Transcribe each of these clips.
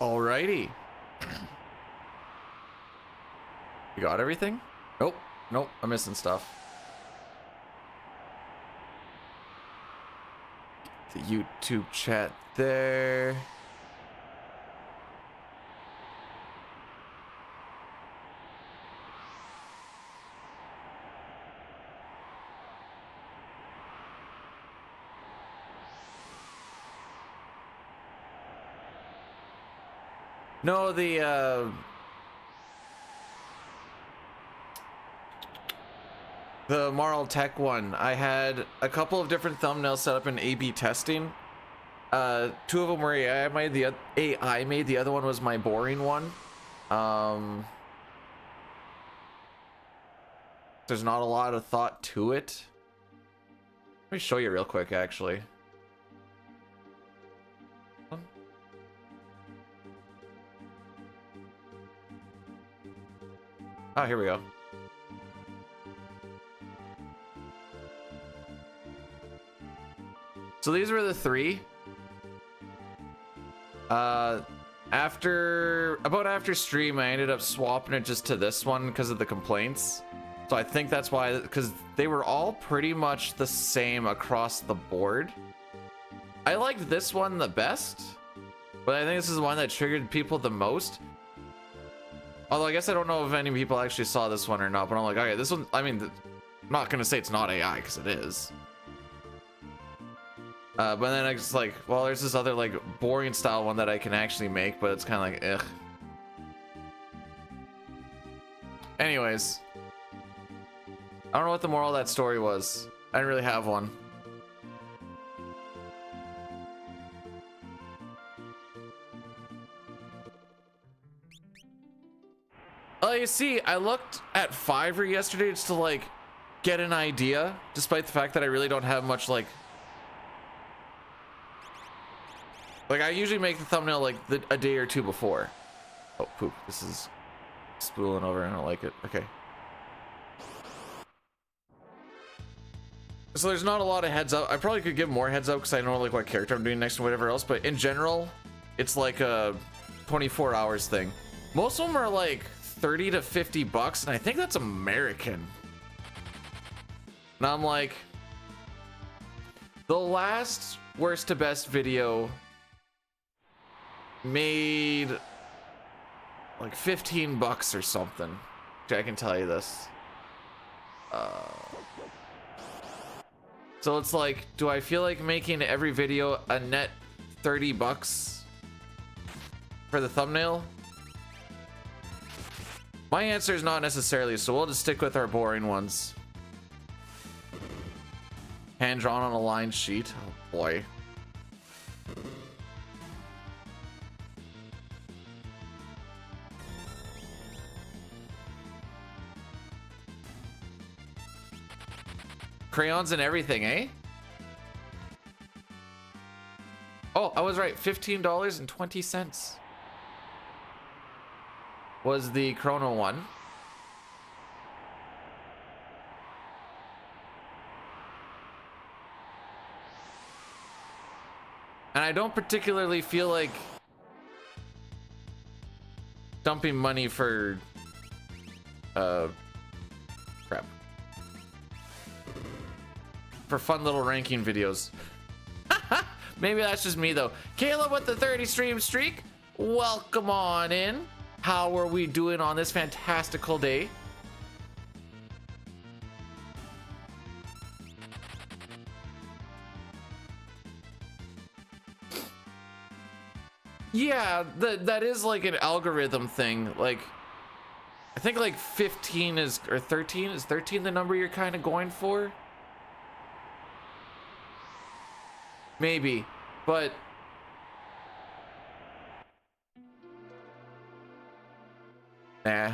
Alrighty. You got everything? Nope. Nope. I'm missing stuff. The YouTube chat there. No, the Marl Tech one, I had a couple of different thumbnails set up in A/B testing. Two of them were AI made, the other one was my boring one. There's not a lot of thought to it. Let me show you real quick, actually. Oh, here we go. So these were the three. After stream, I ended up swapping it just to this one because of the complaints. So I think that's why, because they were all pretty much the same across the board. I liked this one the best, but I think this is the one that triggered people the most. Although I guess I don't know if any people actually saw this one or not, but I'm like, okay, this one, I mean, I'm not gonna say it's not AI, because it is. But then I just like, well, there's this other like boring style one that I can actually make, but it's kind of like, ugh. Anyways. I don't know what the moral of that story was. I didn't really have one. Oh, you see, I looked at Fiverr yesterday just to like get an idea, despite the fact that I really don't have much like I usually make the thumbnail like a day or two before. Oh poop, this is spooling over. I don't like it. Okay. So there's not a lot of heads up. I probably could give more heads up because I know like what character I'm doing next and whatever else, but in general, it's like a 24 hours thing. Most of them are like 30 to 50 bucks, and I think that's American. Now I'm like, the last worst to best video made like 15 bucks or something. I can tell you this. So it's like, do I feel like making every video a net 30 bucks for the thumbnail? My answer is not necessarily, so we'll just stick with our boring ones. Hand drawn on a line sheet. Oh boy. Crayons and everything, eh? Oh, I was right. $15.20 was the Chrono one. And I don't particularly feel like dumping money for crap. For fun little ranking videos. Maybe that's just me though. Caleb with the 30 stream streak. Welcome on in. How are we doing on this fantastical day? Yeah, that is like an algorithm thing. Like, I think like 15 is, or 13, is 13 the number you're kind of going for? Maybe, but nah.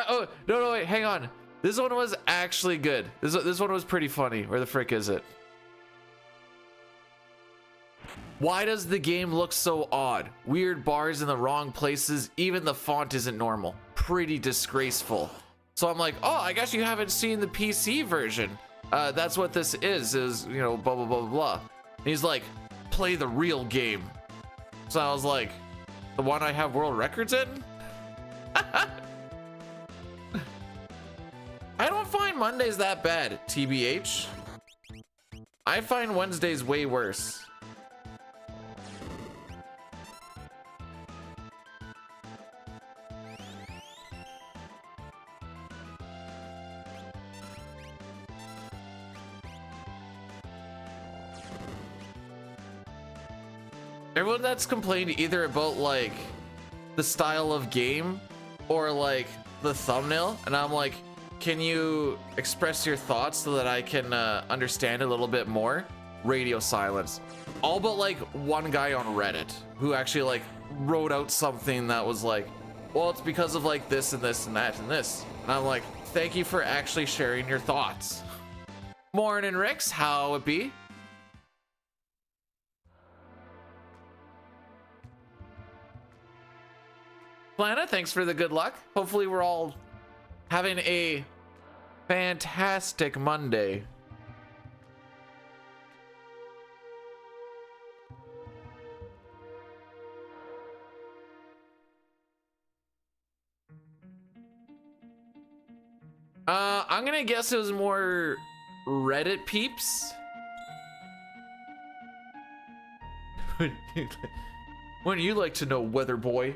Oh no, wait, hang on. This one was actually good. This one was pretty funny. Where the frick is it? Why does the game look so odd? Weird bars in the wrong places. Even the font isn't normal. Pretty disgraceful. So I'm like, oh, I guess you haven't seen the PC version. That's what this is, you know, blah, blah, blah, blah, blah. And he's like, play the real game. So I was like, the one I have world records in? I don't find Mondays that bad, TBH. I find Wednesdays way worse. Everyone that's complained either about like the style of game or like the thumbnail, and I'm like, can you express your thoughts so that I can understand a little bit more? Radio silence. All but like one guy on Reddit who actually like wrote out something that was like, well, it's because of like this and this and that and this. And I'm like, thank you for actually sharing your thoughts. Morning, Rix, how it be? Plana, thanks for the good luck. Hopefully we're all having a fantastic Monday. I'm gonna guess it was more Reddit peeps. Wouldn't you like to know, weather boy?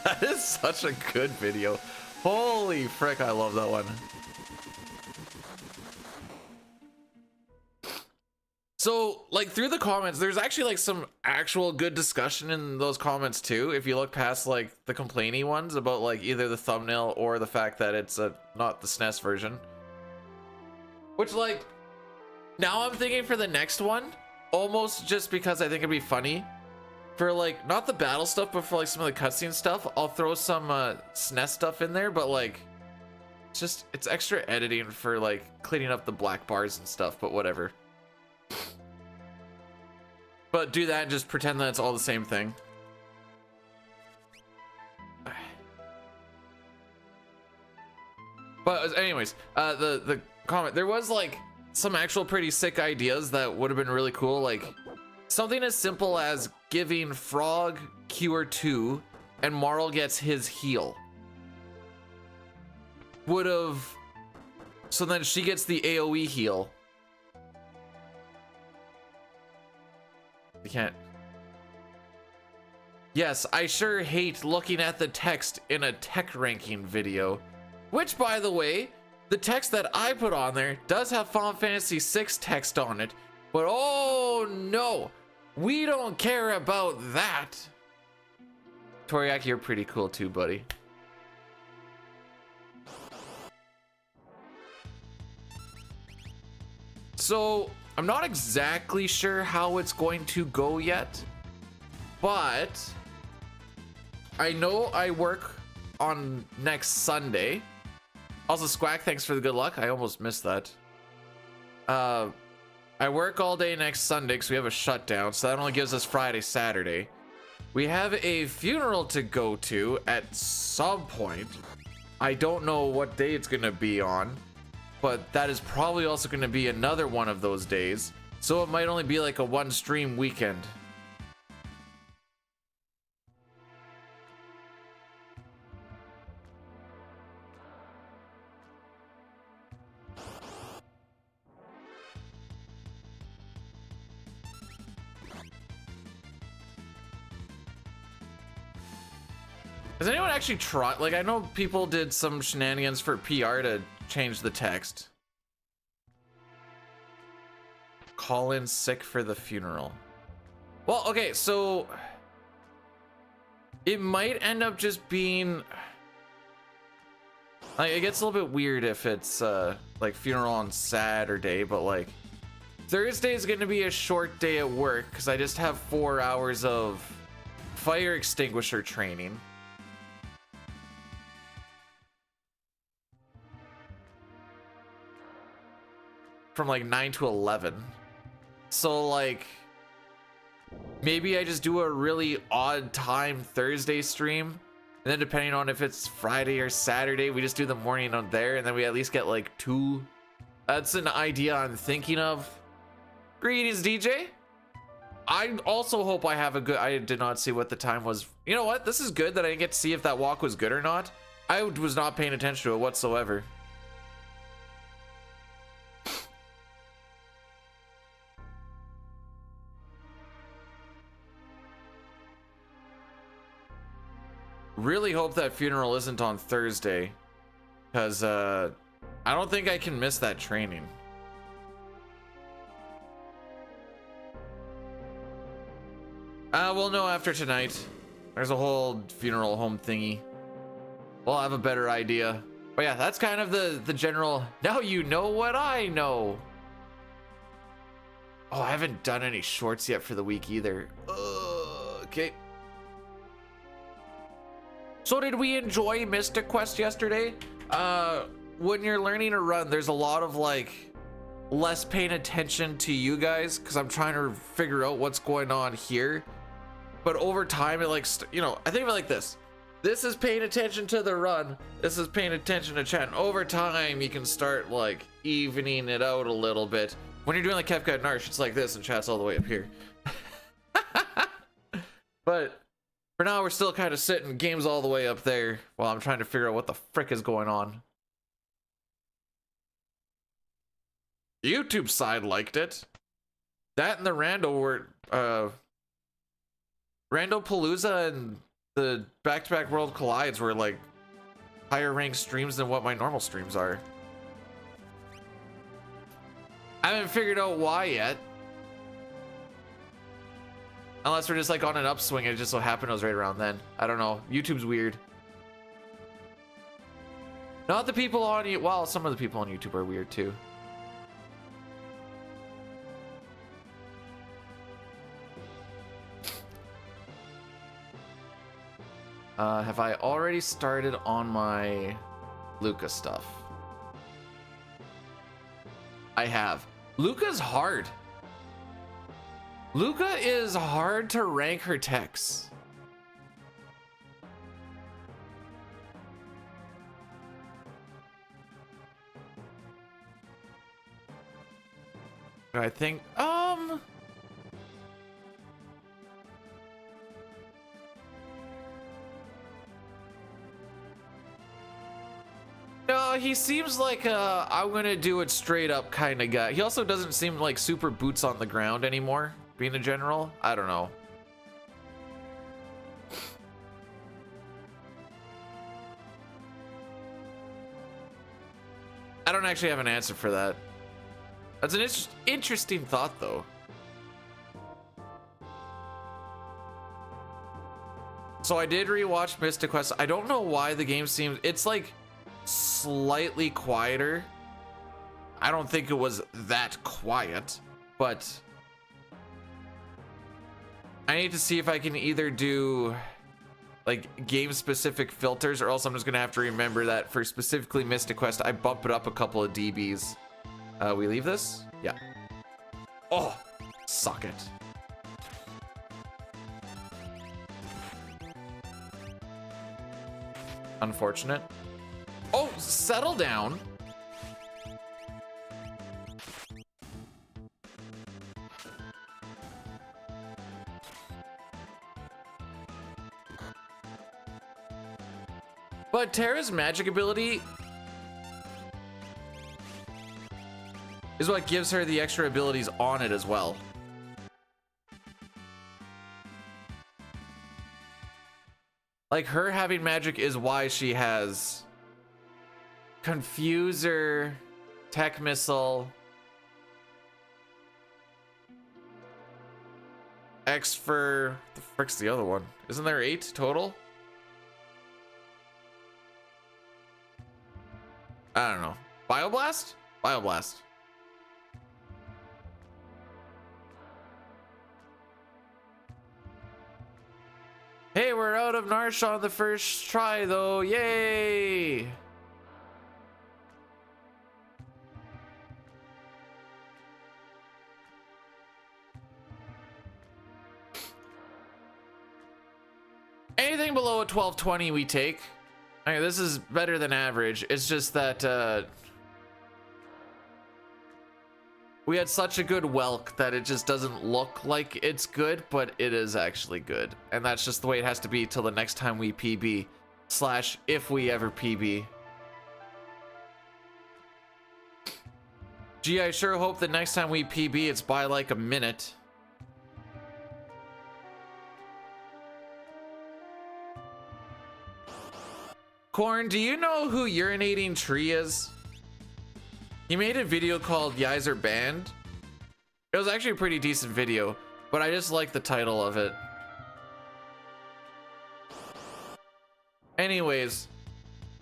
That is such a good video. Holy frick, I love that one. So, like, through the comments, there's actually, like, some actual good discussion in those comments, too. If you look past, like, the complainy ones about, like, either the thumbnail or the fact that it's not the SNES version. Which, like, now I'm thinking for the next one, almost just because I think it'd be funny. For, like, not the battle stuff, but for, like, some of the cutscene stuff, I'll throw some SNES stuff in there, but, like, it's extra editing for, like, cleaning up the black bars and stuff, but whatever. But do that and just pretend that it's all the same thing. But anyways, the comment, there was, like, some actual pretty sick ideas that would have been really cool, like something as simple as giving Frog Cure 2 and Marl gets his heal. Would have, so then she gets the AoE heal. You can't. Yes, I sure hate looking at the text in a tech ranking video. Which, by the way, the text that I put on there does have Final Fantasy VI text on it. But oh no, we don't care about that. Toriaki, you're pretty cool too, buddy. So, I'm not exactly sure how it's going to go yet, but I know I work on next Sunday. Also, Squack, thanks for the good luck. I almost missed that. I work all day next Sunday because we have a shutdown, so that only gives us Friday, Saturday. We have a funeral to go to at some point. I don't know what day it's gonna be on, but that is probably also gonna be another one of those days. So it might only be like a one stream weekend. Has anyone actually tried? Like, I know people did some shenanigans for PR to change the text. Call in sick for the funeral. Well, okay, so it might end up just being like, it gets a little bit weird if it's like funeral on Saturday, but like Thursday is going to be a short day at work because I just have 4 hours of fire extinguisher training. From like 9 to 11. So like maybe I just do a really odd time Thursday stream, and then depending on if it's Friday or Saturday, we just do the morning on there, and then we at least get like 2. That's an idea I'm thinking of. Greetings, DJ. I also hope I have a good... I did not see what the time was. You know what? This is good that I didn't get to see if that walk was good or not. I was not paying attention to it whatsoever. Really hope that funeral isn't on Thursday, because I don't think I can miss that training. We'll know after tonight. There's a whole funeral home thingy. We'll have a better idea. But yeah, that's kind of the general. Now you know what I know. Oh, I haven't done any shorts yet for the week either. Okay. So did we enjoy Mystic Quest yesterday? When you're learning to run, there's a lot of like less paying attention to you guys because I'm trying to figure out what's going on here. But over time, it like, you know, I think of it like this. This is paying attention to the run. This is paying attention to chat. And over time, you can start like evening it out a little bit. When you're doing like Kefka and Narsh, it's like this and chat's all the way up here. But for now, we're still kind of sitting games all the way up there while I'm trying to figure out what the frick is going on. YouTube side liked it. That and the Rando were, Rando Palooza and the back-to-back World Collides were like higher ranked streams than what my normal streams are. I haven't figured out why yet. Unless we're just like on an upswing and it just so happened it was right around then. I don't know. YouTube's weird. Not the people on you. Well, some of the people on YouTube are weird too. Have I already started on my Luca stuff? I have. Luca's hard. Luca is hard to rank her techs. I think, no, he seems like I'm gonna do it straight up kind of guy. He also doesn't seem like super boots on the ground anymore, being a general. I don't know. I don't actually have an answer for that. That's an interesting thought, though. So I did rewatch Mystic Quest. I don't know why the game seems... It's like slightly quieter. I don't think it was that quiet, but I need to see if I can either do like game specific filters, or else I'm just gonna have to remember that for specifically Mystic Quest, I bump it up a couple of dBs. We leave this? Yeah. Oh, suck it. Unfortunate. Oh, settle down. But Terra's magic ability is what gives her the extra abilities on it as well. Like, her having magic is why she has Confuser, Tech Missile, X-Fur. The frick's the other one? Isn't there 8 total? I don't know. Bioblast? Bioblast. Hey, we're out of Narsh on the first try, though. Yay! Anything below a 1220 we take. Okay, this is better than average. It's just that we had such a good Welk that it just doesn't look like it's good, but it is actually good. And that's just the way it has to be till the next time we PB. / if we ever PB. Gee, I sure hope the next time we PB it's by like a minute. Corn, do you know who Urinating Tree is? He made a video called Yizer Band. It was actually a pretty decent video, but I just like the title of it. Anyways,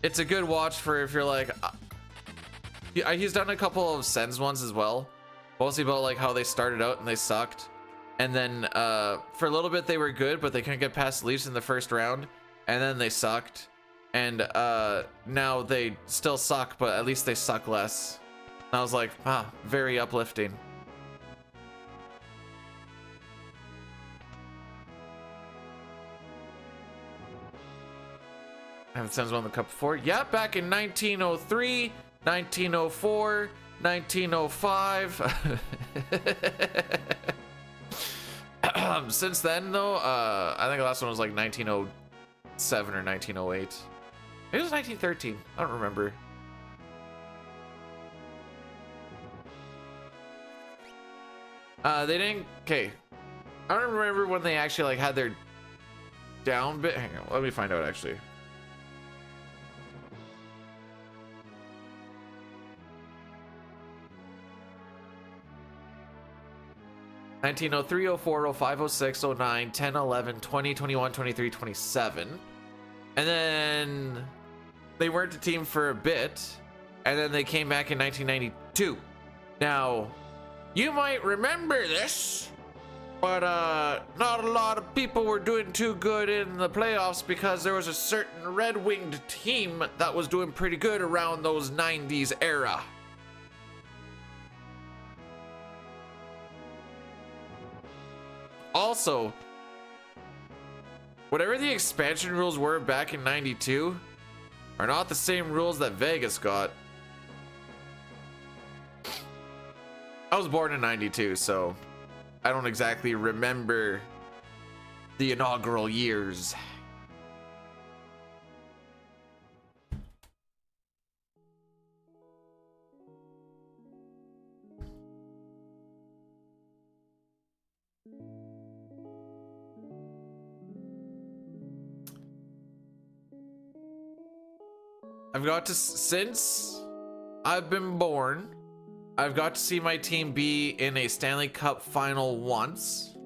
it's a good watch for if you're like... he's done a couple of Sens ones as well. Mostly about like how they started out and they sucked. And then for a little bit they were good, but they couldn't get past Leafs in the first round. And then they sucked. And now they still suck, but at least they suck less. And I was like, ah, very uplifting. I haven't sent one in the cup before. Yeah, back in 1903, 1904, 1905. Since then, though, I think the last one was like 1907 or 1908. It was 1913. I don't remember. They didn't. Okay, I don't remember when they actually like had their down bit. Hang on, let me find out actually. Nineteen oh three, 04, 05, 06, 09, 10, 11, 20, 21, 23, 27. And then they weren't a team for a bit. And then they came back in 1992. Now, you might remember this, but not a lot of people were doing too good in the playoffs because there was a certain red-winged team that was doing pretty good around those 90s era. Also, whatever the expansion rules were back in 92 are not the same rules that Vegas got. I was born in 92, so I don't exactly remember the inaugural years. I've got to, since I've been born, I've got to see my team be in a Stanley Cup final once.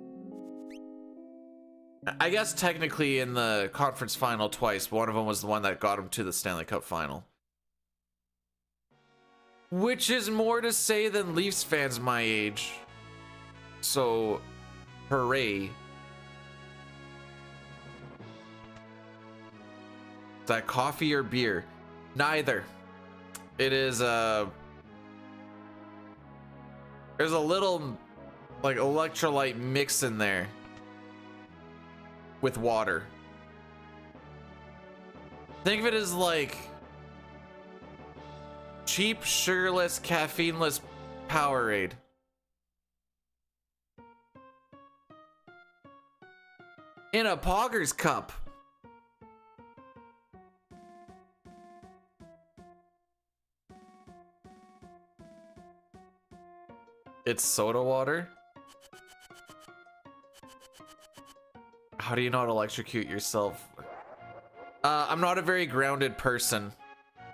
I guess technically in the conference final twice, but one of them was the one that got them to the Stanley Cup final. Which is more to say than Leafs fans my age. So, hooray. Is that coffee or beer? Neither. It is there's a little like electrolyte mix in there with water. Think of it as like cheap, sugarless, caffeineless Powerade. In a Poggers cup. It's soda water? How do you not electrocute yourself? I'm not a very grounded person,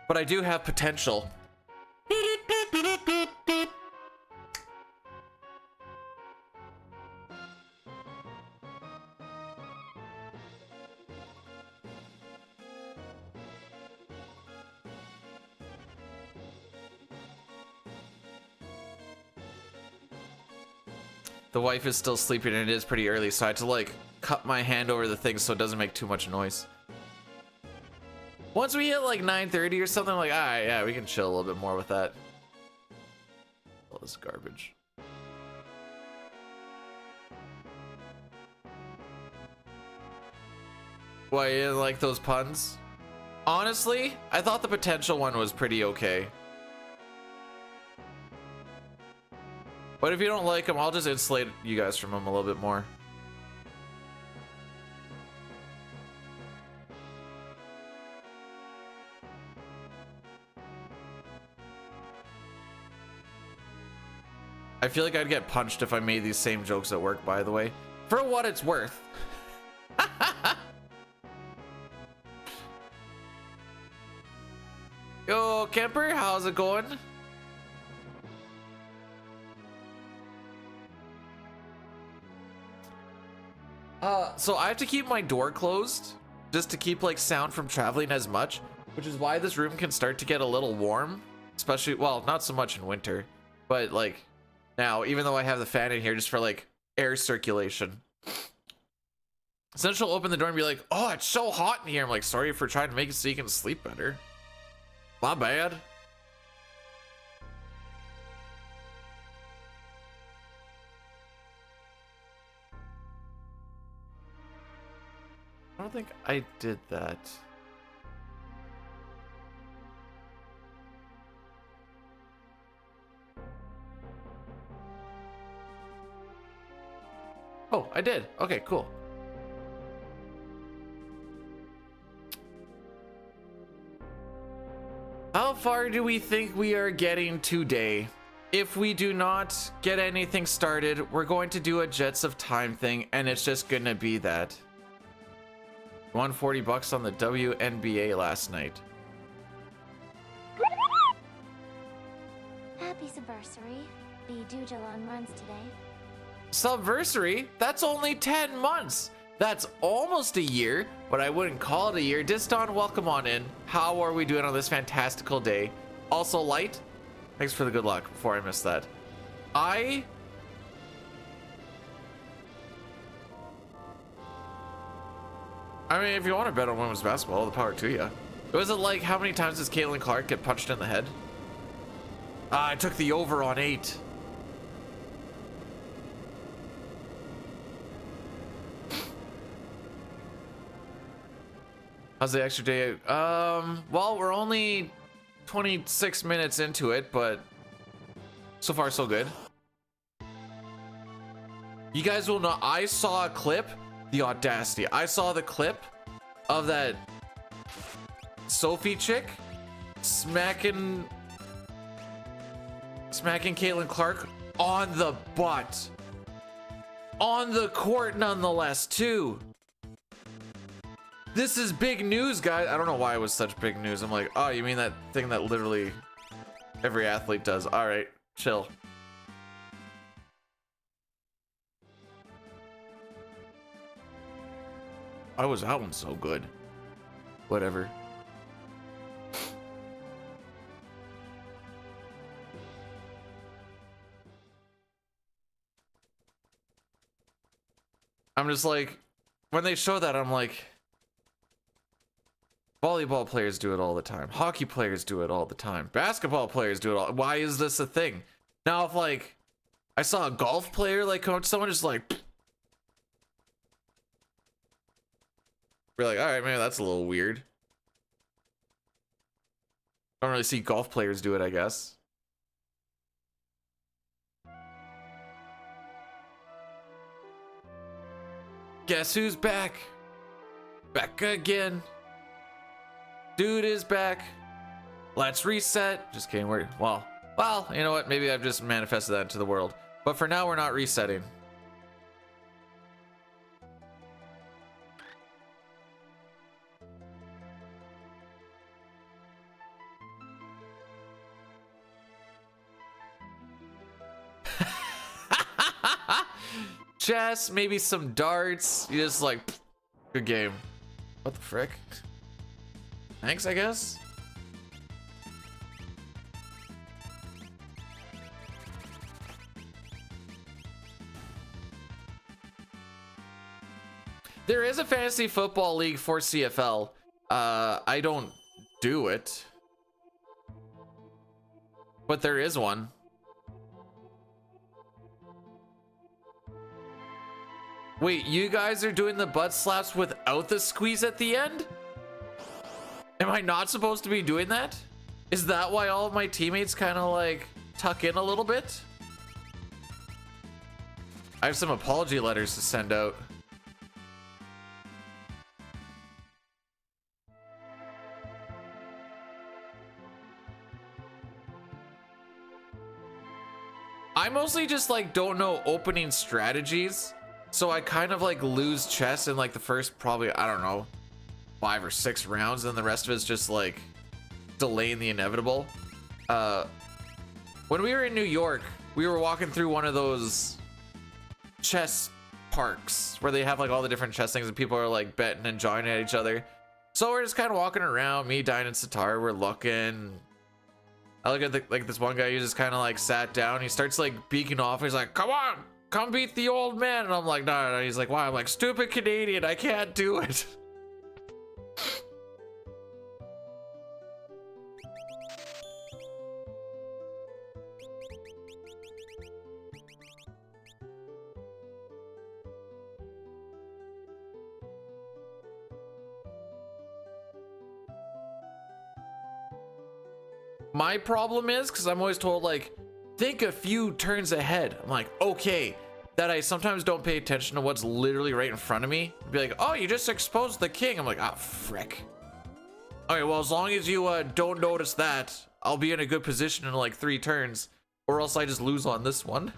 but I do have potential. The wife is still sleeping and it is pretty early, so I had to like cut my hand over the thing so it doesn't make too much noise. Once we hit like 9:30 or something, like, all right, yeah, we can chill a little bit more with that. All this garbage. Why you didn't like those puns? Honestly, I thought the potential one was pretty okay. But if you don't like them, I'll just insulate you guys from them a little bit more. I feel like I'd get punched if I made these same jokes at work, by the way. For what it's worth. Yo, Kemper, how's it going? So I have to keep my door closed just to keep like sound from traveling as much, which is why this room can start to get a little warm, especially, well, not so much in winter, but like now, even though I have the fan in here just for like air circulation. So she'll open the door and be like, oh, it's so hot in here. I'm like, sorry for trying to make it so you can sleep better. My bad. I don't think I did that. Oh, I did. Okay, cool. How far do we think we are getting today? If we do not get anything started, we're going to do a Jets of Time thing, and it's just gonna be that. Won $40 on the WNBA last night. Happy Subversary. Be Duja long runs today. Subversary? That's only 10 months. That's almost a year, but I wouldn't call it a year. Diston, welcome on in. How are we doing on this fantastical day? Also, Light, thanks for the good luck before I miss that. I mean, if you want to bet on women's basketball, all the power to you. Was it like, how many times does Caitlin Clark get punched in the head? I took the over on 8. How's the extra day? Well, we're only 26 minutes into it, but so far so good. You guys will know, I saw a clip, the audacity. I saw the clip of that Sophie chick smacking Caitlin Clark on the butt. On the court nonetheless, too. This is big news, guys. I don't know why it was such big news. I'm like, oh, you mean that thing that literally every athlete does? All right, chill. Why was that one so good? Whatever. I'm just like, when they show that, I'm like, volleyball players do it all the time. Hockey players do it all the time. Basketball players do it all. Why is this a thing? Now, if like, I saw a golf player like come up to someone just like, we're like, all right, man, that's a little weird. Don't really see golf players do it, I guess. Guess who's back? Back again. Dude is back. Let's reset. Just kidding. Well, you know what? Maybe I've just manifested that into the world. But for now, we're not resetting. Chess, maybe some darts. You just like, good game. What the frick? Thanks, I guess. There is a fantasy football league for CFL. I don't do it, but there is one. Wait, you guys are doing the butt slaps without the squeeze at the end? Am I not supposed to be doing that? Is that why all of my teammates kind of like tuck in a little bit? I have some apology letters to send out. I mostly just like don't know opening strategies. So I kind of like lose chess in like the first probably, I don't know, 5 or 6 rounds, and the rest of it's just like delaying the inevitable. When we were in New York, we were walking through one of those chess parks where they have like all the different chess things and people are like betting and joining at each other. So we're just kind of walking around, me, Dine, and Sitar, we're looking. I look at like this one guy who just kind of like sat down. He starts like beaking off. He's like, come on, come beat the old man. And I'm like, no. He's like, why? I'm like, stupid Canadian, I can't do it. My problem is because I'm always told like think a few turns ahead. I'm like, okay, that I sometimes don't pay attention to what's literally right in front of me. Be like, oh, you just exposed the king. I'm like, ah, frick. Okay, well, as long as you don't notice that, I'll be in a good position in like 3 turns, or else I just lose on this one.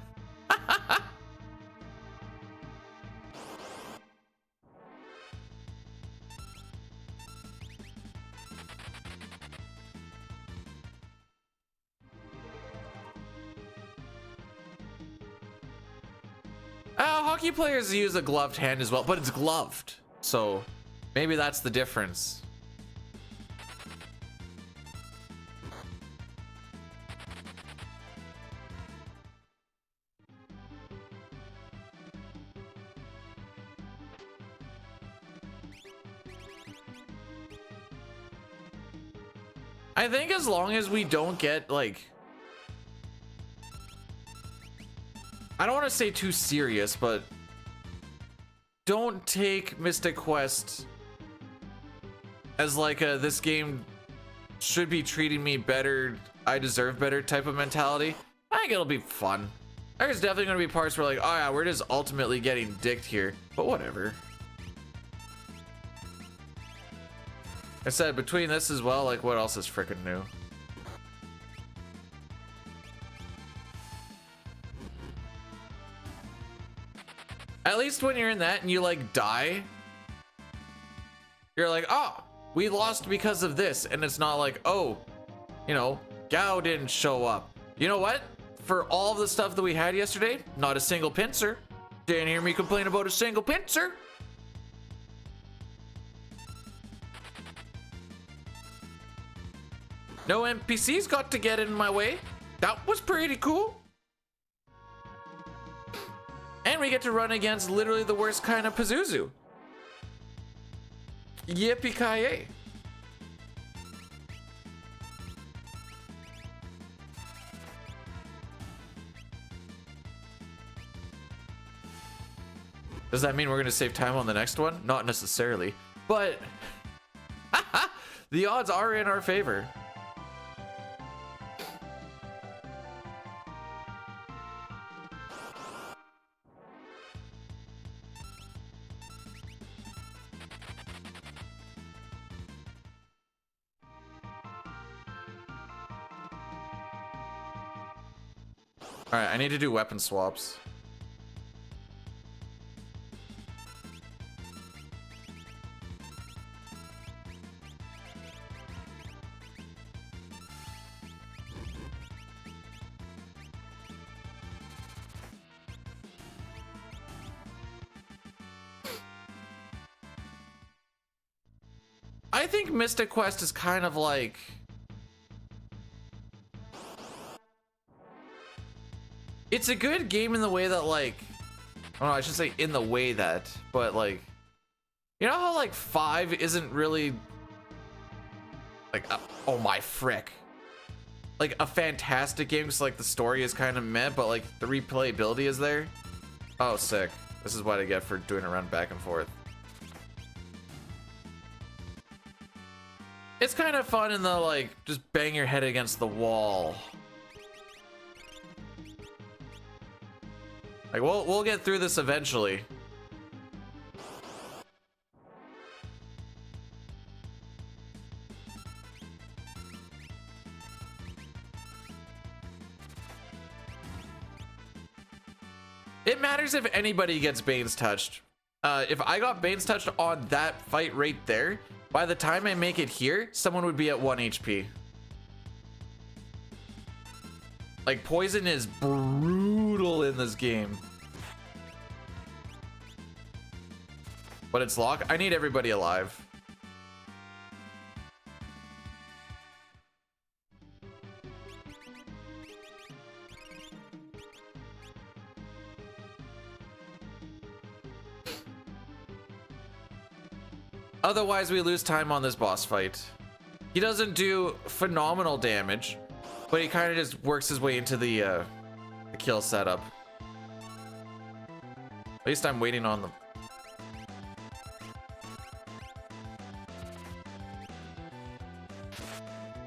Hockey players use a gloved hand as well, but it's gloved, so maybe that's the difference. I think as long as we don't get like, I don't want to say too serious, but don't take Mystic Quest as like a this game should be treating me better, I deserve better type of mentality. I think it'll be fun. There's definitely going to be parts where like, oh yeah, we're just ultimately getting dicked here, but whatever. I said between this as well, like what else is freaking new? At least when you're in that and you like die, you're like, oh, we lost because of this. And it's not like, oh, you know, Gao didn't show up. You know what? For all of the stuff that we had yesterday, not a single pincer. Didn't hear me complain about a single pincer. No NPCs got to get in my way. That was pretty cool. And we get to run against literally the worst kind of Pazuzu. Yippee-ki-yay. Does that mean we're going to save time on the next one? Not necessarily, but the odds are in our favor. All right, I need to do weapon swaps. I think Mystic Quest is kind of like, it's a good game in the way that like, I don't know, I should say in the way that, but like, you know how like 5 isn't really like, oh my frick, like a fantastic game because like the story is kind of meh, but like the replayability is there. Oh, sick. This is what I get for doing a run back and forth. It's kind of fun in the, like, just bang your head against the wall. Like, we'll get through this eventually. It matters if anybody gets Bane's touched. If I got Bane's touched on that fight right there, by the time I make it here, someone would be at 1 HP. Like, poison is brutal in this game. But it's lock. I need everybody alive. Otherwise, we lose time on this boss fight. He doesn't do phenomenal damage, but he kind of just works his way into the kill setup. At least I'm waiting on them.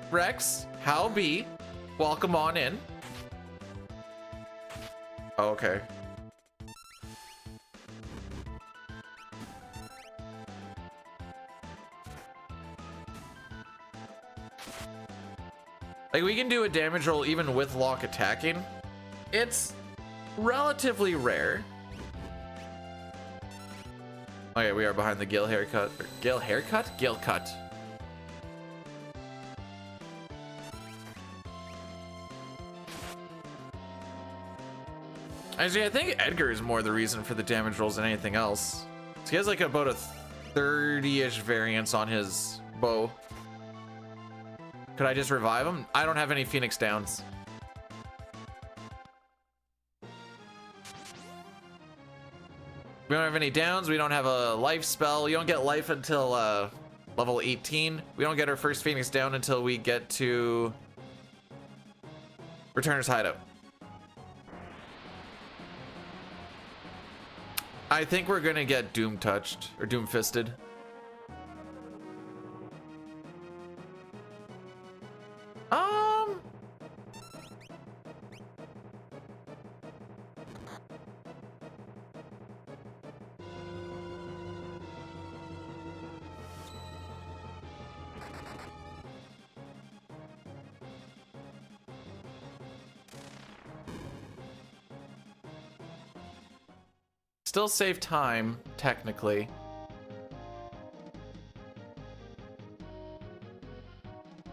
Rex, howbeit, welcome on in. Oh, okay. Like, we can do a damage roll even with lock attacking. It's relatively rare. Okay, we are behind the Gil haircut. Gil haircut? Gil cut. Actually, I think Edgar is more the reason for the damage rolls than anything else. So he has like about a 30-ish variance on his bow. Could I just revive him? I don't have any Phoenix Downs. We don't have any downs. We don't have a life spell. You don't get life until level 18. We don't get our first Phoenix down until we get to Returner's Hideout. I think we're gonna get Doom touched or Doom fisted. Still save time, technically.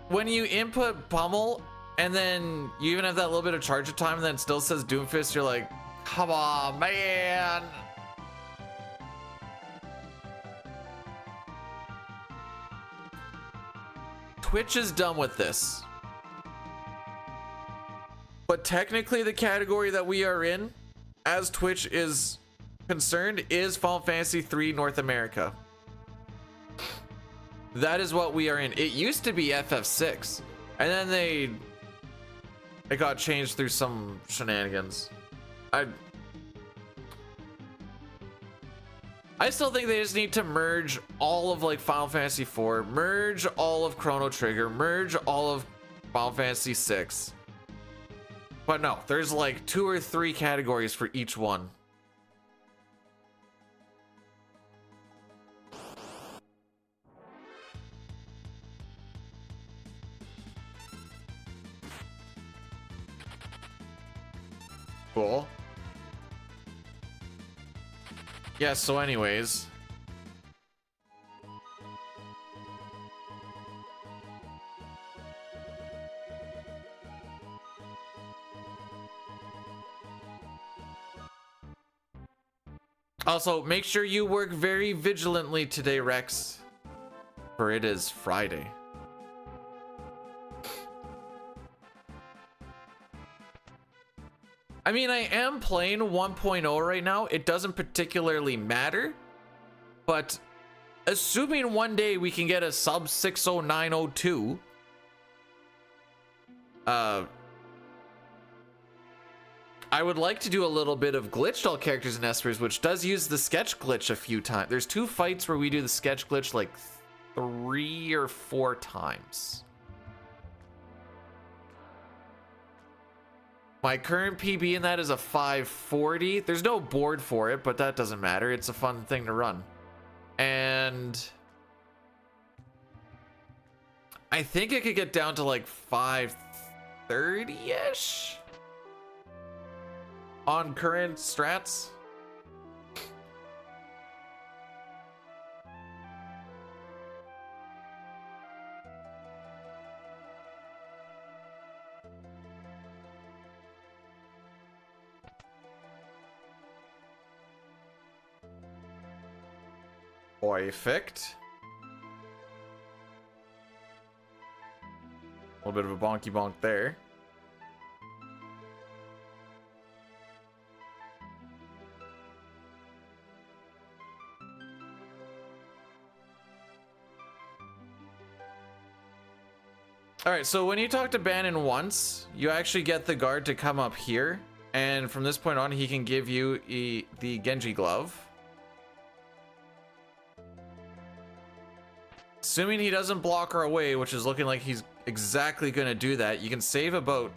When you input pummel and then you even have that little bit of charge of time and then it still says Doomfist, you're like, come on, man. Twitch is done with this. But technically the category that we are in, as Twitch is concerned, is Final Fantasy III North America. That is what we are in. It used to be FF6, and then it got changed through some shenanigans. I still think they just need to merge all of like Final Fantasy IV, merge all of Chrono Trigger, merge all of Final Fantasy VI. But no, there's like 2 or 3 categories for each one. Cool. Yeah, so anyways. Also, make sure you work very vigilantly today, Rex, for it is Friday. I mean, I am playing 1.0 right now. It doesn't particularly matter, but assuming one day we can get a sub 60902, I I would like to do a little bit of glitched all characters and espers, which does use the sketch glitch a few times. There's 2 fights where we do the sketch glitch like 3 or 4 times. My current PB in that is a 540. There's no board for it, but that doesn't matter. It's a fun thing to run. And I think it could get down to like 530-ish on current strats. Perfect. A little bit of a bonky bonk there. All right, so when you talk to Bannon once, you actually get the guard to come up here, and from this point on, he can give you the Genji glove. Assuming he doesn't block her away, which is looking like he's exactly going to do that, you can save about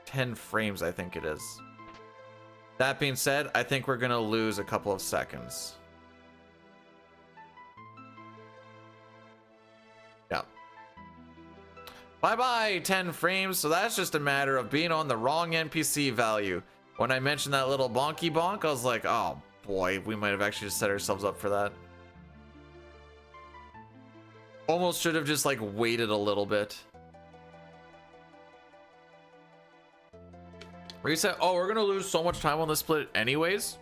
10 frames, I think it is. That being said, I think we're going to lose a couple of seconds. Yeah. Bye-bye, 10 frames. So that's just a matter of being on the wrong NPC value. When I mentioned that little bonky bonk, I was like, oh boy, we might have actually just set ourselves up for that. Almost should have just like waited a little bit. Reset. Oh, we're gonna lose so much time on this split anyways.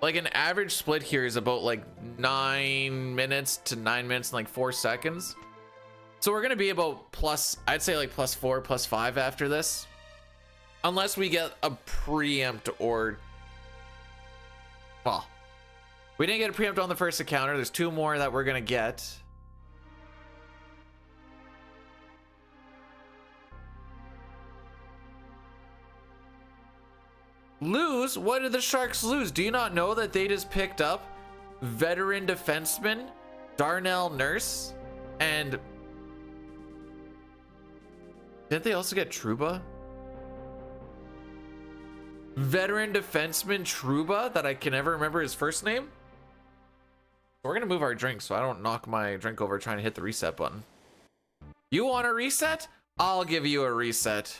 Like an average split here is about like 9 minutes to 9 minutes and like 4 seconds. So we're gonna be about plus, I'd say like +4, +5 after this. Unless we get a preempt or, well, we didn't get a preempt on the first encounter. There's 2 more that we're gonna get. Lose? What did the Sharks lose? Do you not know that they just picked up veteran defenseman Darnell Nurse, and didn't they also get Truba? Veteran defenseman Truba, that I can never remember his first name. We're gonna move our drink so I don't knock my drink over trying to hit the reset button. You want a reset? I'll give you a reset.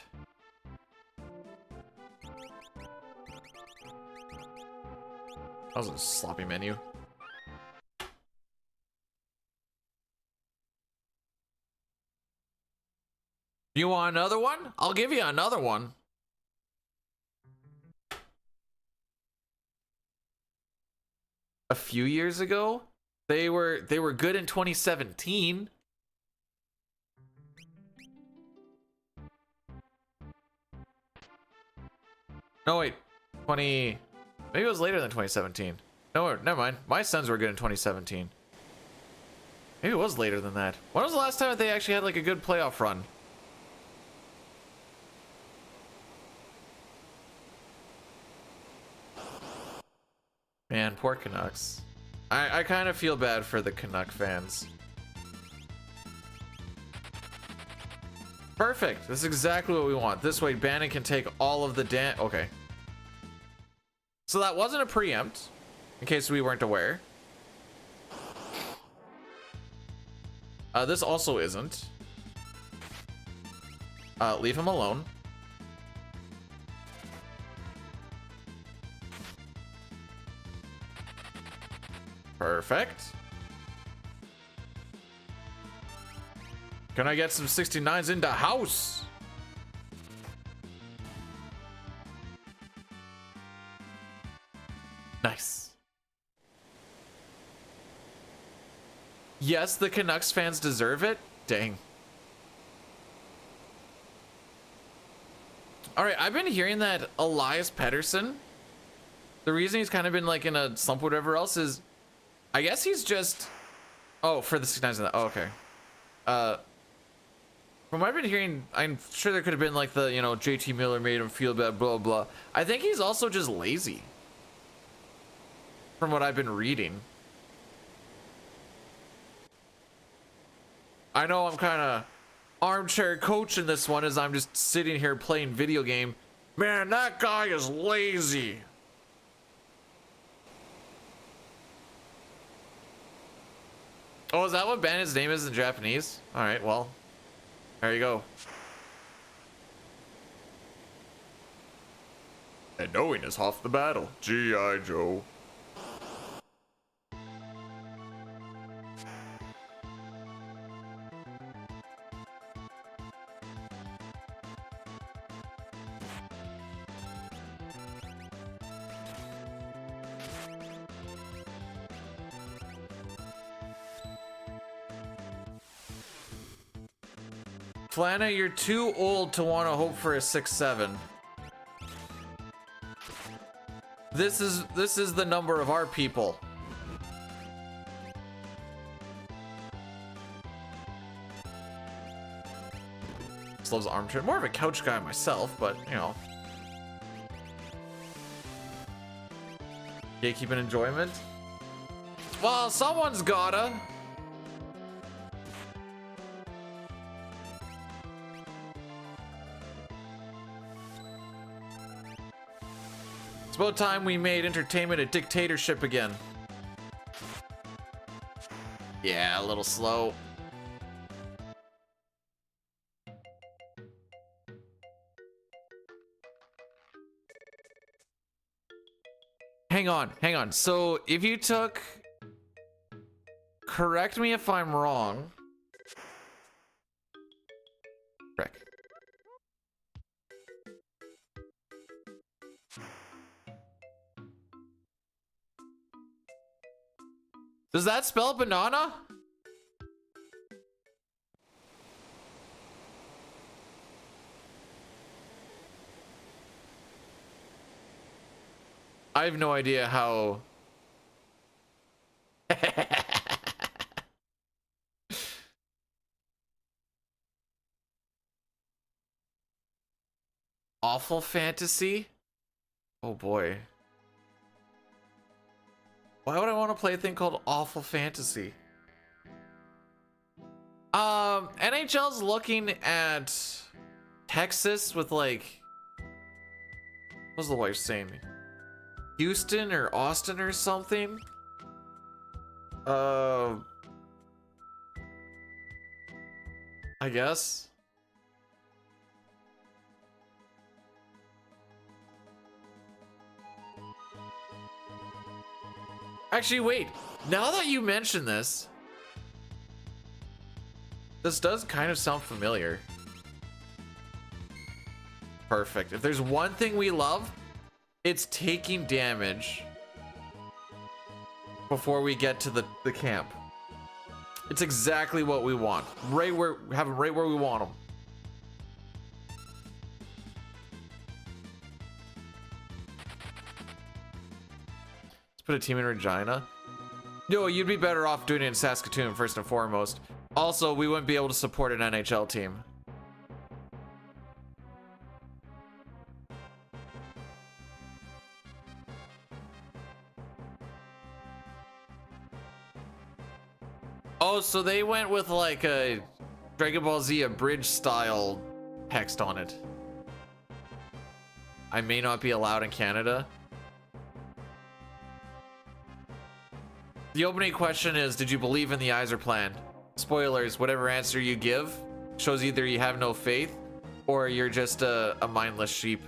That was a sloppy menu. You want another one? I'll give you another one. A few years ago, they were good in 2017. No wait, maybe it was later than 2017. No, never mind. My Suns were good in 2017. Maybe it was later than that. When was the last time that they actually had like a good playoff run? Man, poor Canucks. I kind of feel bad for the Canuck fans. Perfect. This is exactly what we want. This way, Bannon can take all of the okay. So that wasn't a preempt, in case we weren't aware. This also isn't. Leave him alone. Perfect. Can I get some 69s into house? Nice. Yes, the Canucks fans deserve it. Dang. All right, I've been hearing that Elias Pettersson, the reason he's kind of been like in a slump or whatever else is, I guess he's just, oh, for the 69s. Oh, okay. From what I've been hearing, I'm sure there could have been like the, you know, JT Miller made him feel bad, blah, blah. I think he's also just lazy. From what I've been reading. I know I'm kind of armchair coaching this one as I'm just sitting here playing video game. Man, that guy is lazy. Oh, is that what Bandit's name is in Japanese? All right, well, there you go. And knowing is half the battle. G.I. Joe. Flana, you're too old to want to hope for a 6-7. This is the number of our people. Just loves armchair. More of a couch guy myself, but you know. Gatekeeping enjoyment. Well, someone's gotta. It's about time we made entertainment a dictatorship again. Yeah, a little slow. Hang on. So if you took, correct me if I'm wrong. Frick. Does that spell banana? I have no idea how. Awful fantasy? Oh boy. Why would I want to play a thing called Awful Fantasy? NHL's looking at Texas with like, what's the wife saying? Houston or Austin or something? I guess. Actually, wait. Now that you mention this, this does kind of sound familiar. Perfect. If there's one thing we love, it's taking damage before we get to the camp. It's exactly what we want. Right where, have them right where we want them. Put a team in Regina. No, you'd be better off doing it in Saskatoon first and foremost. Also, we wouldn't be able to support an NHL team. Oh, so they went with like a Dragon Ball Z abridged style text on it. I may not be allowed in Canada. The opening question is, did you believe in the Iser plan? Spoilers, whatever answer you give shows either you have no faith or you're just a mindless sheep.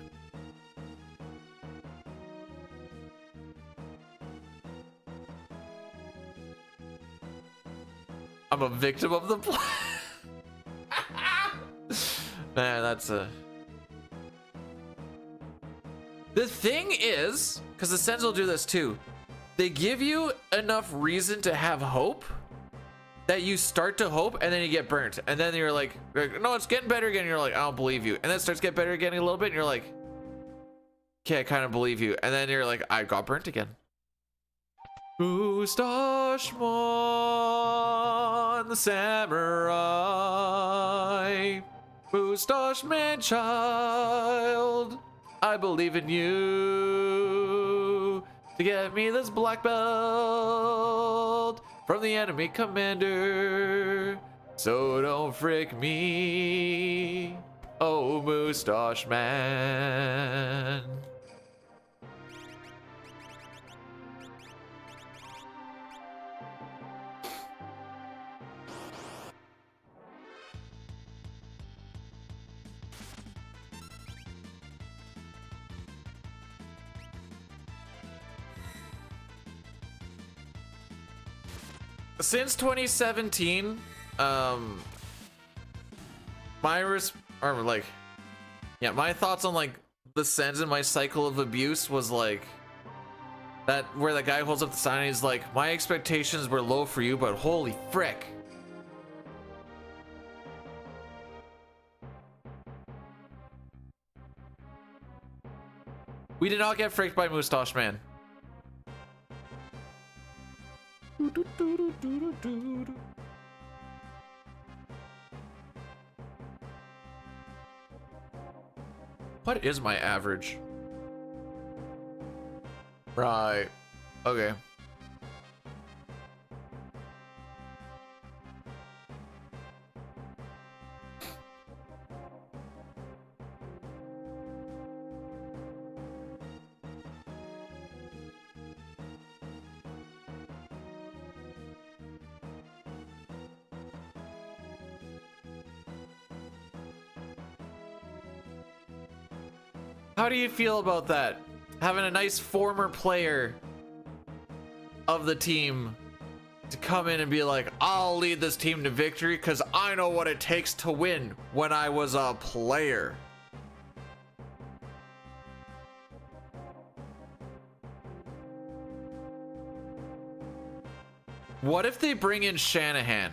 I'm a victim of the plan. Man, that's a... The thing is, because the Sens will do this too, they give you enough reason to have hope that you start to hope and then you get burnt. And then you're like, no, it's getting better again. And you're like, I don't believe you. And then it starts to get better again a little bit. And you're like, okay, I kind of believe you. And then you're like, I got burnt again. Ustashmon, the samurai. Moustache Man child, I believe in you to get me this black belt from the enemy commander. So don't frick me, oh Moustache Man. Since 2017, my thoughts on like the Sens and my cycle of abuse was like that, where the guy holds up the sign and he's like, my expectations were low for you, but holy frick. We did not get fricked by Moustache Man. What is my average? Right. Okay. How do you feel about that? Having a nice former player of the team to come in and be like, I'll lead this team to victory because I know what it takes to win when I was a player. What if they bring in Shanahan?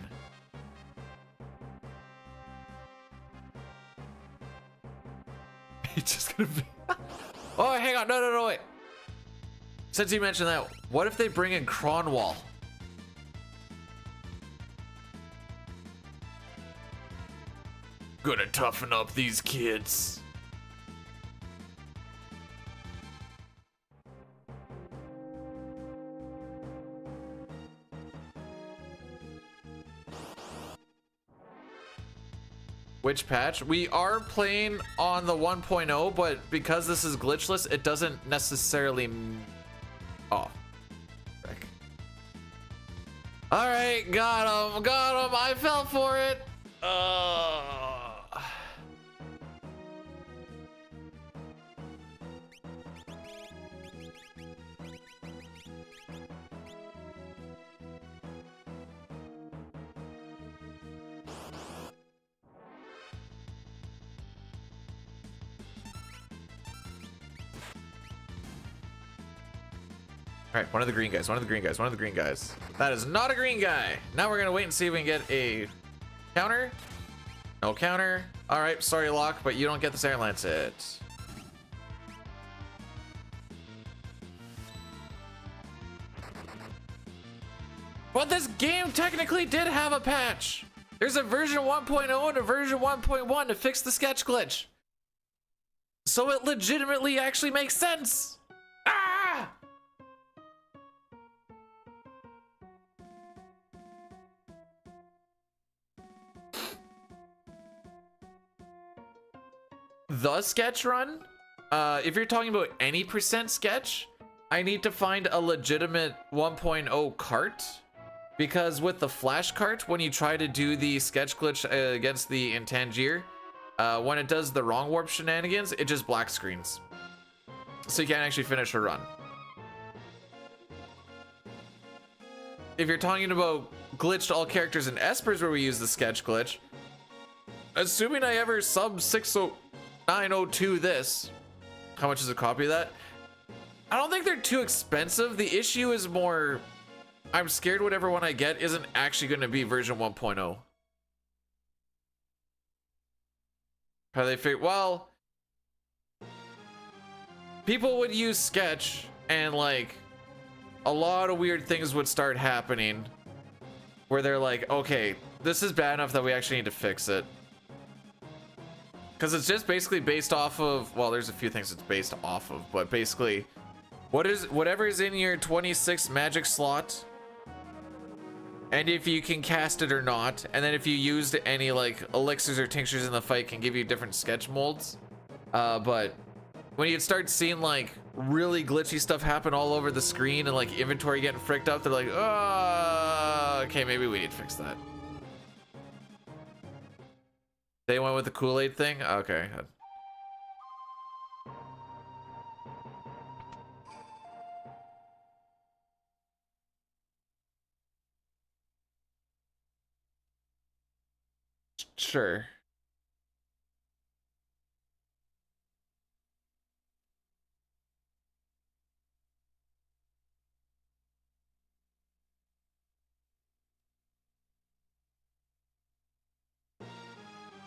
It's just gonna be... Oh, hang on. No, wait. Since you mentioned that, what if they bring in Cronwall? Gonna toughen up these kids. Which patch? We are playing on the 1.0, but because this is glitchless, it doesn't necessarily... Oh. Frick. All right, got him. I fell for it. All right, one of the green guys. That is not a green guy. Now we're gonna wait and see if we can get a counter. No counter. All right, sorry, Locke, but you don't get this air lancet. But this game technically did have a patch. There's a version 1.0 and a version 1.1 to fix the sketch glitch. So it legitimately actually makes sense. Ah! The sketch run, if you're talking about any percent sketch, I need to find a legitimate 1.0 cart, because with the flash cart, when you try to do the sketch glitch against the Intangier, when it does the wrong warp shenanigans, it just black screens, so you can't actually finish a run. If you're talking about glitched all characters in Espers where we use the sketch glitch, assuming I ever sub 60902 this, how much is a copy of that? I don't think they're too expensive. The issue is more, I'm scared whatever one I get isn't actually going to be version 1.0. How they figure, well, people would use sketch and like a lot of weird things would start happening where they're like, okay, this is bad enough that we actually need to fix it. Because it's just basically based off of, well, there's a few things it's based off of, but basically whatever is in your 26 magic slot, and if you can cast it or not, and then if you used any like elixirs or tinctures in the fight can give you different sketch molds. But when you start seeing like really glitchy stuff happen all over the screen and like inventory getting fricked up, they're like, oh, okay, maybe we need to fix that. They went with the Kool-Aid thing? Okay. Sure.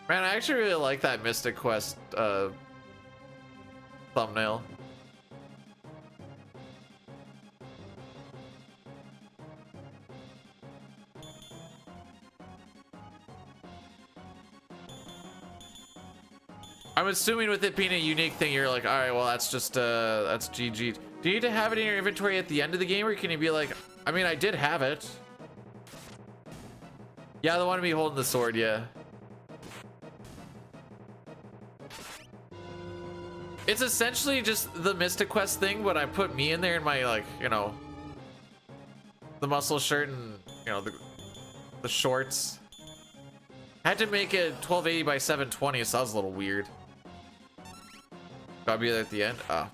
Man, I actually really like that Mystic Quest thumbnail. I'm assuming with it being a unique thing, you're like, all right, well, that's just, that's GG. Do you need to have it in your inventory at the end of the game, or can you be like, I mean, I did have it. Yeah, the one of me holding the sword, yeah. It's essentially just the Mystic Quest thing, but I put me in there in my, like, you know, the muscle shirt and, you know, the shorts. Had to make it 1280 by 720, so that was a little weird. Gotta be there at the end? Ah.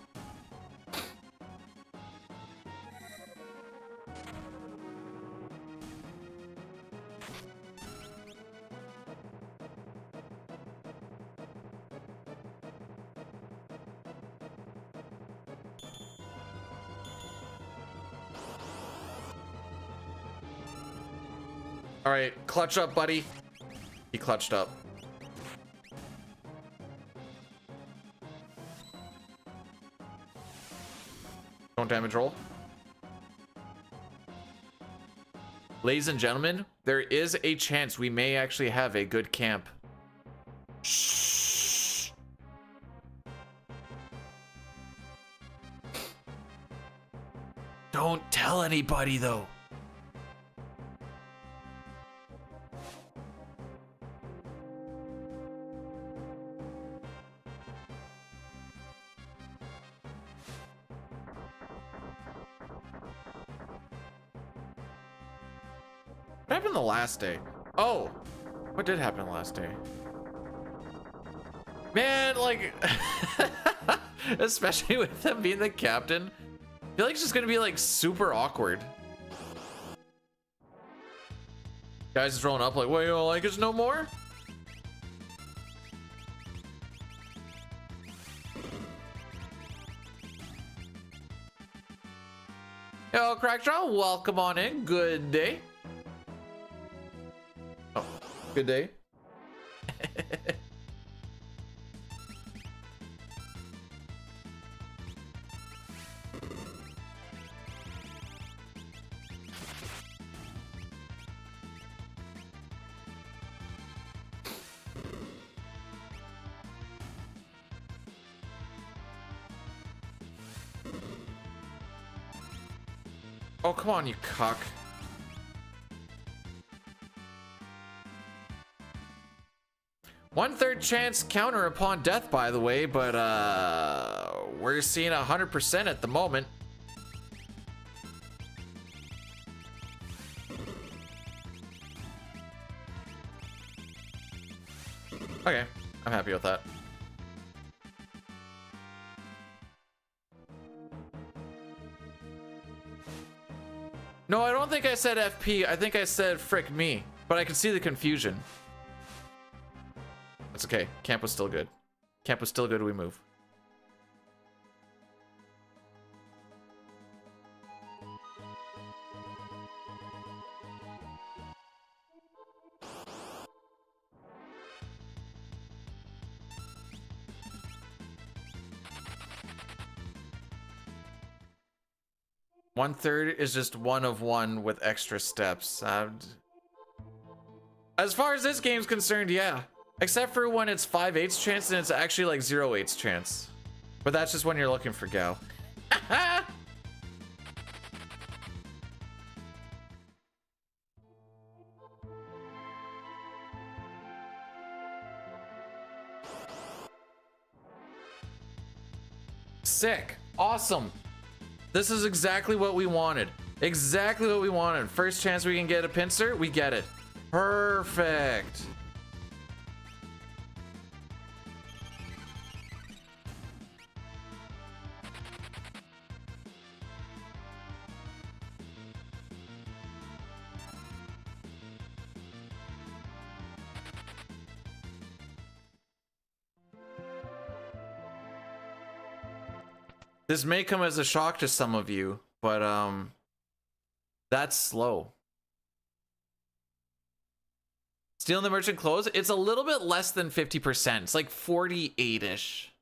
All right, clutch up, buddy. He clutched up. Don't damage roll. Ladies and gentlemen, there is a chance we may actually have a good camp. Shh. Don't tell anybody though. What happened the last day? Oh, what did happen the last day? Man, like, especially with them being the captain, I feel like it's just gonna be like super awkward. Guys is rolling up like, wait, you don't like us no more? Yo, Crackjaw, welcome on in. Good day. Oh, good day. Oh, come on, you cuck. One-third chance counter upon death, by the way, but we're seeing 100% at the moment. Okay, I'm happy with that. No, I don't think I said FP. I think I said frick me, but I can see the confusion. That's okay. Camp was still good. Camp was still good. We move. One-third is just one of one with extra steps. As far as this game's concerned, yeah. Except for when it's 5/8 chance and it's actually like 0/8 chance. But that's just when you're looking for Gao. Sick. Awesome. This is exactly what we wanted. Exactly what we wanted. First chance we can get a pincer, we get it. Perfect. This may come as a shock to some of you, but that's slow. Stealing the merchant clothes, it's a little bit less than 50%. It's like 48-ish.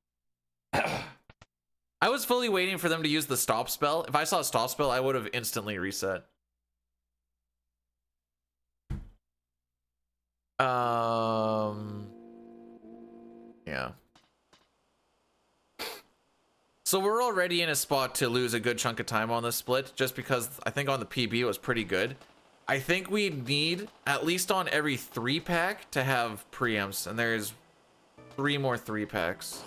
I was fully waiting for them to use the stop spell. If I saw a stop spell, I would have instantly reset. Yeah. So we're already in a spot to lose a good chunk of time on this split, just because I think on the PB it was pretty good. I think we need at least on every 3-pack to have preempts, and there's 3 more 3-packs.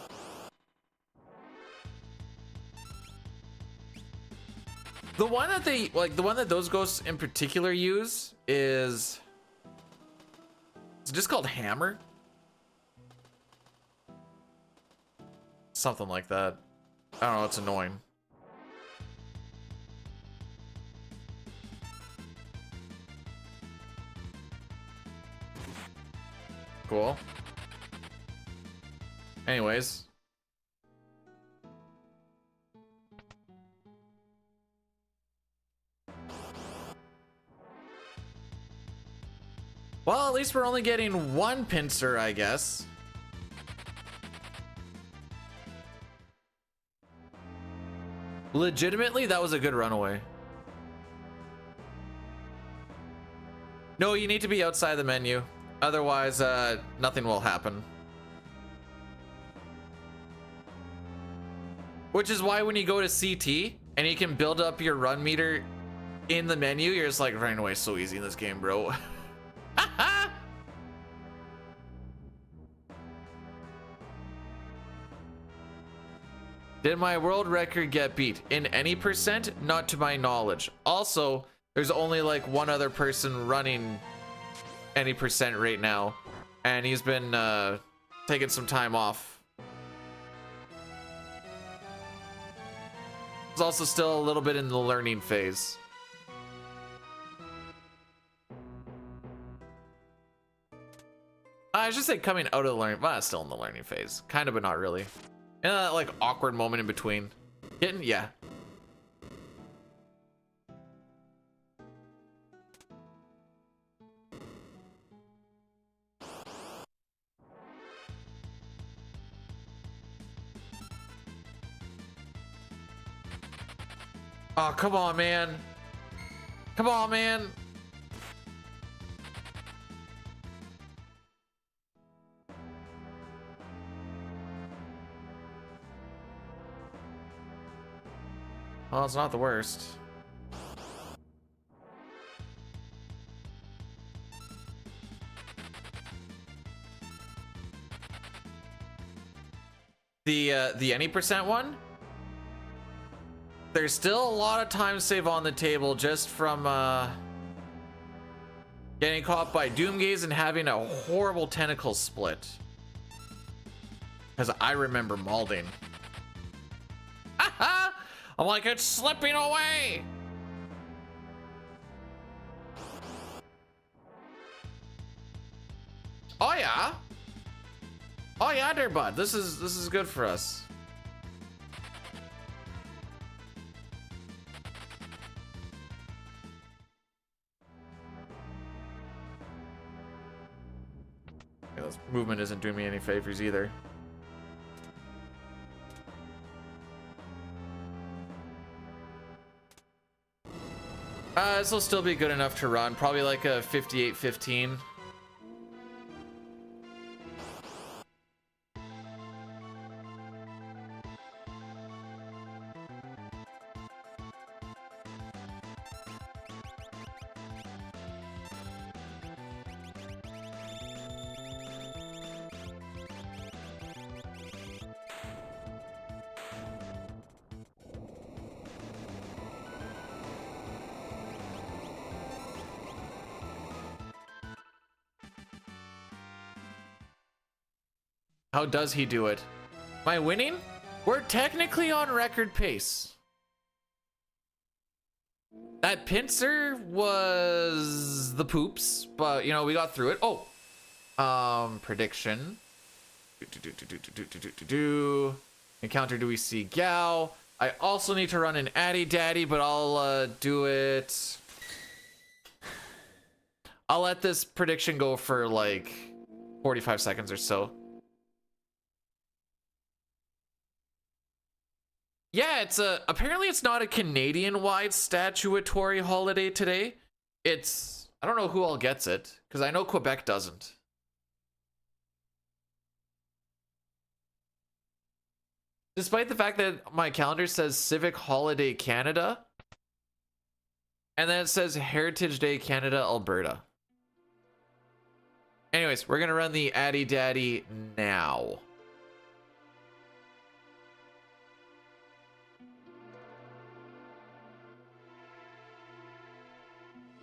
The one that they like, the one that those ghosts in particular use is it's just called Hammer, something like that. I don't know, it's annoying. Cool. Anyways. Well, at least we're only getting 1 pincer, I guess. Legitimately, that was a good runaway. No, you need to be outside the menu. Otherwise, nothing will happen. Which is why when you go to CT and you can build up your run meter in the menu, you're just like, running away so easy in this game, bro. Did my world record get beat? In any percent? Not to my knowledge. Also, there's only like one other person running any percent right now, and he's been taking some time off. He's also still a little bit in the learning phase. I should say coming out of the learning, well, still in the learning phase. Kind of, but not really. In that like awkward moment in between. Getting, yeah. Oh, come on, man. Come on, man. Well, it's not the worst. The any percent one? There's still a lot of time save on the table just from getting caught by Doomgaze and having a horrible tentacle split. Because I remember malding. I'm like, it's slipping away. Oh yeah. Oh yeah, dear bud. This is good for us. Yeah, this movement isn't doing me any favors either. This will still be good enough to run. Probably like a 58-15. How does he do it? Am I winning? We're technically on record pace. That pincer was the poops, but you know, we got through it. Oh, prediction. Encounter, do we see Gao? I also need to run an Addy Daddy, but I'll do it. I'll let this prediction go for like 45 seconds or so. Yeah, it's apparently it's not a Canadian-wide statutory holiday today. It's, I don't know who all gets it, because I know Quebec doesn't. Despite the fact that my calendar says Civic Holiday Canada, and then it says Heritage Day Canada, Alberta. Anyways, we're gonna run the Addy Daddy now.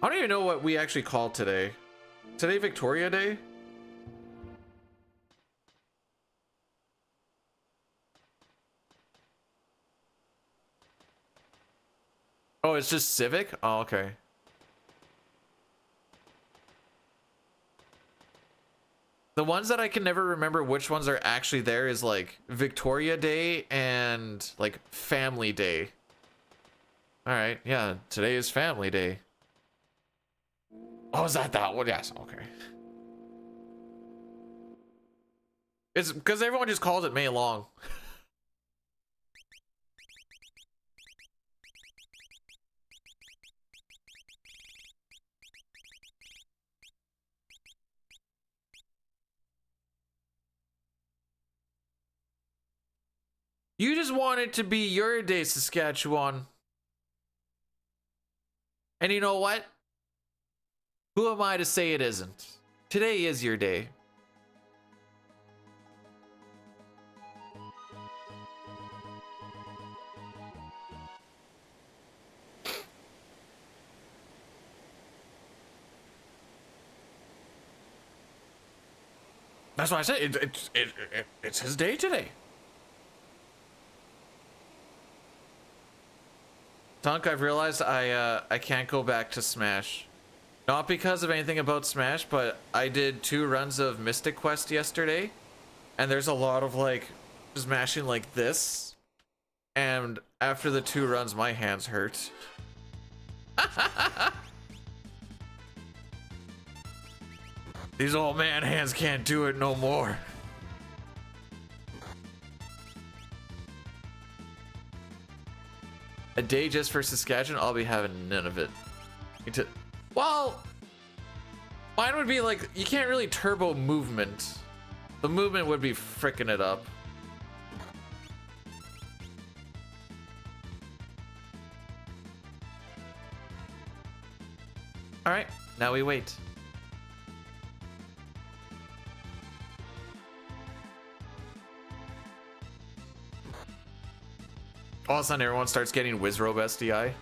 I don't even know what we actually call today. Today Victoria Day? Oh, it's just Civic? Oh, okay. The ones that I can never remember which ones are actually there is like Victoria Day and like Family Day. All right, yeah, today is Family Day. Oh, is that one? Yes, okay. It's because everyone just calls it May Long. You just want it to be your day, Saskatchewan. And you know what? Who am I to say it isn't? Today is your day. That's why I said it's his day today. Tunk, I've realized I can't go back to Smash. Not because of anything about Smash, but I did 2 runs of Mystic Quest yesterday, and there's a lot of like just mashing like this, and after the 2 runs my hands hurt. These old man hands can't do it no more. A day just for Saskatchewan, I'll be having none of it. Well, mine would be like, you can't really turbo movement. The movement would be fricking it up. All right, now we wait. All of a sudden, everyone starts getting Wizrobe SDI.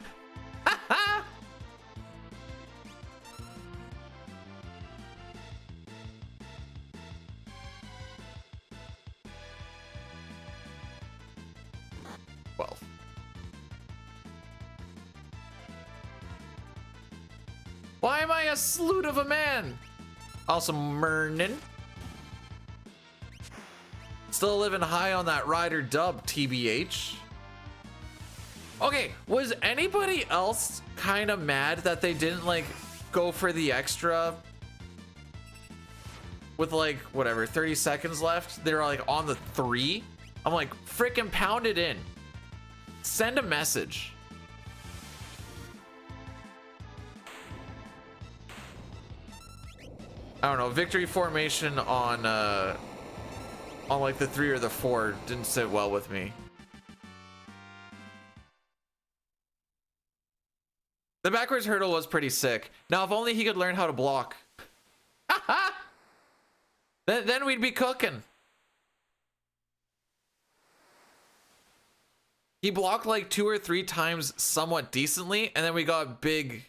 Well. Why am I a sloot of a man? Also, Mernin. Still living high on that rider dub, TBH. Okay, was anybody else kind of mad that they didn't like go for the extra with like whatever 30 seconds left? They're like on the 3. I'm like, freaking pound it in. Send a message. I don't know, victory formation on like the 3 or the 4 didn't sit well with me. The backwards hurdle was pretty sick. Now, if only he could learn how to block. then we'd be cooking. He blocked like 2 or 3 times somewhat decently, and then we got big.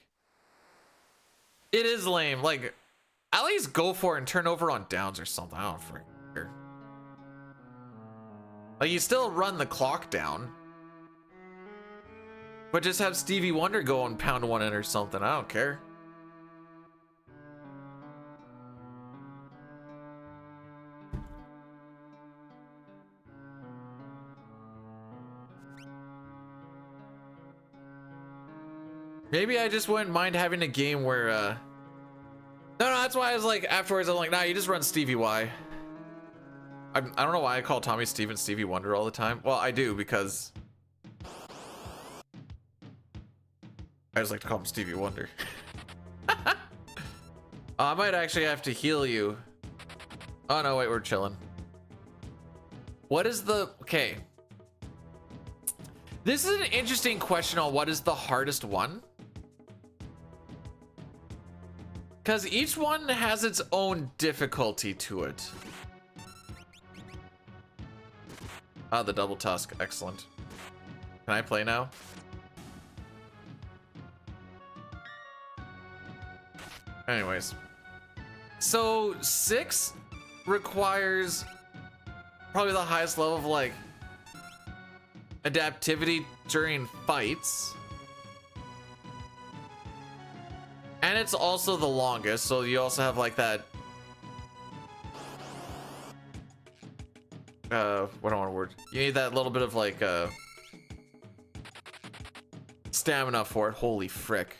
It is lame. Like, at least go for it and turn over on downs or something. I don't freaking care. Like, you still run the clock down. But just have Stevie Wonder go and pound one in or something. I don't care. Maybe I just wouldn't mind having a game where, No, that's why I was like, afterwards, I'm like, nah, you just run Stevie Y. I don't know why I call Tommy Steve and Stevie Wonder all the time. Well, I do, because I just like to call him Stevie Wonder. I might actually have to heal you. Oh, no, wait, we're chilling. What is the... Okay. This is an interesting question on what is the hardest one. Because each one has its own difficulty to it. Ah, the double tusk. Excellent. Can I play now? Anyways. So, 6 requires probably the highest level of, like, adaptivity during fights. And it's also the longest, so you also have, like, that... what do I want to word? You need that little bit of, like, stamina for it. Holy frick.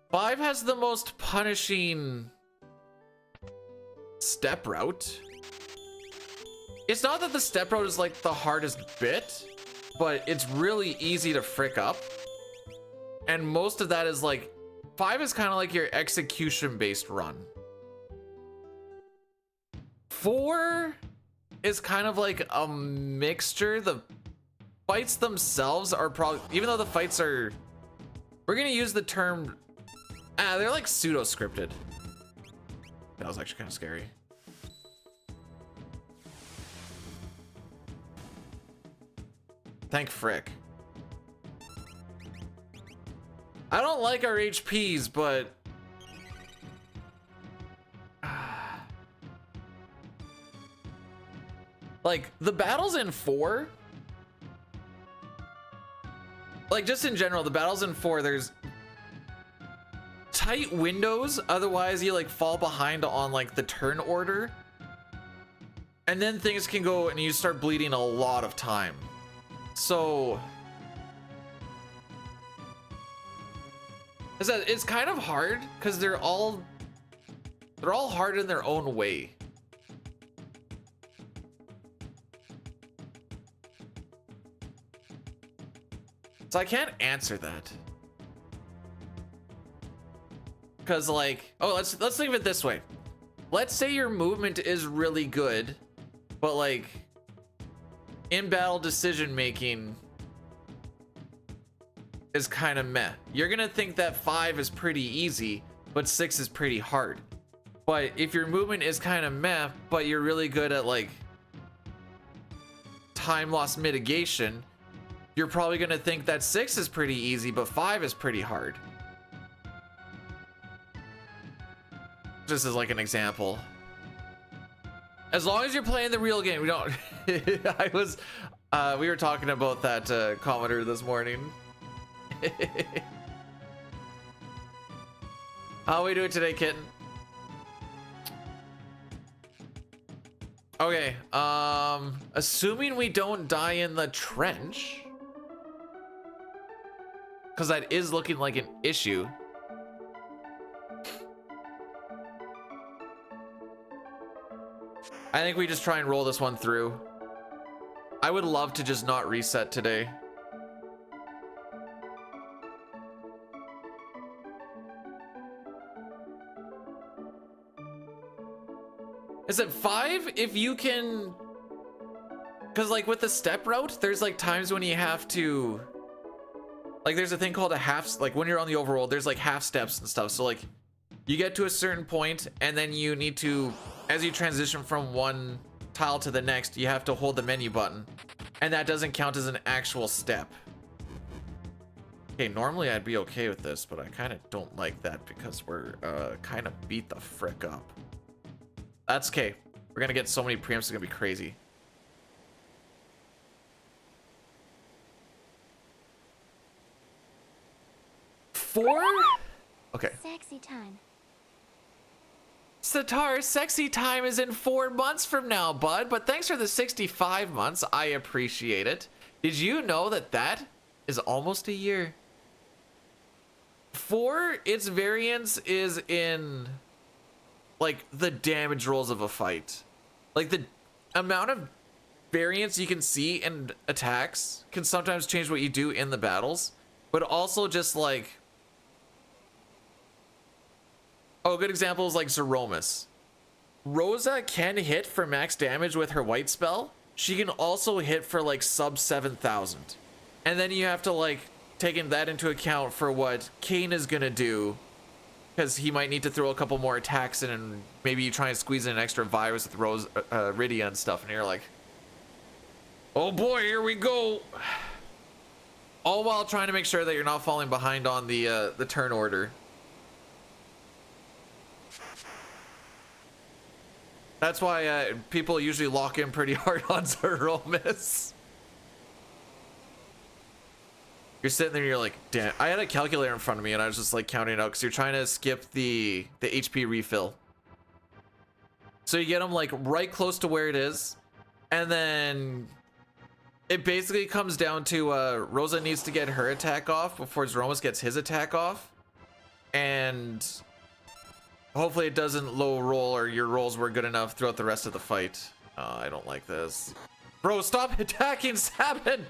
Five has the most punishing step route. It's not that the step route is like the hardest bit, but it's really easy to frick up. And most of that is like, 5 is kind of like your execution based run. 4 is kind of like a mixture. The fights themselves are probably, even though the fights are, we're gonna use the term, they're like pseudo scripted. That was actually kind of scary. Thank frick. I don't like our HPs, but like the battles in 4, like just in general, the battles in 4, there's tight windows, otherwise you like fall behind on like the turn order, and then things can go and you start bleeding a lot of time. So it's kind of hard because they're all hard in their own way. So I can't answer that. Because like, oh, let's think of it this way. Let's say your movement is really good, but like in battle decision making is kind of meh. You're gonna think that 5 is pretty easy, but 6 is pretty hard. But if your movement is kind of meh, but you're really good at like time loss mitigation, you're probably gonna think that 6 is pretty easy, but 5 is pretty hard. Just as like an example. As long as you're playing the real game, we don't. We were talking about that commenter this morning. How we doing today, kitten? Okay, assuming we don't die in the trench, because that is looking like an issue. I think we just try and roll this one through. I would love to just not reset today. Is it 5 if you can, because like with the step route, there's like times when you have to, like there's a thing called a half, like when you're on the overworld, there's like half steps and stuff. So like you get to a certain point and then you need to, as you transition from one tile to the next, you have to hold the menu button, and that doesn't count as an actual step. Okay, normally I'd be okay with this, but I kind of don't like that because we're kind of beat the frick up. That's okay. We're gonna get so many preamps, it's gonna be crazy. Four? Okay. Sexy time. Satar, sexy time is in 4 months from now, bud. But thanks for the 65 months. I appreciate it. Did you know that that is almost a year? 4, its variance is in, like, the damage rolls of a fight. Like, the amount of variance you can see in attacks can sometimes change what you do in the battles. But also just, like... Oh, a good example is, like, Zeromus. Rosa can hit for max damage with her white spell. She can also hit for, like, sub 7,000. And then you have to, like, take that into account for what Kayn is gonna do. Because he might need to throw a couple more attacks in, and maybe you try and squeeze in an extra virus with Rose, Rydia and stuff, and you're like, oh boy, here we go. All while trying to make sure that you're not falling behind on the turn order. That's why people usually lock in pretty hard on Zeromus. You're sitting there, you're like, damn. I had a calculator in front of me, and I was just like counting it out because you're trying to skip the HP refill. So you get them like right close to where it is, and then it basically comes down to Rosa needs to get her attack off before Zeromus gets his attack off, and hopefully it doesn't low roll or your rolls were good enough throughout the rest of the fight. I don't like this. Bro, stop attacking Sabin!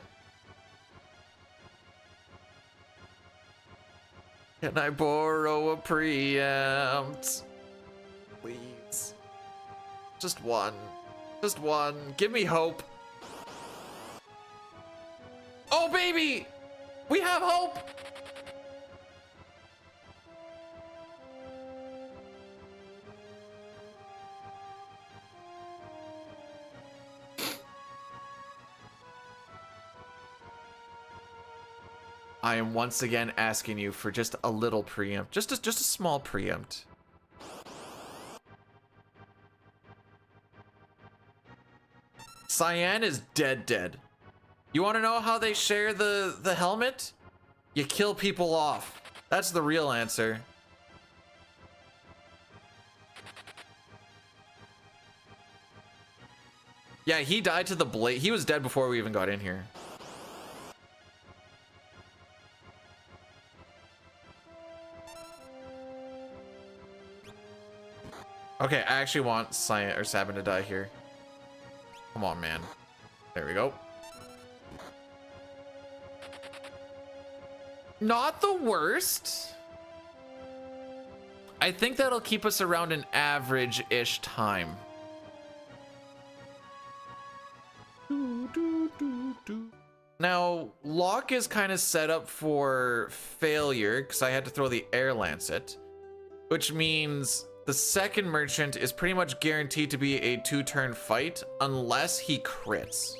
Can I borrow a preempt? Please. Just one. Just one. Give me hope. Oh, baby! We have hope! I am once again asking you for just a little preempt. Just a small preempt. Cyan is dead. You want to know how they share the helmet? You kill people off. That's the real answer. Yeah, he died to the blade. He was dead before we even got in here. Okay, I actually want Cyan or Sabin to die here. Come on, man. There we go. Not the worst. I think that'll keep us around an average-ish time. Now, Locke is kind of set up for failure because I had to throw the Air Lancet, which means the second merchant is pretty much guaranteed to be a 2-turn fight unless he crits.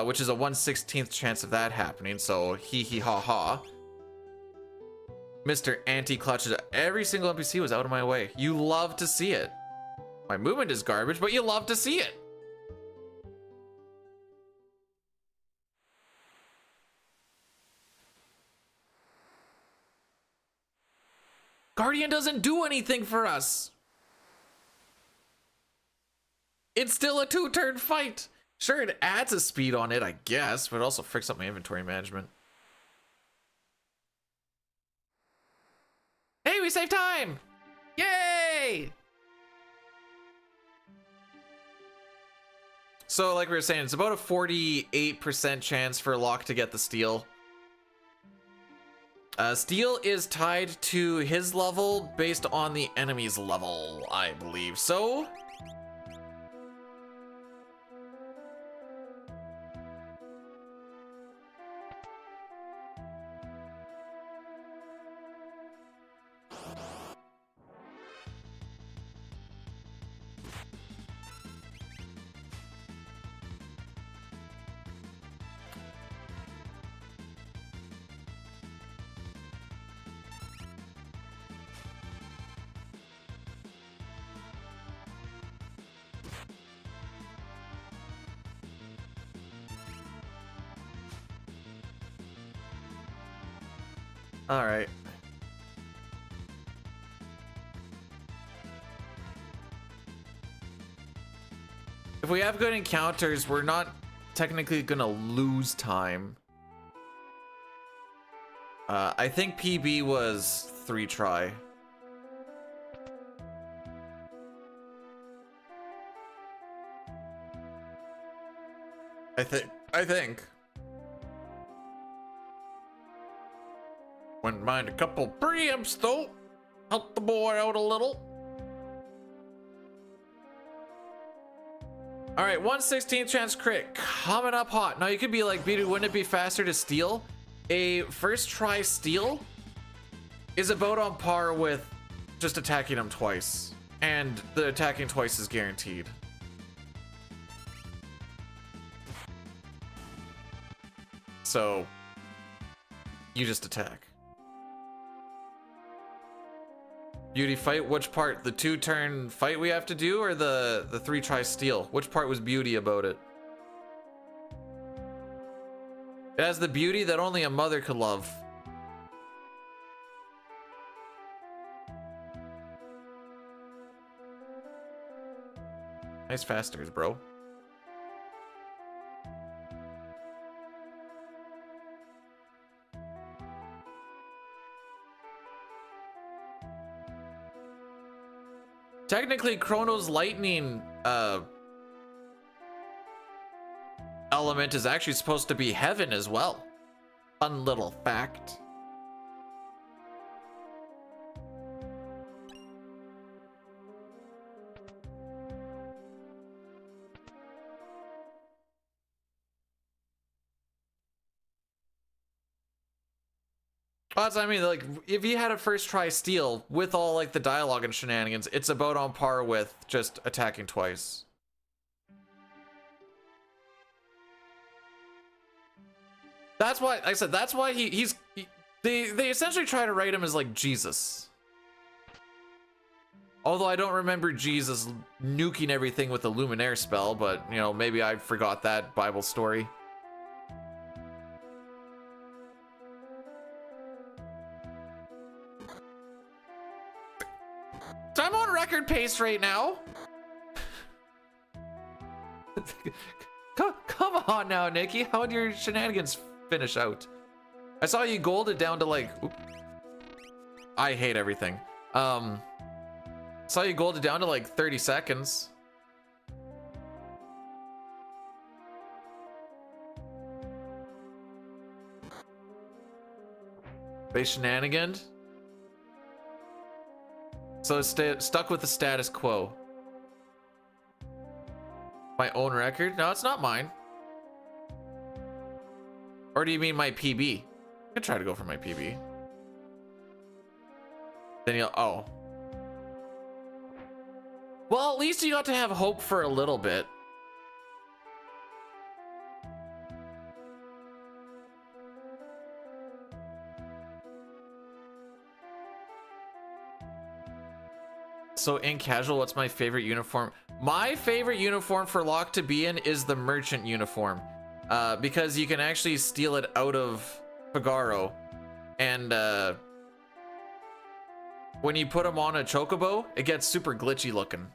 Which is a 1/16th chance of that happening, so hee hee ha ha. Mr. Anti-Clutches, every single NPC was out of my way. You love to see it. My movement is garbage, but you love to see it. Guardian doesn't do anything for us. It's still a 2-turn fight. Sure, it adds a speed on it, I guess, but it also fricks up my inventory management. Hey, we saved time! Yay! So, like we were saying, it's about a 48% chance for Locke to get the steal. Steal is tied to his level based on the enemy's level, I believe. So, All right. If we have good encounters, we're not technically gonna lose time. I think PB was 3 try. I think. Wouldn't mind a couple preamps though. Help the boy out a little. All right, 1/16 chance crit coming up hot. Now you could be like, Bidu, wouldn't it be faster to steal? A first try steal is about on par with just attacking him twice, and the attacking twice is guaranteed. So you just attack. Beauty fight, which part? The 2-turn fight we have to do, or the 3-try steal? Which part was beauty about it? It has the beauty that only a mother could love. Nice fasters, bro. Technically, Chrono's lightning element is actually supposed to be heaven as well. Fun little fact. Well, that's what I mean, like, if you had a first try steal with all like the dialogue and shenanigans, it's about on par with just attacking twice. That's why, like I said, that's why they essentially try to write him as like Jesus. Although I don't remember Jesus nuking everything with the Luminaire spell, but you know, maybe I forgot that Bible story. So I'm on record pace right now. Come on now, Nikki. How would your shenanigans finish out? I saw you golded down to like... Oop. I hate everything. Saw you golded down to like 30 seconds. They shenaniganed? So it's stuck with the status quo. My own record? No, it's not mine. Or do you mean my PB? I could try to go for my PB. Then you'll... Oh. Well, at least you got to have hope for a little bit. So in casual, what's my favorite uniform? My favorite uniform for Locke to be in is the merchant uniform. Because you can actually steal it out of Figaro. And when you put him on a chocobo, it gets super glitchy looking.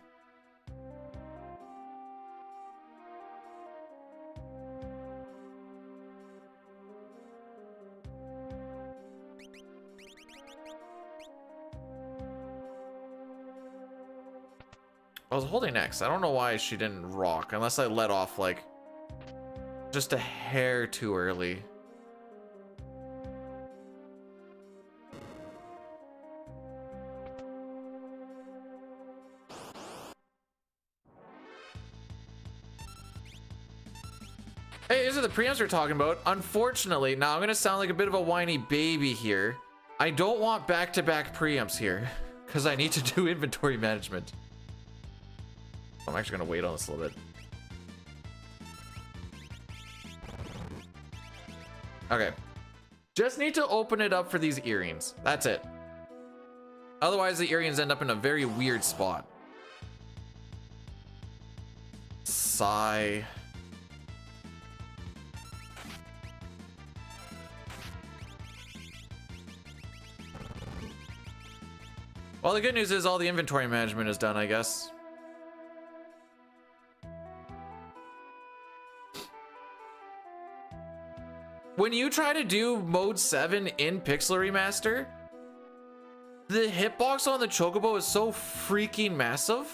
I was holding X. I don't know why she didn't rock, unless I let off like just a hair too early. Hey, these are the preamps we're talking about. Unfortunately, now I'm gonna sound like a bit of a whiny baby here. I don't want back-to-back preamps here because I need to do inventory management. I'm actually gonna wait on this a little bit. Okay. Just need to open it up for these earrings. That's it. Otherwise, the earrings end up in a very weird spot. Sigh. Well, the good news is all the inventory management is done, I guess. When you try to do mode 7 in Pixel Remaster, the hitbox on the Chocobo is so freaking massive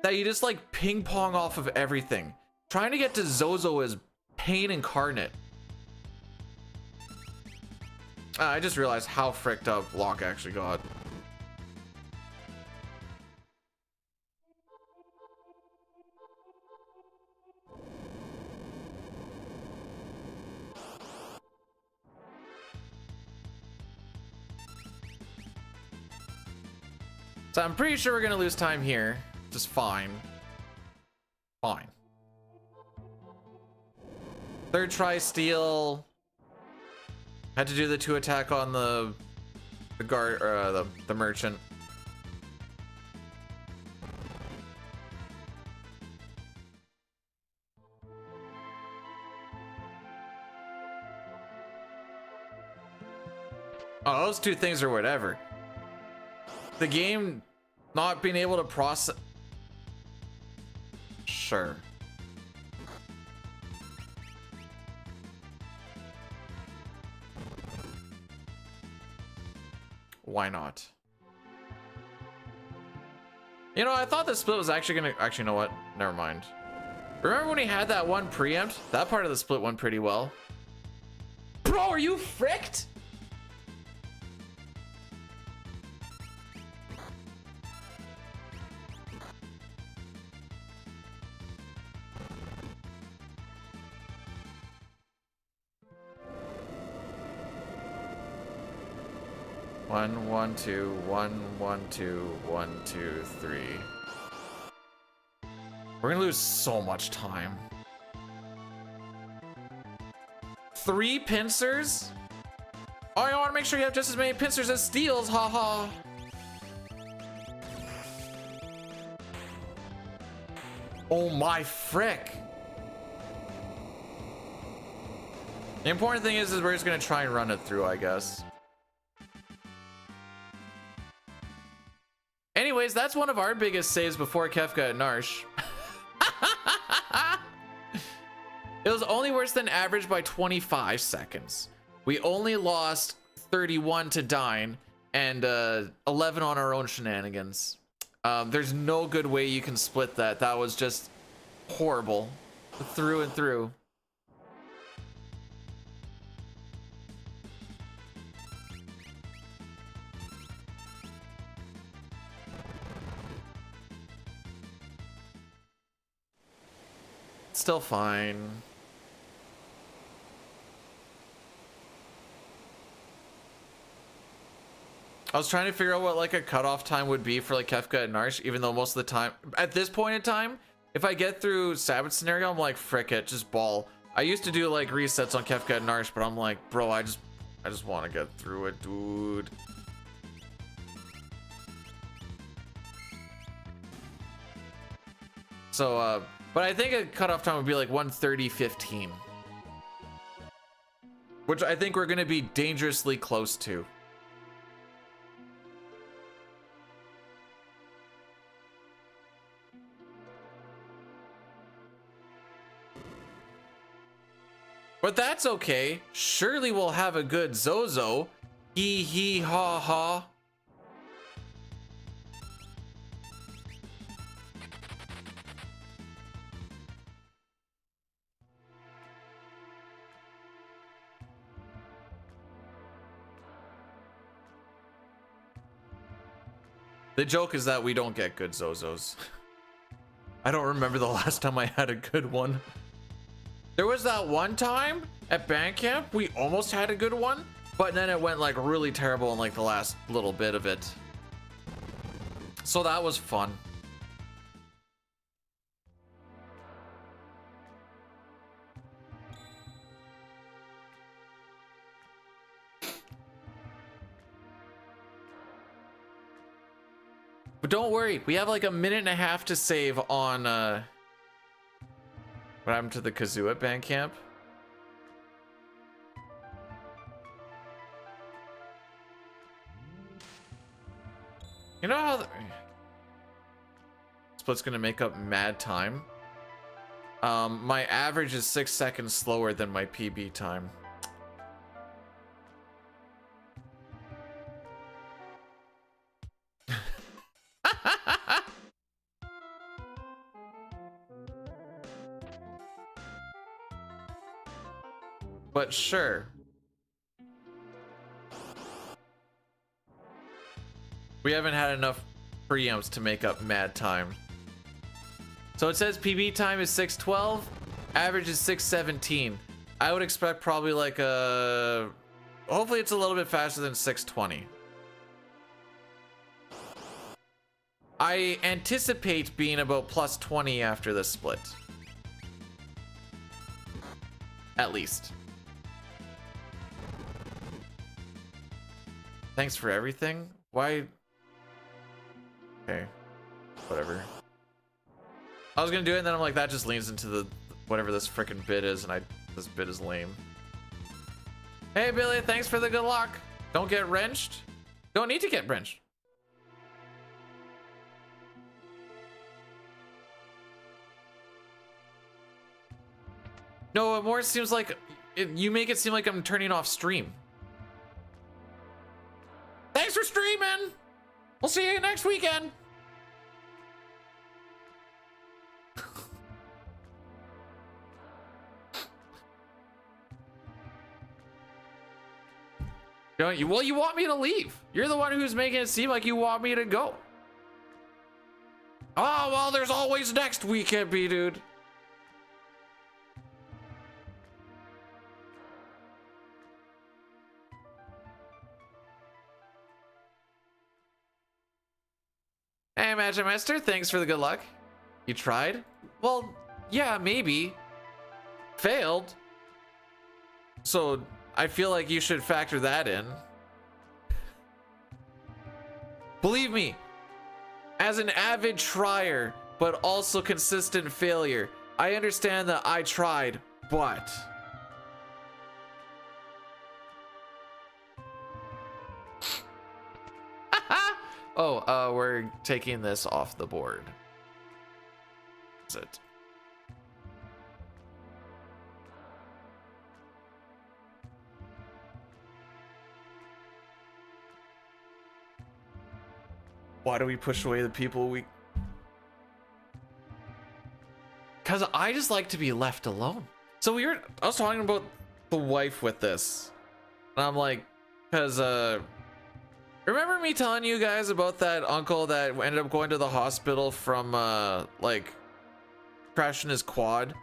that you just like ping pong off of everything. Trying to get to Zozo is pain incarnate. I just realized how fricked up Locke actually got. So I'm pretty sure we're gonna lose time here. Just fine. Fine. Third try steal. Had to do the 2 attack on the guard, or the merchant. Oh, those 2 things are whatever. The game not being able to process. Sure. Why not? You know, I thought the split was actually gonna. Actually, you know what? Never mind. Remember when he had that one preempt? That part of the split went pretty well. Bro, are you fricked? One, 1, 2, 1, 1, 2, 1, 2, 3. We're gonna lose so much time. 3 pincers? Oh, you want to make sure you have just as many pincers as steals, haha. Oh my frick. The important thing is we're just gonna try and run it through, I guess. Anyways, that's one of our biggest saves before Kefka and Narsh. It was only worse than average by 25 seconds. We only lost 31 to Dine and 11 on our own shenanigans. There's no good way you can split that. That was just horrible through and through. Still fine. I was trying to figure out what like a cutoff time would be for like Kefka and Narsh, even though most of the time, at this point in time, if I get through Sabbath scenario, I'm like, frick it, just ball. I used to do like resets on Kefka and Narsh, but I'm like, bro, I just want to get through it, dude. So, but I think a cutoff time would be like 1:30:15, which I think we're gonna be dangerously close to. But that's okay. Surely we'll have a good Zozo. Hee hee ha ha. The joke is that we don't get good Zozos. I don't remember the last time I had a good one. There was that one time at band camp, we almost had a good one, but then it went like really terrible in like the last little bit of it. So that was fun. But don't worry, we have like a minute and a half to save on what happened to the kazoo at band camp? You know how split's gonna make up mad time? My average is 6 seconds slower than my PB time. But sure. We haven't had enough preamps to make up mad time. So it says PB time is 6:12, average is 6:17. I would expect probably like a... Hopefully it's a little bit faster than 6:20. I anticipate being about plus 20 after this split. At least. Thanks for everything. Why? Okay. Whatever. I was gonna do it and then I'm like, that just leans into the whatever this freaking bit is, and this bit is lame. Hey Billy, thanks for the good luck. Don't get wrenched. Don't need to get wrenched. No, it more seems like you make it seem like I'm turning off stream. Thanks for streaming. We'll see you next weekend. Don't you? Well, you want me to leave. You're the one who's making it seem like you want me to go. Oh, well, there's always next weekend, B-dude. Hey, Magic Master, thanks for the good luck. You tried? Well, yeah, maybe. Failed. So I feel like you should factor that in. Believe me, as an avid trier, but also consistent failure, I understand that I tried, but... Oh, we're taking this off the board. That's it. Why do we push away the people we... Because I just like to be left alone. So I was talking about the wife with this. And I'm like, because, remember me telling you guys about that uncle that ended up going to the hospital from, like, crashing his quad?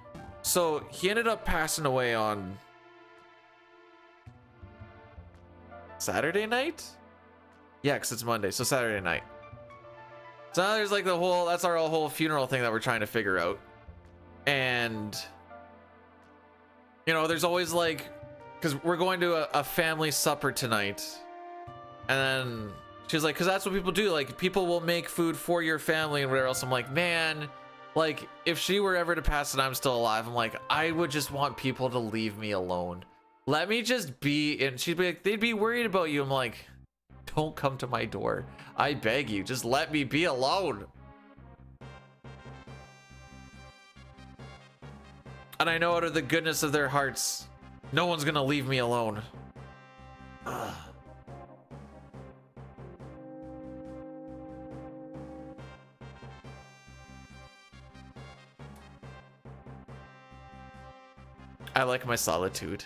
So he ended up passing away on Saturday night? Yeah, because it's Monday, so Saturday night. So now there's like that's our whole funeral thing that we're trying to figure out. And, you know, there's always like, because we're going to a family supper tonight. And then she's like, because that's what people do. Like, people will make food for your family and whatever else. I'm like, man, like, if she were ever to pass and I'm still alive, I'm like, I would just want people to leave me alone. Let me just be. And she'd be like, they'd be worried about you. I'm like, don't come to my door. I beg you, just let me be alone. And I know out of the goodness of their hearts, no one's gonna leave me alone. Ugh. I like my solitude.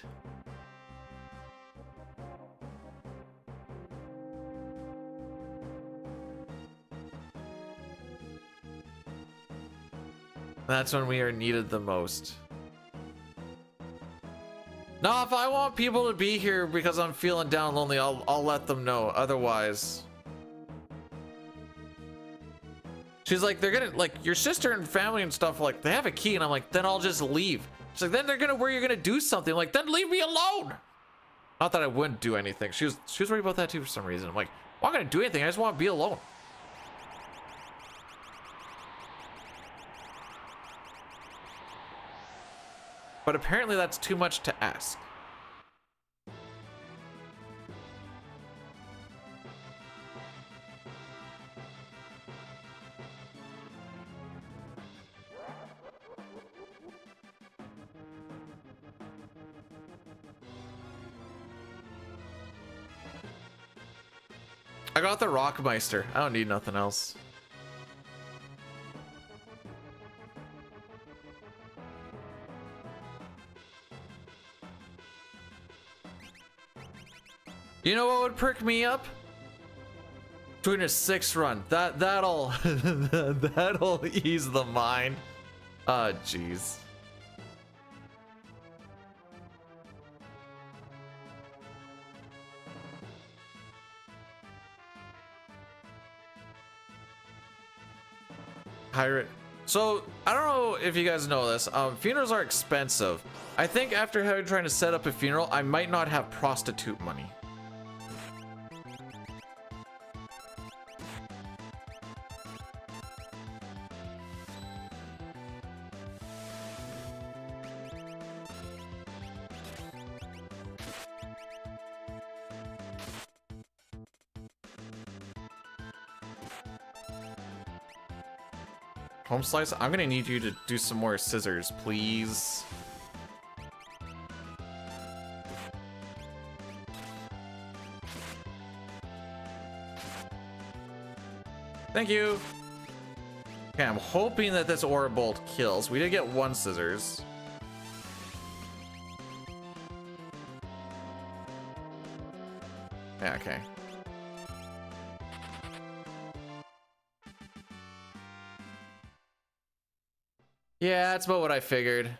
That's when we are needed the most. No, if I want people to be here because I'm feeling down lonely, I'll let them know. Otherwise, she's like, they're gonna, like, your sister and family and stuff, like, they have a key, and I'm like, then I'll just leave. She's like, then they're gonna worry you're gonna do something. I'm like, then leave me alone. Not that I wouldn't do anything. She was worried about that too for some reason. I'm like, I'm not gonna do anything. I just want to be alone. But apparently that's too much to ask. I got the Rockmeister. I don't need nothing else. You know what would perk me up? Doing a 6 run. That'll that'll ease the mind. Ah, jeez. Pirate. So I don't know if you guys know this. Funerals are expensive. I think after trying to set up a funeral, I might not have prostitute money. Home slice, I'm gonna need you to do some more scissors, please. Thank you. Okay, I'm hoping that this aura bolt kills. We did get 1 scissors. Yeah, okay. Yeah, that's about what I figured.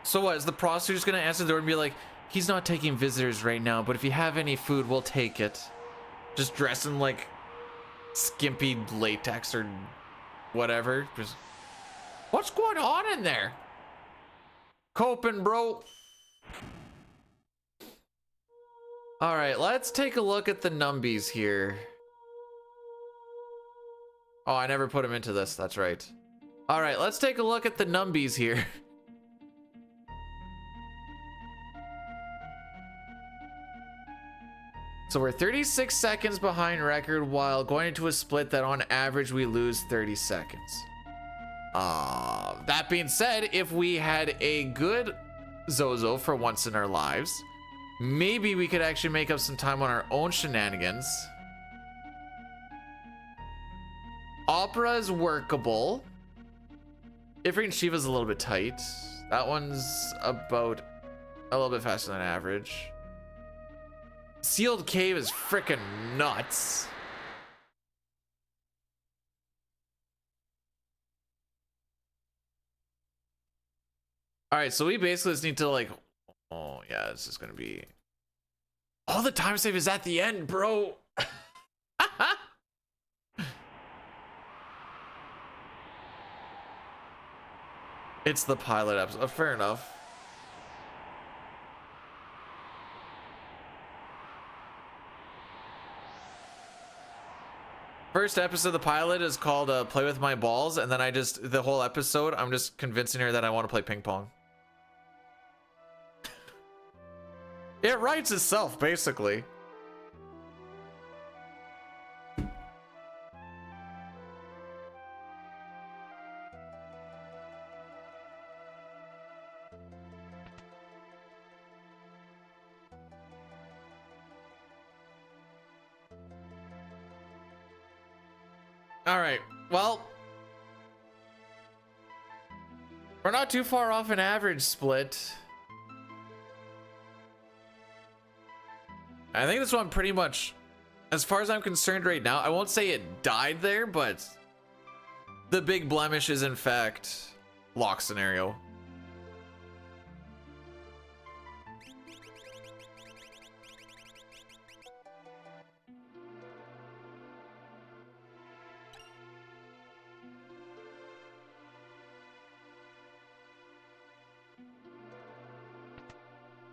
So what, is the prostitute just gonna answer the door and be like, he's not taking visitors right now, but if you have any food, we'll take it. Just dressed in like skimpy latex or whatever. Just, what's going on in there? Coping, bro. All right, let's take a look at the numbies here. Oh, I never put them into this. That's right. All right, let's take a look at the numbies here. So we're 36 seconds behind record while going into a split that on average we lose 30 seconds. That being said, if we had a good Zozo for once in our lives, maybe we could actually make up some time on our own shenanigans. Opera is workable. Ifrit and Shiva's a little bit tight. That one's about a little bit faster than average. Sealed Cave is freaking nuts. All right, so we basically just need to like, oh yeah, this is gonna be, all the time save is at the end, bro. It's the pilot episode, fair enough. First episode of the pilot is called Play With My Balls, and then the whole episode, I'm just convincing her that I want to play ping pong. It writes itself, basically. All right, well, we're not too far off an average split. I think this one pretty much, as far as I'm concerned right now, I won't say it died there, but the big blemish is in fact lock scenario.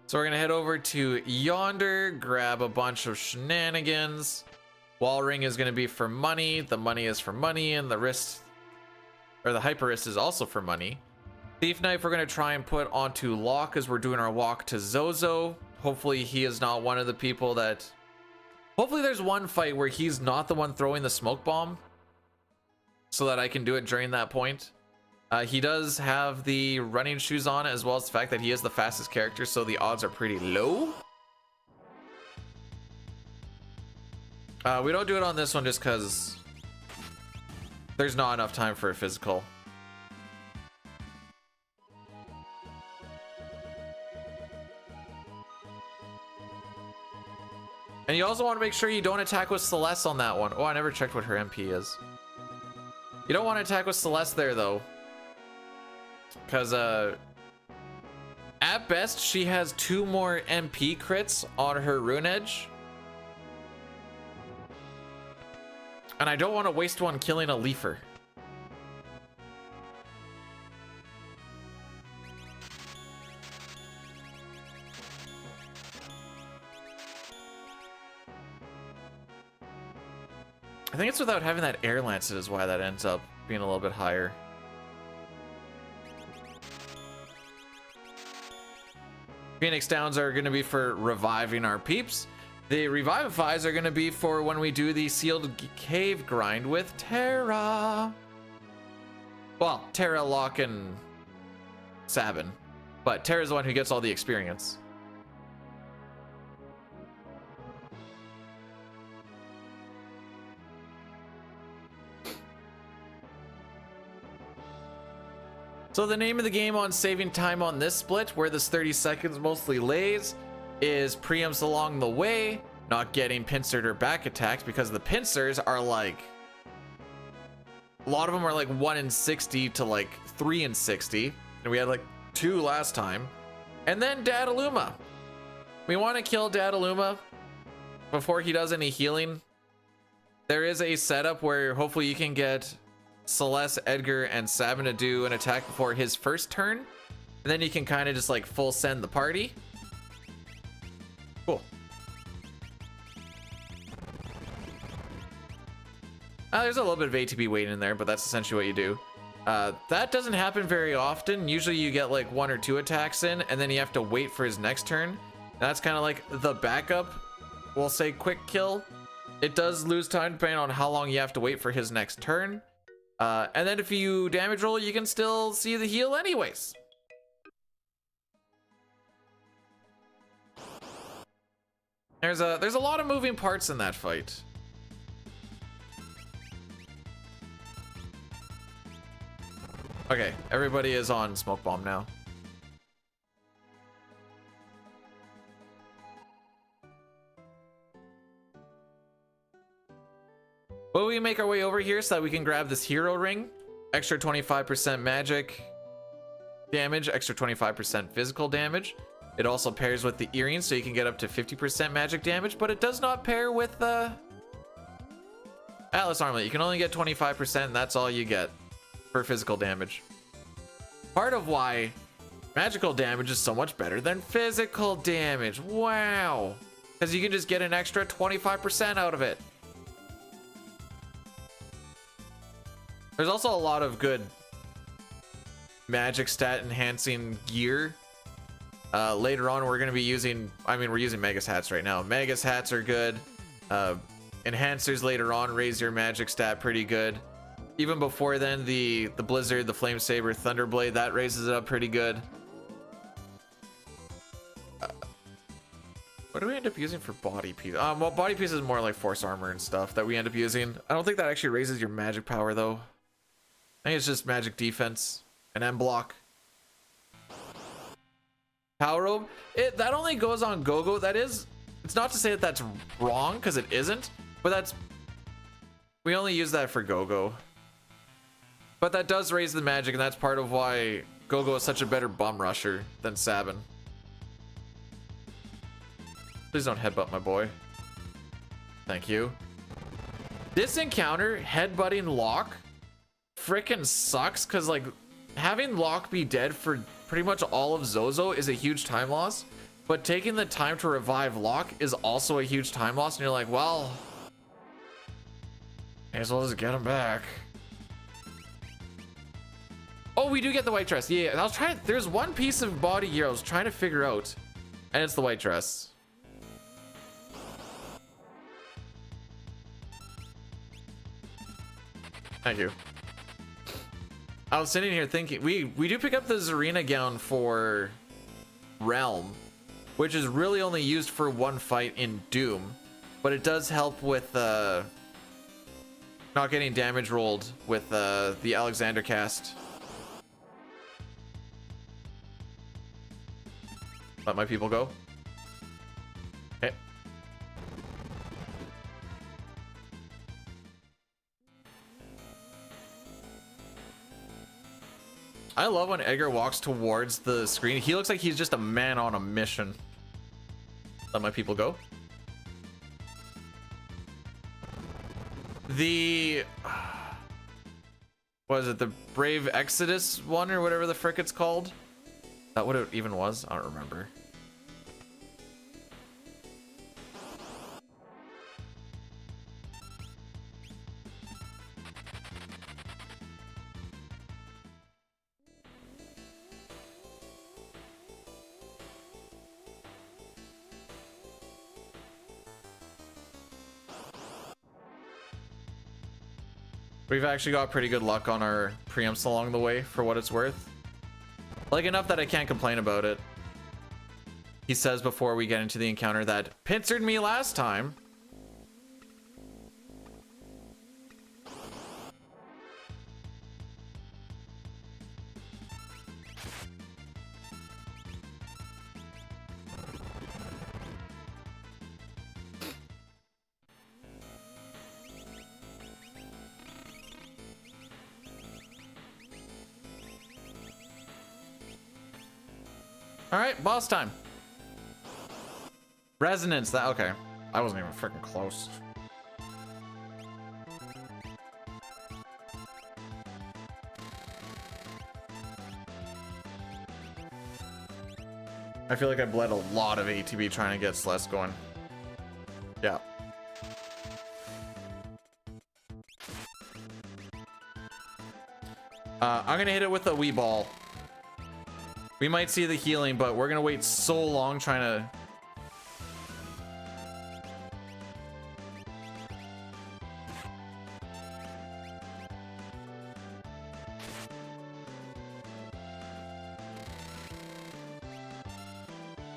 So we're gonna head over to yonder, grab a bunch of shenanigans. Wall ring is gonna be for money. The money is for money, and the wrist, or the hyper wrist, is also for money. Thief knife we're gonna try and put onto Locke as we're doing our walk to Zozo. Hopefully he is not one of the people that. Hopefully there's one fight where he's not the one throwing the smoke bomb, so that I can do it during that point. He does have the running shoes on, as well as the fact that he is the fastest character, so the odds are pretty low. We don't do it on this one just because there's not enough time for a physical. And you also want to make sure you don't attack with Celeste on that one. Oh, I never checked what her MP is. You don't want to attack with Celeste there, though. Because, at best, she has 2 more MP crits on her rune edge. And I don't want to waste one killing a Leafer. I think it's without having that air lancet is why that ends up being a little bit higher. Phoenix Downs are going to be for reviving our peeps. The Revivifies are going to be for when we do the Sealed Cave grind with Terra. Well, Terra, Locke, and Sabin. But Terra's the one who gets all the experience. So the name of the game on saving time on this split, where this 30 seconds mostly lays, is preempts along the way, not getting pincered or back attacked, because the pincers are like, a lot of them are like 1 in 60 to like 3 in 60, and we had like 2 last time. And then Dadaluma. We want to kill Dadaluma before he does any healing. There is a setup where hopefully you can get Celeste, Edgar, and Sabin to do an attack before his first turn, and then you can kind of just like full send the party. Cool. There's a little bit of ATB waiting in there, but that's essentially what you do. That doesn't happen very often. Usually you get like 1 or 2 attacks in, and then you have to wait for his next turn. That's kind of like the backup, we'll say quick kill. It does lose time depending on how long you have to wait for his next turn. And then if you damage roll, you can still see the heal anyways. There's a lot of moving parts in that fight. Okay, everybody is on smoke bomb now. But we make our way over here so that we can grab this hero ring. Extra 25% magic damage, extra 25% physical damage. It also pairs with the earrings, so you can get up to 50% magic damage, but it does not pair with the Atlas Armlet. You can only get 25%, and that's all you get for physical damage. Part of why magical damage is so much better than physical damage. Wow. Because you can just get an extra 25% out of it. There's also a lot of good magic stat enhancing gear. Later on, we're going to be using, we're using Magus hats right now. Magus hats are good. Enhancers later on raise your magic stat pretty good. Even before then, the Blizzard, the Flame Saber, Thunderblade, that raises it up pretty good. What do we end up using for body piece? Well, body piece is more like force armor and stuff that we end up using. I don't think that actually raises your magic power though. I think it's just magic defense and M block. Power robe, that only goes on Gogo. That is, it's not to say that that's wrong because it isn't, but we only use that for Gogo. But that does raise the magic, and that's part of why Gogo is such a better bum rusher than Sabin. Please don't headbutt my boy. Thank you. This encounter, headbutting Locke, frickin' sucks, because like having Locke be dead for pretty much all of Zozo is a huge time loss, but taking the time to revive Locke is also a huge time loss, and you're like, well, may as well just get him back. Oh, we do get the white dress. Yeah, I was trying, there's one piece of body gear I was trying to figure out, and it's the white dress. Thank you. I was sitting here thinking, we do pick up the Zarina gown for Realm, which is really only used for one fight in Doom, but it does help with not getting damage rolled with the Alexander cast. Let my people go. Okay. I love when Edgar walks towards the screen. He looks like he's just a man on a mission. Let my people go. The... what is it? The Brave Exodus one or whatever the frick it's called? Is that what it even was? I don't remember. We've actually got pretty good luck on our preempts along the way, for what it's worth. Like, enough that I can't complain about it. He says before we get into the encounter that pincered me last time. All right, boss time. Resonance, that, okay. I wasn't even freaking close. I feel like I bled a lot of ATB trying to get Celeste going. Yeah. I'm gonna hit it with a wee ball. We might see the healing, but we're gonna wait so long trying to...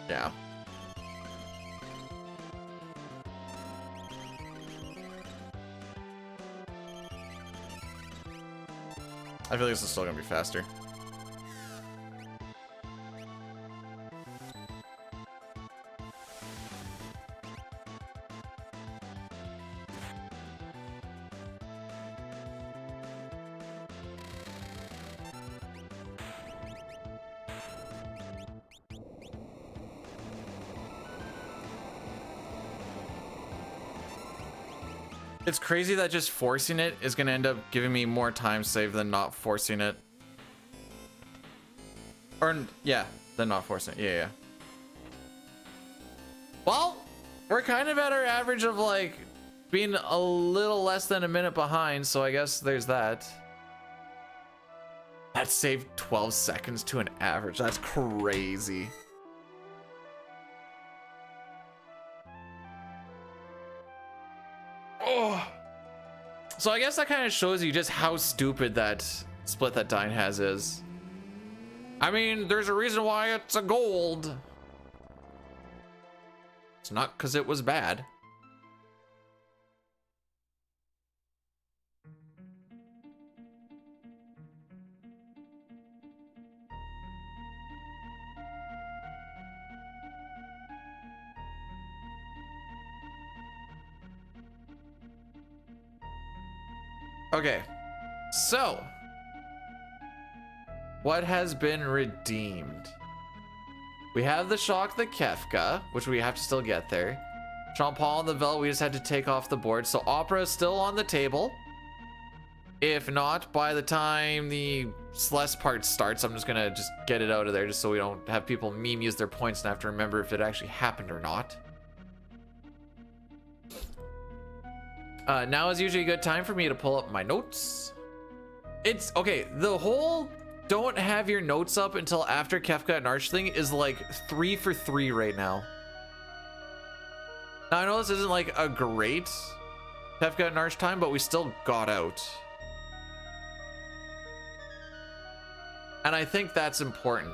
yeah. I feel like this is still gonna be faster. It's crazy that just forcing it is going to end up giving me more time save than not forcing it. Or, yeah, than not forcing it. Yeah. Well, we're kind of at our average of, like, being a little less than a minute behind, so I guess there's that. That saved 12 seconds to an average. That's crazy. Oh. So I guess that kind of shows you just how stupid that split that Dine has is. I mean, there's a reason why it's a gold. It's not because it was bad. Okay, so what has been redeemed? We have the Shock the Kefka, which we have to still get there. Jean Paul and the Velvet, we just had to take off the board. So Opera is still on the table. If not, by the time the Celeste part starts, I'm just gonna get it out of there just so we don't have people meme use their points and have to remember if it actually happened or not. Now is usually a good time for me to pull up my notes. It's okay. The whole don't have your notes up until after Kefka and Arch thing is like 3 for 3 right now. Now I know this isn't like a great Kefka and Arch time, but we still got out. And I think that's important.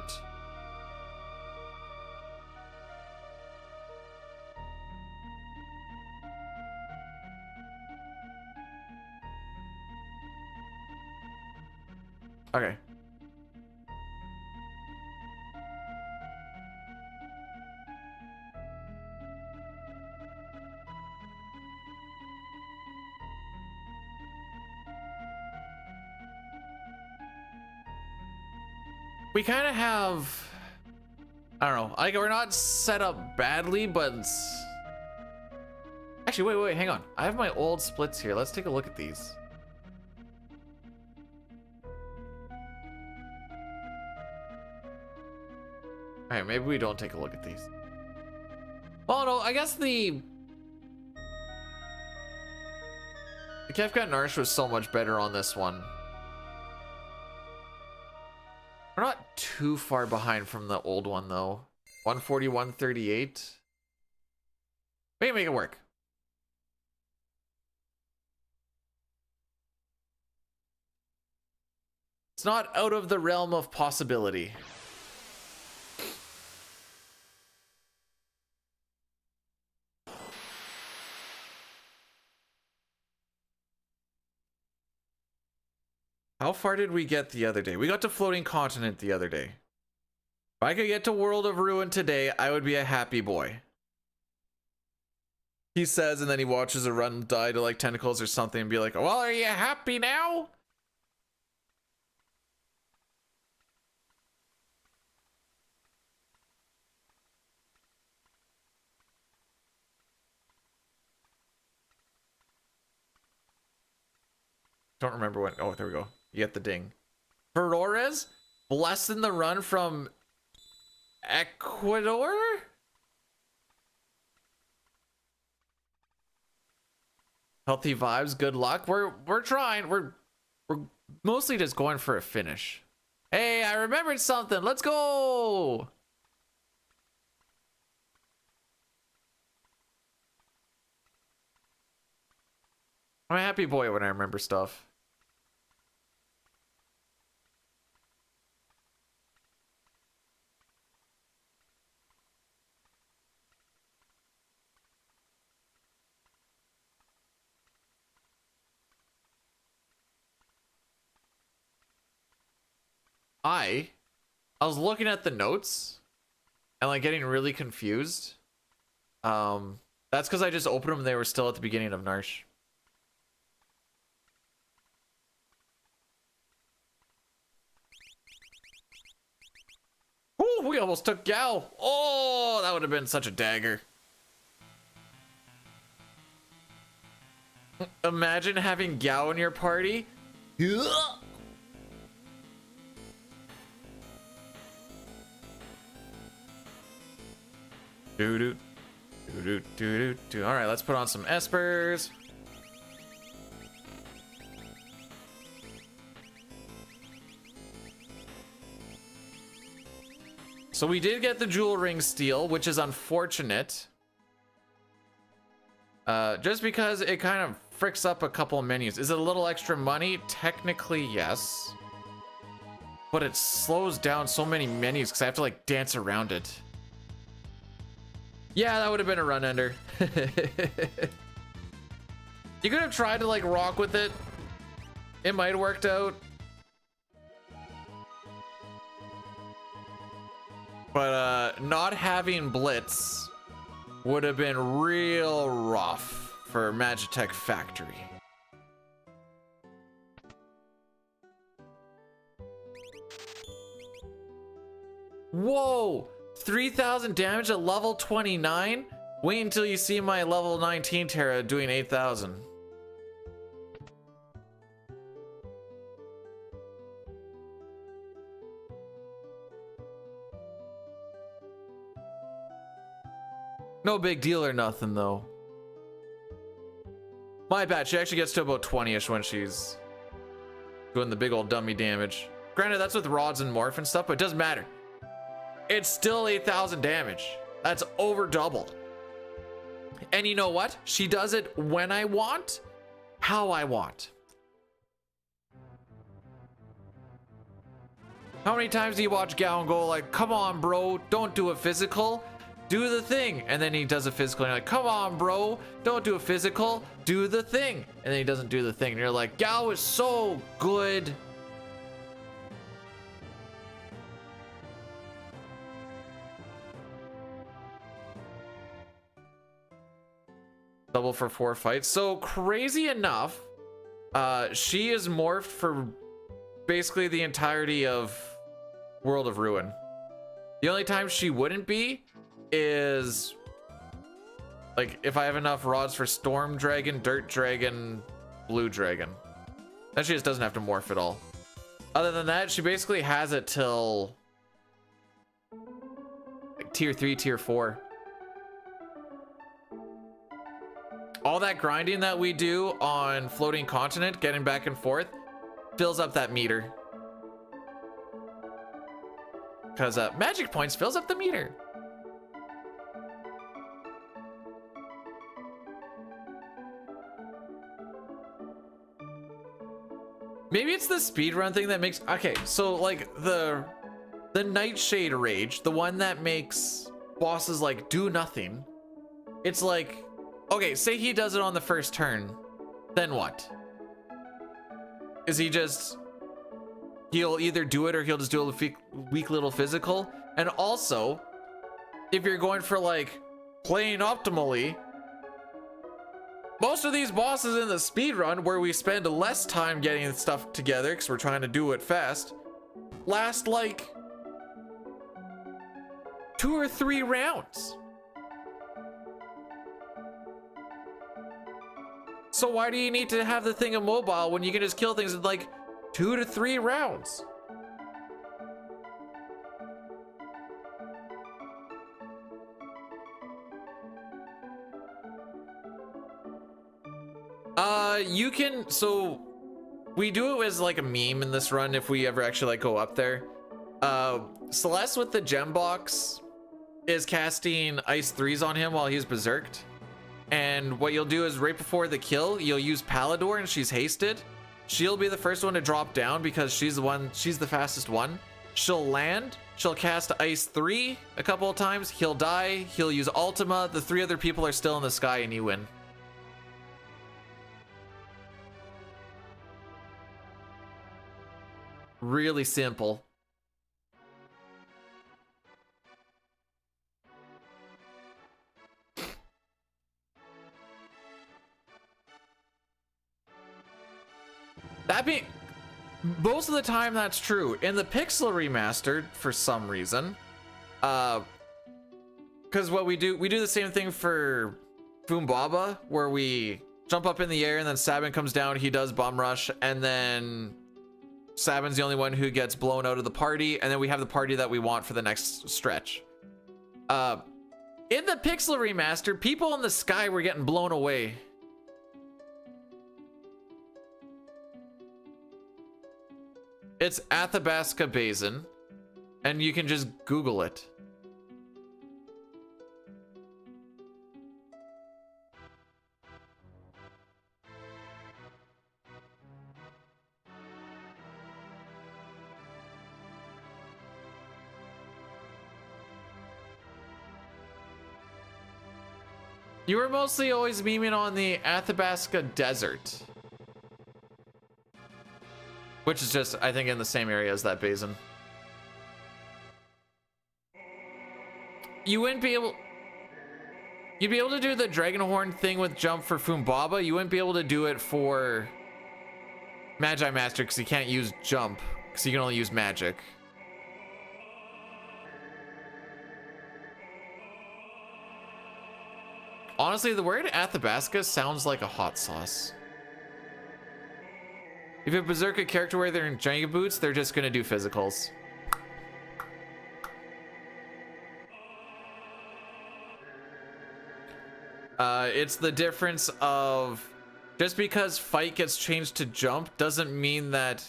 Okay. We kind of have, I don't know, like we're not set up badly, but actually, wait, hang on. I have my old splits here. Let's take a look at these. All right, maybe we don't take a look at these. Well, no, I guess the Kefka Narsh was so much better on this one. We're not too far behind from the old one though. 140, 138. We can make it work. It's not out of the realm of possibility. How far did we get the other day? We got to Floating Continent the other day. If I could get to World of Ruin today, I would be a happy boy. He says, and then he watches a run die to like tentacles or something and be like, well, are you happy now? Don't remember when. Oh, there we go. You get the ding. Ferores, blessing the run from Ecuador. Healthy vibes. Good luck. We're trying. We're mostly just going for a finish. Hey, I remembered something. Let's go. I'm a happy boy when I remember stuff. I was looking at the notes and like getting really confused. That's because I just opened them and they were still at the beginning of Narsh. Ooh, we almost took Gal. Oh, that would have been such a dagger. Imagine having Gao in your party. Doo-doo. Doo-doo, doo-doo, doo. All right, let's put on some espers. So we did get the jewel ring steal, which is unfortunate. Just because it kind of fricks up a couple of menus. Is it a little extra money? Technically, yes. But it slows down so many menus because I have to like dance around it. Yeah, that would have been a run ender. You could have tried to like rock with it. It might have worked out. But not having Blitz would have been real rough for Magitech Factory. Whoa! 3,000 damage at level 29? Wait until you see my level 19 Terra doing 8,000. No big deal or nothing though. My bad, she actually gets to about 20-ish when she's doing the big old dummy damage. Granted, that's with rods and morph and stuff, but it doesn't matter. It's still 8,000 damage. That's over double. And you know what? She does it when I want, how I want. How many times do you watch Gal and go like, come on, bro, don't do a physical, do the thing. And then he does a physical and you're like, come on, bro, don't do a physical, do the thing. And then he doesn't do the thing. And you're like, Gal is so good. Double for 4 fights. So crazy enough, she is morphed for basically the entirety of World of Ruin. The only time she wouldn't be is like if I have enough rods for Storm Dragon, Dirt Dragon, Blue Dragon. Then she just doesn't have to morph at all. Other than that, she basically has it till like tier 3, tier 4. All that grinding that we do on Floating Continent, getting back and forth, fills up that meter. Because magic points fills up the meter. Maybe it's the speedrun thing that makes... Okay, so like the Nightshade Rage, the one that makes bosses like do nothing. It's like... Okay, say he does it on the first turn, then what? Is he just... He'll either do it or he'll just do a weak little physical? And also, if you're going for like playing optimally, most of these bosses in the speedrun where we spend less time getting stuff together because we're trying to do it fast, last like 2 or 3 rounds. So why do you need to have the thing immobile when you can just kill things in like 2 to 3 rounds? You can, so we do it as like a meme in this run if we ever actually like go up there. Celeste with the gem box is casting Ice 3s on him while he's berserked. And what you'll do is right before the kill, you'll use Palador and she's hasted. She'll be the first one to drop down because she's the fastest one. She'll land, she'll cast Ice 3 a couple of times, he'll die, he'll use Ultima, the 3 other people are still in the sky and you win. Really simple. That being, most of the time that's true. In the Pixel Remastered, for some reason, because what we do the same thing for Foombaba, where we jump up in the air and then Sabin comes down, he does Bum Rush, and then Sabin's the only one who gets blown out of the party, and then we have the party that we want for the next stretch. In the Pixel Remaster, people in the sky were getting blown away. It's Athabasca Basin, and you can just Google it. You were mostly always memeing on the Athabasca Desert, which is just, I think, in the same area as that basin. You wouldn't be able... You'd be able to do the Dragonhorn thing with jump for Foombaba. You wouldn't be able to do it for Magi Master because you can't use jump because you can only use magic. Honestly, the word Athabasca sounds like a hot sauce. If you berserk a character where they're in Jenga boots, they're just gonna do physicals. It's the difference of just because fight gets changed to jump doesn't mean that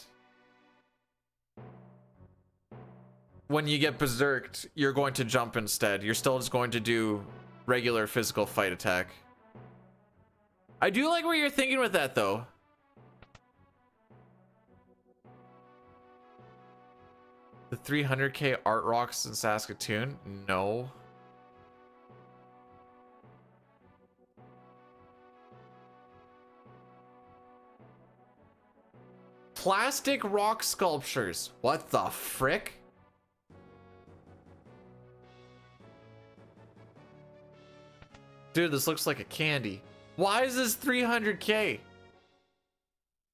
when you get berserked, you're going to jump instead. You're still just going to do regular physical fight attack. I do like where you're thinking with that though. The 300k art rocks in Saskatoon? No. Plastic rock sculptures. What the frick? Dude, this looks like a candy. Why is this 300k?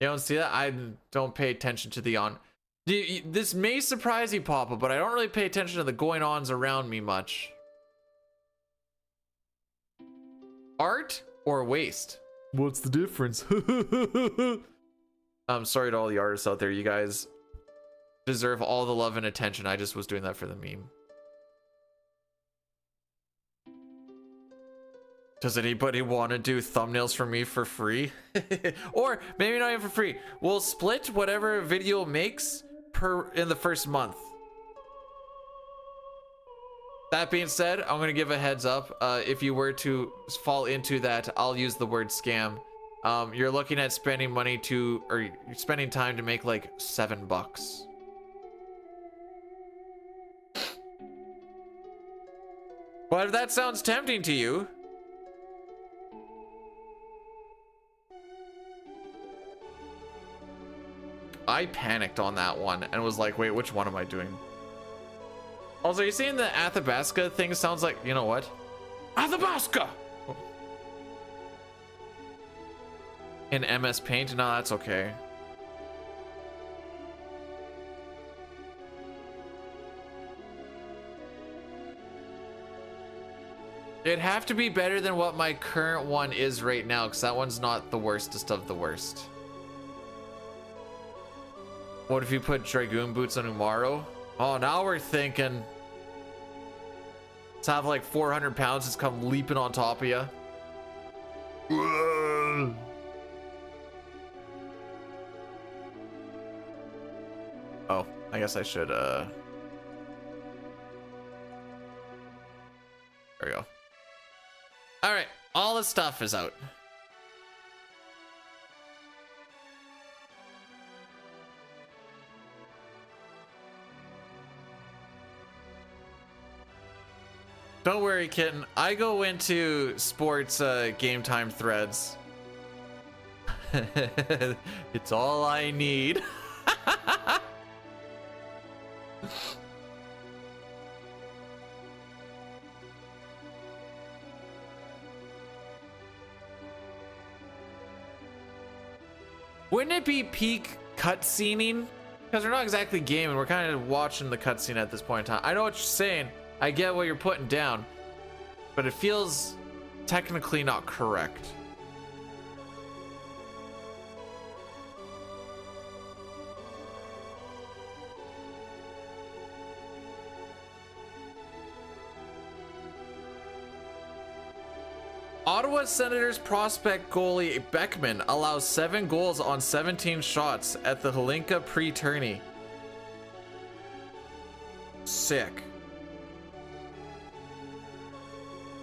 You don't see that? I don't pay attention to the on. This may surprise you, Papa, but I don't really pay attention to the going-ons around me much. Art or waste? What's the difference? I'm sorry to all the artists out there. You guys deserve all the love and attention. I just was doing that for the meme. Does anybody want to do thumbnails for me for free? Or maybe not even for free. We'll split whatever video makes in the first month. That being said, I'm going to give a heads up. If you were to fall into that, I'll use the word scam. You're looking at spending money or you're spending time to make like $7. But if that sounds tempting to you, I panicked on that one and was like, wait, which one am I doing? Also, you seeing the Athabasca thing sounds like, you know what? Athabasca! In MS Paint? No, that's okay. It'd have to be better than what my current one is right now, because that one's not the worstest of the worst. What if you put Dragoon boots on Umaro? Oh, now we're thinking. Let's have like 400 pounds just come leaping on top of you. Oh, I guess I should, there we go. All right, all the stuff is out. Don't worry, kitten. I go into sports game time threads. It's all I need. Wouldn't it be peak cutscening? Because we're not exactly gaming, we're kind of watching the cutscene at this point in time. I know what you're saying. I get what you're putting down, but it feels technically not correct. Ottawa Senators prospect goalie Beckman allows 7 goals on 17 shots at the Holinka pre-tourney. Sick.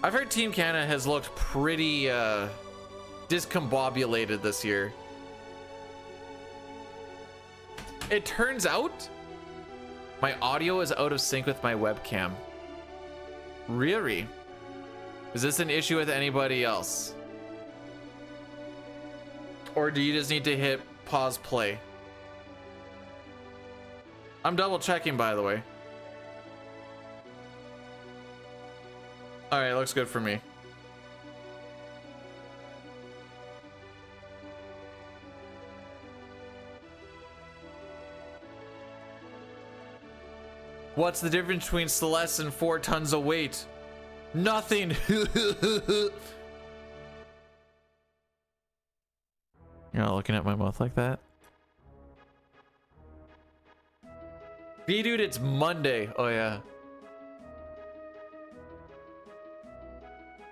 I've heard Team Canada has looked pretty discombobulated this year. It turns out my audio is out of sync with my webcam. Really? Is this an issue with anybody else? Or do you just need to hit pause play? I'm double checking, by the way. All right, looks good for me. What's the difference between Celeste and 4 tons of weight? Nothing. You're not looking at my mouth like that. B-dude, it's Monday. Oh yeah.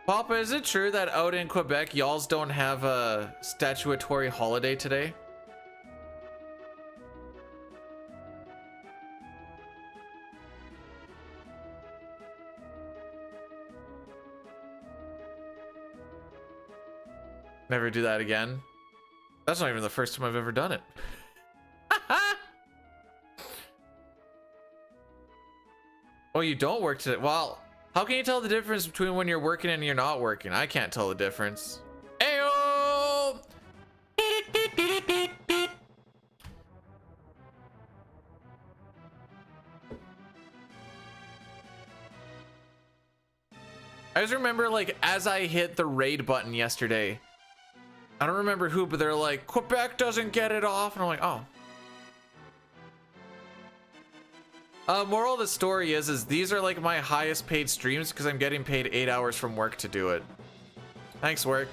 Papa, is it true that out in Quebec, y'alls don't have a statutory holiday today? Never do that again. That's not even the first time I've ever done it. Oh, you don't work today? Well, how can you tell the difference between when you're working and you're not working? I can't tell the difference. Ayo! I just remember, like, as I hit the raid button yesterday, I don't remember who, but they're like, Quebec doesn't get it off. And I'm like, oh. Moral of the story is these are like my highest paid streams because I'm getting paid 8 hours from work to do it. Thanks, work.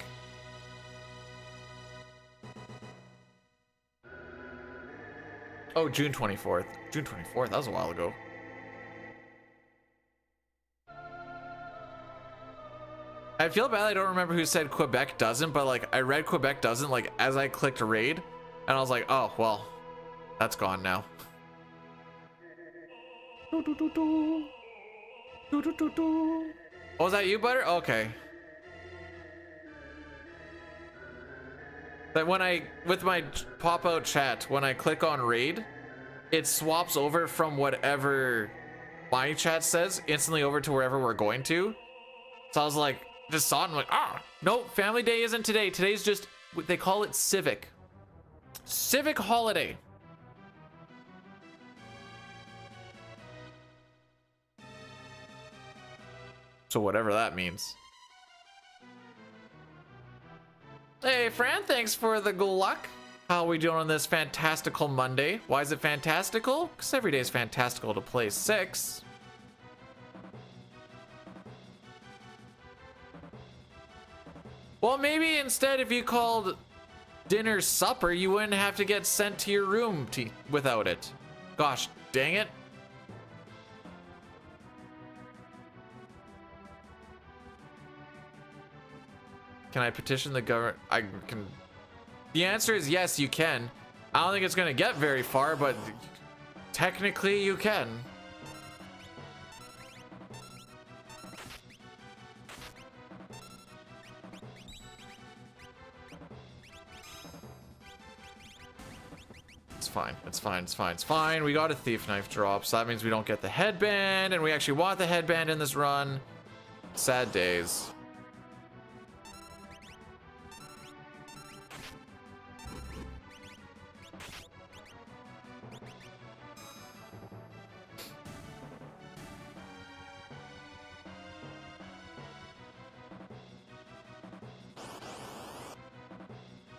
Oh, June 24th. June 24th, that was a while ago. I feel bad I don't remember who said Quebec doesn't, but like I read Quebec doesn't like as I clicked raid and I was like, oh, well, that's gone now. Oh, was that you, Butter? Okay. But when with my pop-out chat, when I click on raid, it swaps over from whatever my chat says instantly over to wherever we're going to. So I was like, just saw it and I'm like, ah, nope, family day isn't today. Today's just, they call it civic holiday. So whatever that means. Hey, Fran, thanks for the good luck. How are we doing on this fantastical Monday? Why is it fantastical? Because every day is fantastical to play 6. Well, maybe instead if you called dinner supper, you wouldn't have to get sent to your room without it. Gosh, dang it. Can I petition the government? I can. The answer is yes, you can. I don't think it's gonna get very far, but technically you can. It's fine. It's fine. It's fine. It's fine. We got a thief knife drop, so that means we don't get the headband, and we actually want the headband in this run. Sad days.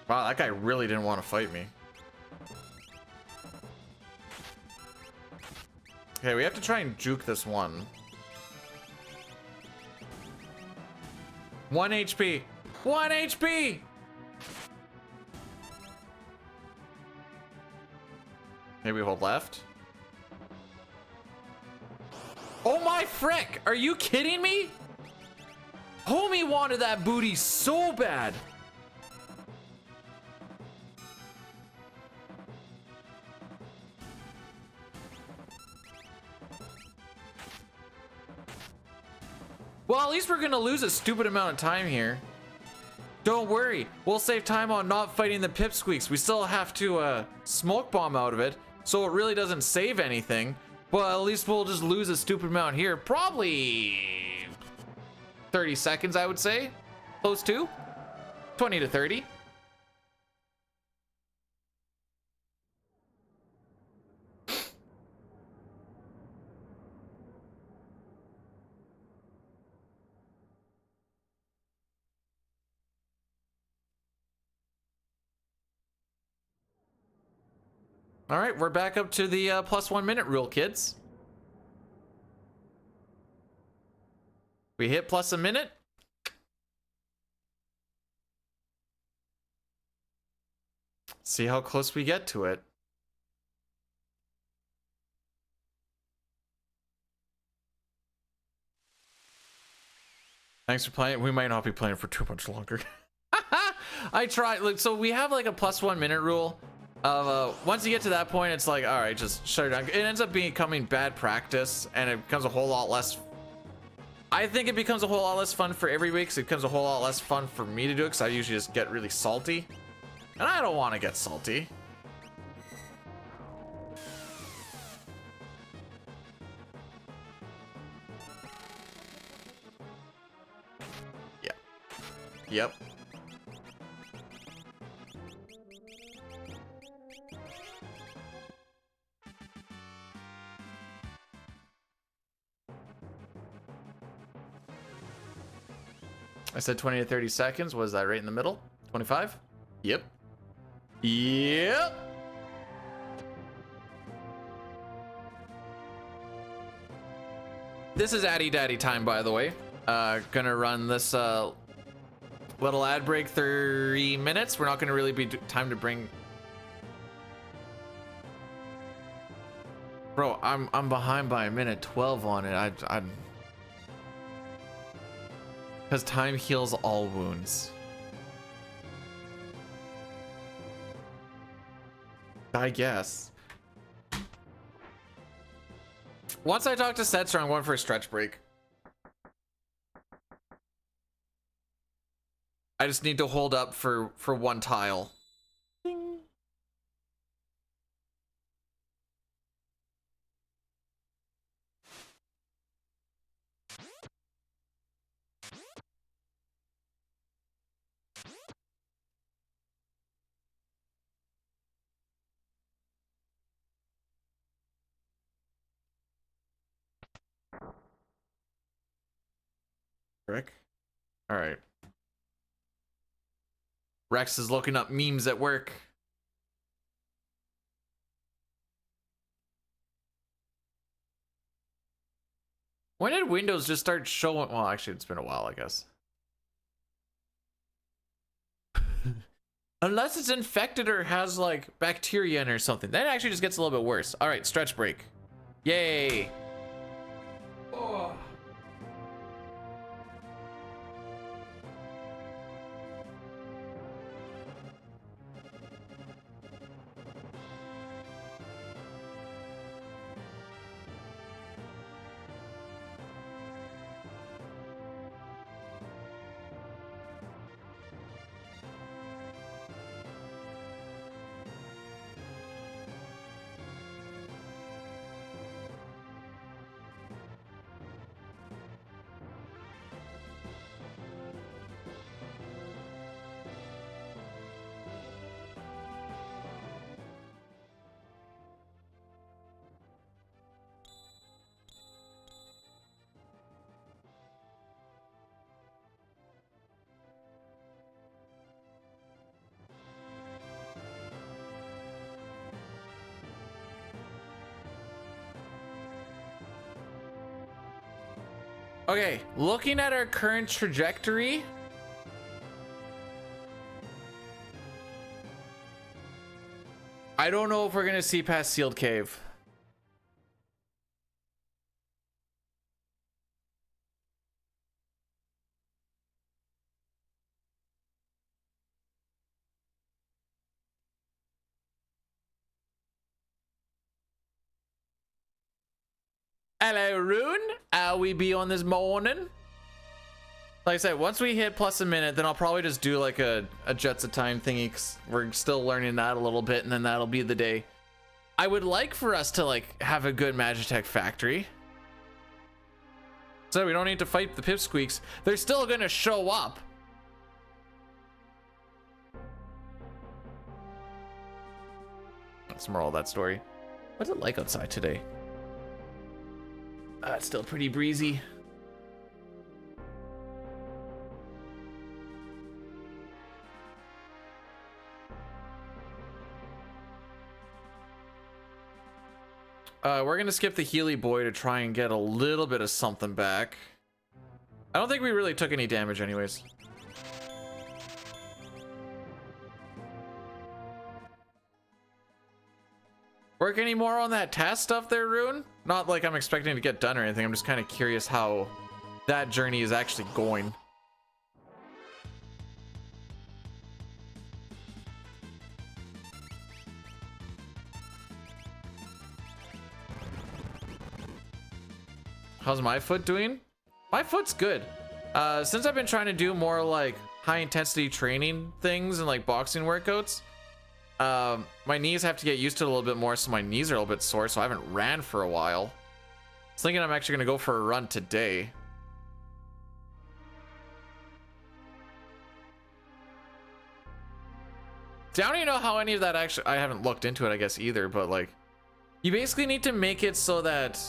Wow, that guy really didn't want to fight me. Okay, we have to try and juke this one. 1 HP. 1 HP! Maybe we hold left. Oh my frick! Are you kidding me? Homie wanted that booty so bad. Well, at least we're gonna lose a stupid amount of time here. Don't worry, we'll save time on not fighting the pipsqueaks. We still have to smoke bomb out of it, so it really doesn't save anything. But at least we'll just lose a stupid amount here. Probably 30 seconds, I would say. Close to 20 to 30. All right, we're back up to the plus 1 minute rule, kids. We hit plus a minute. See how close we get to it. Thanks for playing. We might not be playing for too much longer. I tried. Look, so we have like a plus 1 minute rule. Once you get to that point, it's like, all right, just shut it down. It ends up becoming bad practice, and it becomes a whole lot less. I think it becomes a whole lot less fun for every week, so it becomes a whole lot less fun for me to do it, because I usually just get really salty, and I don't want to get salty. Yep. I said 20 to 30 seconds. Was that right in the middle? 25? Yep. Yep. This is Addy Daddy time, by the way. Gonna run this little ad break 3 minutes. We're not gonna really be time to bring. Bro, I'm behind by a minute 12 on it. I'm because time heals all wounds. I guess. Once I talk to Setzer, I'm going for a stretch break. I just need to hold up for one tile. Ding. Rick? All right. Rex is looking up memes at work. When did Windows just start showing? Well, actually, it's been a while, I guess. Unless it's infected or has like bacteria in it or something. Then it actually just gets a little bit worse. All right, stretch break. Yay. Oh. Okay, looking at our current trajectory, I don't know if we're gonna see past Sealed Cave. Hello, Rune. How we be on this morning? Like I said, once we hit plus a minute, then I'll probably just do like a Jets of Time thingy, 'cause we're still learning that a little bit, and then that'll be the day. I would like for us to like have a good Magitech factory, so we don't need to fight the pipsqueaks. They're still gonna show up. That's moral of that story. What's it like outside today? It's still pretty breezy. We're gonna skip the Healy boy to try and get a little bit of something back. I don't think we really took any damage anyways. Work any more on that task stuff there, Rune? Not like I'm expecting to get done or anything. I'm just kind of curious how that journey is actually going. How's my foot doing? My foot's good. Since I've been trying to do more like high intensity training things and like boxing workouts, my knees have to get used to it a little bit more, so my knees are a little bit sore, so I haven't ran for a while. I was thinking I'm actually gonna go for a run today. See, I don't even know how any of that actually, I haven't looked into it, I guess, either, but like, you basically need to make it so that,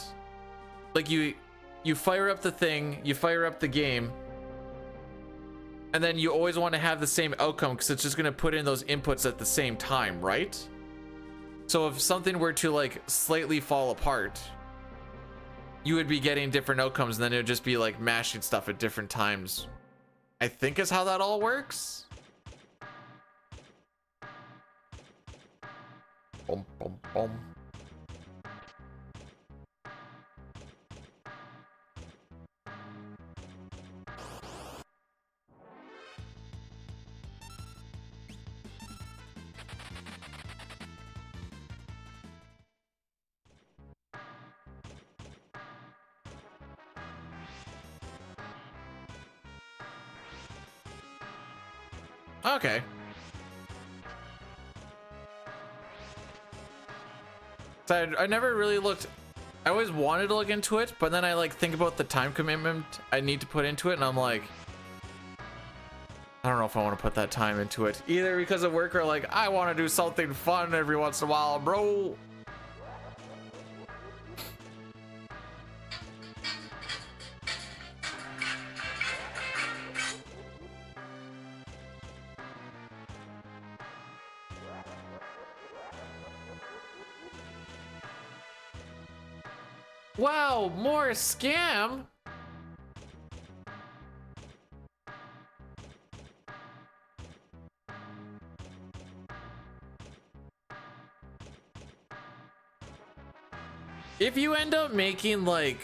like, you fire up the thing, you fire up the game, and then you always want to have the same outcome because it's just going to put in those inputs at the same time, right? So if something were to like slightly fall apart, you would be getting different outcomes, and then it would just be like mashing stuff at different times. I think is how that all works. Boom, boom, boom. Okay. So I never really looked. I always wanted to look into it, but then I like think about the time commitment I need to put into it, and I'm like, I don't know if I want to put that time into it either because of work, or like I want to do something fun every once in a while, bro. Wow, more scam. If you end up making like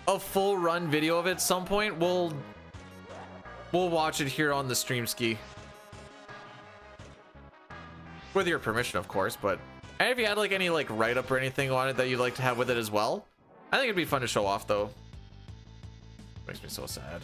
a full run video of it at some point, we'll watch it here on the stream ski. With your permission, of course, but and if you had like any like write-up or anything on it that you'd like to have with it as well, I think it'd be fun to show off though. Makes me so sad.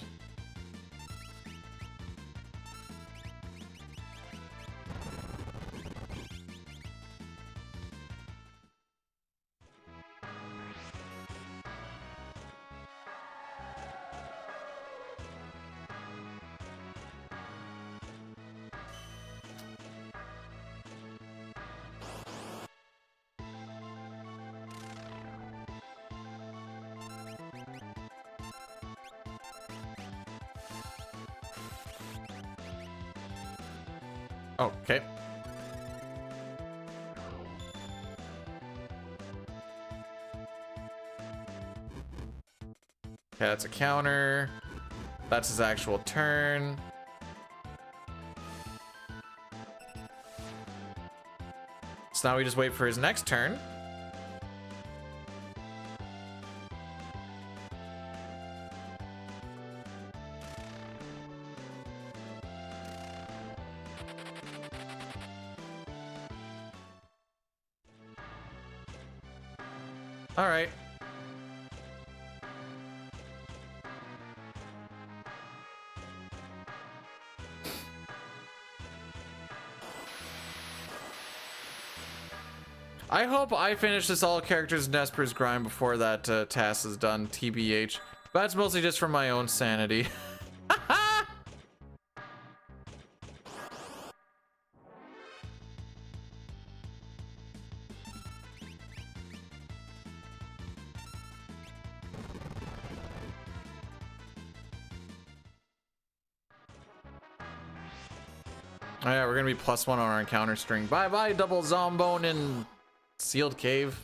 Okay. Okay, that's a counter. That's his actual turn. So now we just wait for his next turn. All right. I hope I finish this all characters Nesper's grind before that task is done, TBH. But that's mostly just for my own sanity. Oh yeah, we're gonna be +1 on our encounter string. Bye bye, double zombone in sealed cave.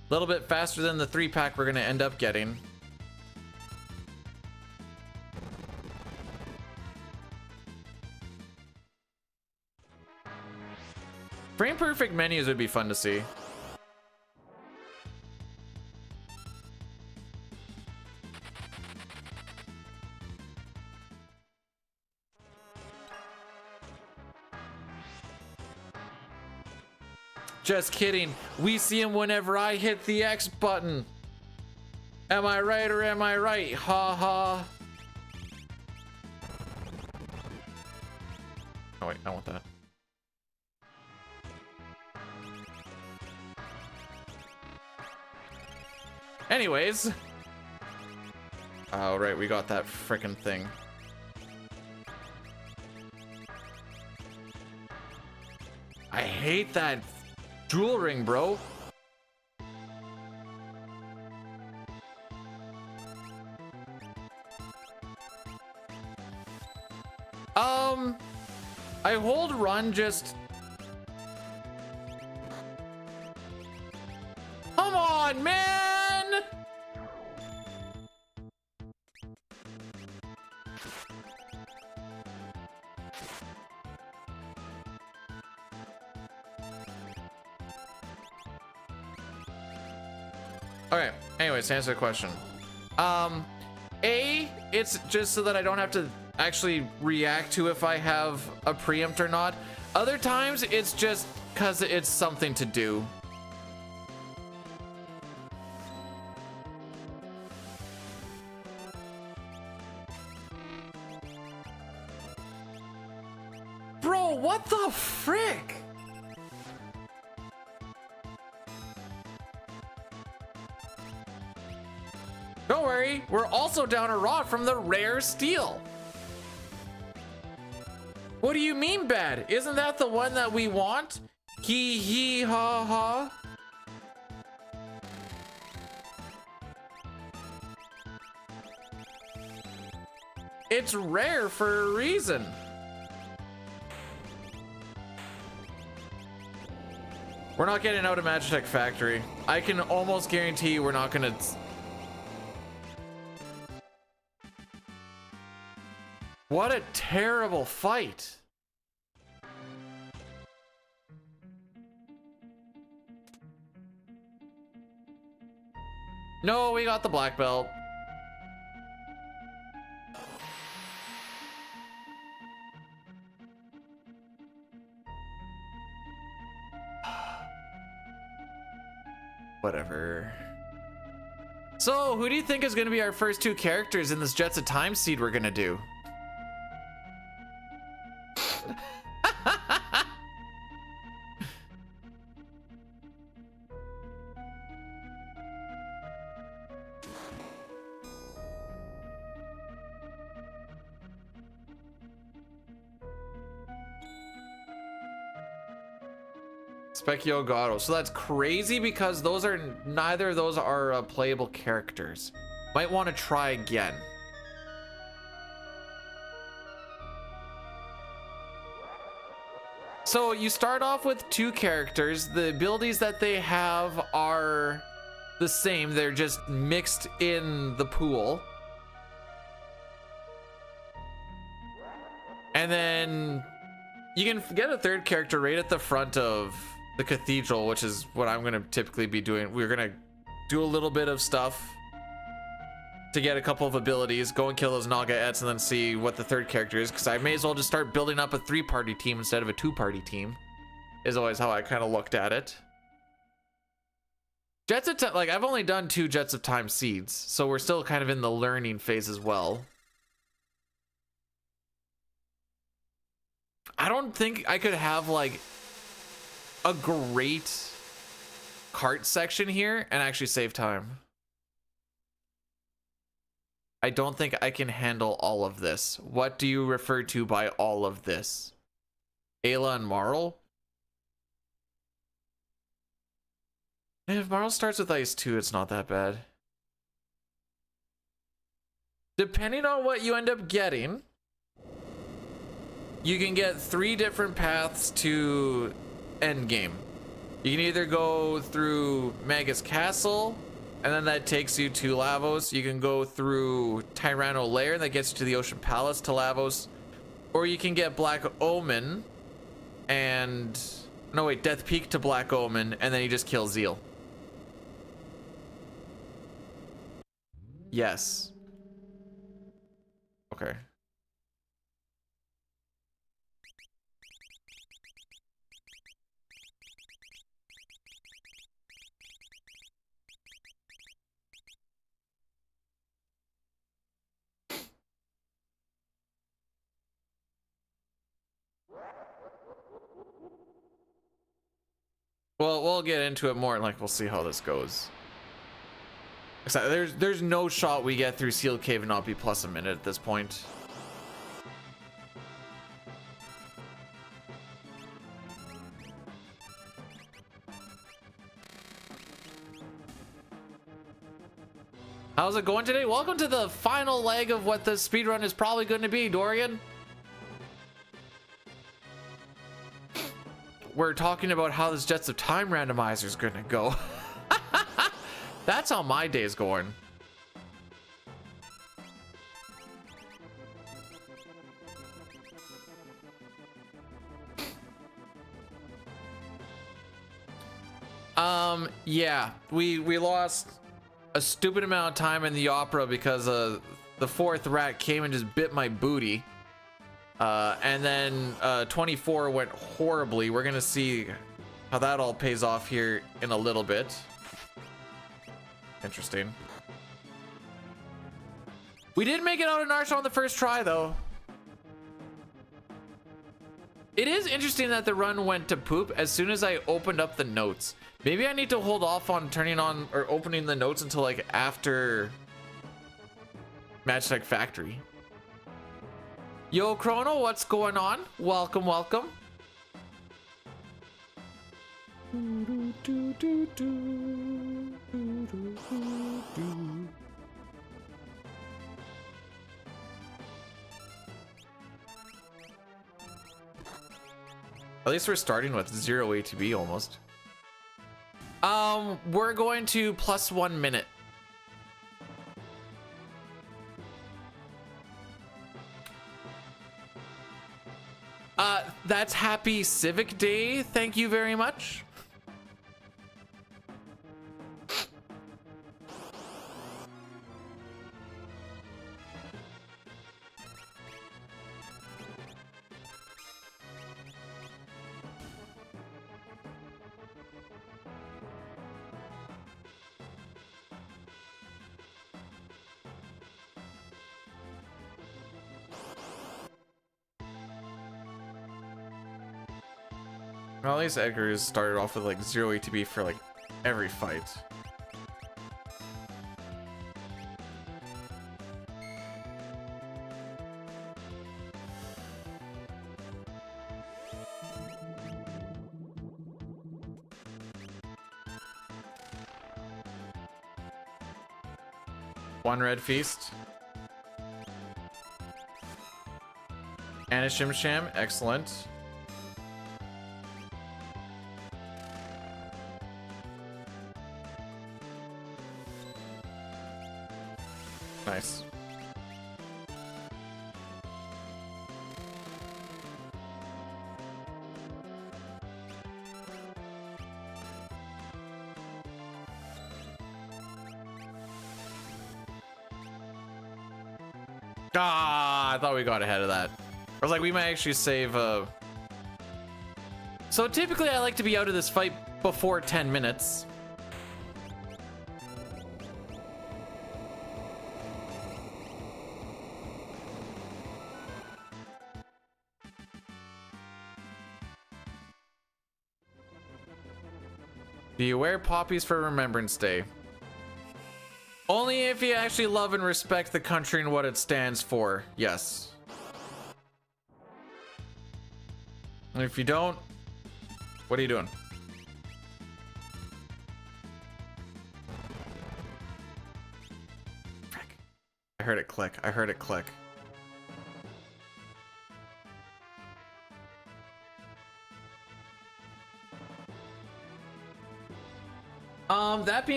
A little bit faster than the 3-pack we're gonna end up getting. Frame perfect menus would be fun to see. Just kidding. We see him whenever I hit the X button. Am I right or am I right? Ha ha. Oh wait, I want that. Anyways. Oh right, we got that frickin' thing. I hate that jewel ring, bro. I hold run just... Come on, man! Okay, anyways, to answer the question. It's just so that I don't have to actually react to if I have a preempt or not. Other times, it's just because it's something to do. Bro, what the frick? Don't worry, we're also down a rod from the rare steel. What do you mean bad? Isn't that the one that we want? Hee hee ha ha. It's rare for a reason. We're not getting out of Magitech Factory. I can almost guarantee we're not gonna... What a terrible fight. No, we got the black belt. Whatever. So, who do you think is going to be our first two characters in this Jets of Time seed we're going to do? Specchio Gato. So that's crazy because those are neither of those are playable characters. Might want to try again. So you start off with two characters. The abilities that they have are the same. They're just mixed in the pool. And then you can get a third character right at the front of the cathedral, which is what I'm going to typically be doing. We're going to do a little bit of stuff to get a couple of abilities, go and kill those Naga-ettes, and then see what the third character is, because I may as well just start building up a 3-party team instead of a 2-party team, is always how I kind of looked at it. Jets of Time, like, I've only done 2 Jets of Time seeds, so we're still kind of in the learning phase as well. I don't think I could have, like, a great cart section here and actually save time. I don't think I can handle all of this. What do you refer to by all of this? Ayla and Marl? And if Marl starts with ice too, it's not that bad. Depending on what you end up getting, you can get 3 different paths to endgame. You can either go through Magus Castle, and then that takes you to Lavos. You can go through Tyranno Lair, and that gets you to the Ocean Palace to Lavos. Or you can get Black Omen, and... no, wait, Death Peak to Black Omen, and then you just kill Zeal. Yes. Okay. Well, we'll get into it more, and like we'll see how this goes. There's no shot we get through Sealed Cave and not be plus a minute at this point. How's it going today? Welcome to the final leg of what the speedrun is probably going to be, Dorian. We're talking about how this Jets of Time randomizer is going to go. That's how my day's going. Yeah, we lost a stupid amount of time in the opera because the fourth rat came and just bit my booty. And then 24 went horribly. We're gonna see how that all pays off here in a little bit. Interesting. We did make it out of Narsha on the first try though. It is interesting that the run went to poop as soon as I opened up the notes. Maybe I need to hold off on turning on or opening the notes until like after Matchtech Factory. Yo, Chrono, what's going on? Welcome, welcome. At least we're starting with 0 ATB almost. We're going to +1 minute. That's Happy Civic Day. Thank you very much. Well, at least Edgar has started off with like 0 ATB for like every fight. One red feast. And a Shim Sham, excellent. Nice. Ah, I thought we got ahead of that. I was like, we might actually save. So typically I like to be out of this fight before 10 minutes. Do you wear poppies for Remembrance Day? Only if you actually love and respect the country and what it stands for, yes. And if you don't, what are you doing? Frick. I heard it click. I heard it click. That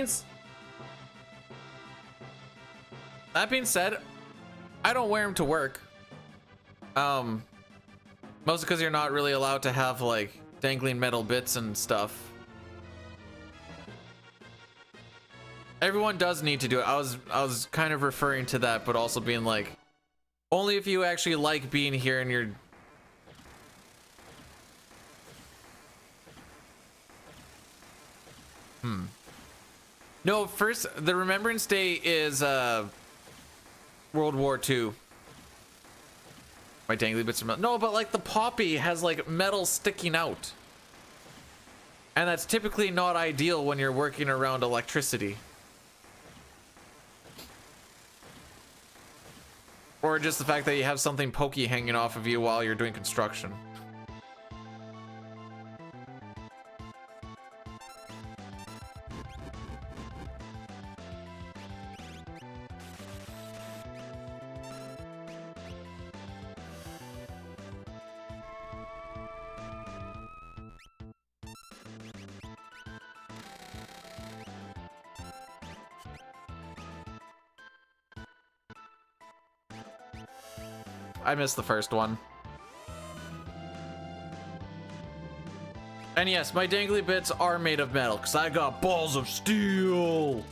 being said, I don't wear them to work. Mostly because you're not really allowed to have like dangling metal bits and stuff. Everyone does need to do it. I was kind of referring to that, but also being like, only if you actually like being here and you're. No, first, the Remembrance Day is World War II. My dangly bits of metal. No, but like the poppy has like metal sticking out. And that's typically not ideal when you're working around electricity. Or just the fact that you have something pokey hanging off of you while you're doing construction. I missed the first one. And yes, my dangly bits are made of metal because I got balls of steel.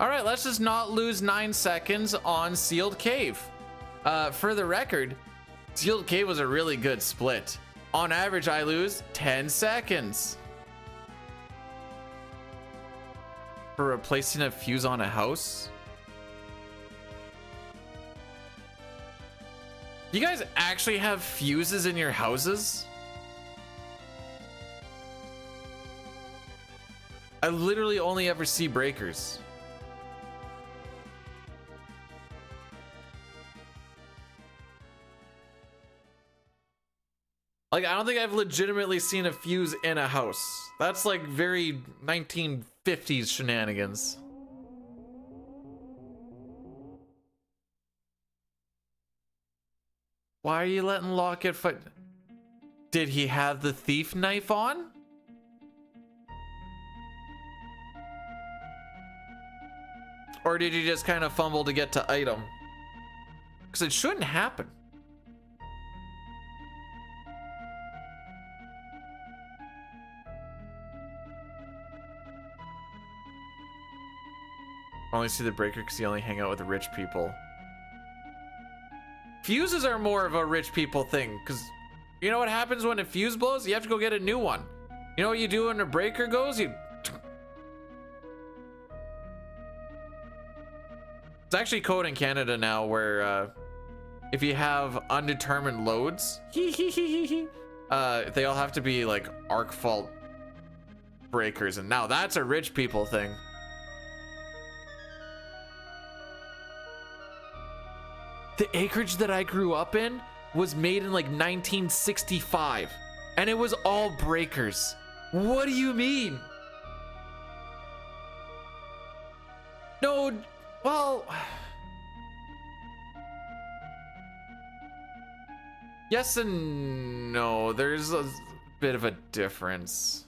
All right, let's just not lose 9 seconds on Sealed Cave. For the record, Sealed Cave was a really good split. On average, I lose 10 seconds. For replacing a fuse on a house? You guys actually have fuses in your houses? I literally only ever see breakers. Like, I don't think I've legitimately seen a fuse in a house. That's like very 1950s shenanigans. Why are you letting Lockett fight? Did he have the thief knife on? Or did he just kind of fumble to get to item? Because it shouldn't happen. I only see the breaker because you only hang out with the rich people. Fuses are more of a rich people thing, because you know what happens when a fuse blows? You have to go get a new one. You know what you do when a breaker goes? It's actually code in Canada now where if you have undetermined loads, they all have to be like arc fault breakers, and now that's a rich people thing. The acreage that I grew up in was made in like 1965, and it was all breakers. What do you mean? No, well, yes and no. There's a bit of a difference.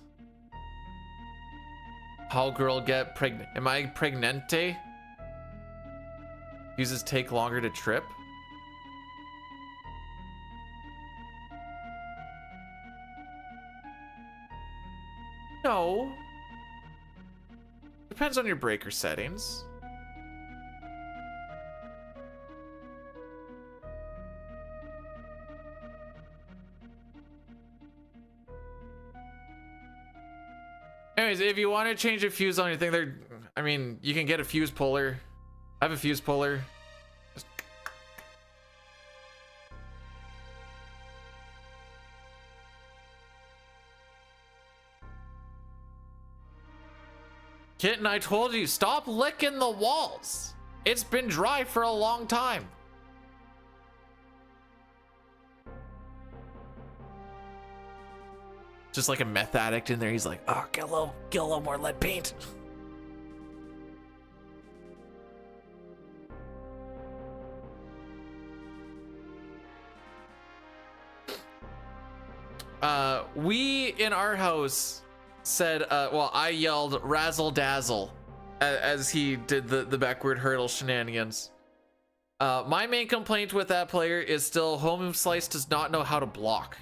How girl get pregnant? Am I pregnante? Fuses take longer to trip. No. Depends on your breaker settings. Anyways, if you want to change a fuse on your thing, I mean, you can get a fuse puller. I have a fuse puller. Kitten, I told you, stop licking the walls. It's been dry for a long time. Just like a meth addict in there. He's like, oh, get a little more lead paint. We in our house said, well, I yelled razzle dazzle as he did the backward hurdle shenanigans. My main complaint with that player is still Home Slice does not know how to block.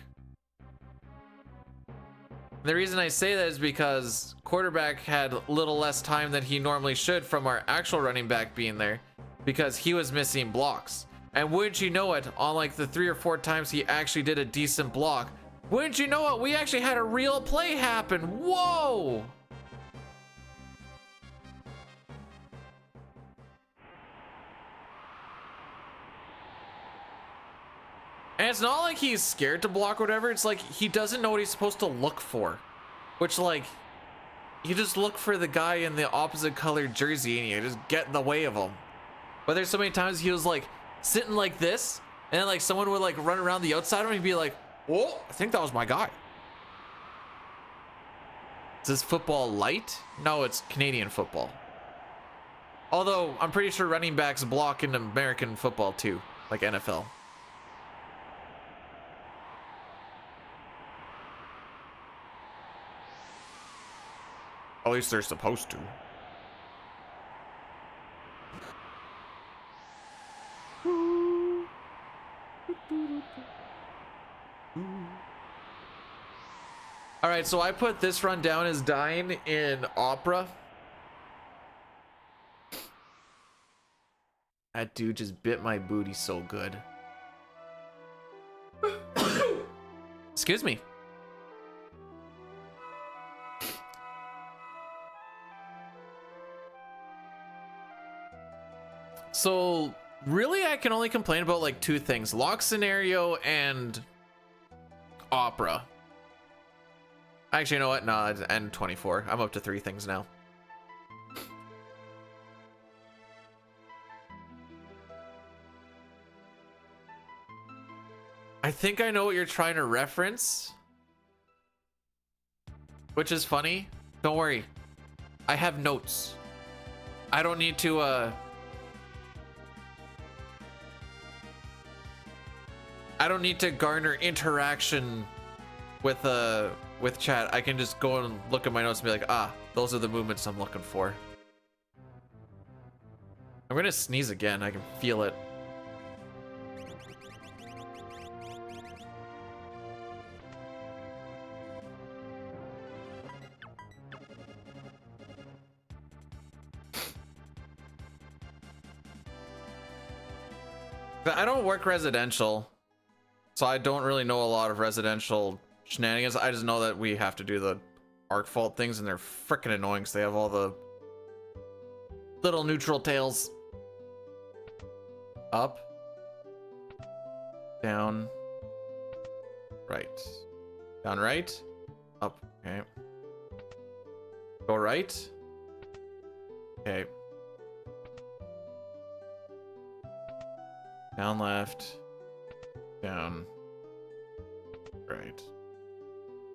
The reason I say that is because quarterback had a little less time than he normally should from our actual running back being there because he was missing blocks. And wouldn't you know it, on like the 3 or 4 times he actually did a decent block, wouldn't you know it, we actually had a real play happen. Whoa! And it's not like he's scared to block or whatever, it's like he doesn't know what he's supposed to look for. Which, like, you just look for the guy in the opposite colored jersey and you just get in the way of him. But there's so many times he was like sitting like this, And then like someone would like run around the outside of me and be like, "Oh, I think that was my guy." Is this football light? No, it's Canadian football. Although I'm pretty sure running backs block in American football too, like NFL. At least they're supposed to. All right, so I put this run down as dying in Opera. That dude just bit my booty so good. Excuse me. So really I can only complain about like two things: lock scenario and Opera. Actually, you know what? No, it's N24. I'm up to 3 things now. I think I know what you're trying to reference, which is funny. Don't worry. I have notes. I don't need to, I don't need to garner interaction with chat. I can just go and look at my notes and be like, ah, those are the movements I'm looking for. I'm gonna sneeze again. I can feel it. I don't work residential, so I don't really know a lot of residential shenanigans. I just know that we have to do the arc fault things, and they're freaking annoying because they have all the little neutral tails. Up, down, right, down, right, up. Okay. Go right. Okay. Down, left, down, right.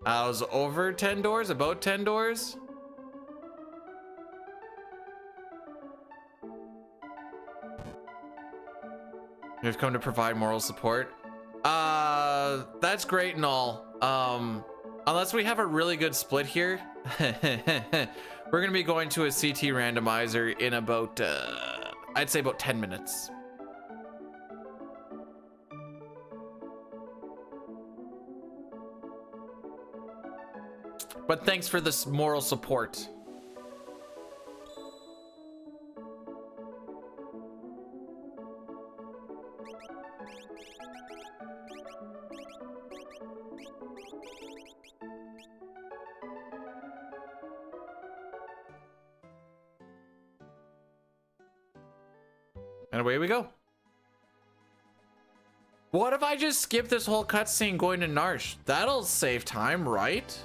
I was over 10 doors, about 10 doors. We've come to provide moral support. That's great and all. Unless we have a really good split here, we're gonna be going to a CT randomizer in about, I'd say about 10 minutes. But thanks for this moral support. And away we go. What if I just skip this whole cutscene going to Narsh? That'll save time, right?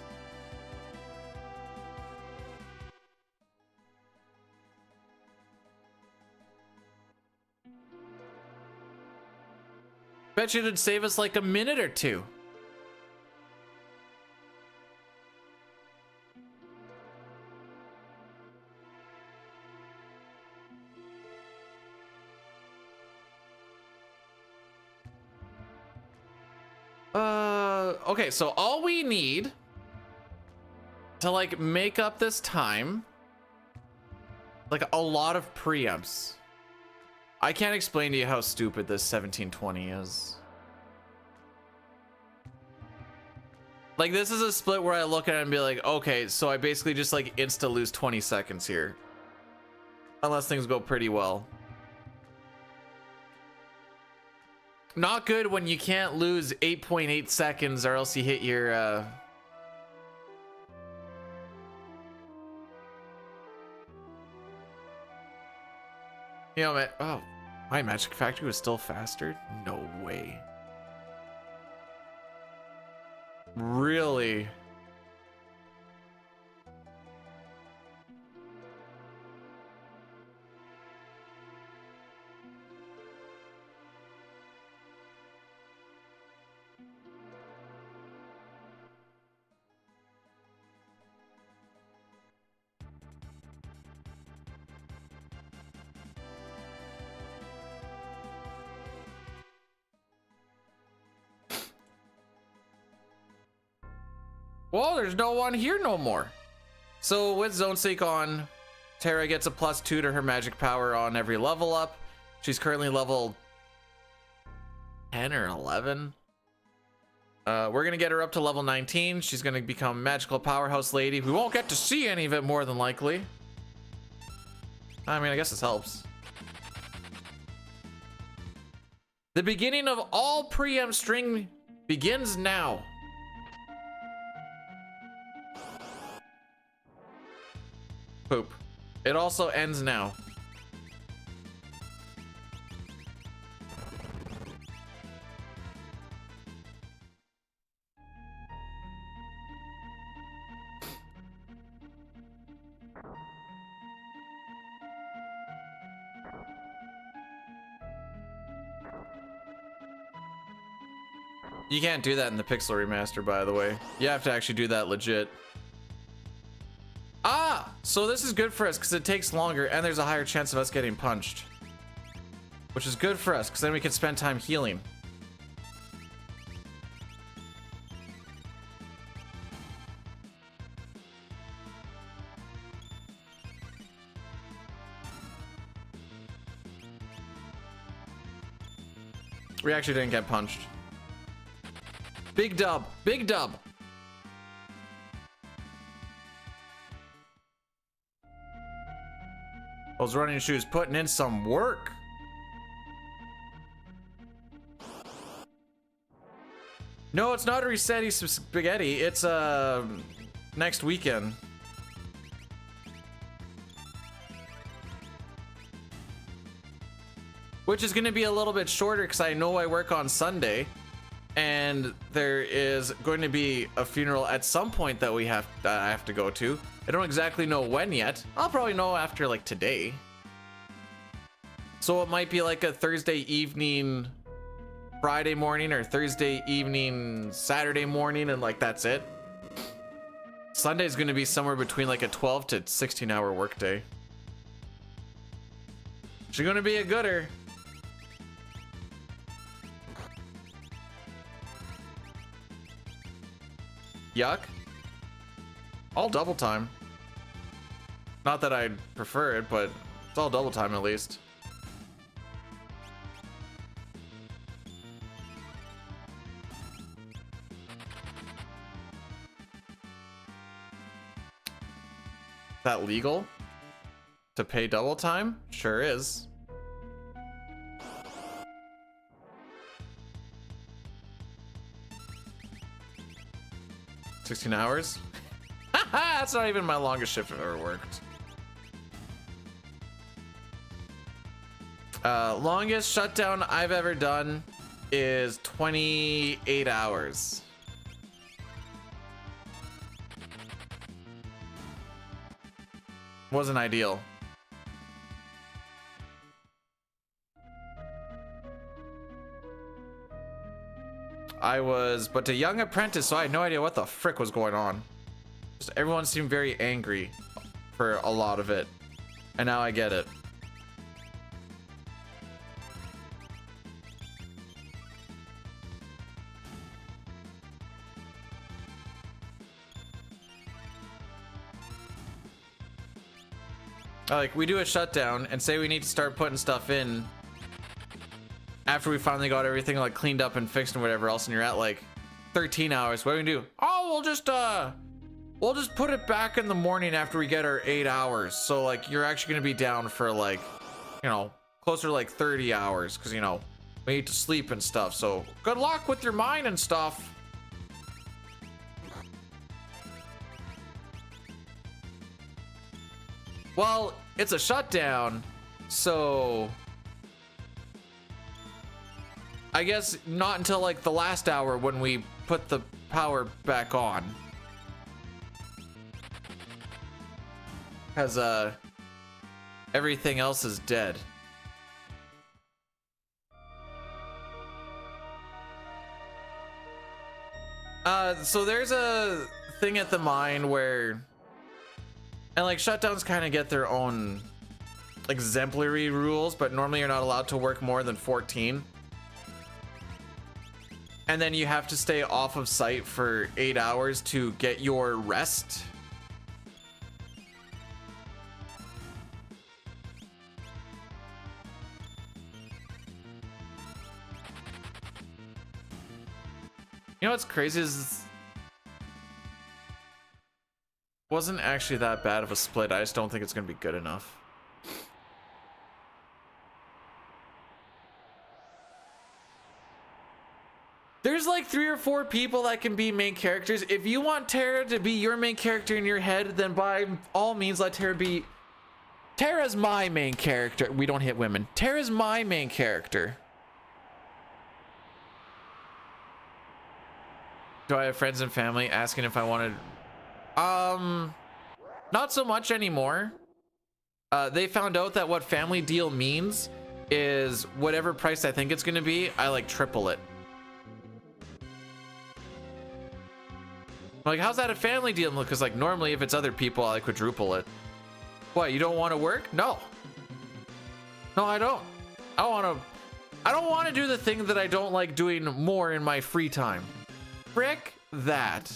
Bet you it'd save us like a minute or two. Okay, so all we need to like make up this time, like a lot of preempts. I can't explain to you how stupid this 1720 is. Like, this is a split where I look at it and be like, okay, so I basically just like insta lose 20 seconds here. Unless things go pretty well. Not good when you can't lose 8.8 seconds or else you hit your, you know, man, oh, my Magic Factory was still faster? No way. Really? Well, there's no one here no more. So with Zone Sync on, Terra gets a +2 to her magic power on every level up. She's currently level 10 or 11. We're gonna get her up to level 19. She's gonna become magical powerhouse lady. We won't get to see any of it more than likely. I mean, I guess this helps. The beginning of all preempt string begins now. Poop. It also ends now. You can't do that in the Pixel remaster, by the way. You have to actually do that legit. Ah, so this is good for us because it takes longer and there's a higher chance of us getting punched, which is good for us because then we can spend time healing. We actually didn't get punched. Big dub, big dub. Those running shoes putting in some work. No, it's not a Resetti spaghetti. It's next weekend. Which is going to be a little bit shorter because I know I work on Sunday. And there is going to be a funeral at some point that I have to go to. I don't exactly know when yet. I'll probably know after like today. So it might be like a Thursday evening, Friday morning, or Thursday evening, Saturday morning, and like that's it. Sunday's going to be somewhere between like a 12 to 16 hour workday. She's going to be a gooder. Yuck. All double time. Not that I'd prefer it, but it's all double time at least. Is that legal? To pay double time? Sure is. $16 hours? That's not even my longest shift I've ever worked. Longest shutdown I've ever done is 28 hours. Wasn't ideal. I was but a young apprentice, so I had no idea what the frick was going on. Just everyone seemed very angry for a lot of it, and now I get it. Like, we do a shutdown and say we need to start putting stuff in after we finally got everything like cleaned up and fixed and whatever else, and you're at like 13 hours. What do we do? Oh, we'll just put it back in the morning after we get our 8 hours. So like you're actually gonna be down for like, you know, closer to like 30 hours because, you know, we need to sleep and stuff. So good luck with your mind and stuff. Well, it's a shutdown, so I guess not until like the last hour when we put the power back on. Because everything else is dead. So there's a thing at the mine where, and like shutdowns kind of get their own exemplary rules, but normally you're not allowed to work more than 14. and then you have to stay off of site for 8 hours to get your rest. You know what's crazy is wasn't actually that bad of a split. I just don't think it's gonna be good enough. There's like 3 or 4 people that can be main characters. If you want Terra to be your main character in your head, then by all means let Terra be. Terra's my main character. We don't hit women. Terra's my main character. Do I have friends and family asking if I wanted? Not so much anymore. They found out that what family deal means is whatever price I think it's gonna be, I like triple it. Like, how's that a family deal? Because like normally if it's other people, I quadruple it. What, you don't want to work? No. No, I don't. I don't want to do the thing that I don't like doing more in my free time. Frick that.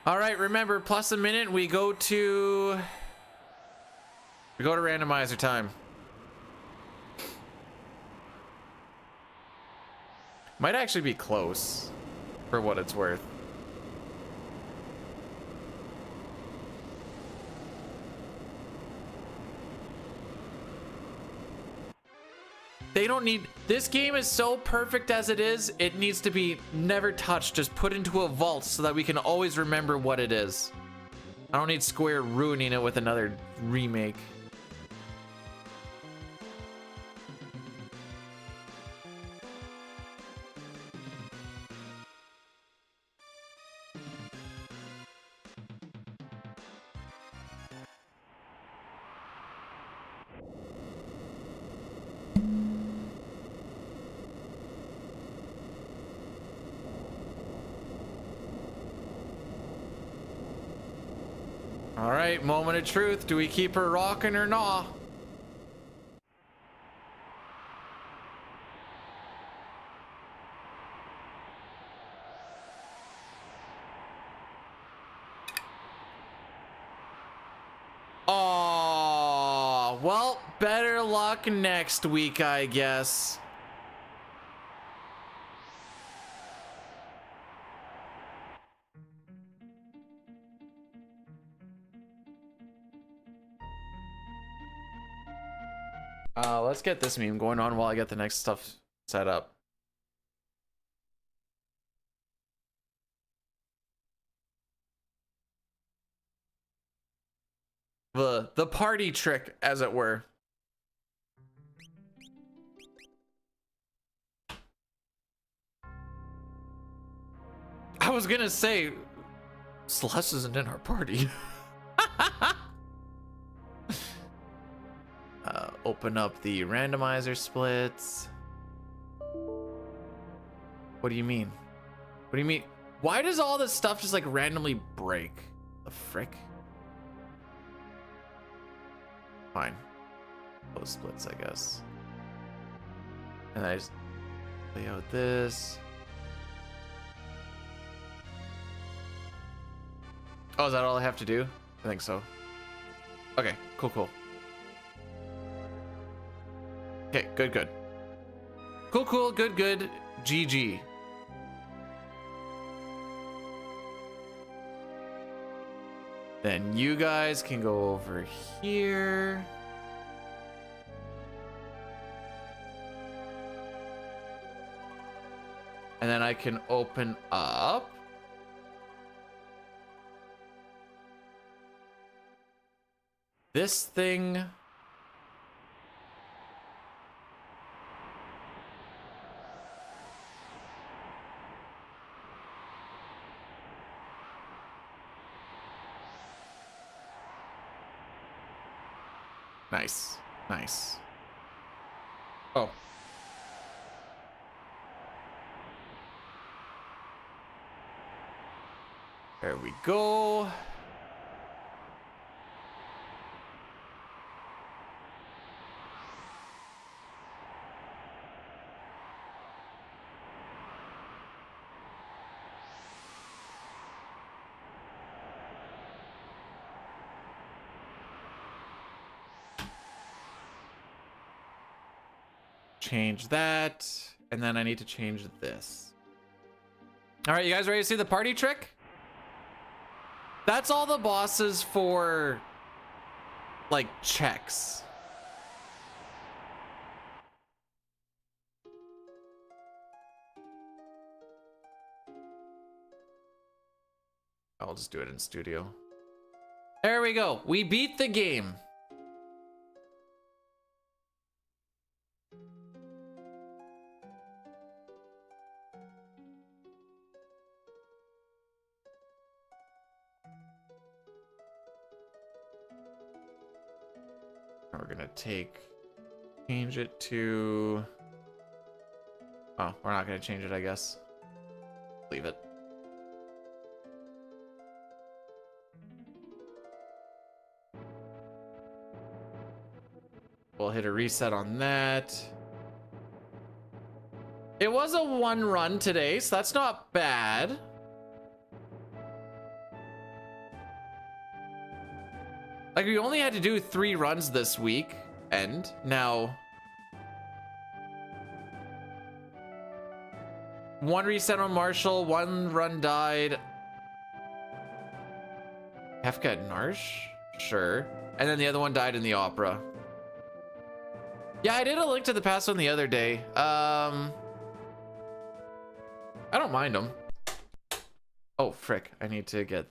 All right, remember, plus a minute, we go to randomizer time. Might actually be close for what it's worth. They don't need, this game is so perfect as it is, it needs to be never touched, just put into a vault so that we can always remember what it is. I don't need Square ruining it with another remake. All right, moment of truth. Do we keep her rocking or not? Oh, well, better luck next week, I guess. Let's get this meme going on while I get the next stuff set up. The party trick, as it were. I was gonna say, Celeste isn't in our party. Open up the randomizer splits. What do you mean? What do you mean? Why does all this stuff just like randomly break? The frick? Fine. Those splits, I guess. And I just lay out this. Oh, is that all I have to do? I think so. Okay, cool. Okay, good. Cool, good. GG. Then you guys can go over here. And then I can open up this thing. Nice. Oh. There we go. Change that, and then I need to change this. All right, you guys ready to see the party trick? That's all the bosses for, like, checks. I'll just do it in studio. There we go. We beat the game. We're gonna change it to, oh, we're not gonna change it, I guess. Leave it. We'll hit a reset on that. It was a 1 run today, so that's not bad. Like, we only had to do 3 runs this week, and now 1 reset on Marshall, 1 run died. Hefka at Narsh? Sure. And then the other one died in the Opera. Yeah, I did a Link to the Past one the other day. I don't mind them. Oh, frick. I need to get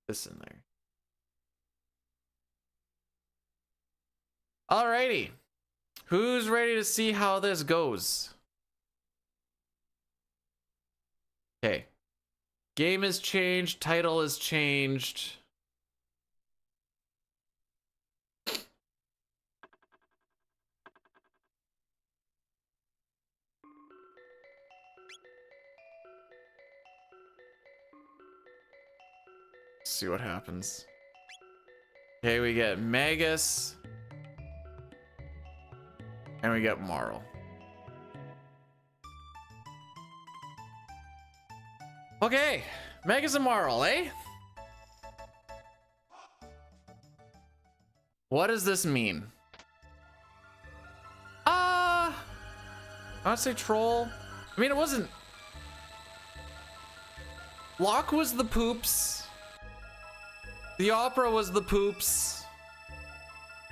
this in there. Alrighty. Who's ready to see how this goes? Okay. Game has changed. Title has changed. See what happens. Okay, we get Magus. And we get Marl. Okay, Magus and Marl, eh? What does this mean? I'd say troll. I mean, it wasn't. Locke was the poops. The Opera was the poops.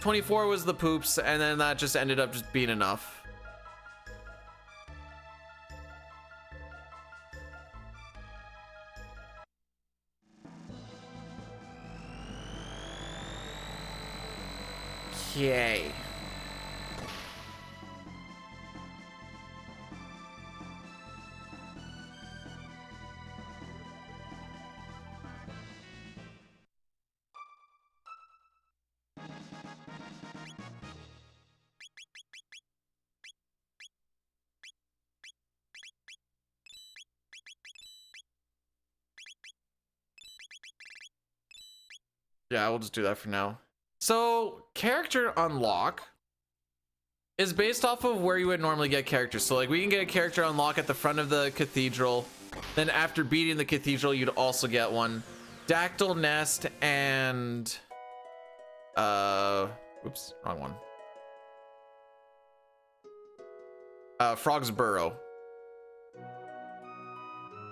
24 was the poops, and then that just ended up just being enough. Okay. Yeah, we'll just do that for now. So, character unlock is based off of where you would normally get characters. So, like, we can get a character unlock at the front of the cathedral. Then after beating the cathedral, you'd also get one. Dactyl Nest and... oops, wrong one. Frog's Burrow.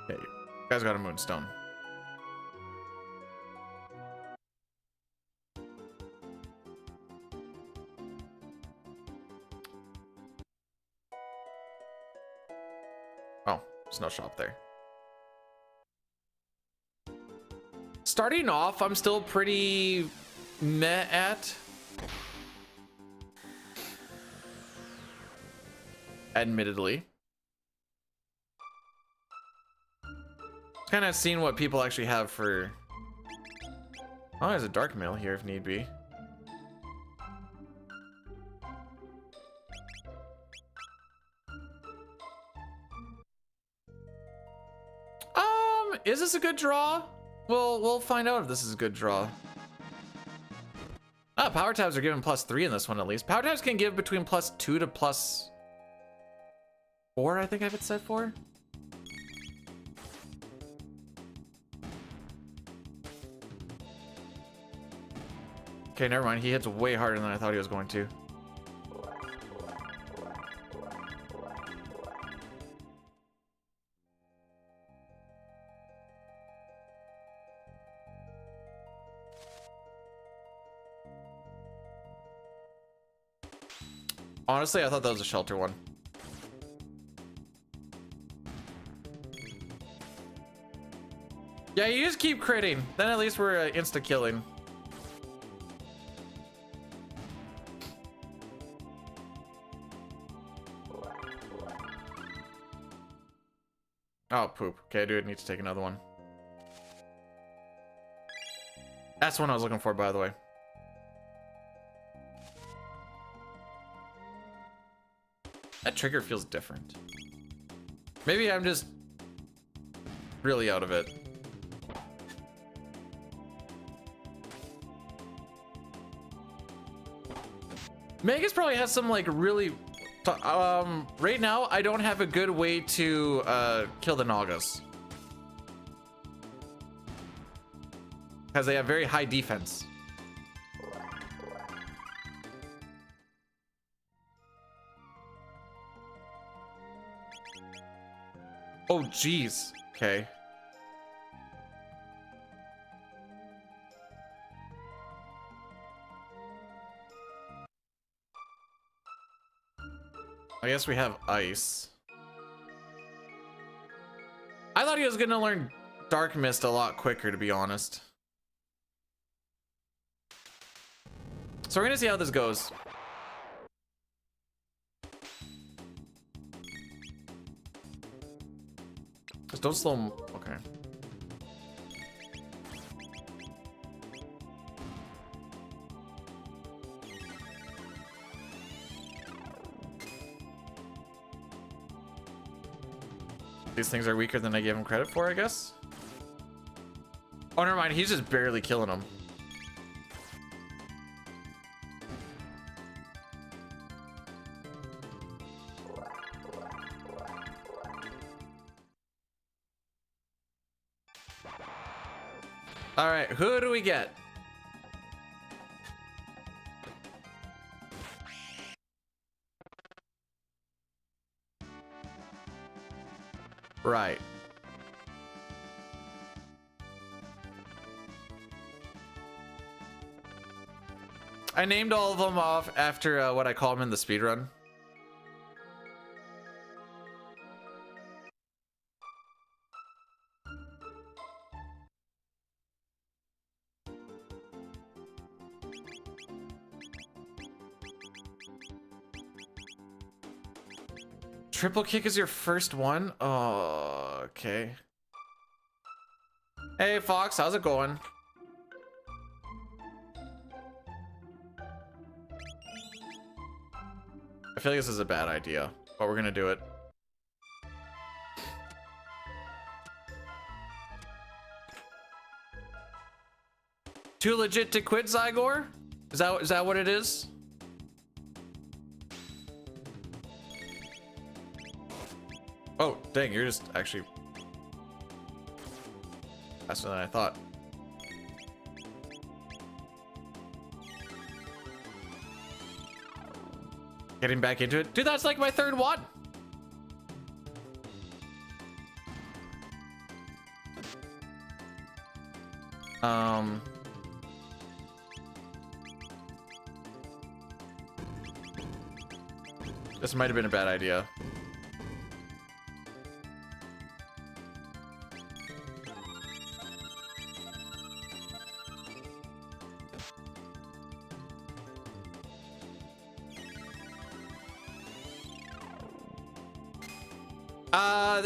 Okay, you guys got a Moonstone. Oh, there's no shop there. Starting off, I'm still pretty meh at. Admittedly. Kind of seeing what people actually have for... Oh, there's a dark mail here if need be. Is this a good draw? We'll find out if this is a good draw. Ah, power tabs are given +3 in this one at least. Power tabs can give between +2 to +4, I think I have it set for. Okay, never mind. He hits way harder than I thought he was going to. Honestly, I thought that was a shelter one. Yeah, you just keep critting. Then at least we're insta-killing. Oh, poop. Okay, dude, need to take another one. That's the one I was looking for, by the way. That trigger feels different. Maybe I'm just really out of it. Megas probably has some like really right now I don't have a good way to kill the Nagas because they have very high defense. Oh geez. Okay. I guess we have ice. I thought he was gonna learn Dark Mist a lot quicker, to be honest. So we're gonna see how this goes. Just don't slow him. Okay. These things are weaker than I gave him credit for, I guess. Oh, never mind. He's just barely killing them. All right, who do we get? Right. I named all of them off after what I call them in the speedrun. Triple kick is your first one? Oh, okay. Hey, Fox, how's it going? I feel like this is a bad idea, but we're gonna do it. Too legit to quit, Zygor? Is that what it is? Oh, dang, you're just actually faster than I thought. Getting back into it. Dude, that's like my third one. This might have been a bad idea.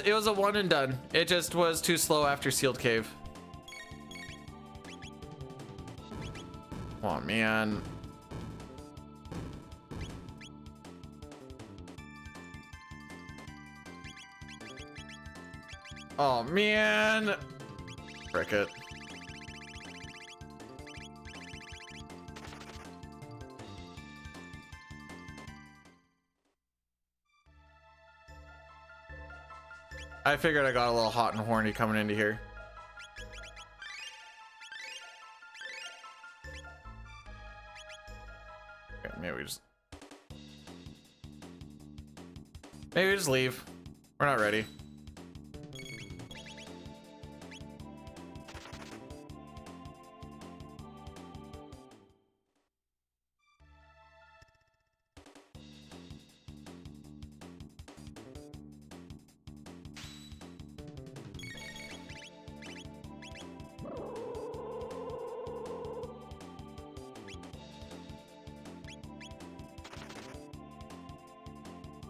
It was a one and done. It just was too slow after Sealed Cave. Oh man. Oh man. Frick it. I figured I got a little hot and horny coming into here. Okay, maybe we just leave. We're not ready.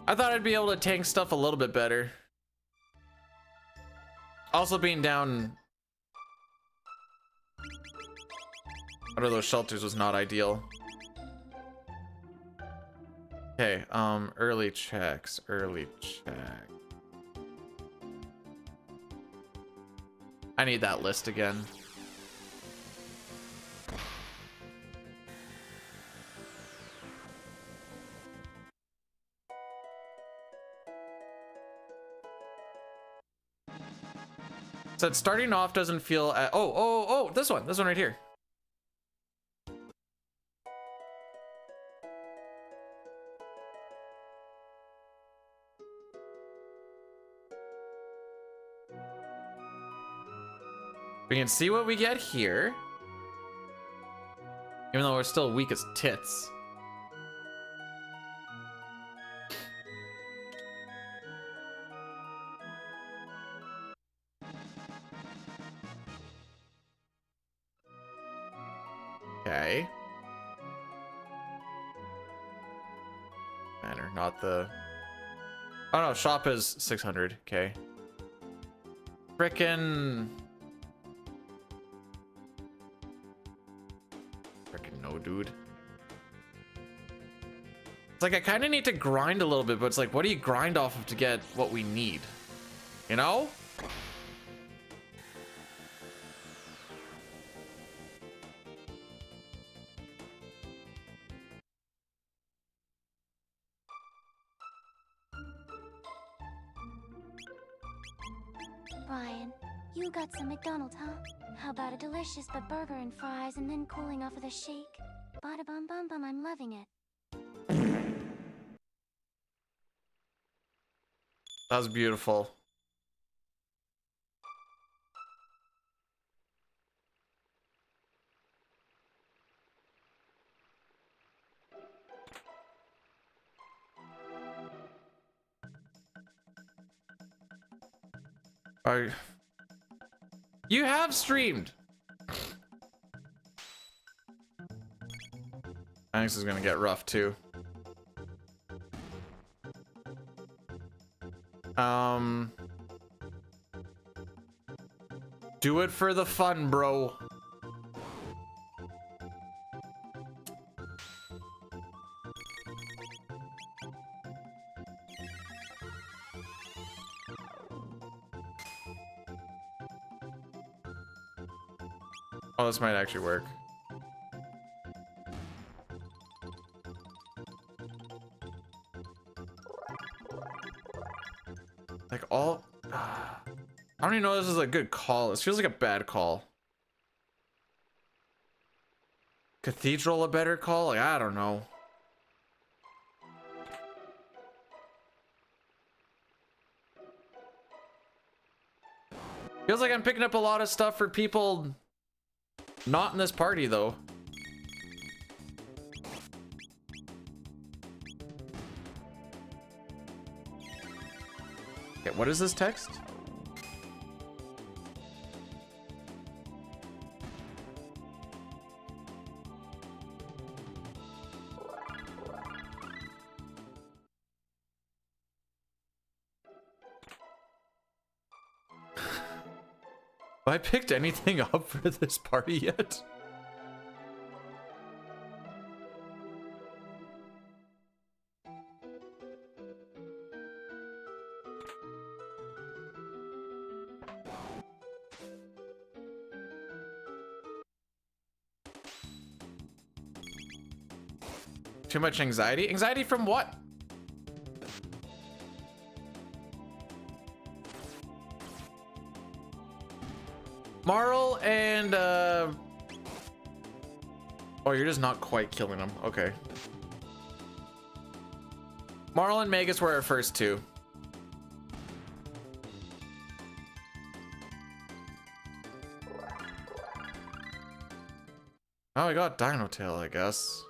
I thought I'd be able to tank stuff a little bit better. Also, being down under those shelters was not ideal. Okay, early checks, early check. I need that list again. Said starting off doesn't feel this one right here. We can see what we get here, even though we're still weak as tits. Okay. Banner, not the... Oh no, shop is 600. Okay. Frickin' no, dude. It's like I kind of need to grind a little bit, but it's like, what do you grind off of to get what we need? You know? Brian, you got some McDonald's, huh? How about a delicious but burger and fries and then cooling off with a shake? Bada bum bum bum, I'm loving it. That was beautiful. You have streamed. I think this is gonna get rough too. Do it for the fun, bro. Oh, this might actually work. Like all... I don't even know if this is a good call. This feels like a bad call. Cathedral a better call? Like, I don't know. Feels like I'm picking up a lot of stuff for people not in this party, though. Okay, what is this text? Have I picked anything up for this party yet? Too much anxiety? Anxiety from what? Marl and oh, you're just not quite killing them. Okay. Marl and Magus were our first two. Oh, I got Dino Tail, I guess.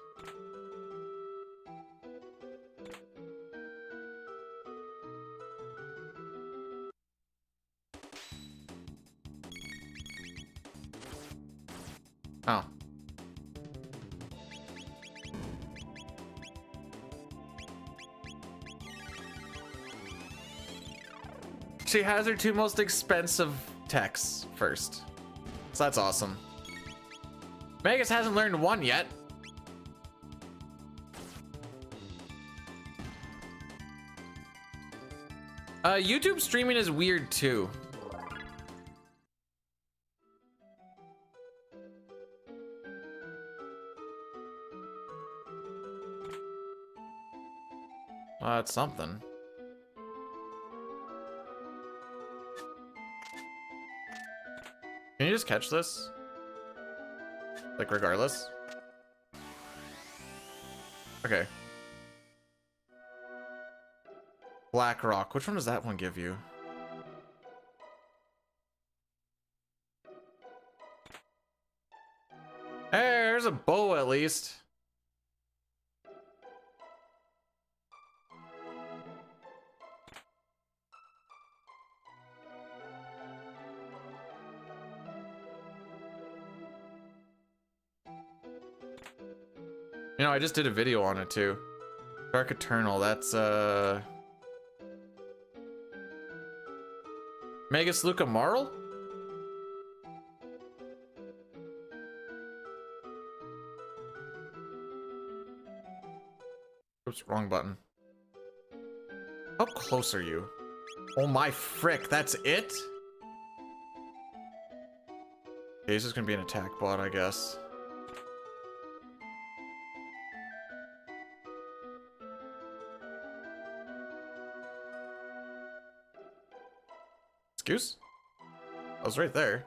Oh. She has her two most expensive techs first. So that's awesome. Magus hasn't learned one yet. YouTube streaming is weird too. That's something. Can you just catch this? Like, regardless? Okay. Black Rock. Which one does that one give you? Hey, there's a bow at least. You know, I just did a video on it too. Dark Eternal, that's Magus Luca Marl? Oops, wrong button. How close are you? Oh my frick, that's it? Okay, this is gonna be an attack bot, I guess. Excuse? I was right there.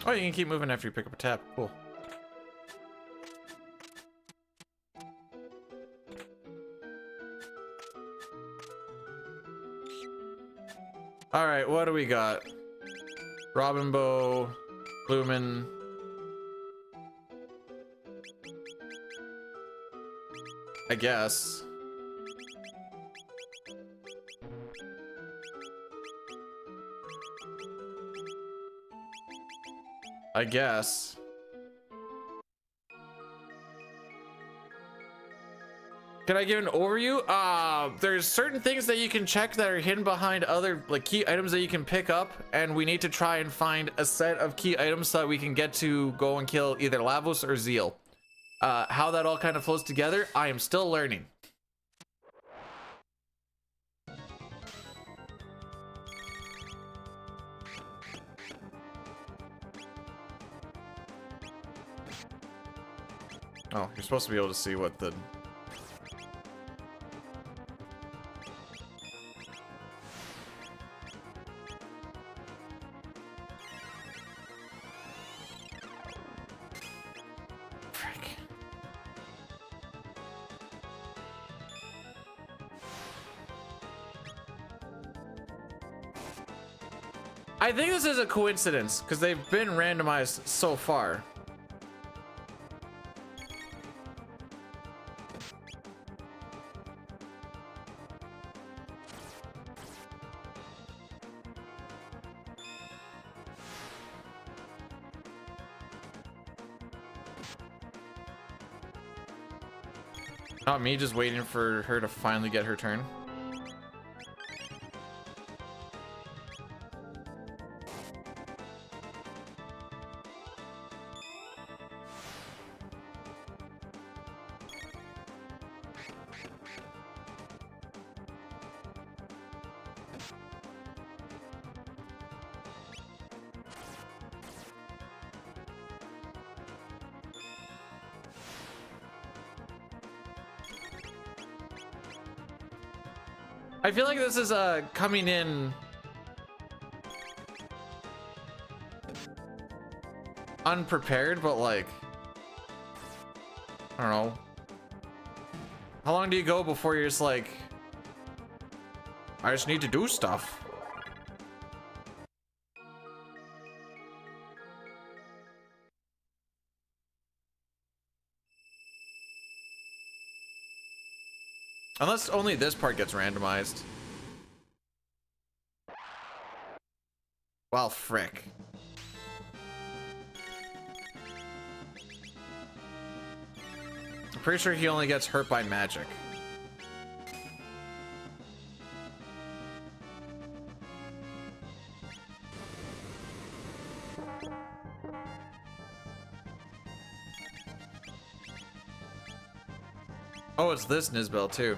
Oh, you can keep moving after you pick up a tap. Cool. All right, what do we got? Robin Bow, Lumen. I guess. I guess. Can I give an overview? There's certain things that you can check that are hidden behind other like key items that you can pick up, and we need to try and find a set of key items so that we can get to go and kill either Lavos or Zeal. How that all kind of flows together, I am still learning. Oh, you're supposed to be able to see what the... Frick. I think this is a coincidence, because they've been randomized so far. Not me just waiting for her to finally get her turn. I feel like this is coming in unprepared, but like, I don't know. How long do you go before you're just like, I just need to do stuff? Unless only this part gets randomized. Well, frick. I'm pretty sure he only gets hurt by magic. Oh, it's this Nizbel too.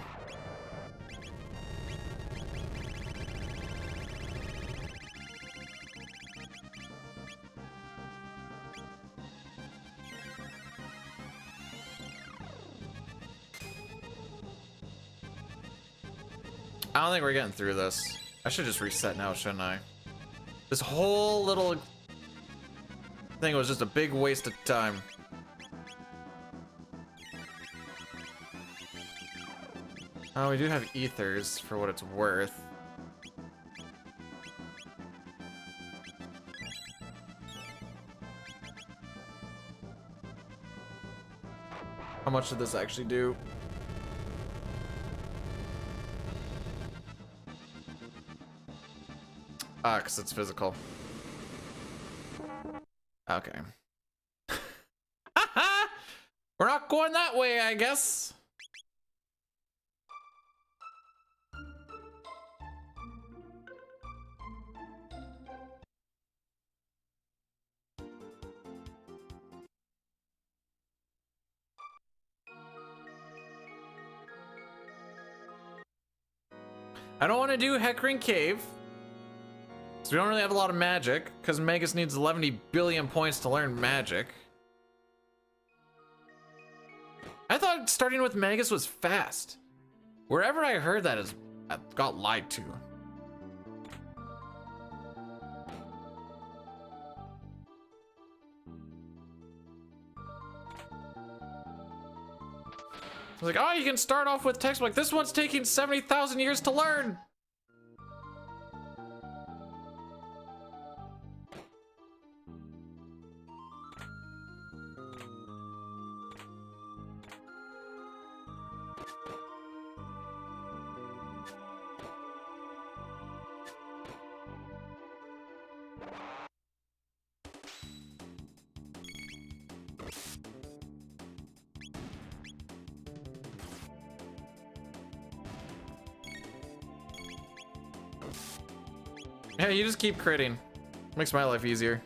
I don't think we're getting through this. I should just reset now, shouldn't I? This whole little thing was just a big waste of time. Oh, we do have ethers for what it's worth. How much did this actually do? Ah, because it's physical. Okay. We're not going that way, I guess. I don't want to do Hecarim Cave. So we don't really have a lot of magic, because Magus needs 11 billion points to learn magic. I thought starting with Magus was fast. Wherever I heard that is, I got lied to. I was like, oh, you can start off with textbook. This one's taking 70,000 years to learn. Yeah, you just keep critting. Makes my life easier.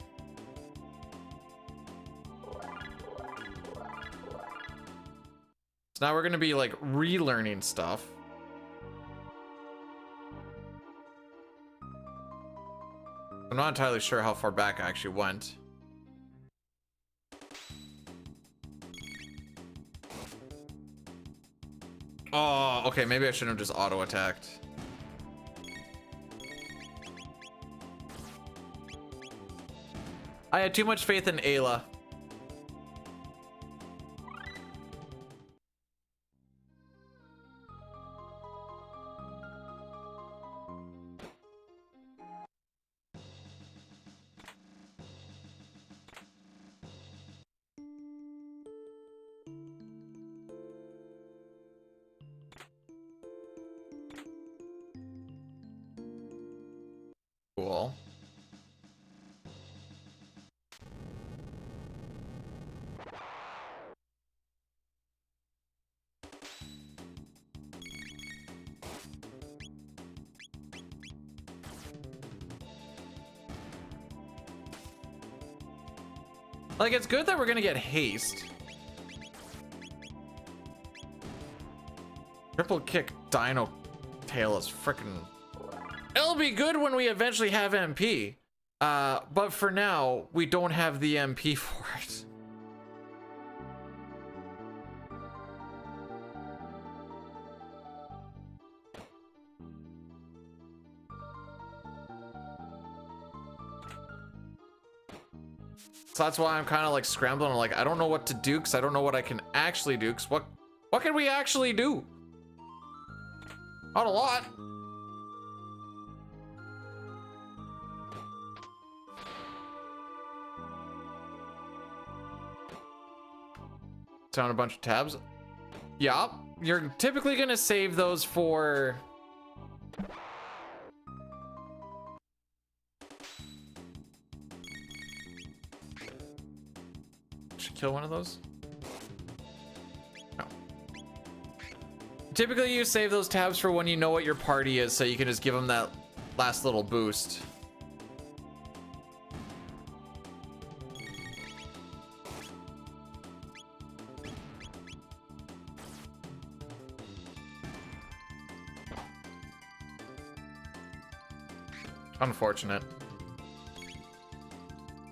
So now we're gonna be like relearning stuff. I'm not entirely sure how far back I actually went. Oh, okay, maybe I shouldn't have just auto-attacked. I had too much faith in Ayla. Cool. Like, it's good that we're gonna get haste. Triple kick Dino Tail is freaking... It'll be good when we eventually have MP. But for now, we don't have the MP for it. So that's why I'm kind of like scrambling. I'm like, I don't know what to do because I don't know what I can actually do. Because what can we actually do? Not a lot. Down a bunch of tabs. Yeah, you're typically gonna save those for. Should kill one of those. No. Typically, you save those tabs for when you know what your party is, so you can just give them that last little boost. Unfortunate.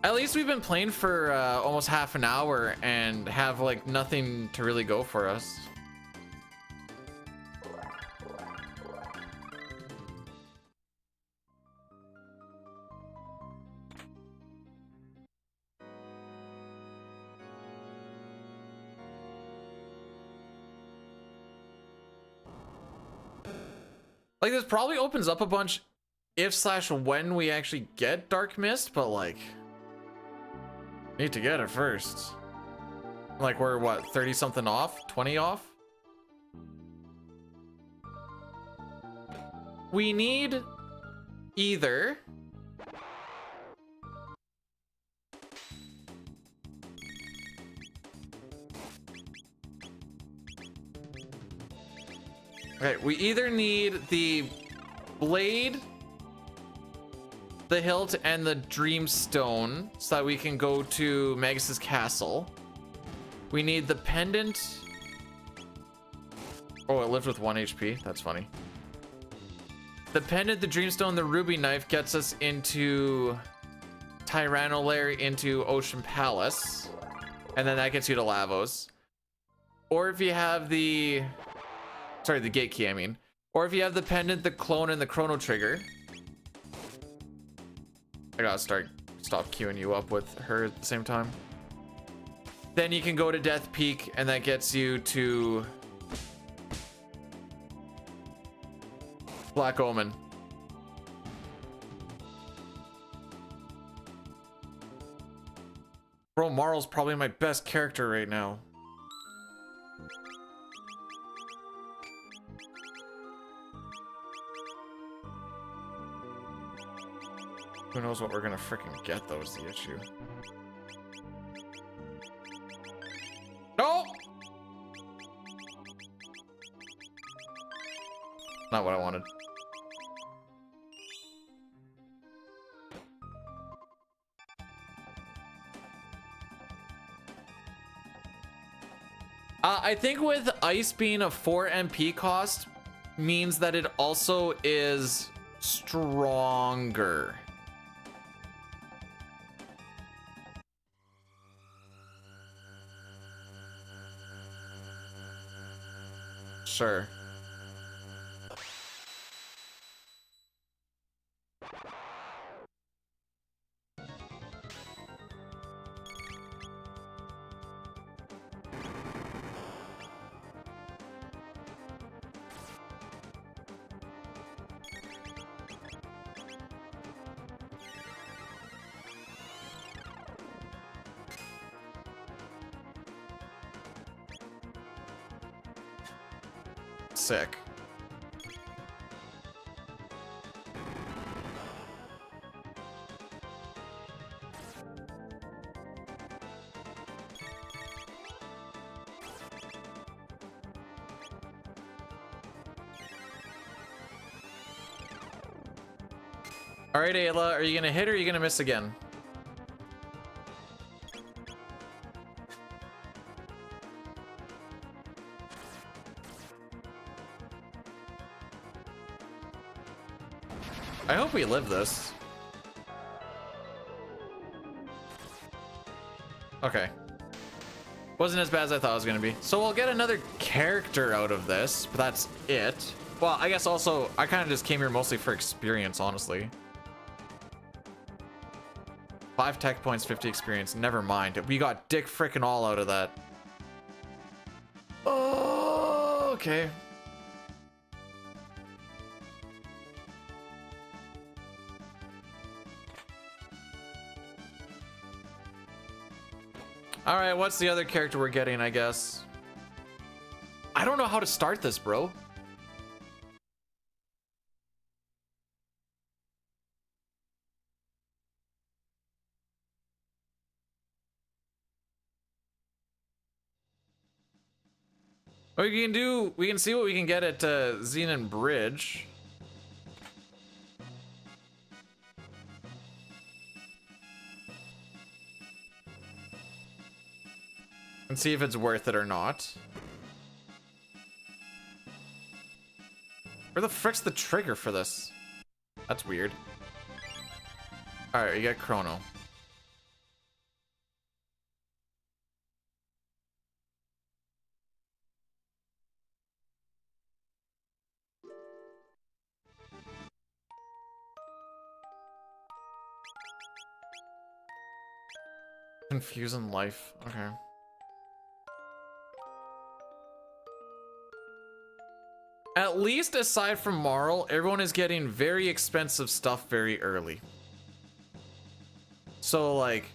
At least we've been playing for almost half an hour and have like nothing to really go for us. Like this probably opens up a bunch if/when we actually get Dark Mist, but like need to get it first. Like we're what, 30 something off, 20 off? We need either okay, we either need the blade, the hilt, and the dreamstone so that we can go to Magus's castle. We need the pendant. Oh, it lived with 1 HP. That's funny. The pendant, the dreamstone, the ruby knife gets us into Tyranno Lair, into Ocean Palace, and then that gets you to Lavos. Or if you have the gate key, I mean. Or if you have the pendant, the clone, and the chrono trigger. I gotta stop queuing you up with her at the same time. Then you can go to Death Peak, and that gets you to Black Omen. Bro, Marl's probably my best character right now. Who knows what we're gonna freaking get, though, is the issue. No! Not what I wanted. I think with ice being a 4 MP cost means that it also is stronger. Sure. Sick. All right, Ayla, are you gonna hit or are you gonna miss again? I hope we live this. Okay. Wasn't as bad as I thought it was gonna be. So we'll get another character out of this, but that's it. Well, I guess also, I kind of just came here mostly for experience, honestly. 5 tech points, 50 experience. Never mind. We got dick frickin' all out of that. Oh, okay. All right, what's the other character we're getting, I guess? I don't know how to start this, bro. We can see what we can get at Xenon Bridge. And see if it's worth it or not. Where the frick's the trigger for this? That's weird. Alright, you got Chrono. Confusing life. Okay. At least aside from Marl, everyone is getting very expensive stuff very early. So, like,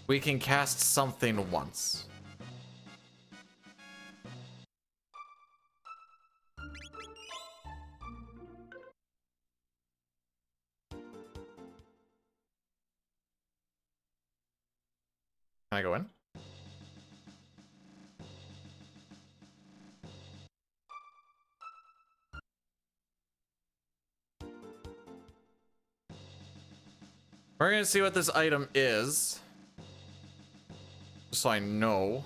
we can cast something once. Can I go in? We're gonna see what this item is. Just so I know.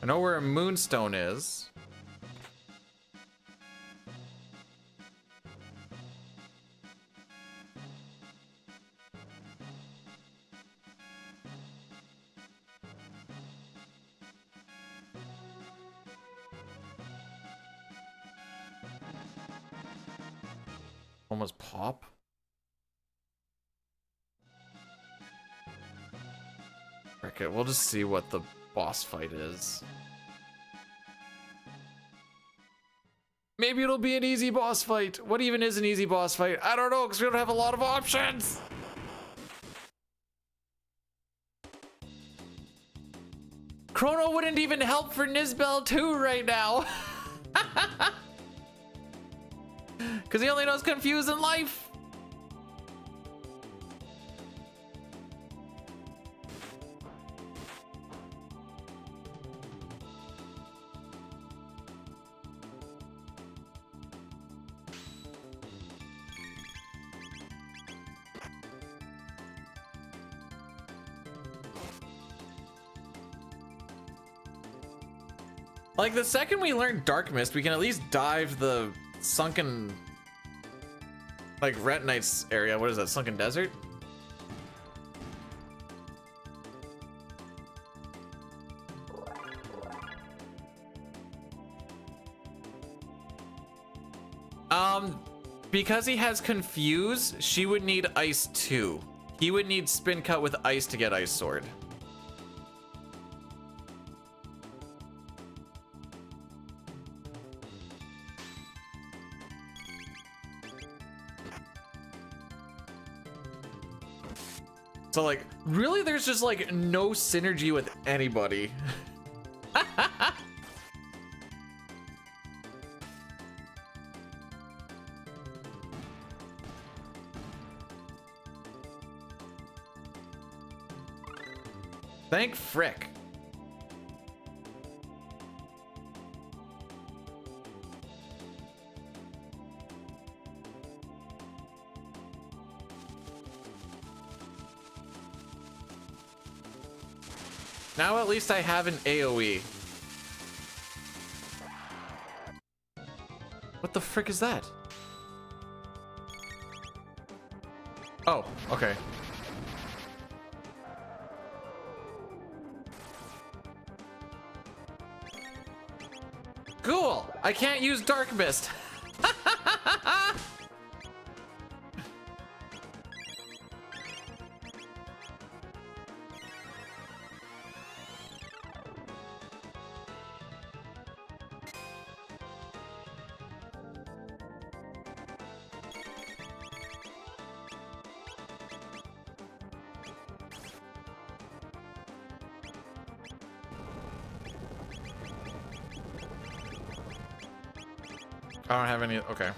I know where a moonstone is. Almost pop. Okay, we'll just see what the boss fight is. Maybe it'll be an easy boss fight. What even is an easy boss fight? I don't know, because we don't have a lot of options. Chrono wouldn't even help for Nizbel 2 right now. Because he only knows Confuse in life. Like, the second we learn Dark Mist, we can at least dive the sunken, like, Ret Knight's area. What is that, Sunken Desert? Because he has Confuse, she would need Ice too. He would need Spin Cut with Ice to get Ice Sword. So, like, really there's just, like, no synergy with anybody. Thank frick. Now at least I have an AoE. What the frick is that? Oh, okay. Cool! I can't use Dark Mist. I don't have any. Okay.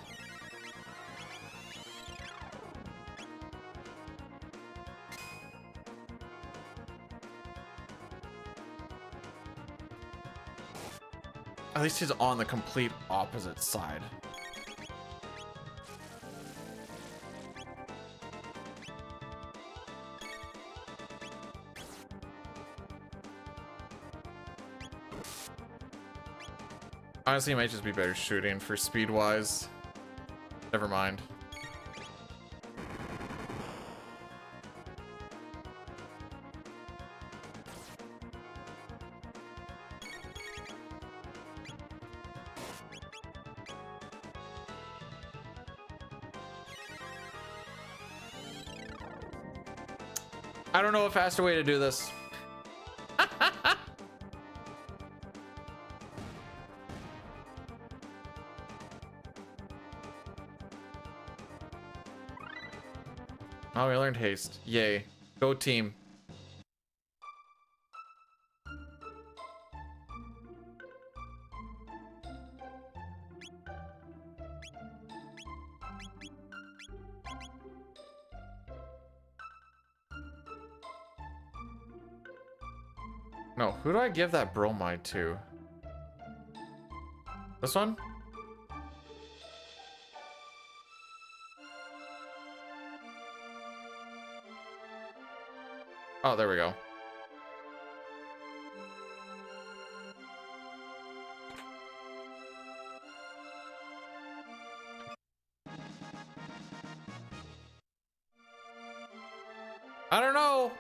At least he's on the complete opposite side. Honestly, it might just be better shooting for speed-wise. Never mind. I don't know a faster way to do this. Oh, we learned haste. Yay. Go team. No, who do I give that bromide to? This one? Oh, there we go. I don't know.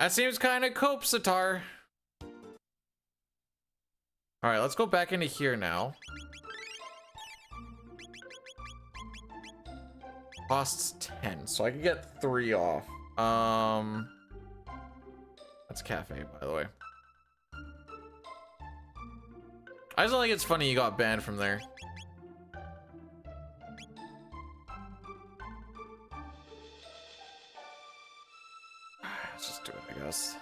That seems kind of cope, Sitar. All right, let's go back into here now. Costs 10, so I could get 3 off. That's cafe, by the way. I just don't think it's funny you got banned from there. Let's just do it, I guess.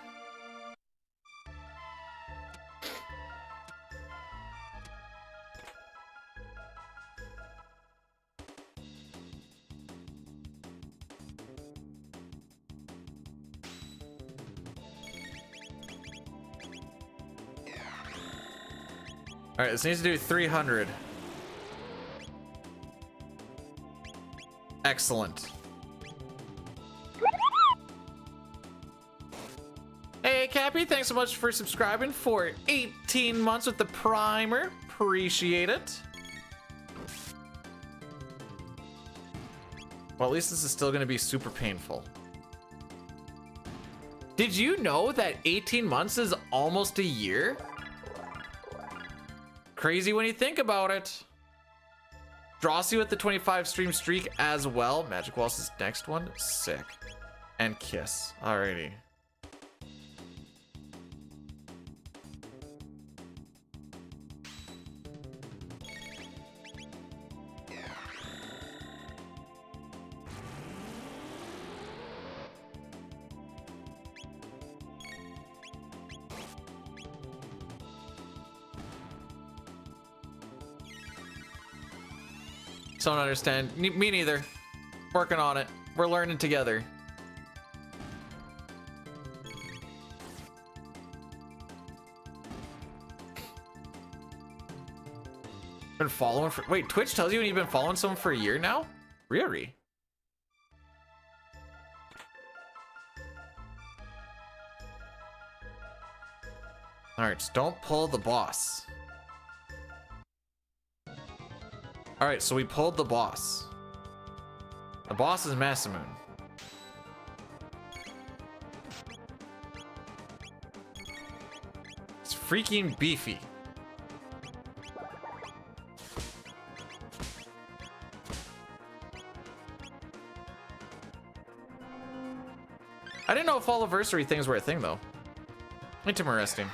All right, this needs to do 300. Excellent. Hey, Cappy, thanks so much for subscribing for 18 months with the primer. Appreciate it. Well, at least this is still going to be super painful. Did you know that 18 months is almost a year? Crazy when you think about it. Drosy with the 25 stream streak as well. Magic Waltz's next one. Sick. And Kiss. Alrighty. Don't understand. Me neither. Working on it. We're learning together. Been following for. Wait, Twitch tells you when you've been following someone for a year now? Really? Alright, just don't pull the boss. Alright, so we pulled the boss. The boss is Masamune. It's freaking beefy. I didn't know if Falliversary things were a thing though. Interesting.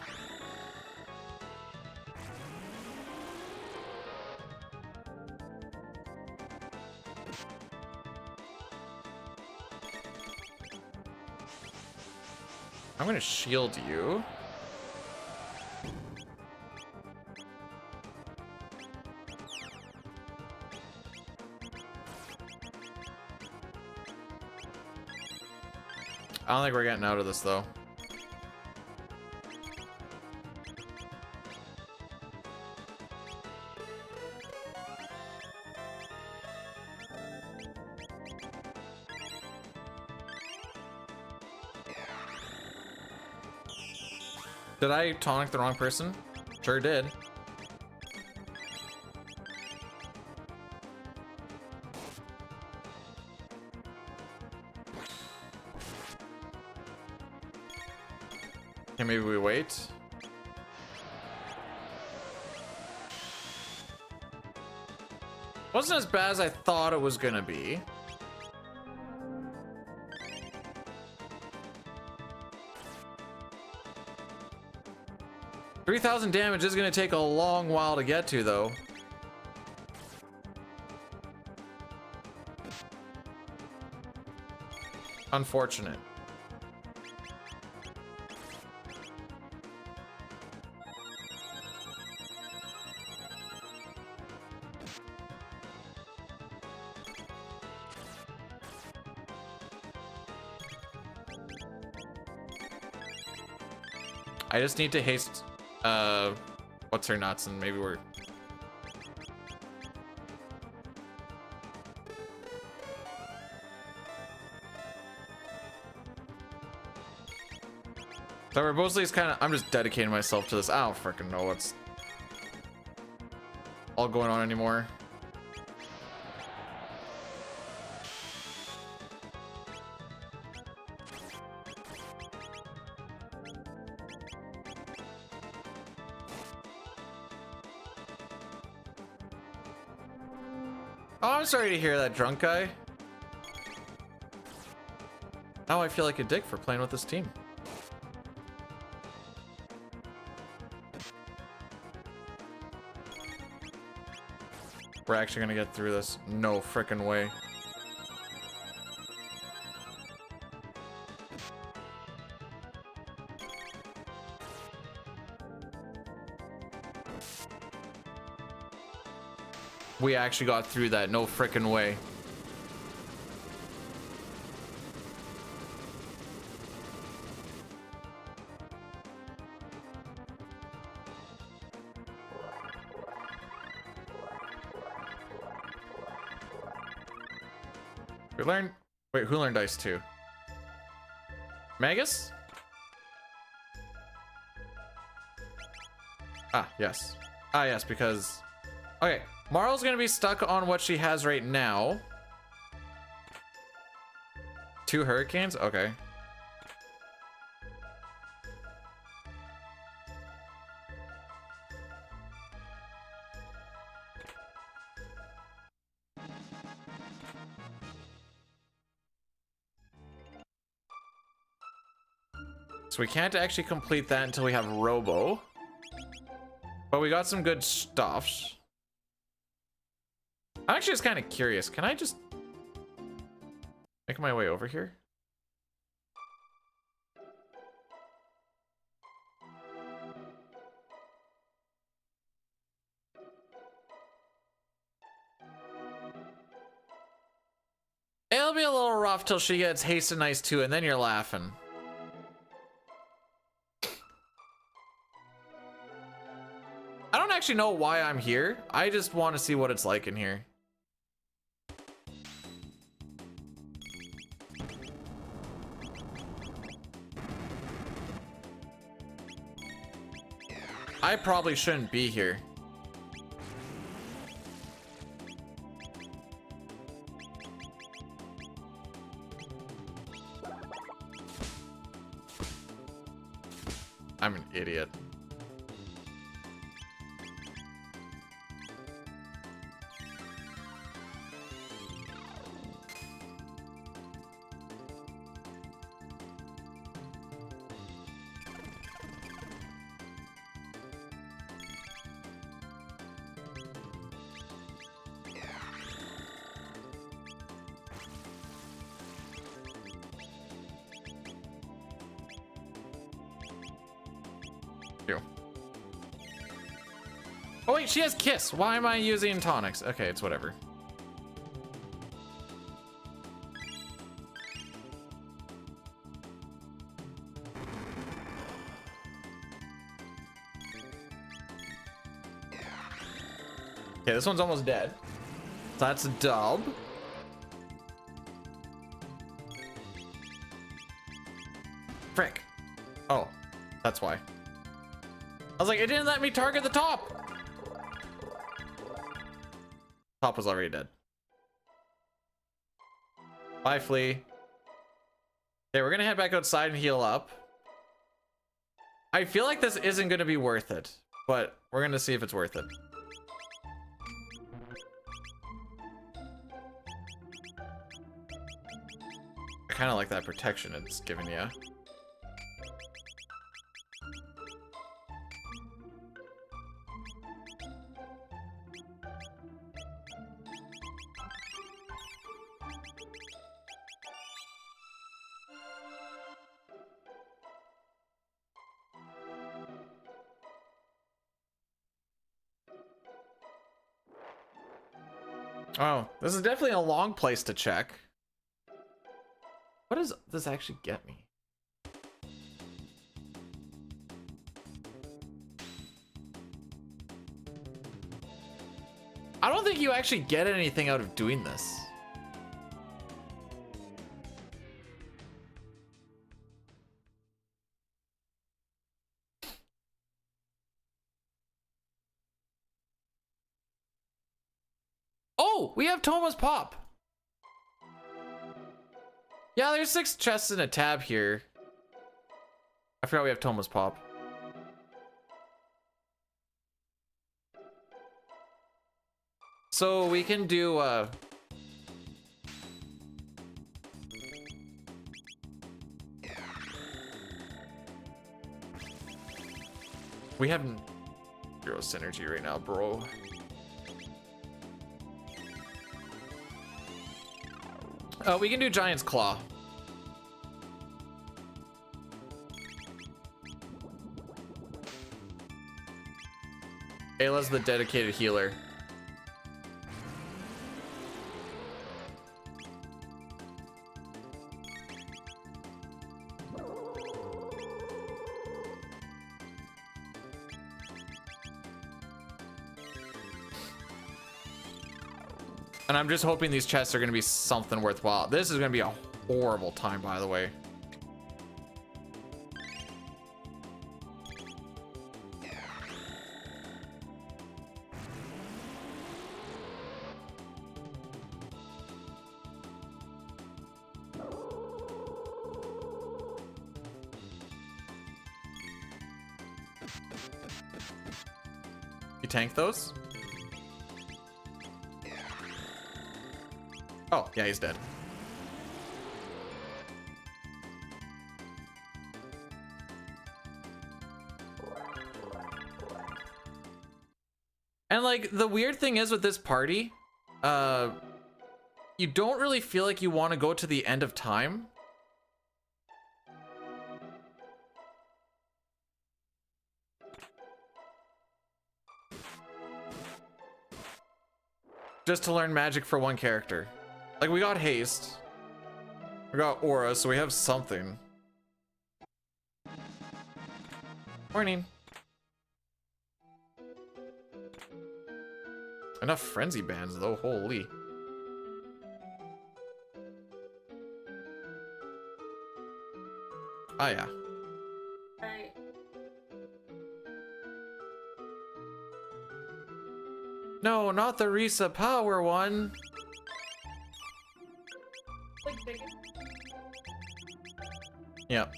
I'm gonna shield you. I don't think we're getting out of this though. Did I tonic the wrong person? Sure did. Okay, maybe we wait. Wasn't as bad as I thought it was gonna be. $3,000 damage is gonna take a long while to get to, though. Unfortunate. I just need to haste what's her nuts, and maybe we're so we're mostly kind of, I'm just dedicating myself to this. I don't freaking know what's all going on anymore. Oh, I'm sorry to hear that, drunk guy. Now I feel like a dick for playing with this team. We're actually gonna get through this. No frickin' way. We actually got through that. No frickin' way. We learned. Wait, who learned Ice 2? Magus? Ah, yes. Ah, yes, because. Okay, Marl's gonna be stuck on what she has right now. 2 hurricanes? Okay. So we can't actually complete that until we have Robo. But we got some good stuffs. I'm actually just kind of curious. Can I just make my way over here? It'll be a little rough till she gets Haste and Ice 2, and then you're laughing. I don't actually know why I'm here. I just want to see what it's like in here. I probably shouldn't be here. I'm an idiot. Oh wait, she has Kiss. Why am I using tonics? Okay, it's whatever. Okay, this one's almost dead. So that's a dub. Frick. Oh, that's why. I was like, it didn't let me target the top. Top was already dead. Bye, Flea. Okay, we're gonna head back outside and heal up. I feel like this isn't gonna be worth it, but we're gonna see if it's worth it. I kind of like that protection it's giving you. Oh, this is definitely a long place to check. What does this actually get me? I don't think you actually get anything out of doing this. Oh, we have Toma's Pop. Yeah, there's 6 chests in a tab here. I forgot we have Toma's Pop. So we can do we have 0 synergy right now, bro. We can do Giant's Claw. Ayla's the dedicated healer. And I'm just hoping these chests are going to be something worthwhile. This is going to be a horrible time, by the way. You tank those? Oh, yeah, he's dead. And like the weird thing is with this party, you don't really feel like you want to go to the end of time. Just to learn magic for one character. Like, we got haste. We got aura, so we have something. Morning. Enough frenzy bands, though. Holy. Ah, yeah. Right. No, not the Risa power one. Yep.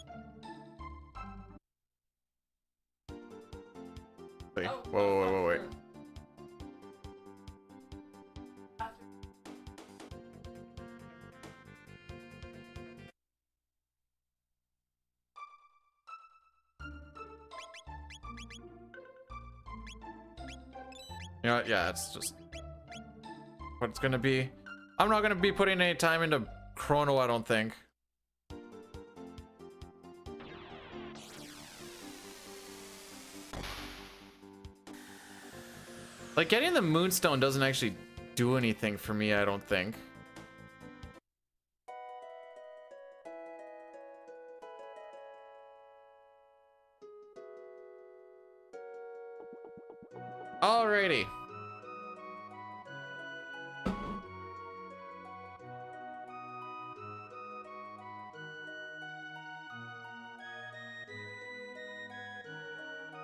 Wait, Oh, whoa, wait. You know what? Yeah, it's just what it's gonna be. I'm not gonna be putting any time into Chrono, I don't think. Like, getting the Moonstone doesn't actually do anything for me, I don't think. Alrighty.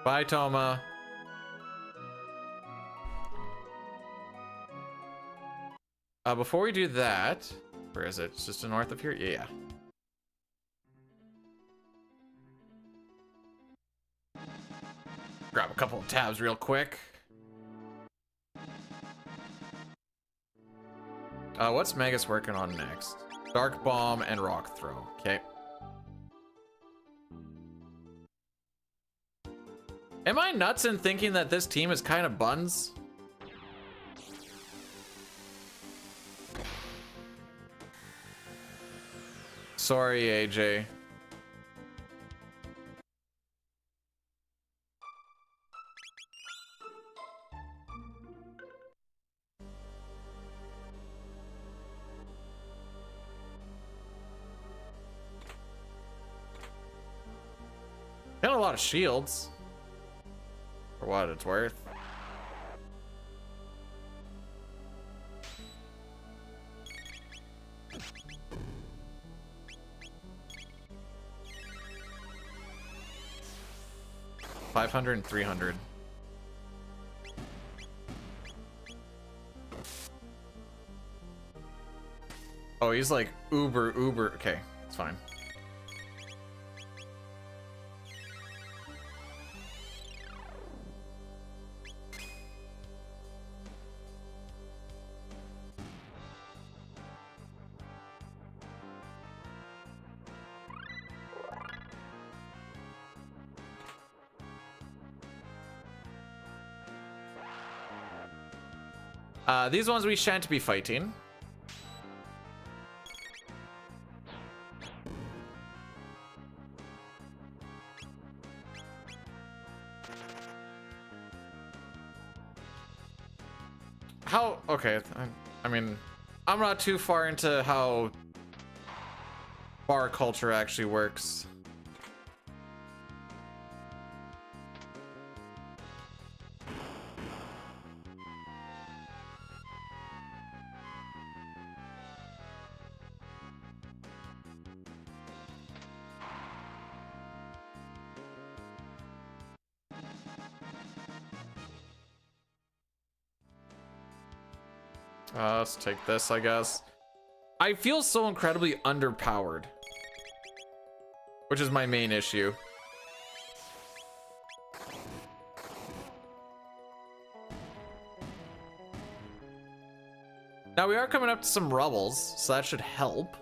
Bye, Toma. Before we do that, where is it? It's just to north of here? Yeah. Grab a couple of tabs real quick. What's Magus working on next? Dark Bomb and Rock Throw. Okay. Am I nuts in thinking that this team is kind of buns? Sorry, AJ. Got a lot of shields. For what it's worth. $500 and $300. Oh, he's like uber. Okay, it's fine. These ones we shan't be fighting. How? Okay, I mean, I'm not too far into how bar culture actually works. Let's take this, I guess. I feel so incredibly underpowered, which is my main issue. Now we are coming up to some rubbles, so that should help.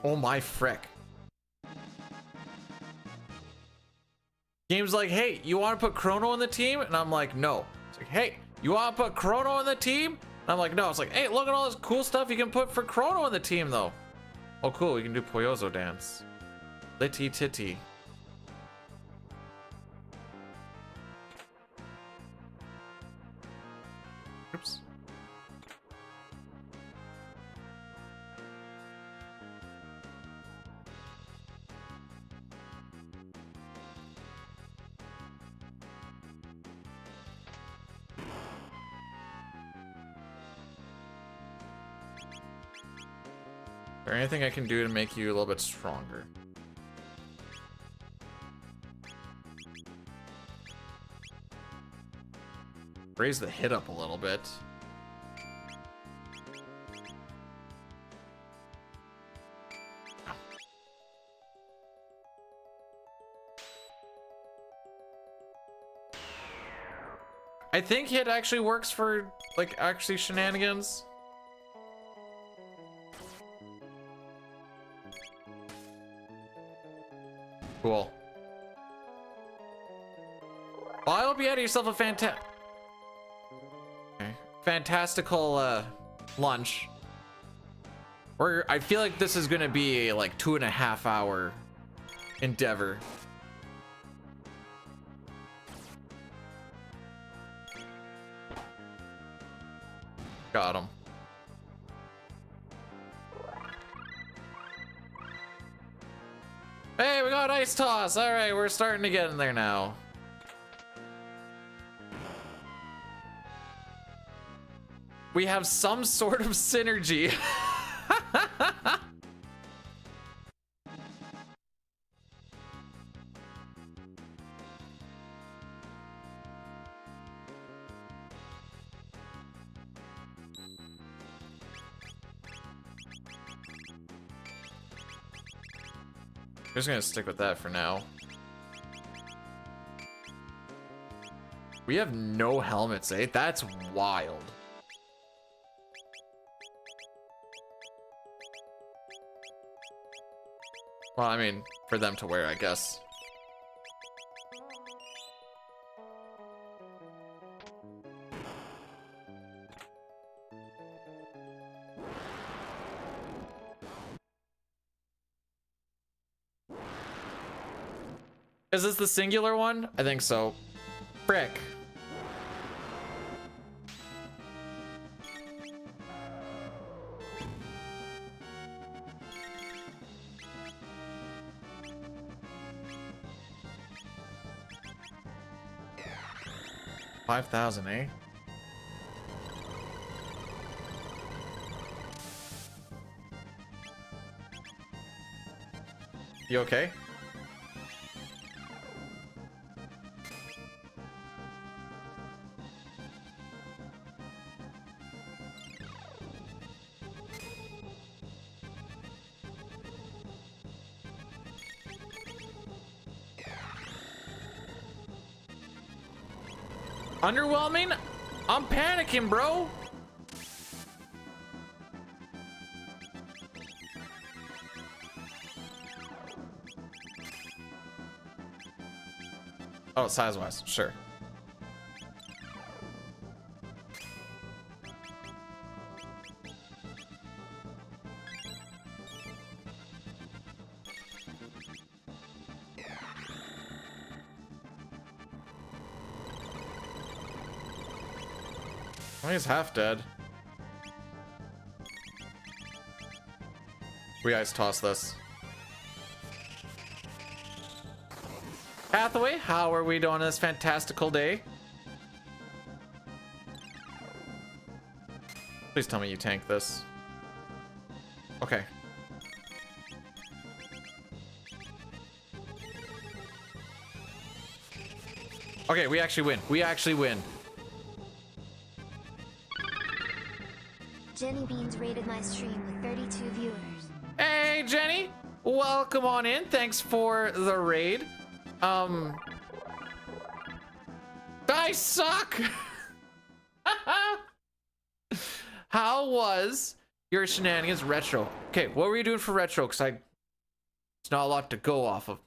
Oh my frick. Game's like, hey, you want to put Chrono on the team? And I'm like, no. It's like, hey, you want to put Chrono on the team? And I'm like, no. It's like, hey, look at all this cool stuff you can put for Chrono on the team, though. Oh, cool. We can do Poyozo dance. Litty titty. Oops. Is there anything I can do to make you a little bit stronger? Raise the hit up a little bit. I think hit actually works for, like, actually shenanigans. Cool. Well, I hope you had yourself a fantastical lunch. I feel like this is gonna be a like 2.5 hour endeavor. Got him. Hey, we got Ice Toss. All right, we're starting to get in there now. We have some sort of synergy. I'm just gonna stick with that for now. We have no helmets, eh? That's wild. Well, I mean, for them to wear, I guess. Is this the singular one? I think so. Frick. $5,000, eh? You okay? Underwhelming? I'm panicking, bro. Oh, size-wise, sure. I think he's half dead. We guys toss this. Hathaway, how are we doing this fantastical day? Please tell me you tank this. Okay. Okay, we actually win. We actually win. Jenny Beans rated my stream with 32 viewers. Hey, Jenny. Welcome on in. Thanks for the raid. I suck. How was your shenanigans retro? Okay, what were you doing for retro? Because it's not a lot to go off of.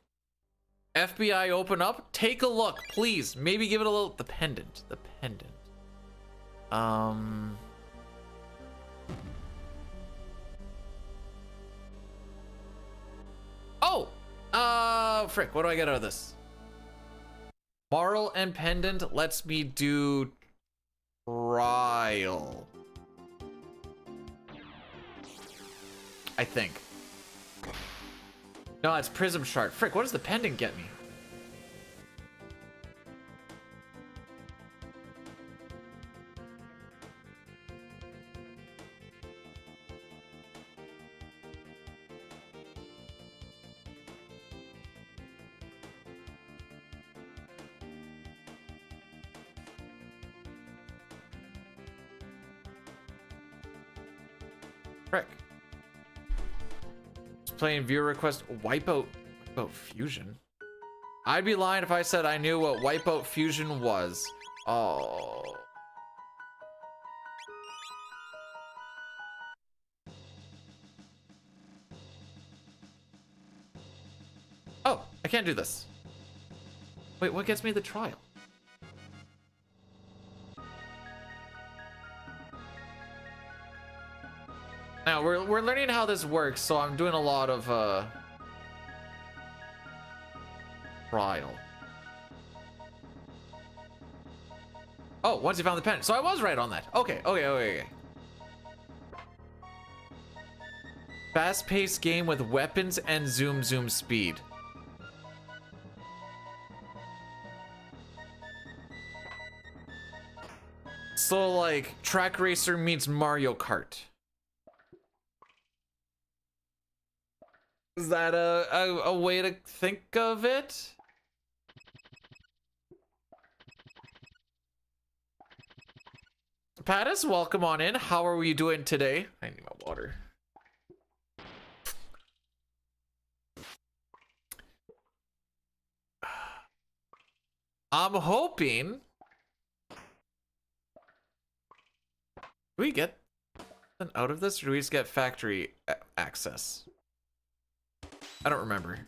FBI open up. Take a look, please. Maybe give it a little. The pendant. The pendant. Oh, frick, what do I get out of this? Marl and pendant lets me do trial. I think. No, it's prism shard. Frick, what does the pendant get me? Frick. Just playing viewer request Wipeout Fusion. I'd be lying if I said I knew what Wipeout Fusion was. Oh. Oh, I can't do this. Wait, what gets me the trial? Now we're learning how this works, so I'm doing a lot of trial. Oh, once you found the pen. So I was right on that. Okay. Fast-paced game with weapons and zoom speed. So like Track Racer meets Mario Kart. Is that a way to think of it? Pattis, welcome on in. How are we doing today? I need my water. I'm hoping we get something out of this, or do we just get factory access? I don't remember.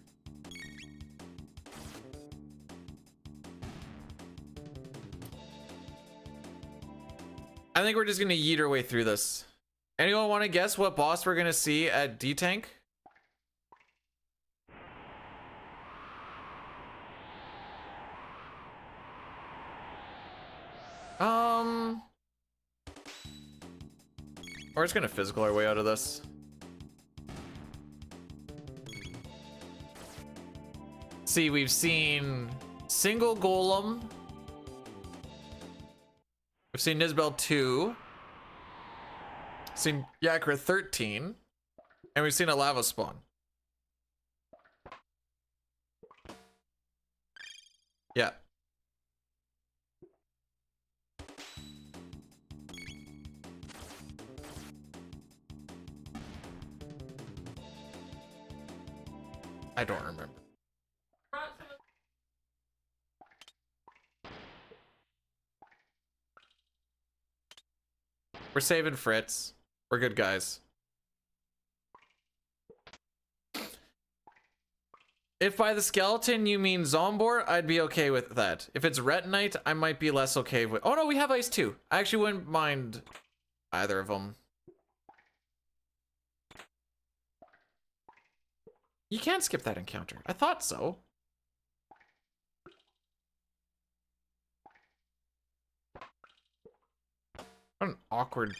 I think we're just gonna yeet our way through this. Anyone want to guess what boss we're gonna see at D-Tank? We're just gonna physical our way out of this. See, we've seen single golem. We've seen Nisbel 2. Seen Yakra 13. And we've seen a lava spawn. Yeah. I don't remember. We're saving Fritz. We're good guys. If by the skeleton you mean Zombor, I'd be okay with that. If it's Retinite, I might be less okay with... Oh no, we have Ice too. I actually wouldn't mind either of them. You can't skip that encounter. I thought so. What an awkward...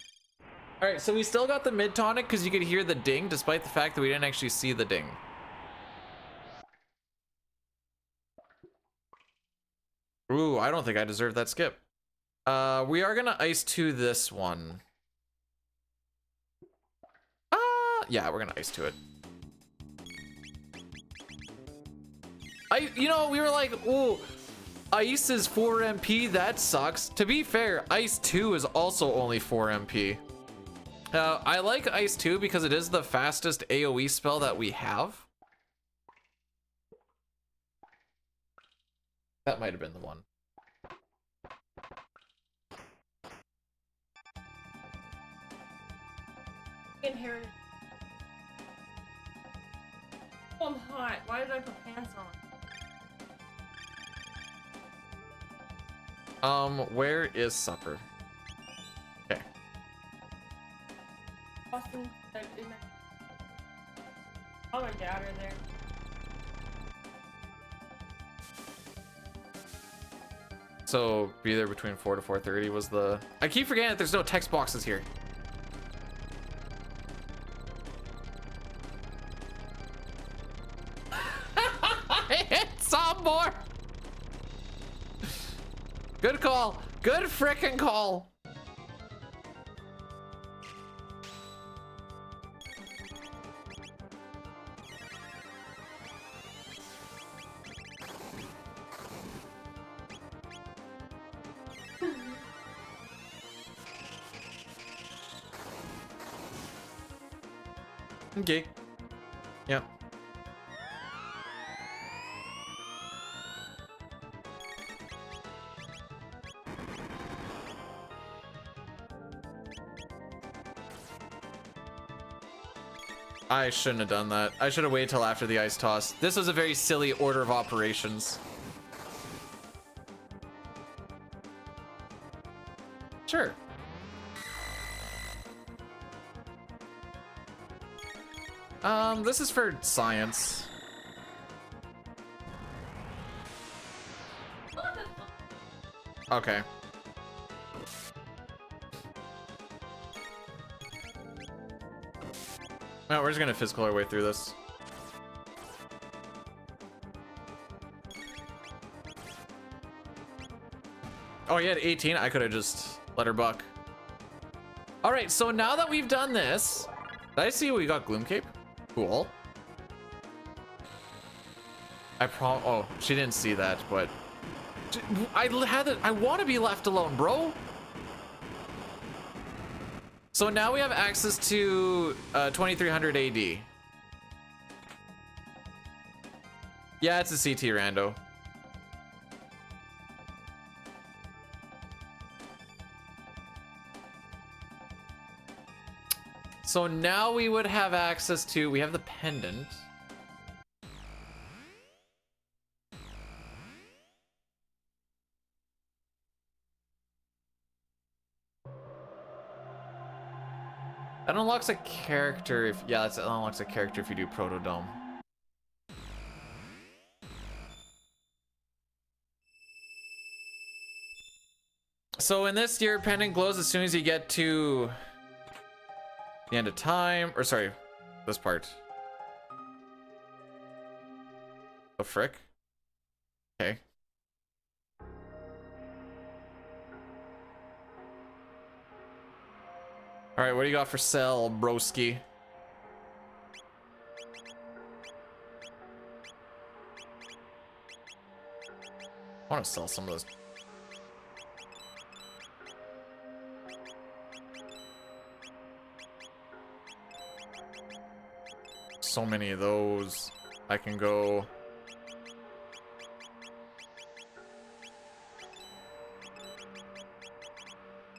Alright, so we still got the mid tonic because you could hear the ding despite the fact that we didn't actually see the ding. Ooh, I don't think I deserve that skip. We are gonna ice to this one. Yeah, we're gonna ice to it. You know, we were like, ooh, ice is 4 MP, that sucks. To be fair, ice 2 is also only 4 MP. I like ice 2 because it is the fastest AoE spell that we have. That might have been the one. Inherent. Oh, I'm hot. Why did I put pants on? Where is supper? Okay. Austin, mom and dad are there. So be there between 4 to 4:30 was the... I keep forgetting that there's no text boxes here. It's some more. Good call. Good frickin' call. Okay. Yep. I shouldn't have done that. I should have waited till after the ice toss. This was a very silly order of operations. Sure. This is for science. Okay. No, we're just gonna physical our way through this. Oh, he had 18. I could have just let her buck. All right, so now that we've done this, did I see we got Gloom Cape? Cool. Oh, she didn't see that, but I had it. I want to be left alone, bro. So now we have access to 2300 AD. Yeah, it's a CT rando. So now we would have access to, we have the pendant. That unlocks a character if, yeah, that unlocks a character if you do Protodome. So in this, your pendant glows as soon as you get to the end of time, or sorry, this part. Oh, frick. Okay. All right, what do you got for sale, broski? I want to sell some of those. So many of those. I can go.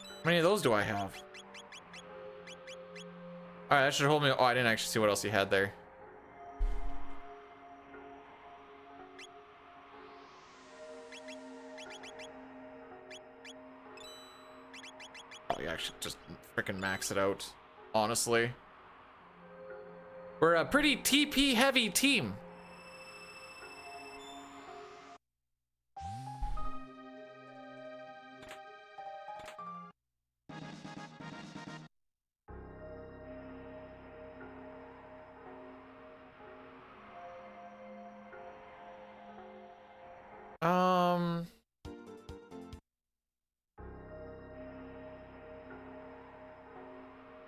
How many of those do I have? All right, that should hold me. Oh, I didn't actually see what else he had there. Probably actually just freaking max it out, honestly. We're a pretty TP heavy team.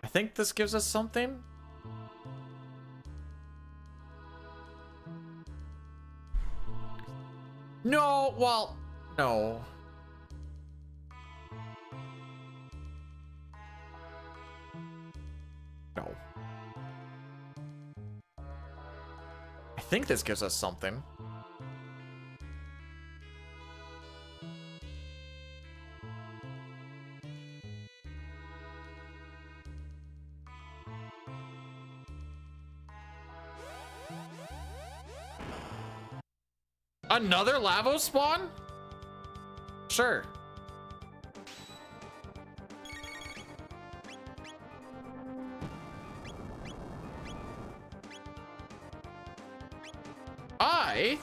I think this gives us something. No, well, no. No. I think this gives us something. Another Lavos spawn? Sure. I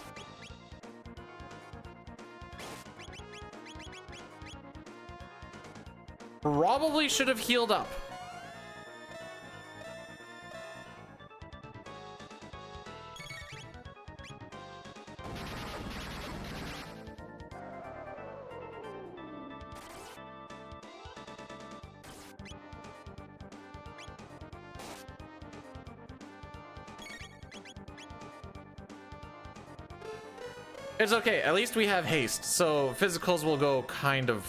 probably should have healed up. It's okay, at least we have haste, so physicals will go kind of...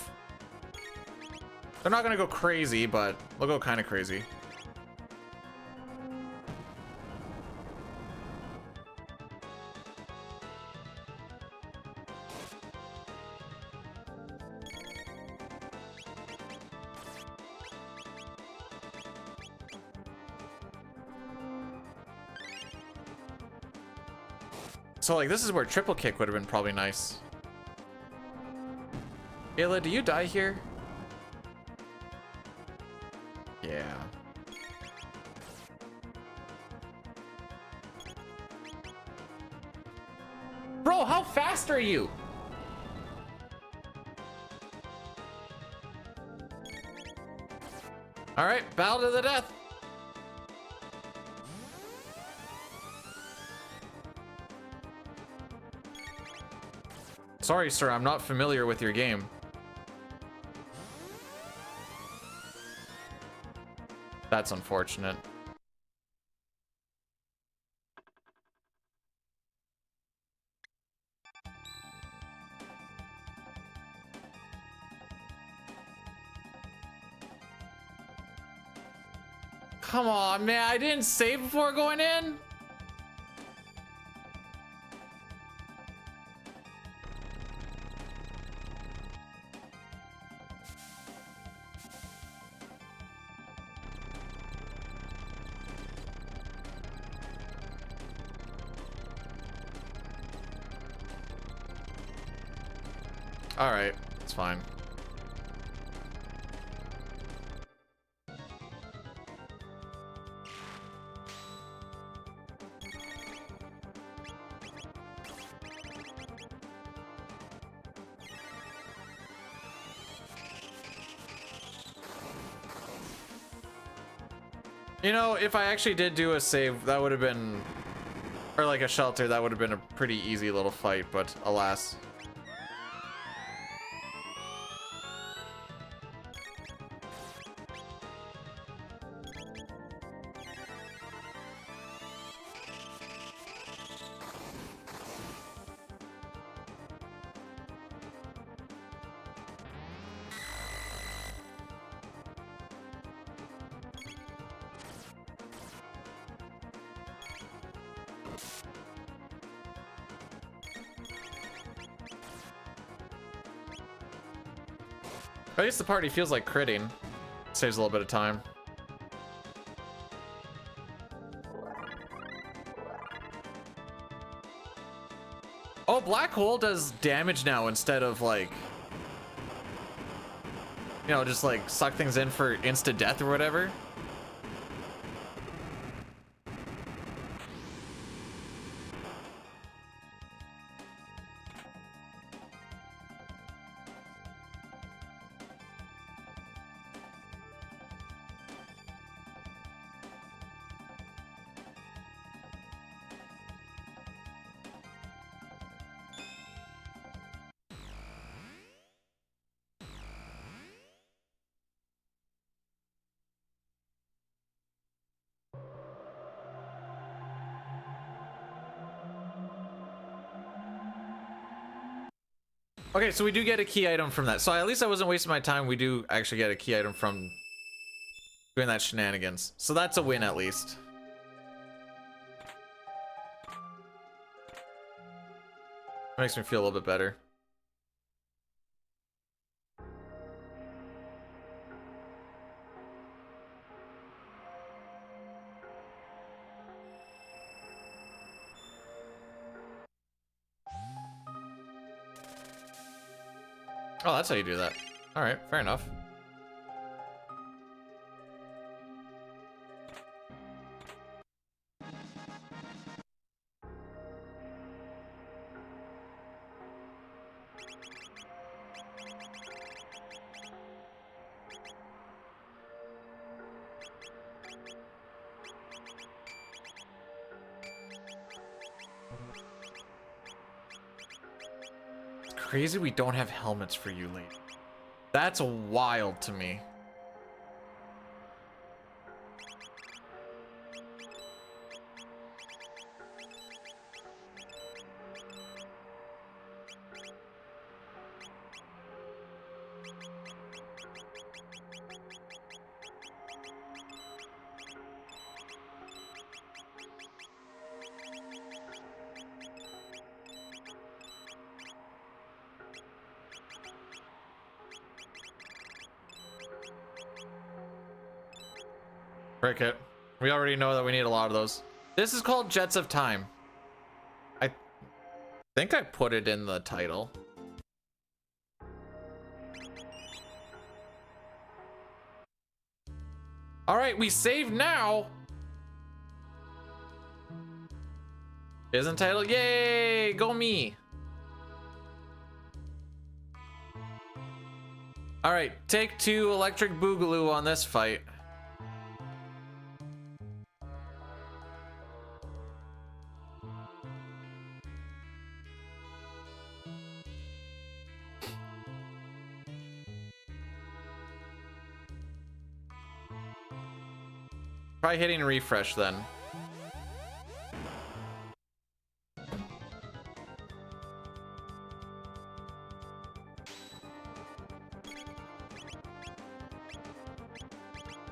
They're not gonna go crazy, but they'll go kind of crazy. So like this is where triple kick would have been probably nice. Ayla, do you die here? Yeah. Bro, how fast are you? All right, battle to the death. Sorry, sir, I'm not familiar with your game. That's unfortunate. come on, man. I didn't save before going in. All right, it's fine. You know, if I actually did do a save, that would have been, or like a shelter, that would have been a pretty easy little fight, but alas. At least the party feels like critting. Saves a little bit of time. Oh, black hole does damage now instead of like, you know, just like suck things in for insta death or whatever. Okay, so we do get a key item from that. So at least I wasn't wasting my time. We do actually get a key item from doing that shenanigans. So that's a win at least. Makes me feel a little bit better. Oh, that's how you do that. All right, fair enough. Crazy we don't have helmets for you, lady. That's wild to me. Cricket. We already know that we need a lot of those. This is called Jets of Time. I think I put it in the title. All right, we save now. Isn't title? Yay, go me. All right, take 2 electric boogaloo on this fight. Try hitting refresh then.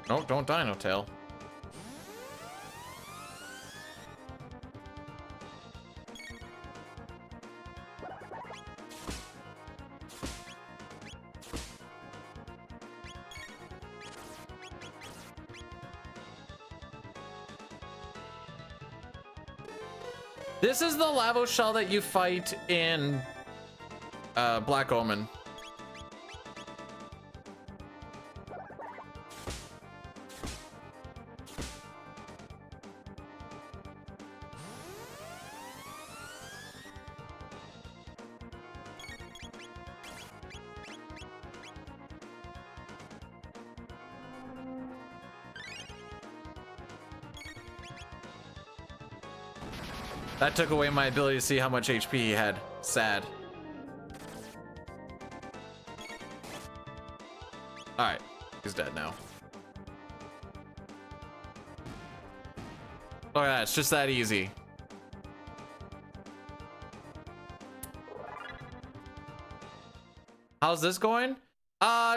No, don't Dino Tail. This is the lavo shell that you fight in Black Omen. That took away my ability to see how much HP he had. Sad. Alright, he's dead now. Oh yeah, it's just that easy. How's this going?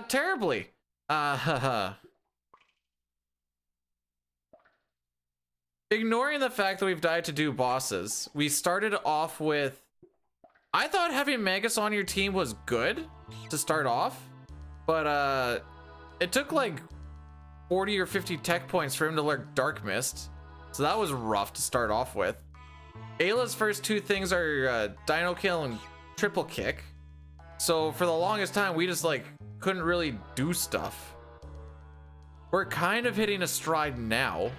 Terribly. Haha. Ignoring the fact that we've died to do bosses, we started off with... I thought having Magus on your team was good to start off, but it took like 40 or 50 tech points for him to learn Dark Mist, so that was rough to start off with. Ayla's first two things are Dino Kill and Triple Kick, so for the longest time we just like couldn't really do stuff. We're kind of hitting a stride now.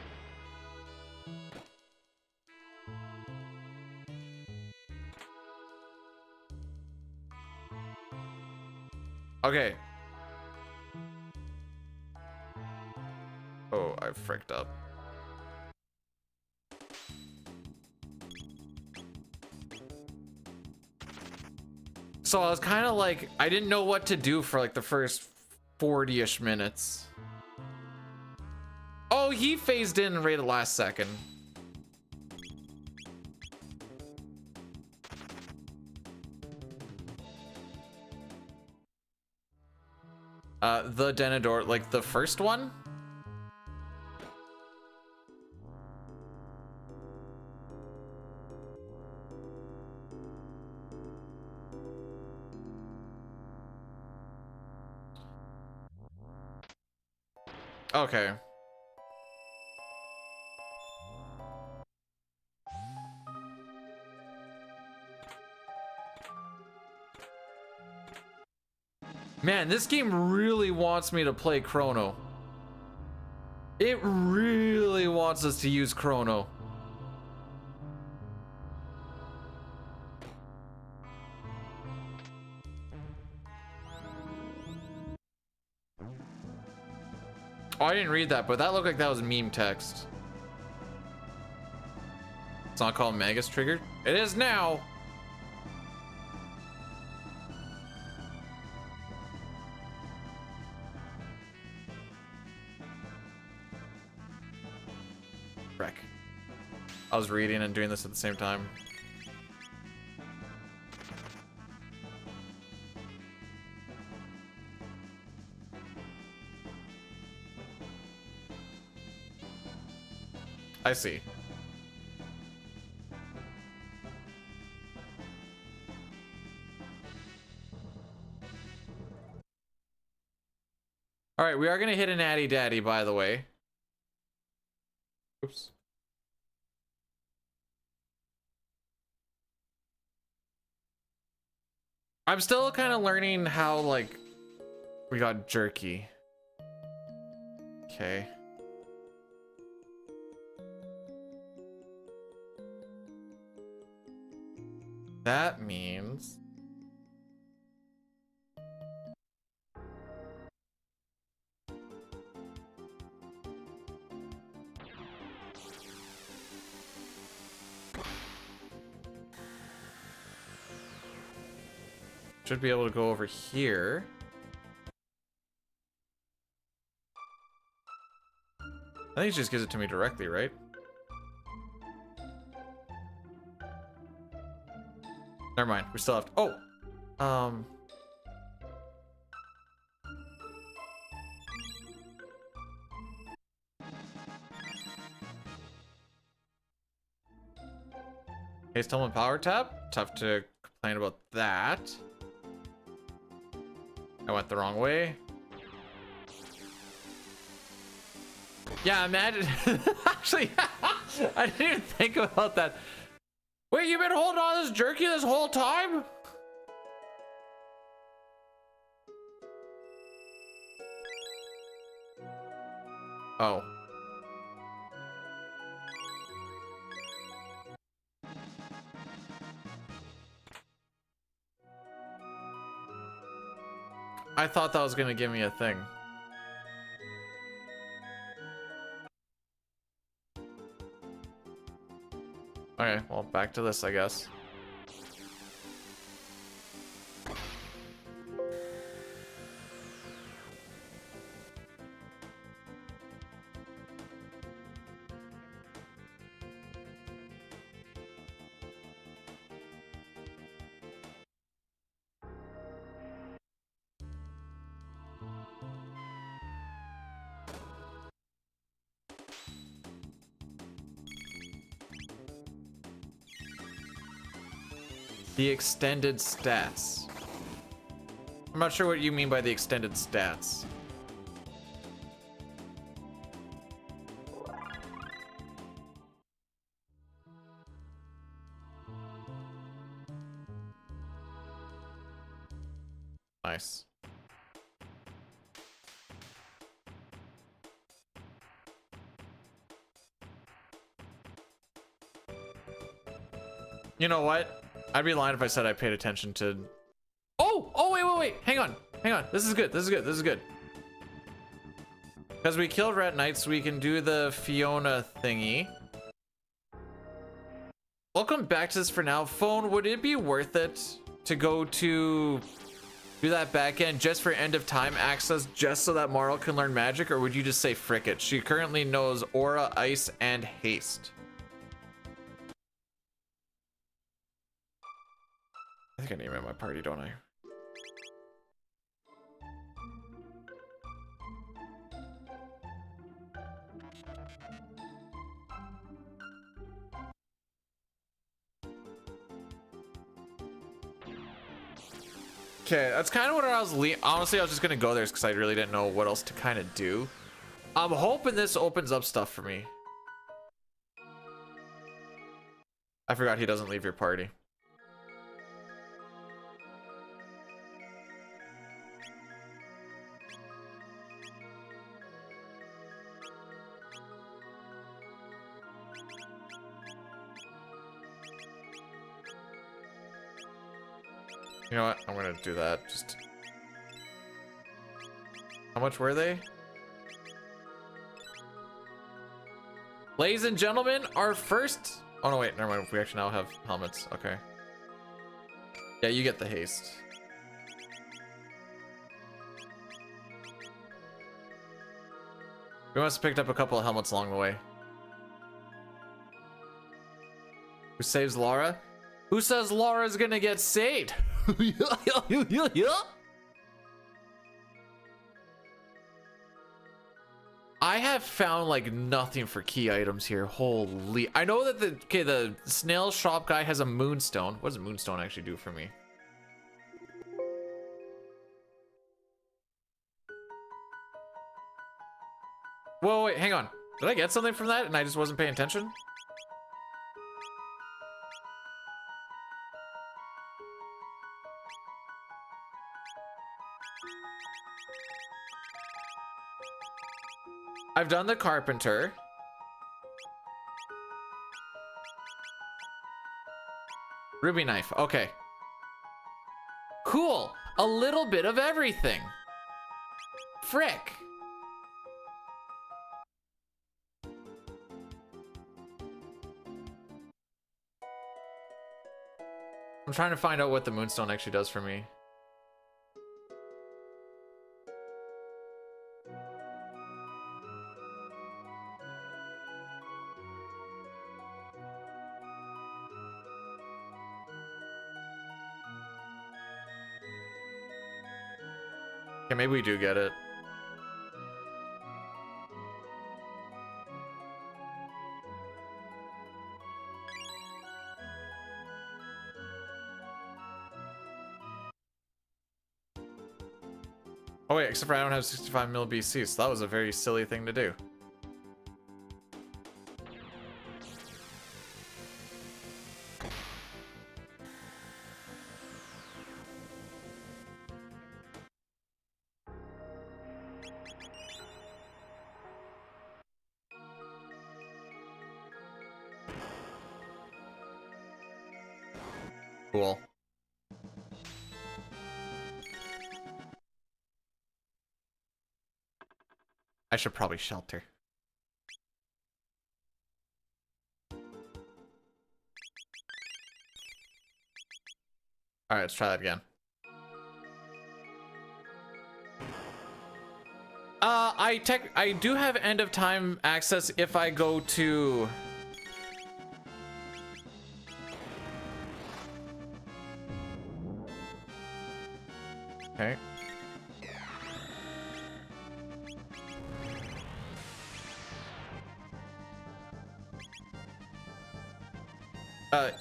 Okay. Oh, I fricked up. So I was kind of like, I didn't know what to do for like the first 40-ish minutes. Oh, he phased in right at the last second. The Denador, like the first one? Okay. Man, this game really wants me to play Chrono. It really wants us to use Chrono. Oh, I didn't read that, but that looked like that was meme text. It's not called Magus Triggered. It is now. Wreck. I was reading and doing this at the same time. I see. All right, we are gonna hit a natty daddy, by the way. Oops. I'm still kind of learning how, like, we got jerky. Okay. That means... should be able to go over here. I think it just gives it to me directly, right? Never mind, we still have to, Haste Helmet Power Tap. Tough to complain about that. I went the wrong way. Yeah, imagine. Actually, I didn't even think about that. Wait, you've been holding on to this jerky this whole time? Oh. I thought that was gonna give me a thing. Okay, well, back to this, I guess. The extended stats. I'm not sure what you mean by the extended stats. Nice. You know what? I'd be lying if I said I paid attention to... Oh, wait. Hang on. This is good. Because we killed Rat Knights, we can do the Fiona thingy. Welcome back to this for now. Phone, would it be worth it to go to do that back end just for end of time access, just so that Marl can learn magic, or would you just say frick it? She currently knows Aura, Ice, and Haste. I think I need him in my party, don't I? Okay, that's kind of what I was honestly, I was just gonna go there because I really didn't know what else to kind of do. I'm hoping this opens up stuff for me. I forgot he doesn't leave your party. You know what? I'm gonna do that. Just... How much were they? Ladies and gentlemen, our first... Oh no, wait, never mind. We actually now have helmets. Okay. Yeah, you get the haste. We must have picked up a couple of helmets along the way. Who saves Laura? Who says Laura's gonna get saved? I have found like nothing for key items here. Holy, I know that the snail shop guy has a moonstone. What does a moonstone actually do for me? Whoa, wait, hang on. Did I get something from that and I just wasn't paying attention? I've done the carpenter. Ruby knife, okay. Cool, a little bit of everything. Frick. I'm trying to find out what the moonstone actually does for me. Okay, maybe we do get it. Oh wait, except for I don't have 65 mil BC, so that was a very silly thing to do. Cool. I should probably shelter. All right, let's try that again. I do have end of time access if I go to. Okay.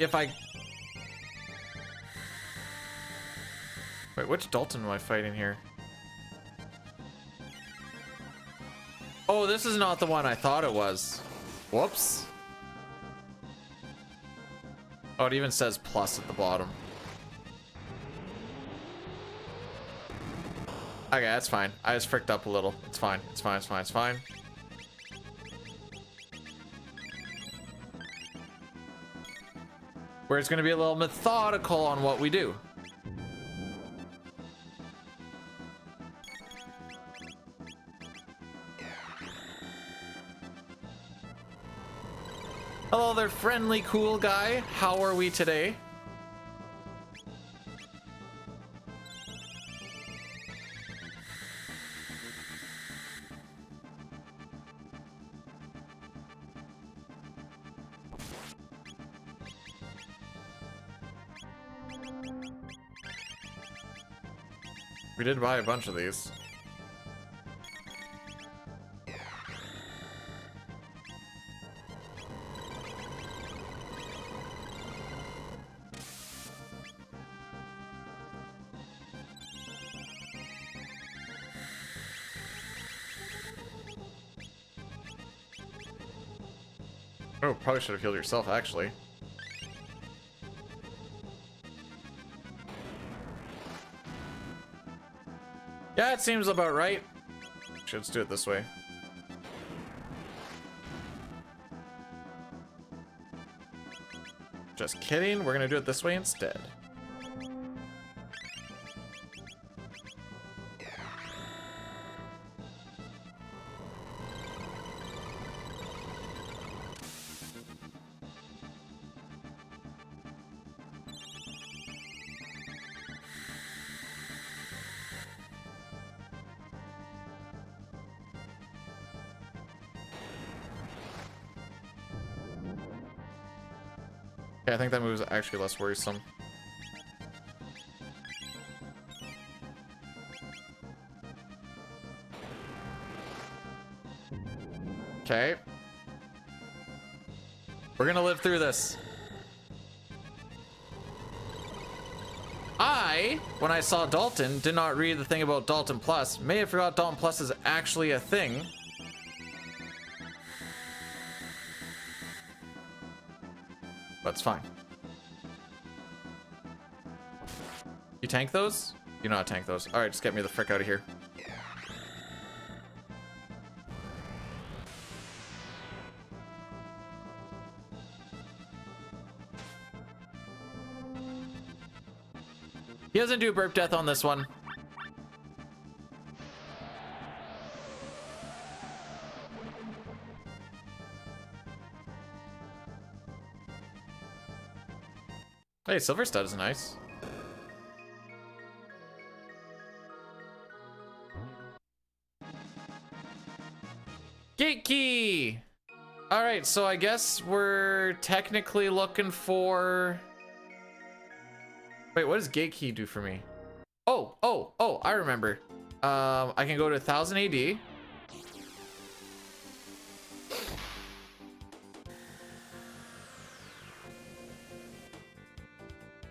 If I... Wait, which Dalton am I fighting here? Oh, this is not the one I thought it was. Whoops. Oh, it even says plus at the bottom. Okay, that's fine. I just fricked up a little. It's fine. It's fine. It's fine. It's fine. Where it's going to be a little methodical on what we do. Hello there, friendly cool guy. How are we today? We did buy a bunch of these. Oh, probably should have healed yourself, actually. Yeah, it seems about right. Actually, let's do it this way. Just kidding, we're gonna do it this way instead. Okay, I think that move is actually less worrisome. Okay. We're gonna live through this. When I saw Dalton, did not read the thing about Dalton Plus. May have forgot Dalton Plus is actually a thing. But it's fine. You tank those? You know how to tank those. Alright, just get me the frick out of here. He doesn't do burp death on this one. Hey, Silver Stud is nice. Gate key! Alright, so I guess we're technically looking for... Wait, what does gate key do for me? Oh, I remember. I can go to 1000 AD.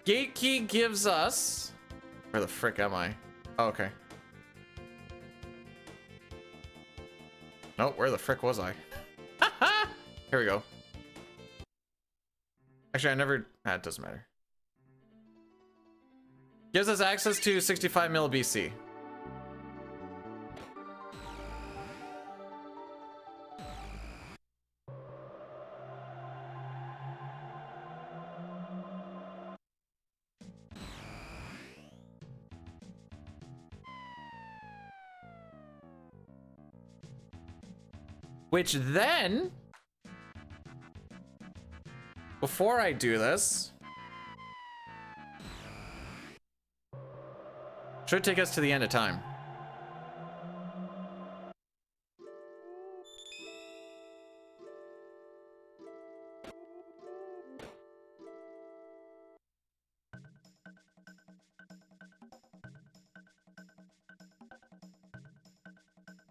Gate key gives us... Where the frick am I? Oh, okay. Nope, where the frick was I? Here we go. Actually, I never... Nah, it doesn't matter. Gives us access to 65 mil BC. Which then, before I do this, should take us to the end of time.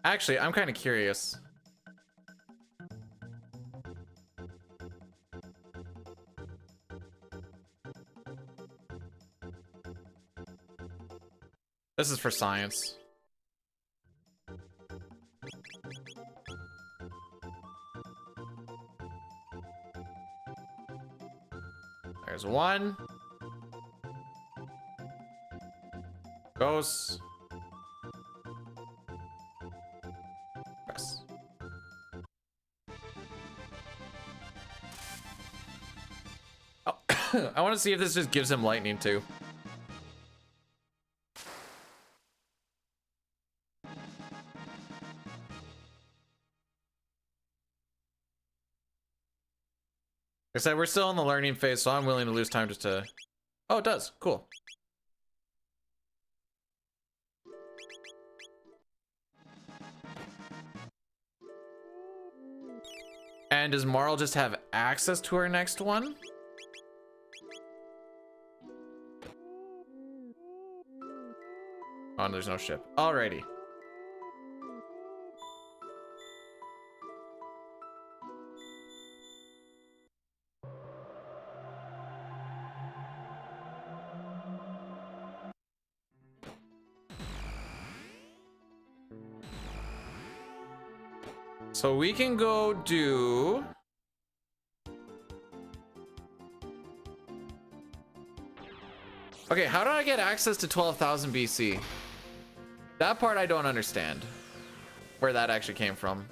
Actually, I'm kind of curious. This is for science. There's one. Goes. Press. Oh, I want to see if this just gives him lightning too. Like I said, we're still in the learning phase, so I'm willing to lose time just to... Oh, it does. Cool. And does Marl just have access to our next one? Oh, there's no ship. Alrighty. So we can go do... Okay, how do I get access to 12,000 BC? That part I don't understand. Where that actually came from.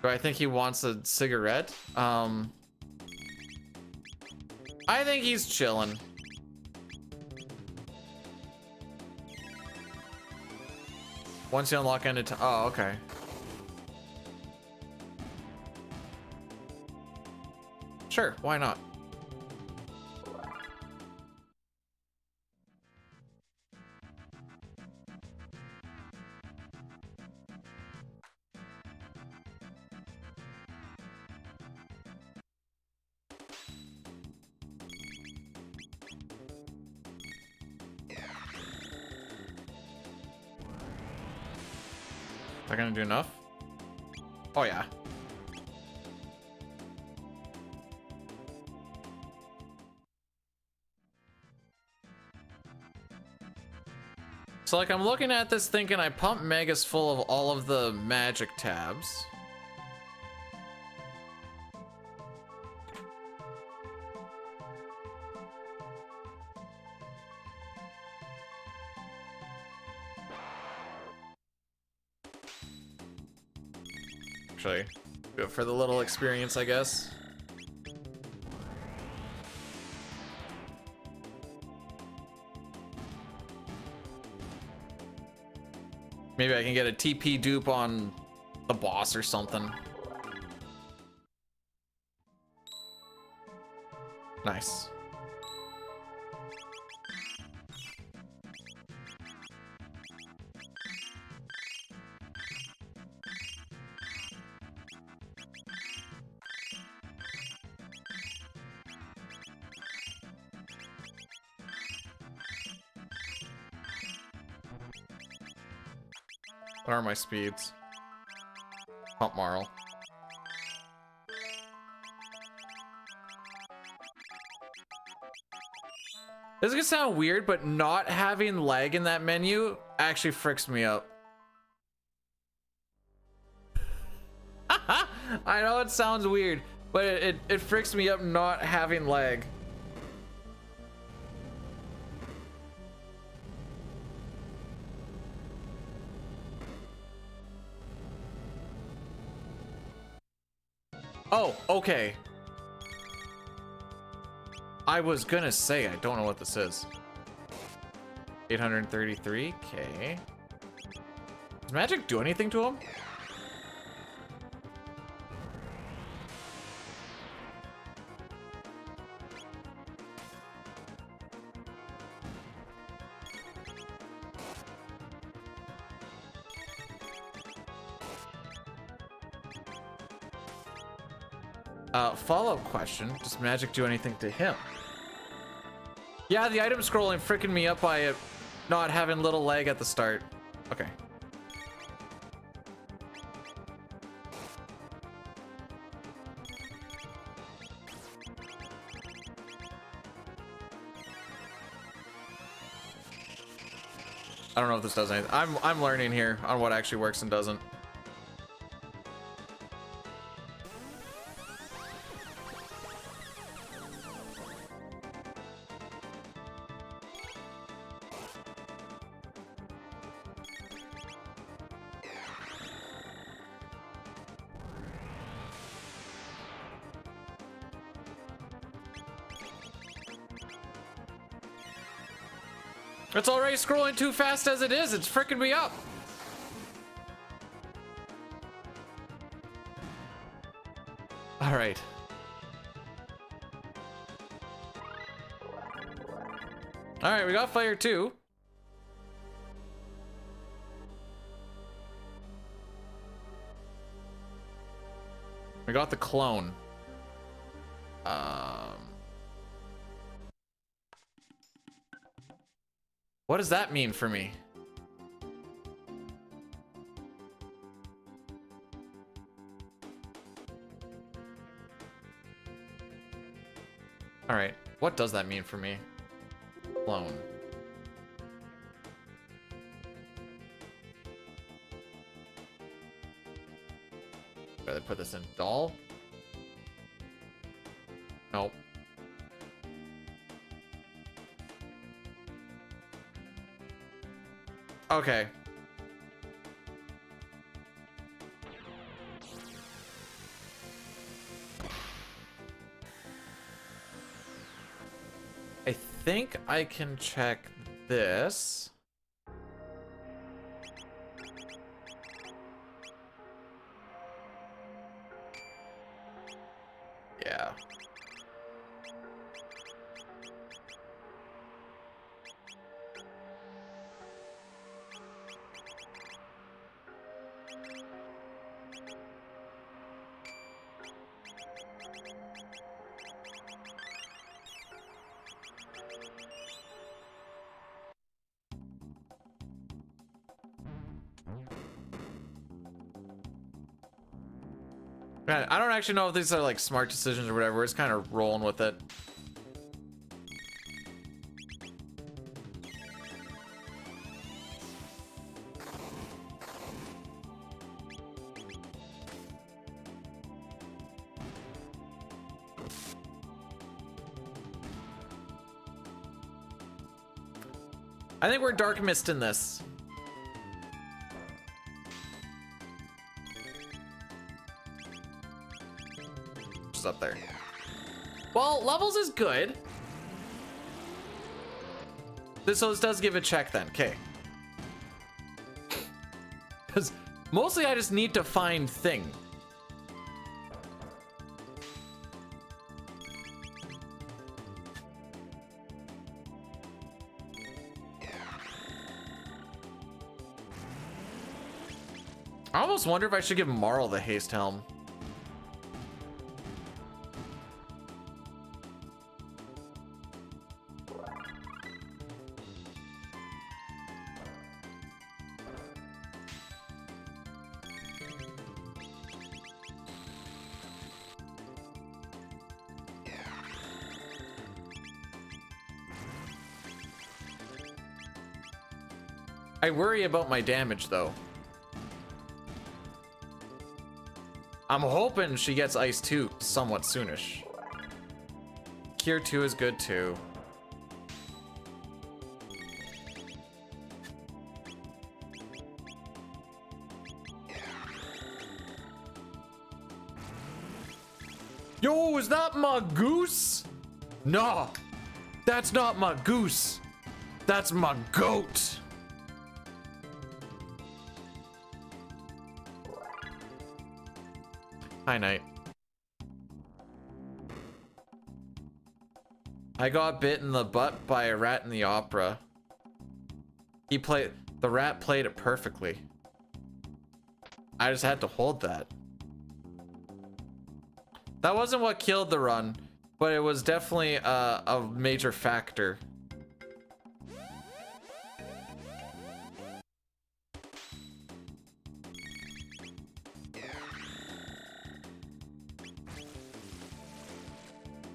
Do I think he wants a cigarette? I think he's chilling. Once you unlock into oh, okay. Sure, why not? Is that gonna do enough? Oh yeah. So like I'm looking at this thinking I pumped Megas full of all of the magic tabs. Actually, do it for the little experience, I guess. Maybe I can get a TP dupe on the boss or something. Nice. What are my speeds? Pump Marl. This is gonna sound weird, but not having lag in that menu actually freaks me out. I know it sounds weird, but it freaks me up not having lag. Oh, okay. I was gonna say, I don't know what this is. 833, okay. Does magic do anything to him? Follow-up question. Does magic do anything to him? Yeah, the item scrolling freaking me up by it not having little lag at the start. Okay. I don't know if this does anything. I'm learning here on what actually works and doesn't. It's already scrolling too fast as it is. It's freaking me up. All right. All right, we got fire too. We got the clone. What does that mean for me? All right, what does that mean for me? Clone. Where they put this in? Doll? Nope. Okay. I think I can check this. Yeah. Man, I don't actually know if these are like smart decisions or whatever. We're just kind of rolling with it. I think we're Dark Mist in this. Just up there. Well, levels is good. So this does give a check then. Okay. Because mostly I just need to find thing. I almost wonder if I should give Marl the haste helm. I worry about my damage though. I'm hoping she gets Ice 2 somewhat soonish. Cure 2 is good too. Yo, is that my goose? Nah, that's not my goose. That's my goat. Hi, Knight. I got bit in the butt by a rat in the opera. The rat played it perfectly. I just had to hold that. That wasn't what killed the run, but it was definitely a major factor.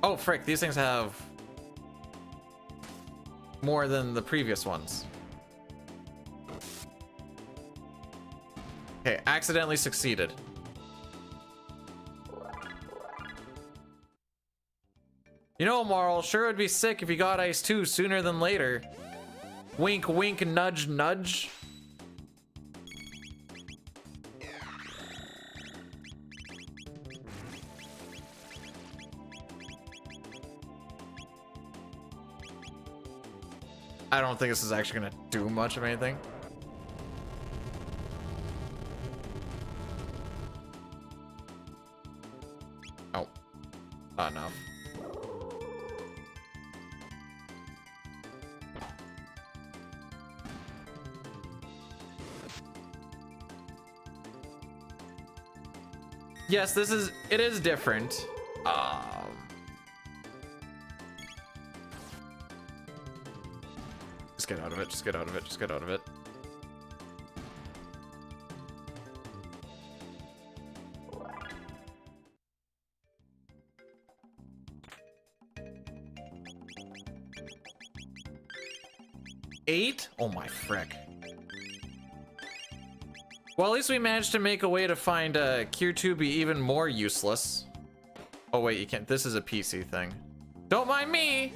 Oh, frick, these things have more than the previous ones. Okay, accidentally succeeded. You know, Marl, sure it'd be sick if you got ice too sooner than later. Wink, wink, nudge, nudge. I don't think this is actually gonna do much of anything. Oh, not enough. Yes, it is different. Just get out of it, just get out of it, just get out of it. Eight? Oh my frick. Well, at least we managed to make a way to find Cure 2 be even more useless. Oh wait, you can't. This is a PC thing. Don't mind me!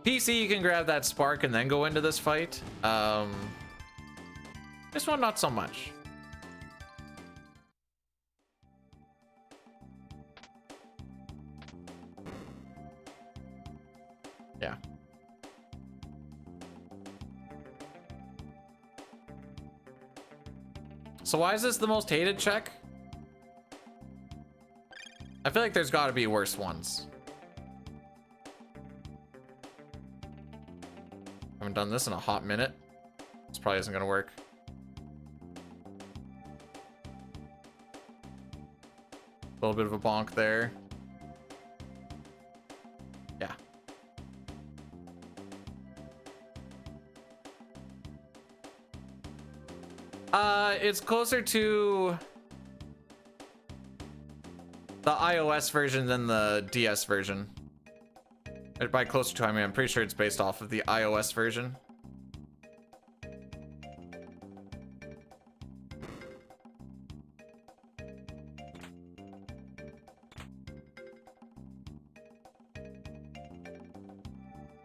PC, you can grab that spark and then go into this fight. This one, not so much. Yeah. So why is this the most hated check? I feel like there's got to be worse ones. Haven't done this in a hot minute. This probably isn't gonna work. A little bit of a bonk there. Yeah. It's closer to the iOS version than the DS version. By closer to, I mean, I'm pretty sure it's based off of the iOS version.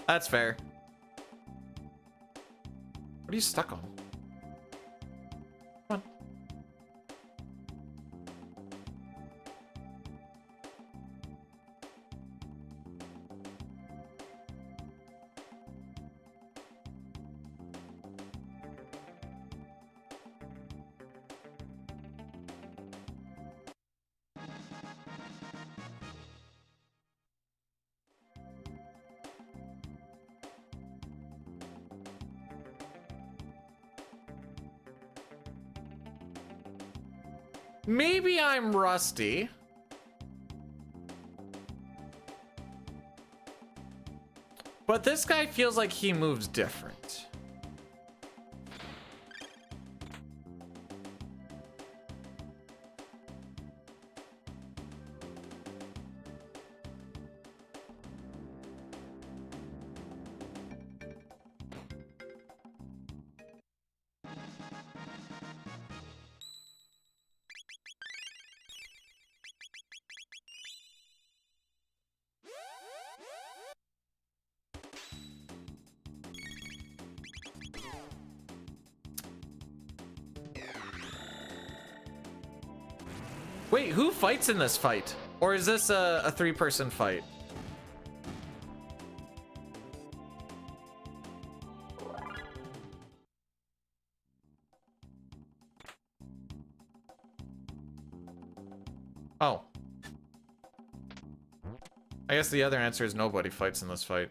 That's fair. What are you stuck on? Come on. Maybe I'm rusty. But this guy feels like he moves different. Wait, who fights in this fight? Or is this a three-person fight? Oh. I guess the other answer is nobody fights in this fight.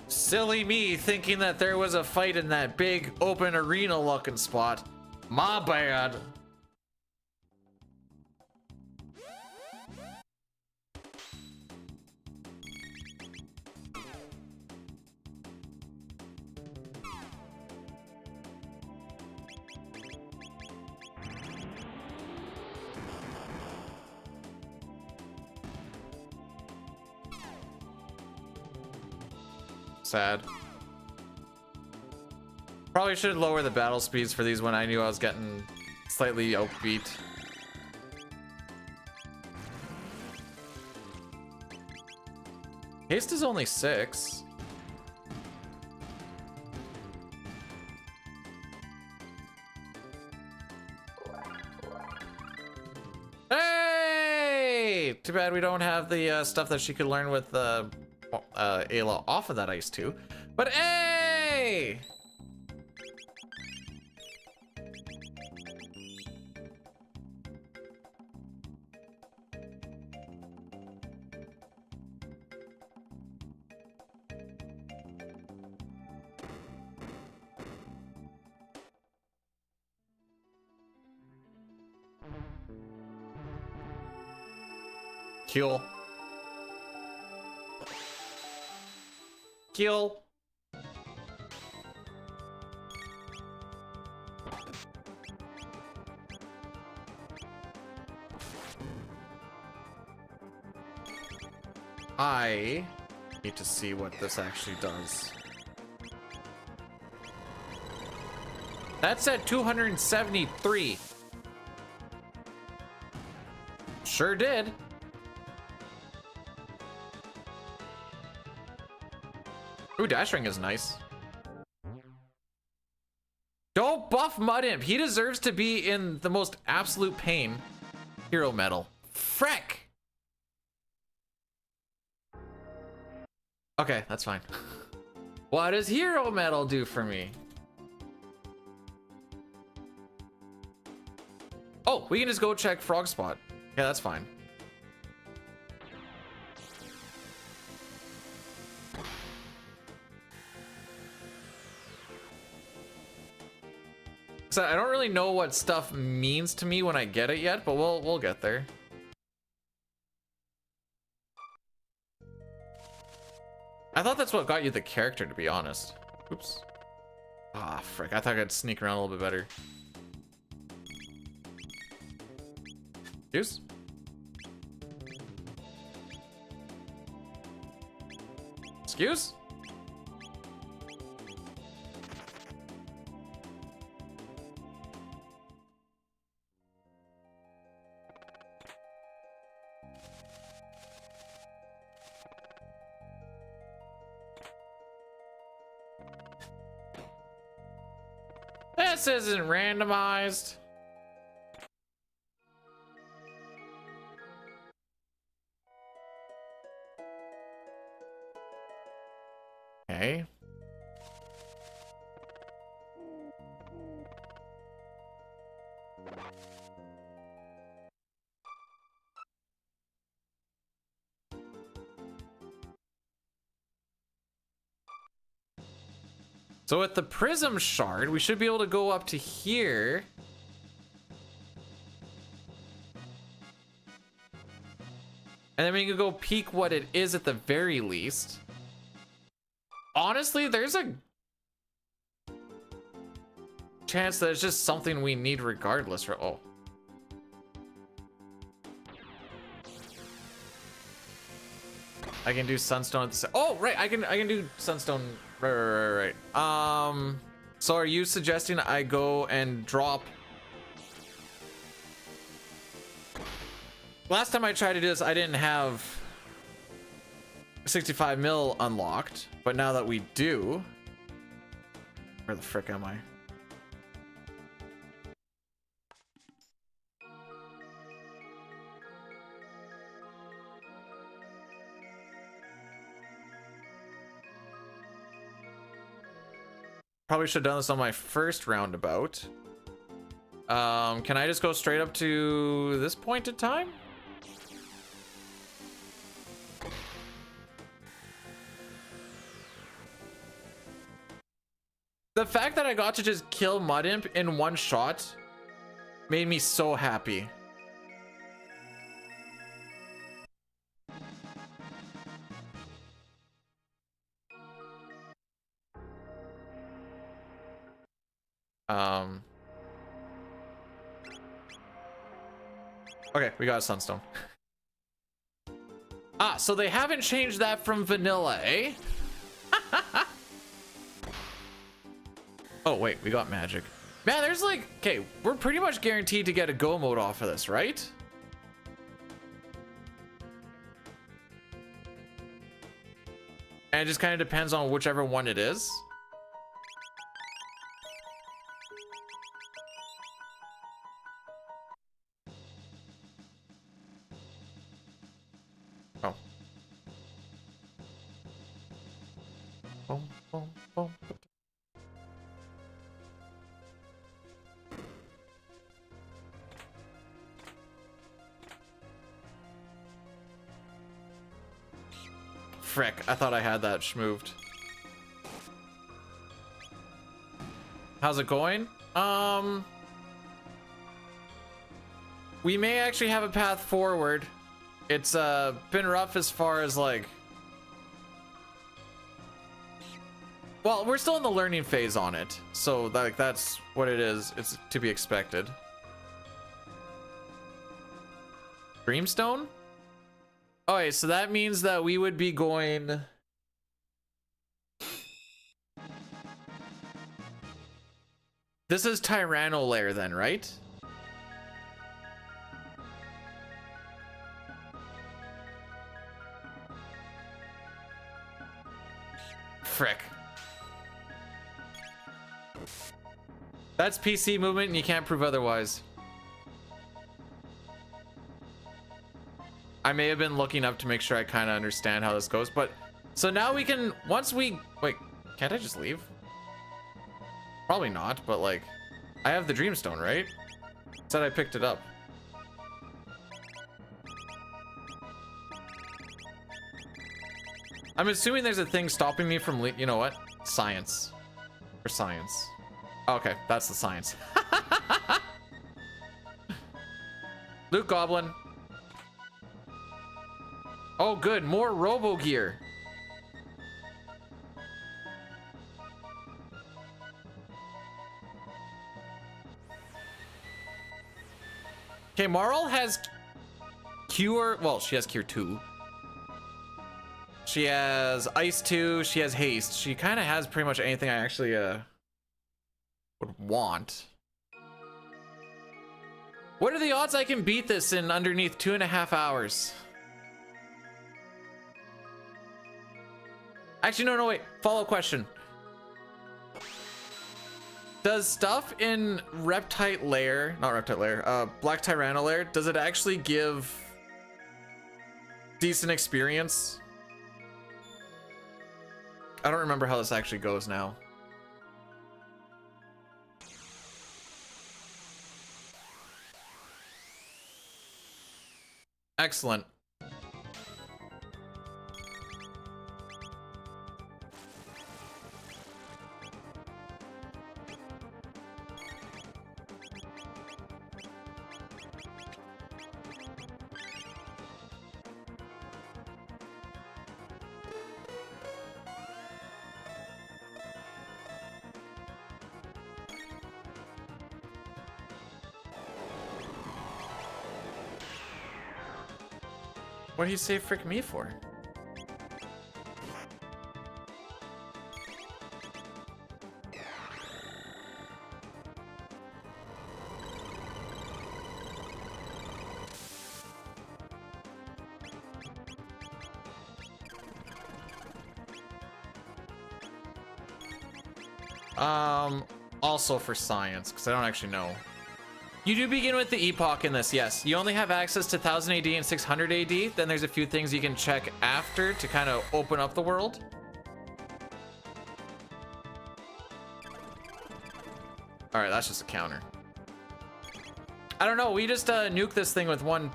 Silly me thinking that there was a fight in that big open arena looking spot. My bad. Sad. Probably should lower the battle speeds for these when I knew I was getting slightly outbeat. Haste is only 6. Hey! Too bad we don't have the stuff that she could learn with Ayla off of that ice too. But hey! Kill. Kill. I need to see what this actually does. That's at 273. Sure did. Ooh, dash ring is nice. Don't buff Mud Imp. He deserves to be in the most absolute pain. Hero medal. Freck. Okay, that's fine. What does hero medal do for me? Oh, we can just go check Frog Spot. Yeah, that's fine. So I don't really know what stuff means to me when I get it yet, but we'll get there. I thought that's what got you the character, to be honest. Oops. Ah, frick. I thought I could sneak around a little bit better. Juice? Excuse? This isn't randomized. Okay. So with the prism shard, we should be able to go up to here. And then we can go peek what it is at the very least. Honestly, there's a chance that it's just something we need regardless. Oh. I can do Sunstone at the oh, right, I can do Sunstone Right. So are you suggesting I go and drop? Last time I tried to do this, I didn't have 65 mil unlocked, but now that we do, where the frick am I? Probably should have done this on my first roundabout. Can I just go straight up to this point in time? The fact that I got to just kill Mud Imp in one shot made me so happy. Okay, we got a Sunstone. Ah, so they haven't changed that from vanilla, eh? Oh, wait, we got magic. Man, there's like, okay, we're pretty much guaranteed to get a go mode off of this, right? And it just kind of depends on whichever one it is. Oh. Boom, boom, boom. Frick, I thought I had that schmooved. How's it going? We may actually have a path forward. It's been rough as far as like, well, we're still in the learning phase on it, so like that's what it is. It's to be expected. Dreamstone? Okay, so that means that we would be going. This is Tyranno lair then, right? Frick. That's PC movement and you can't prove otherwise. I may have been looking up to make sure I kind of understand how this goes, but so now we can, once we, wait, can't I just leave? Probably not, but like, I have the Dreamstone, right? Said I picked it up. I'm assuming there's a thing stopping me from, you know what? Science. For science. Okay, that's the science. Loot Goblin. Oh, good. More Robo Gear. Okay, Marl has Cure. Well, she has Cure 2. She has Ice 2. She has Haste. She kind of has pretty much anything I actually would want. What are the odds I can beat this in underneath 2.5 hours? Actually, no, wait. Follow-up question. Does stuff in Reptite Lair, not Reptite Lair, Black Tyranno Lair, does it actually give decent experience? I don't remember how this actually goes now. Excellent. What did he say frick me for? Also for science, because I don't actually know. You do begin with the epoch in this, yes. You only have access to 1000 AD and 600 AD. Then there's a few things you can check after to kind of open up the world. All right, that's just a counter. I don't know, we just nuke this thing with one.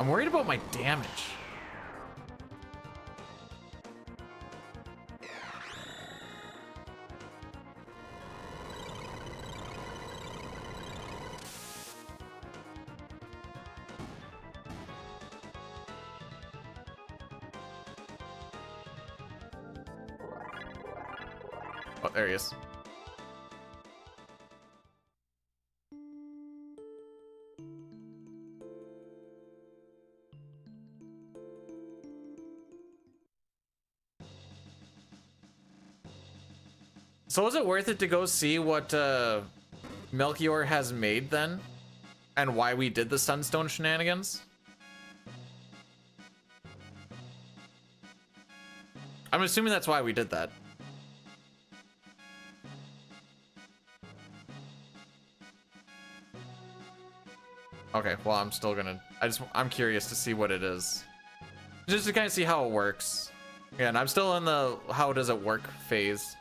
I'm worried about my damage. Oh, there he is. So is it worth it to go see what Melchior has made then? And why we did the Sunstone shenanigans? I'm assuming that's why we did that. Okay, well, I'm still gonna... I'm curious to see what it is. Just to kind of see how it works. Yeah, and I'm still in the how does it work phase.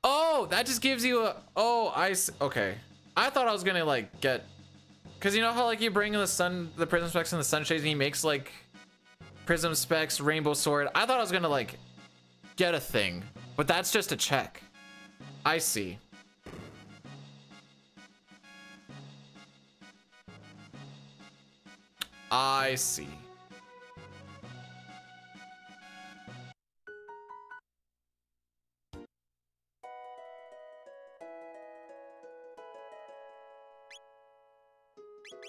Oh, that just gives you a... Oh, okay. I thought I was gonna, like, get... Because you know how, like, you bring in the prism specs and the sunshades and he makes, like, prism specs, rainbow sword. I thought I was gonna, like, get a thing. But that's just a check. I see. I see.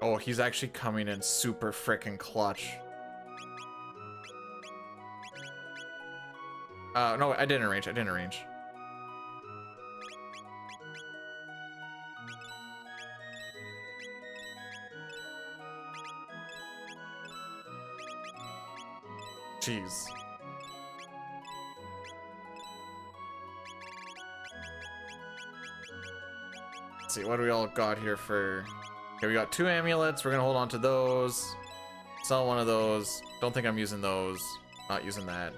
Oh, he's actually coming in super freaking clutch. No, I didn't arrange. Jeez. Let's see, what do we all got here for... Okay, we got 2 amulets. We're gonna hold on to those. Sell one of those. Don't think I'm using those. Not using that.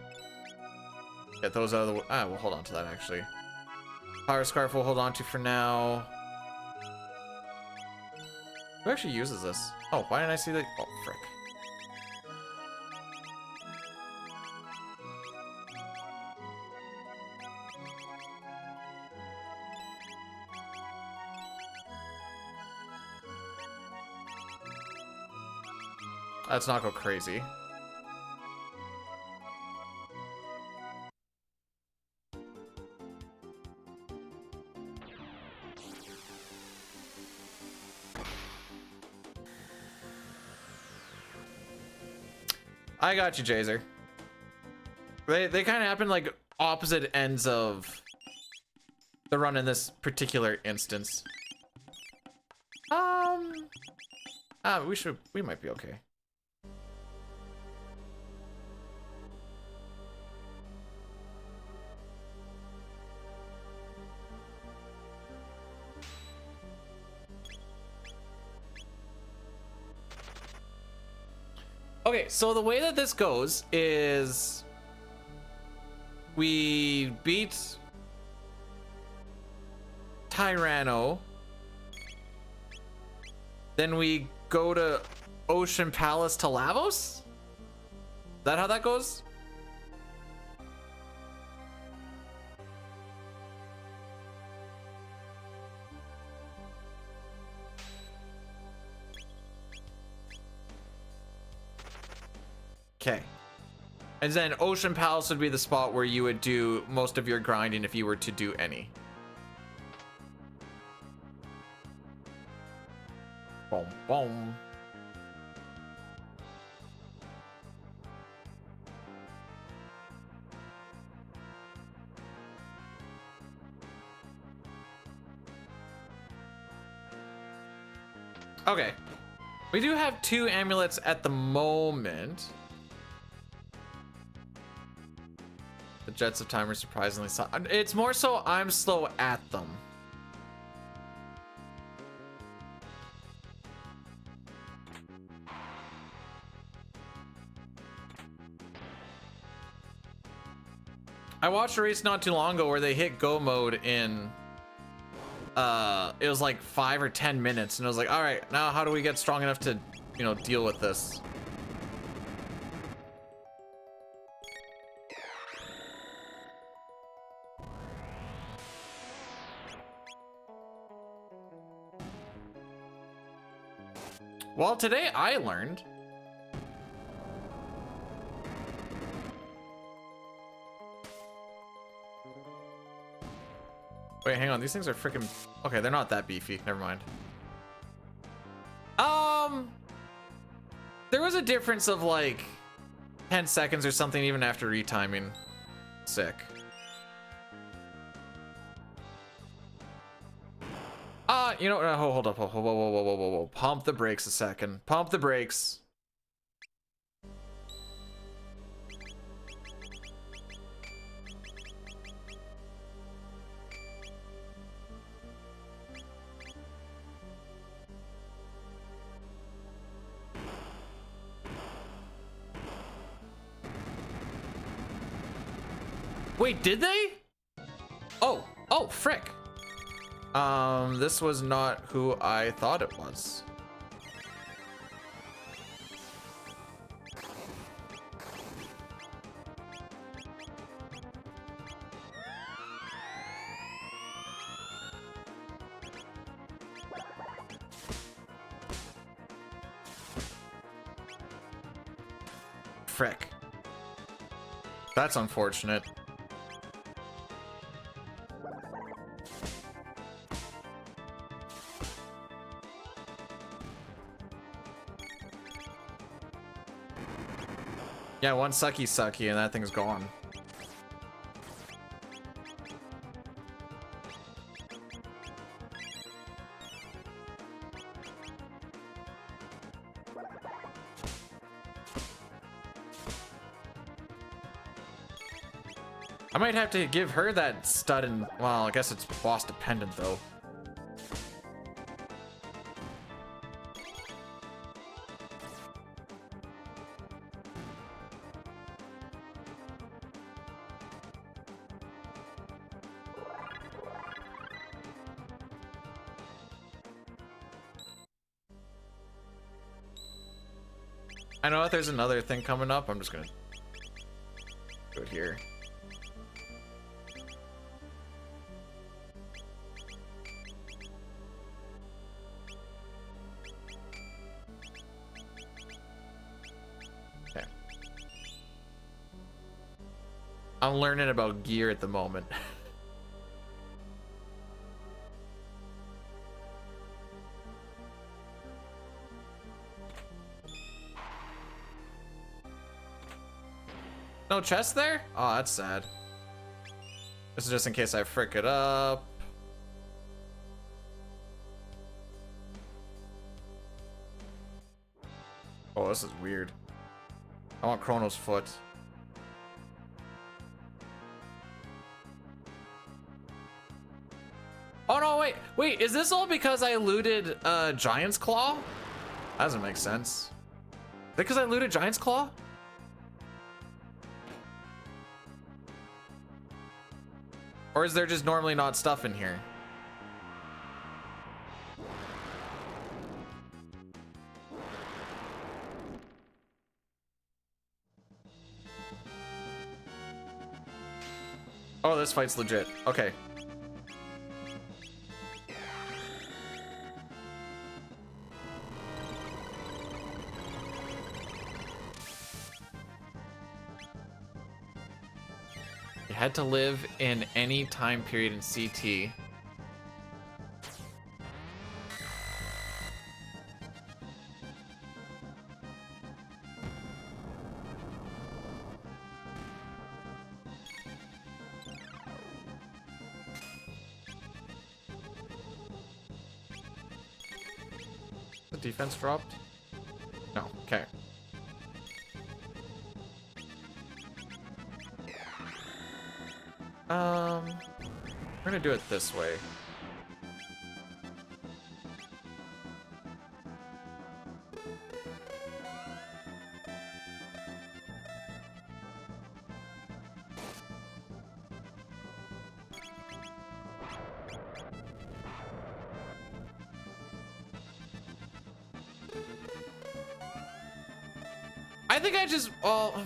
Get those out of the way. Ah, we'll hold on to that actually. Power Scarf we'll hold on to for now. Who actually uses this? Oh, why didn't I see that? Oh, frick. Let's not go crazy. I got you, Jazer. They kind of happen like opposite ends of the run in this particular instance. We might be okay. Okay, so the way that this goes is we beat Tyranno, then we go to Ocean Palace to Lavos? Is that how that goes? Okay. And then Ocean Palace would be the spot where you would do most of your grinding if you were to do any. Boom, boom. Okay. We do have 2 amulets at the moment. The Jets of Time are surprisingly slow. It's more so I'm slow at them. I watched a race not too long ago where they hit go mode in it was like 5 or 10 minutes, and I was like, all right, now how do we get strong enough to, you know, deal with this? Well, today I learned. Wait, hang on. These things are freaking... Okay, they're not that beefy. Never mind. There was a difference of like 10 seconds or something even after retiming. Sick. You know, hold up. Whoa. Pump the brakes a second. Pump the brakes. Wait, did they? Oh, frick. This was not who I thought it was. Frick. That's unfortunate. Yeah, one sucky and that thing's gone. I might have to give her that stud and, well, I guess it's boss dependent though. I know if there's another thing coming up, I'm just gonna do it here. Okay. I'm learning about gear at the moment. No chest there? Oh, that's sad. This is just in case I frick it up. Oh, this is weird. I want Chrono's foot. Oh no, wait, is this all because I looted Giant's Claw? That doesn't make sense. Is it because I looted Giant's Claw? Or is there just normally not stuff in here? Oh, this fight's legit. Okay. You had to live in any time period in CT. defense dropped? No. Okay. We're gonna do it this way. I think I just, well,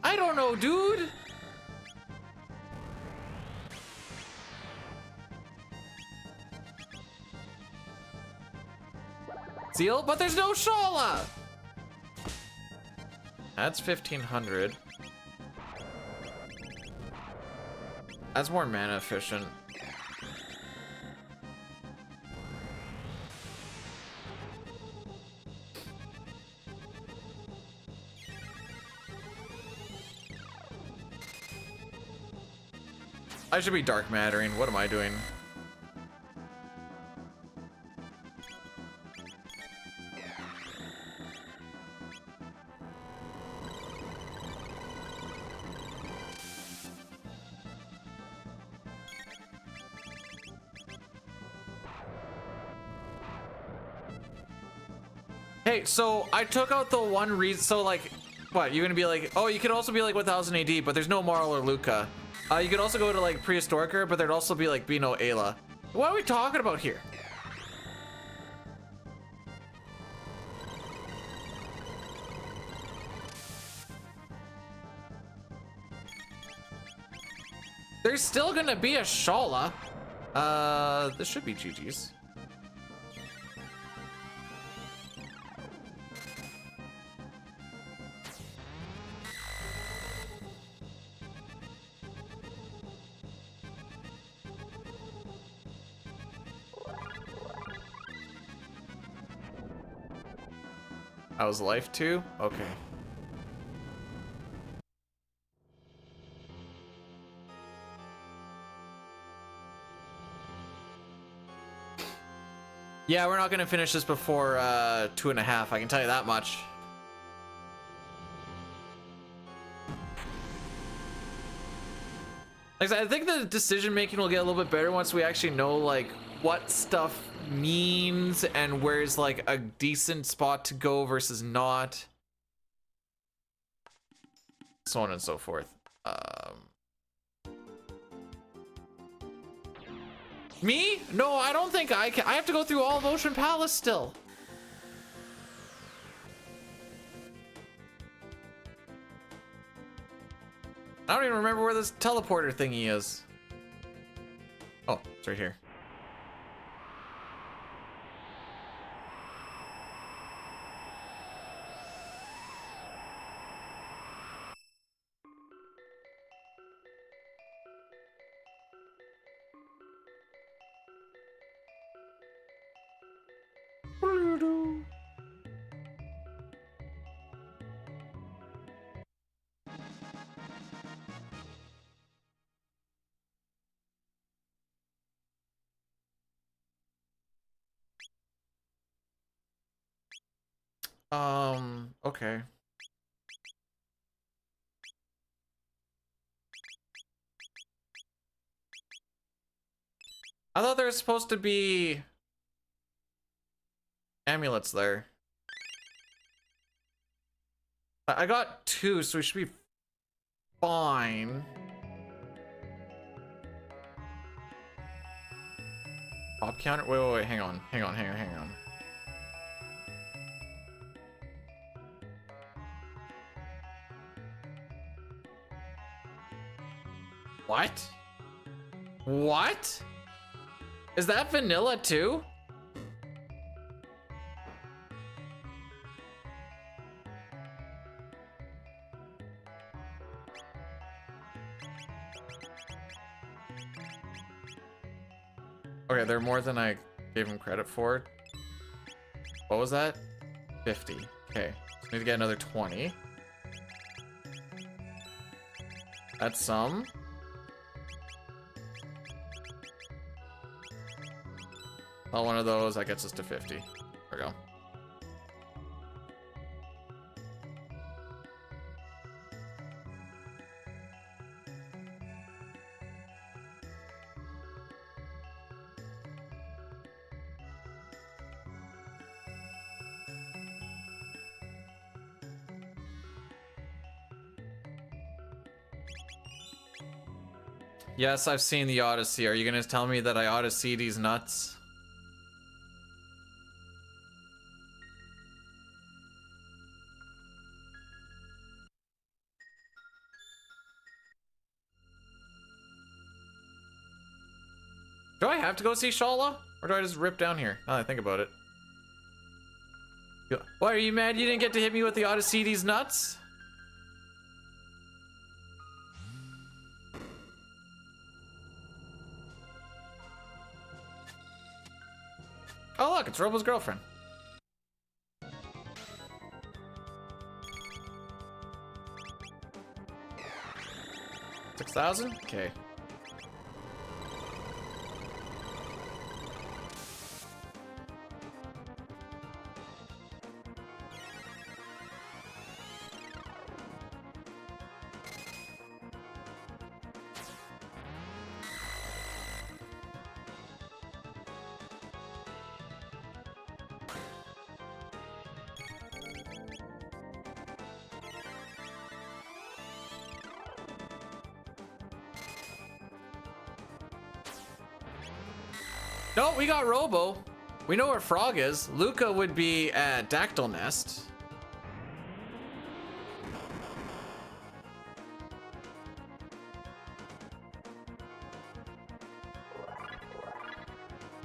I don't know, dude. Seal, but there's no Shala. That's 1500. That's more mana efficient. I should be dark mattering. What am I doing? Hey, so I took out the one reason. So like, what? You're gonna be like, oh, you could also be like 1000 AD, but there's no Marl or Luca. You could also go to like Prehistorica, but there'd also be like be no Ayla. What are we talking about here? There's still gonna be a Shala. This should be GG's. I was life 2? Okay. Yeah, we're not gonna finish this before 2.5, I can tell you that much. Like I said, I think the decision making will get a little bit better once we actually know like what stuff means and where's like a decent spot to go versus not, so on and so forth. Me? No, I don't think I can. I have to go through all of Ocean Palace still. I don't even remember where this teleporter thingy is. Oh, it's right here. Okay. I thought there was supposed to be amulets there. I got 2, so we should be fine. Pop counter? Wait, hang on. What? What? Is that vanilla too? Okay, they're more than I gave him credit for. What was that? 50. Okay, so need to get another 20. That's some. one of those, that gets us to 50. There we go. Yes, I've seen the Odyssey. Are you gonna tell me that I ought to see these nuts? Do I have to go see Shala? Or do I just rip down here? Now that I think about it. Why are you mad you didn't get to hit me with the Odyssey these nuts? Oh look, it's Robo's girlfriend. 6,000? Okay. No, we got Robo. We know where Frog is. Luca would be at Dactyl Nest.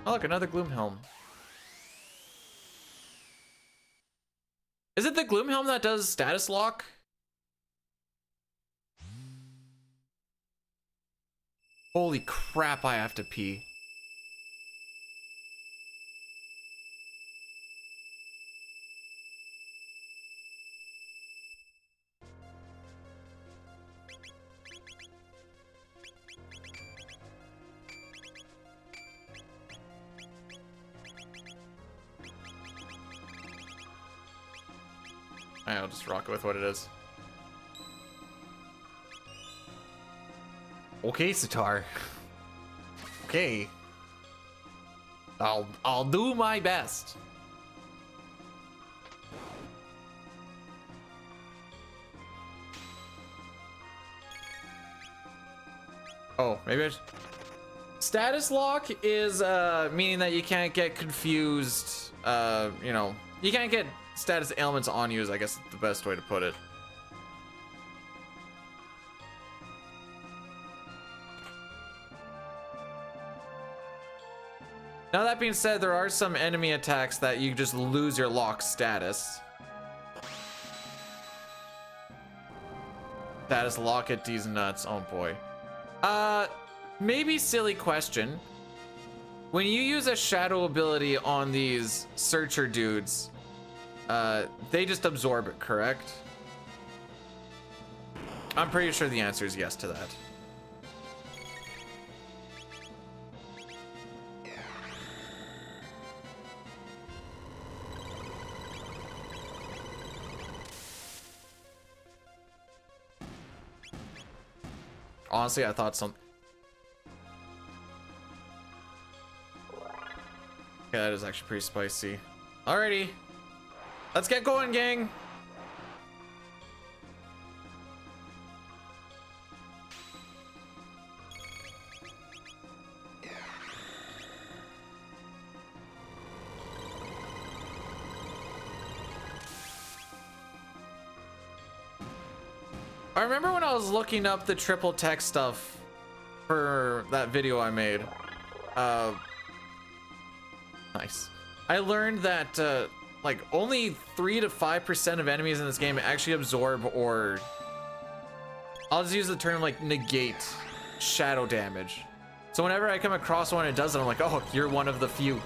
Oh, look, another Gloomhelm. Is it the Gloomhelm that does status lock? Holy crap, I have to pee. I'll just rock it with what it is. Okay, Sitar. Okay. I'll do my best. Oh, maybe I should... Status lock is meaning that you can't get confused, you know, you can't get status ailments on you is, I guess, the best way to put it. Now that being said, there are some enemy attacks that you just lose your lock status. Status lock at these nuts, oh boy. Maybe silly question. When you use a shadow ability on these searcher dudes, they just absorb it, correct? I'm pretty sure the answer is yes to that. Honestly, I thought some... Yeah, that is actually pretty spicy. Alrighty. Let's get going, gang. I remember when I was looking up the triple tech stuff for that video I made. Nice. I learned that like only 3 to 5% of enemies in this game actually absorb, or I'll just use the term like negate, shadow damage. So whenever I come across one that does it, I'm like, oh, you're one of the few.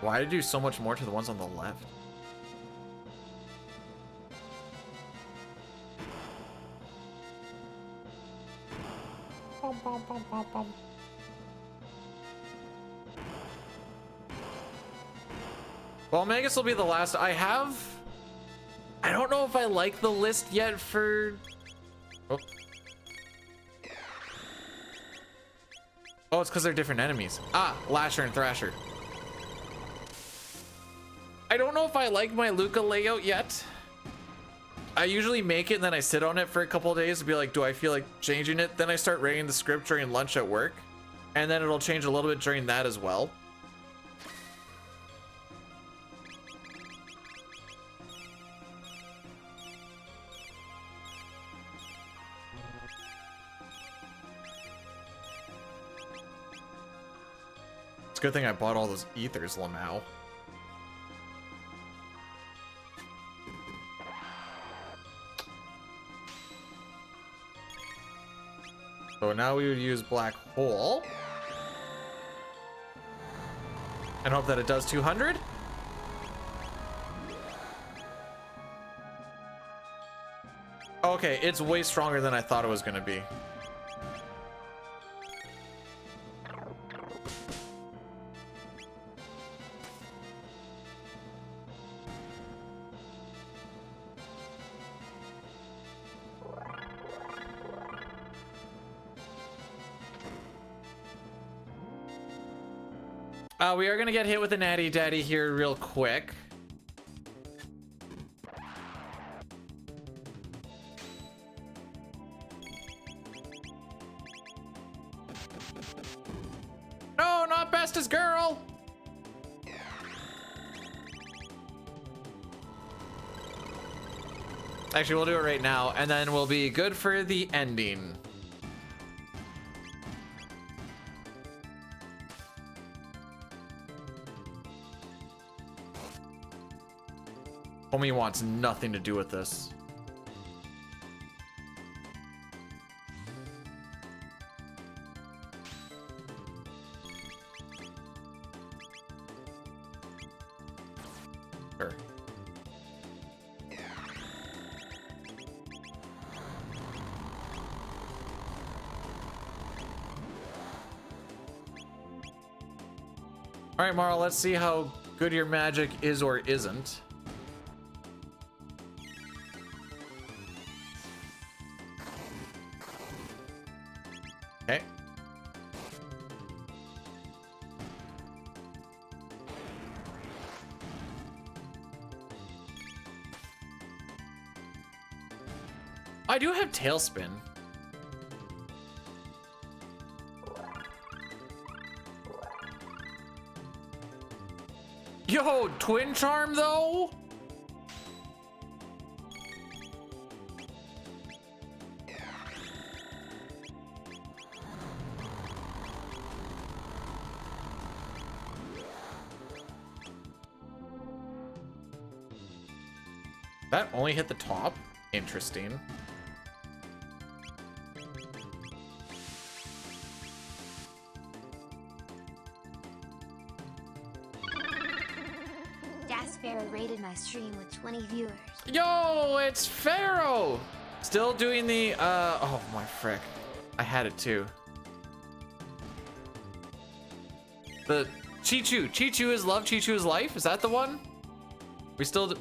Why did you do so much more to the ones on the left? Well, Magus will be the last. I don't know if I like the list yet for... Oh, it's because they're different enemies. Ah, Lasher and Thrasher. I don't know if I like my Luca layout yet. I usually make it and then I sit on it for a couple of days and be like, do I feel like changing it? Then I start writing the script during lunch at work. And then it'll change a little bit during that as well. It's a good thing I bought all those ethers, Lamau. So now we would use Black Hole. And hope that it does 200. Okay, it's way stronger than I thought it was going to be. We are gonna get hit with a natty daddy here real quick. No, not bestest girl. Actually, we'll do it right now, and then we'll be good for the ending. Homie wants nothing to do with this. Sure. All right, Marl, let's see how good your magic is or isn't. Okay. I do have Tailspin. Yo, Twin Charm though? That only hit the top? Interesting. Pharaoh rated my stream with 20 viewers. Yo, it's Pharaoh! Still doing the, oh my frick. I had it too. The Chi-Chu. Chi-Chu is love, Chi-Chu is life? Is that the one? We still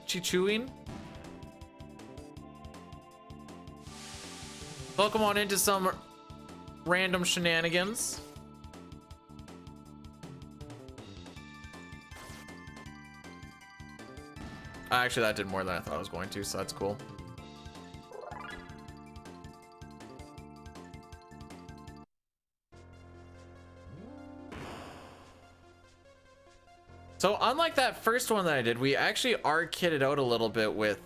Chi-Chuing? Welcome on into some random shenanigans. Actually, that did more than I thought it was going to, so that's cool. So unlike that first one that I did, we actually are kitted out a little bit with,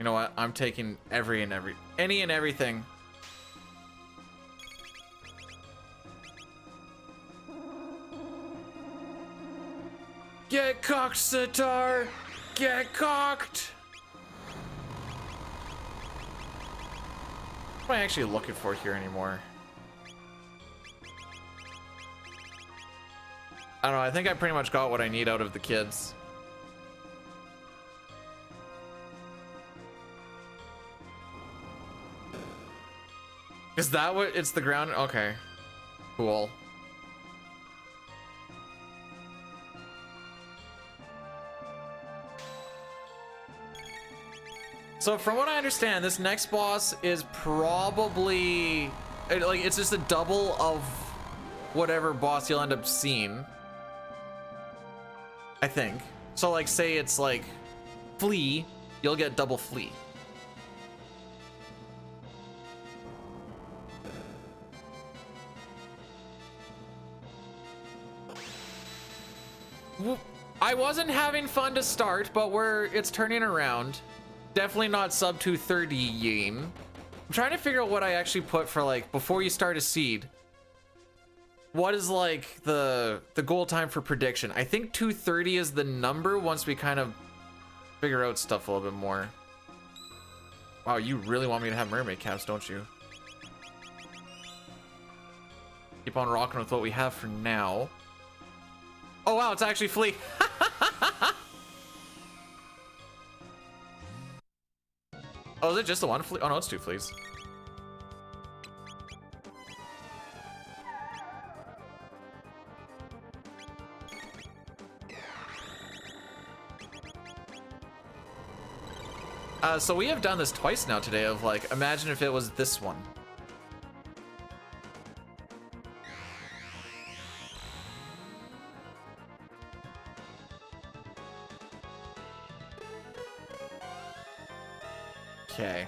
you know what, I'm taking any and everything. Get cocked, Sitar! Get cocked! What am I actually looking for here anymore? I don't know, I think I pretty much got what I need out of the kids. Is that what it's the ground? Okay. Cool. So from what I understand, this next boss is probably like it's just a double of whatever boss you'll end up seeing. I think. So like say it's like flea, you'll get double flea. I wasn't having fun to start, but it's turning around. Definitely not sub 230 yen. I'm trying to figure out what I actually put for like before you start a seed. What is like the goal time for prediction? I think 230 is the number once we kind of figure out stuff a little bit more. Wow, you really want me to have mermaid caps, don't you? Keep on rocking with what we have for now. Oh wow, it's actually flea. Oh, is it just the one flea? Oh no, it's two fleas. So we have done this twice now today of like, imagine if it was this one. Okay.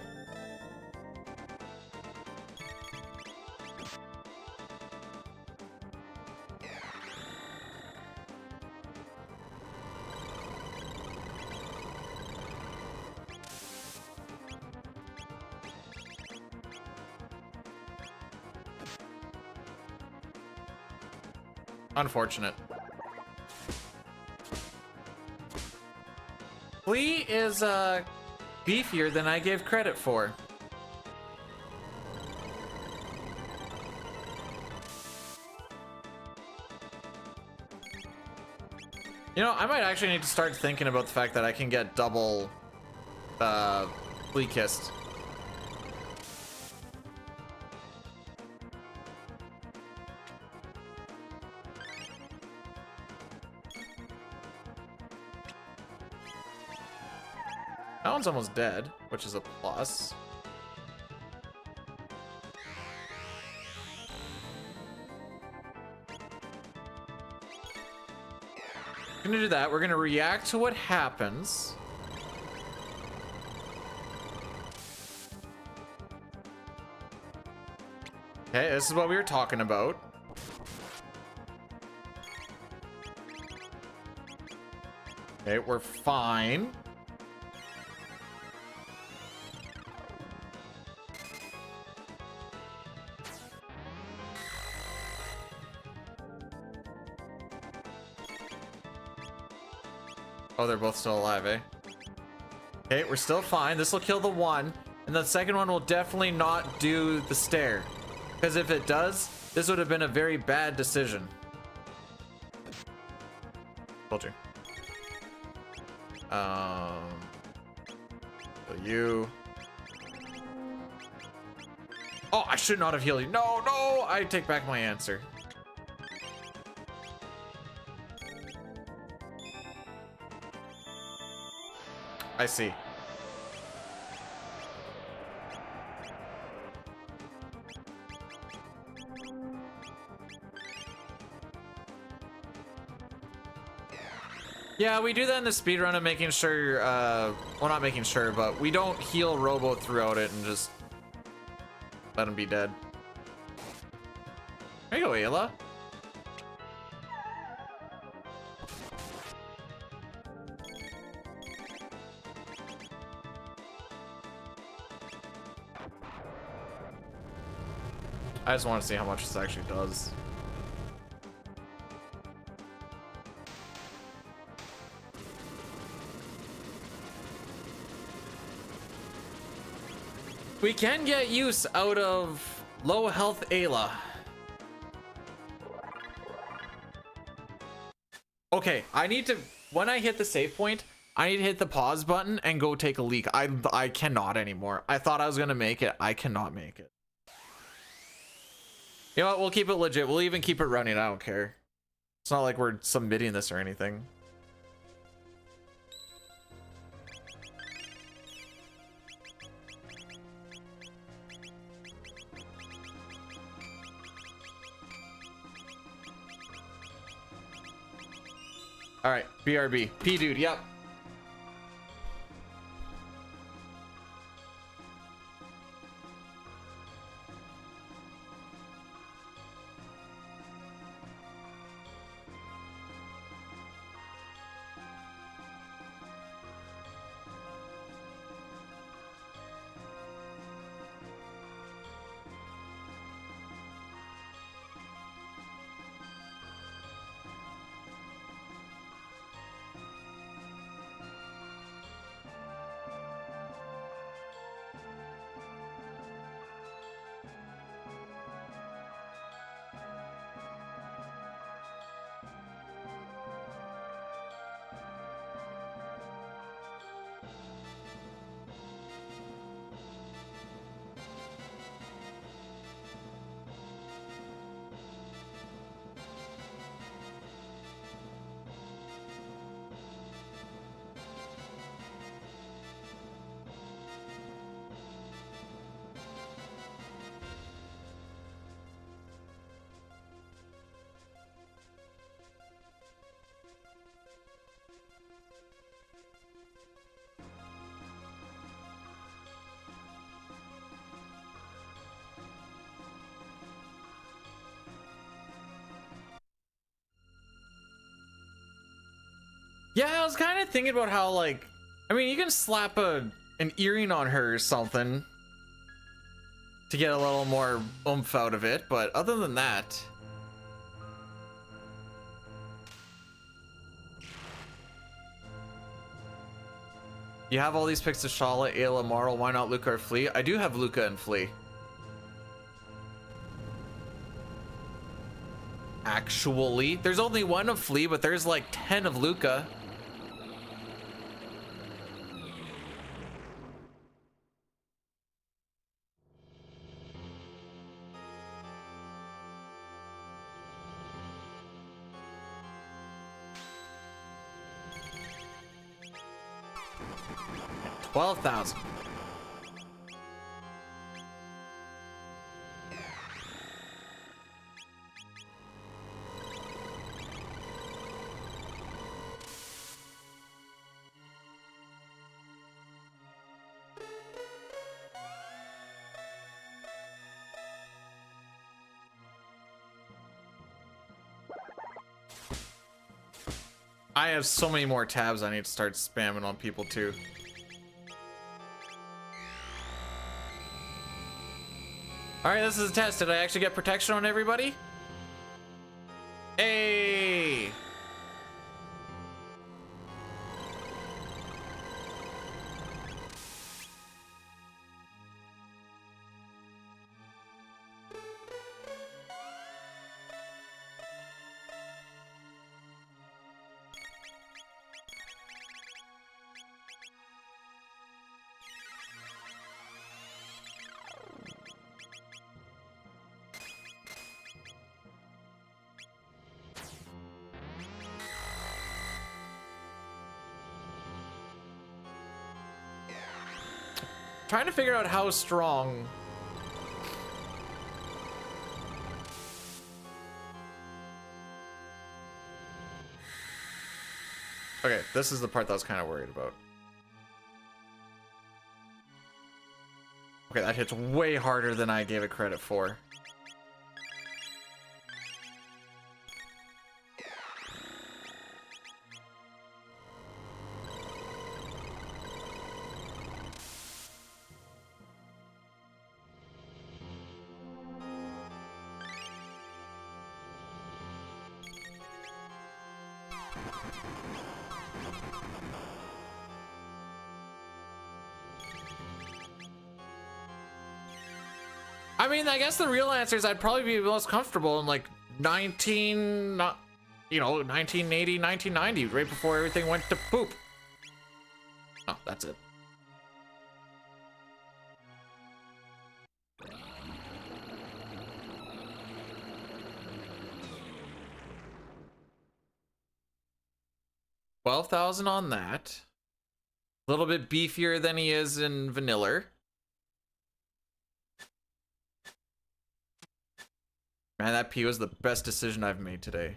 Unfortunate. Flea is beefier than I gave credit for. You know, I might actually need to start thinking about the fact that I can get double flea kissed. That one's almost dead, which is a plus. We're gonna do that. We're gonna react to what happens. Okay, this is what we were talking about. Okay, we're fine. Oh, they're both still alive, eh? Okay, we're still fine. This will kill the one, and the second one will definitely not do the stare. Because if it does, this would have been a very bad decision. Told you. Kill you. Oh, I should not have healed you. No, no, I take back my answer. I see. Yeah, we do that in the speedrun of making sure, well, not making sure, but we don't heal Robo throughout it and just let him be dead. There you go, Ayla. I just want to see how much this actually does. We can get use out of low health Ayla. Okay, I need to, when I hit the save point, I need to hit the pause button and go take a leak. I cannot anymore. I thought I was gonna make it. I cannot make it. You know what? We'll keep it legit. We'll even keep it running. I don't care. It's not like we're submitting this or anything. All right, BRB. P dude, yep. Yeah, I was kind of thinking about how, like, I mean, you can slap an earring on her or something to get a little more oomph out of it, but other than that, you have all these picks of Charlotte, Ayla, Marl. Why not Luca or Flea? I do have Luca and Flea. Actually, there's only one of Flea, but there's like 10 of Luca. $12,000. I have so many more tabs I need to start spamming on people too. Alright, this is a test. Did I actually get protection on everybody? Hey! Trying to figure out how strong. Okay, this is the part that I was kind of worried about. Okay, that hits way harder than I gave it credit for. I mean, I guess the real answer is I'd probably be most comfortable in like 1980, 1990, right before everything went to poop. Oh, that's it. 12,000 on that. A little bit beefier than he is in vanilla. Man, that P was the best decision I've made today.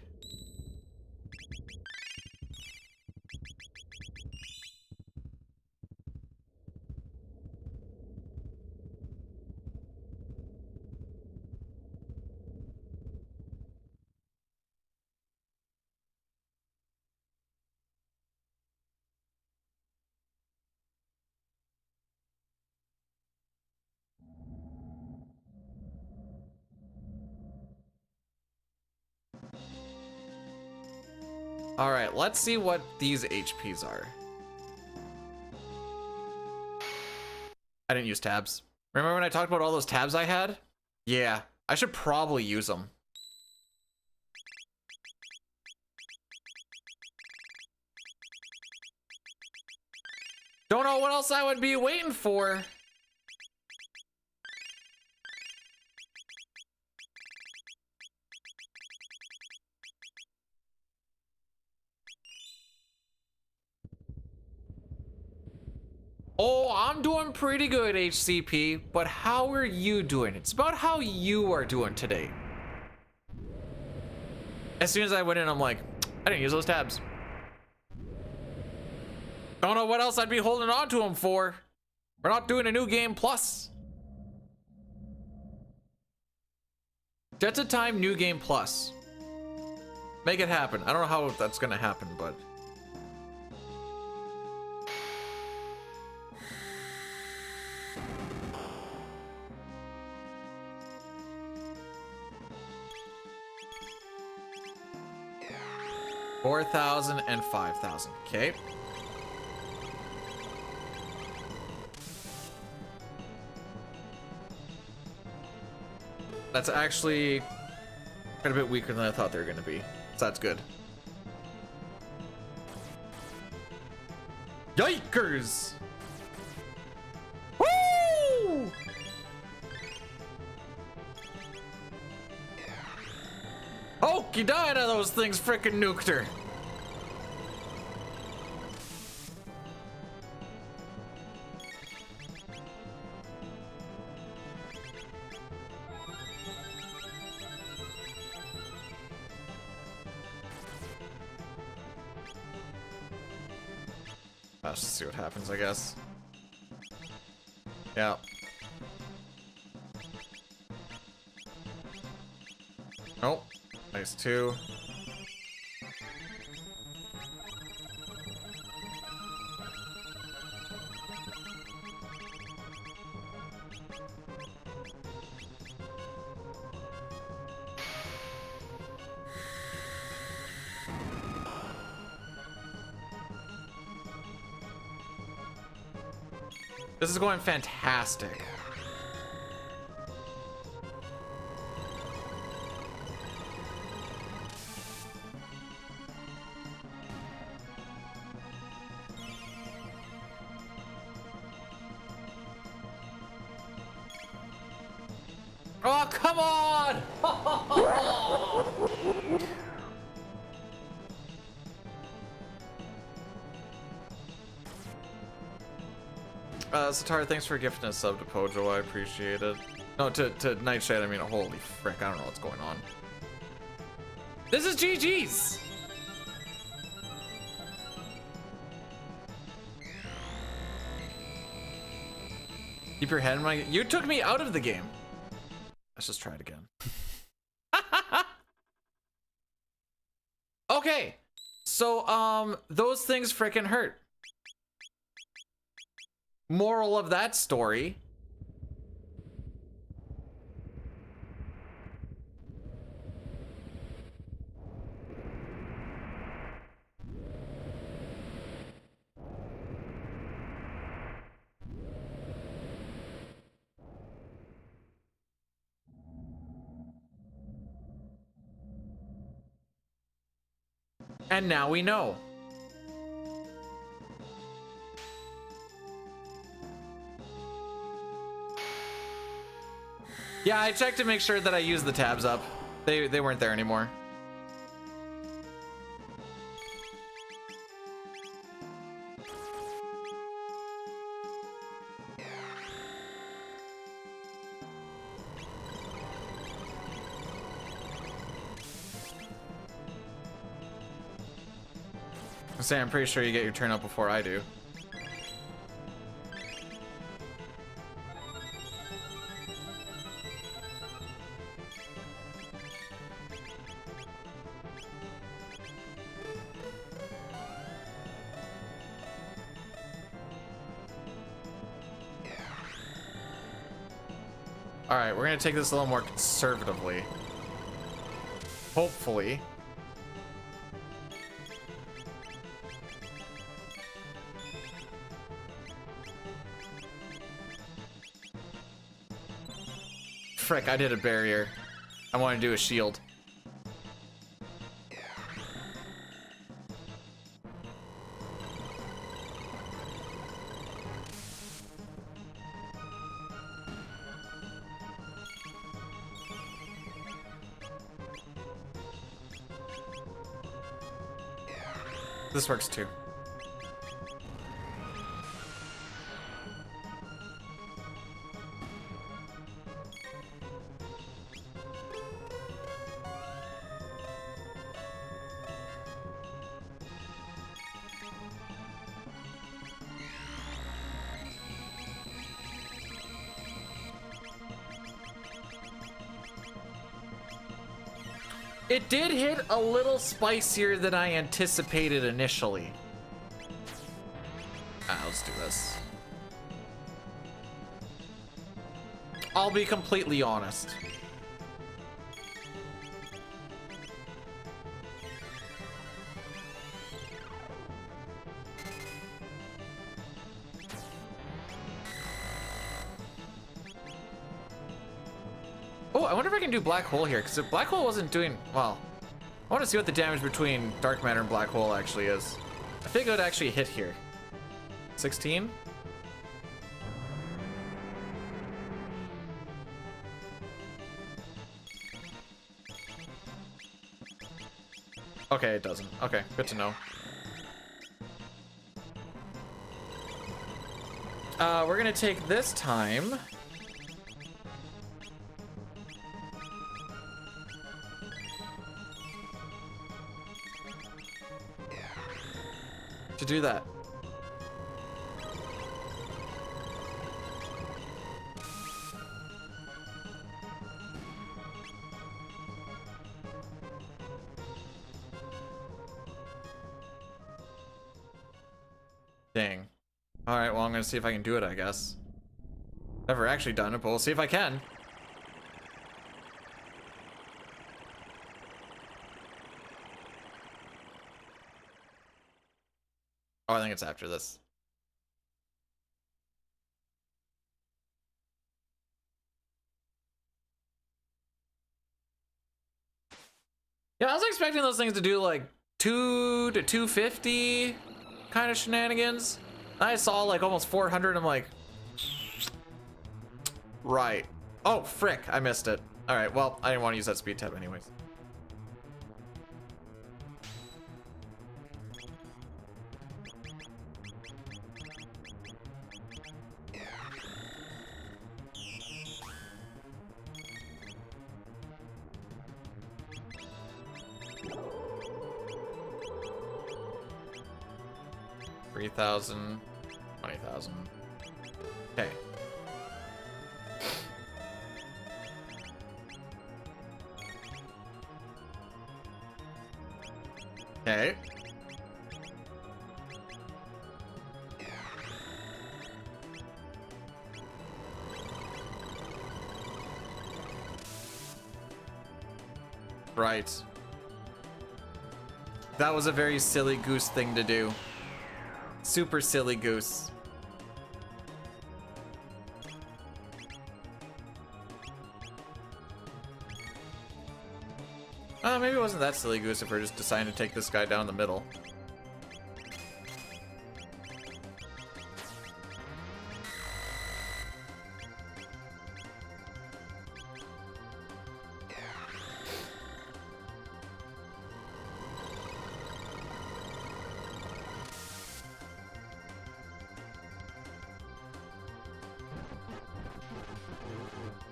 All right, let's see what these HPs are. I didn't use tabs. Remember when I talked about all those tabs I had? Yeah, I should probably use them. Don't know what else I would be waiting for. Oh, I'm doing pretty good, HCP, but how are you doing? It's about how you are doing today. As soon as I went in, I'm like, I didn't use those tabs. Don't know what else I'd be holding on to them for. We're not doing a new game plus. Jets of Time new game plus. Make it happen. I don't know how that's gonna happen, but... $4,000 and $5,000. Okay. That's actually quite a bit weaker than I thought they were going to be. So that's good. Yikers! Woo! Okie died of those things frickin' nuked her. Let's just see what happens, I guess. Yeah. Oh. Nice two. This is going fantastic. Oh, come on! Satara, thanks for gifting a sub to Pojo. I appreciate it. No, to Nightshade, I mean, holy frick, I don't know what's going on. This is GG's! Keep your head in my... You took me out of the game. Let's just try it again. Okay. So, those things frickin' hurt. Moral of that story. And now we know. Yeah, I checked to make sure that I used the tabs up. They weren't there anymore. Say, I'm pretty sure you get your turn up before I do. All right, we're gonna take this a little more conservatively. Hopefully. Frick, I did a barrier. I want to do a shield. This works too. It did hit a little spicier than I anticipated initially. Let's do this. I'll be completely honest. Oh, I wonder if I can do black hole here, because if black hole wasn't doing well, I want to see what the damage between dark matter and black hole actually is. I think it would actually hit here. 16? Okay, it doesn't. Okay, good to know. We're gonna take this time. To do that. Dang. All right, well, I'm gonna see if I can do it, I guess. Never actually done it, but we'll see if I can. Oh, I think it's after this. Yeah, I was expecting those things to do like 2 to 250 kind of shenanigans. I saw like almost 400. I'm like, right. Oh, frick, I missed it. All right, well, I didn't want to use that speed tab anyways. $3,000, $20,000. Okay. Okay. Right. That was a very silly goose thing to do. Super silly goose. Maybe it wasn't that silly goose if we're just deciding to take this guy down the middle.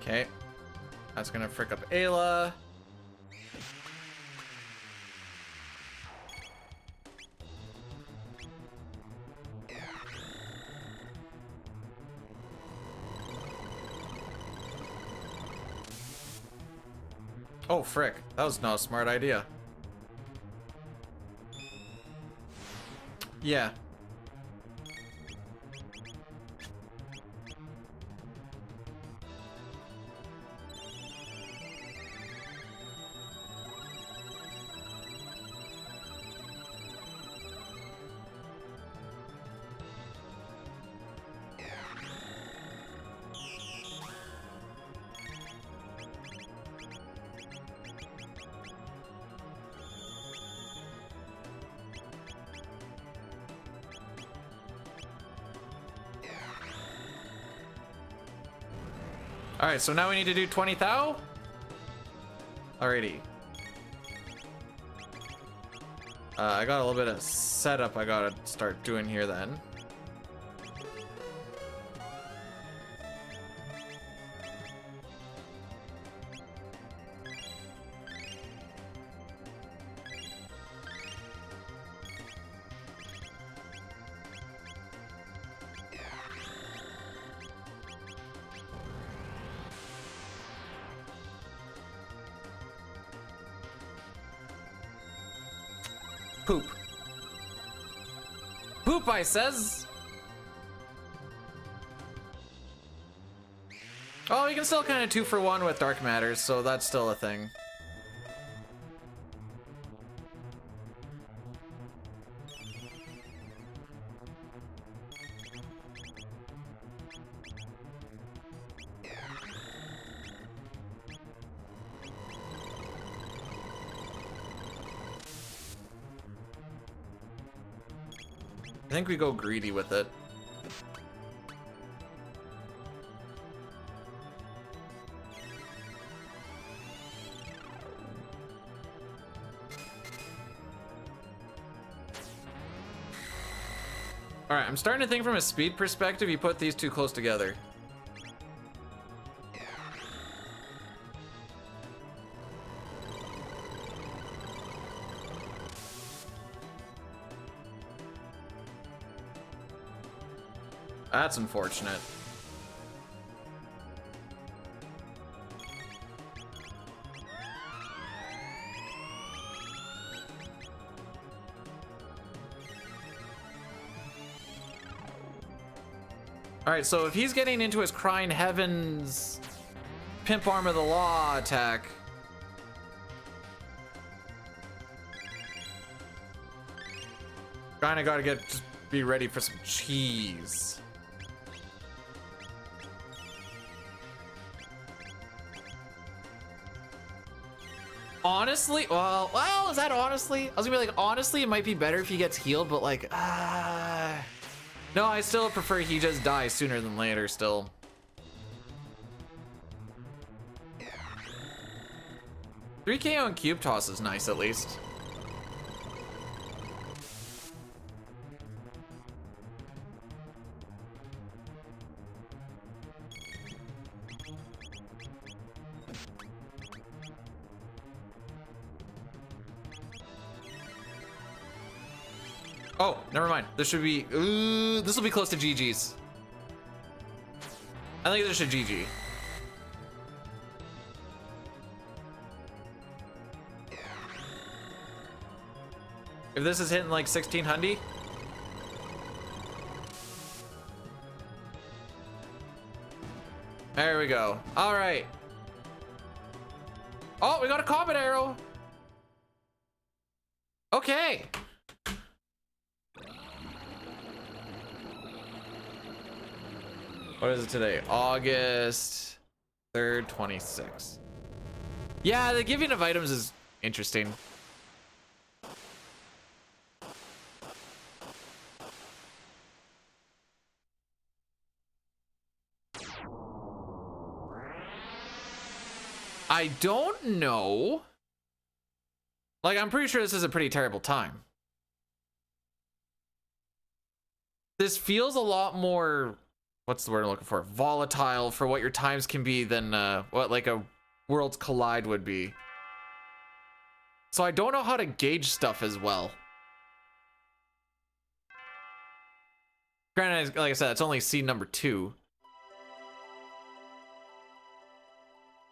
Okay. That's gonna frick up Ayla. Oh, frick. That was not a smart idea. Yeah. Alright, so now we need to do 20 thou? Alrighty. I got a little bit of setup I gotta start doing here then. Poop. Poop, I says. Oh, you can still kind of 2-for-1 with dark matters, so that's still a thing. I think we go greedy with it. Alright, I'm starting to think from a speed perspective, you put these two close together. That's unfortunate. Alright, so if he's getting into his Crying Heavens Pimp Arm of the Law attack, kinda gotta just be ready for some cheese. Honestly, well, is that honestly? I was gonna be like, honestly, it might be better if he gets healed, but like, no, I still prefer he just dies sooner than later still. Three KO and cube toss is nice at least. Oh, never mind. This should be, this will be close to GG's. I think this should GG. If this is hitting like 1600. There we go. All right. Oh, we got a combat arrow. Okay. What is it today? August 3rd, 26. Yeah, the giving of items is interesting. I don't know. Like, I'm pretty sure this is a pretty terrible time. This feels a lot more, what's the word I'm looking for? Volatile for what your times can be than what like a Worlds Collide would be. So I don't know how to gauge stuff as well. Granted, like I said, it's only seed number 2.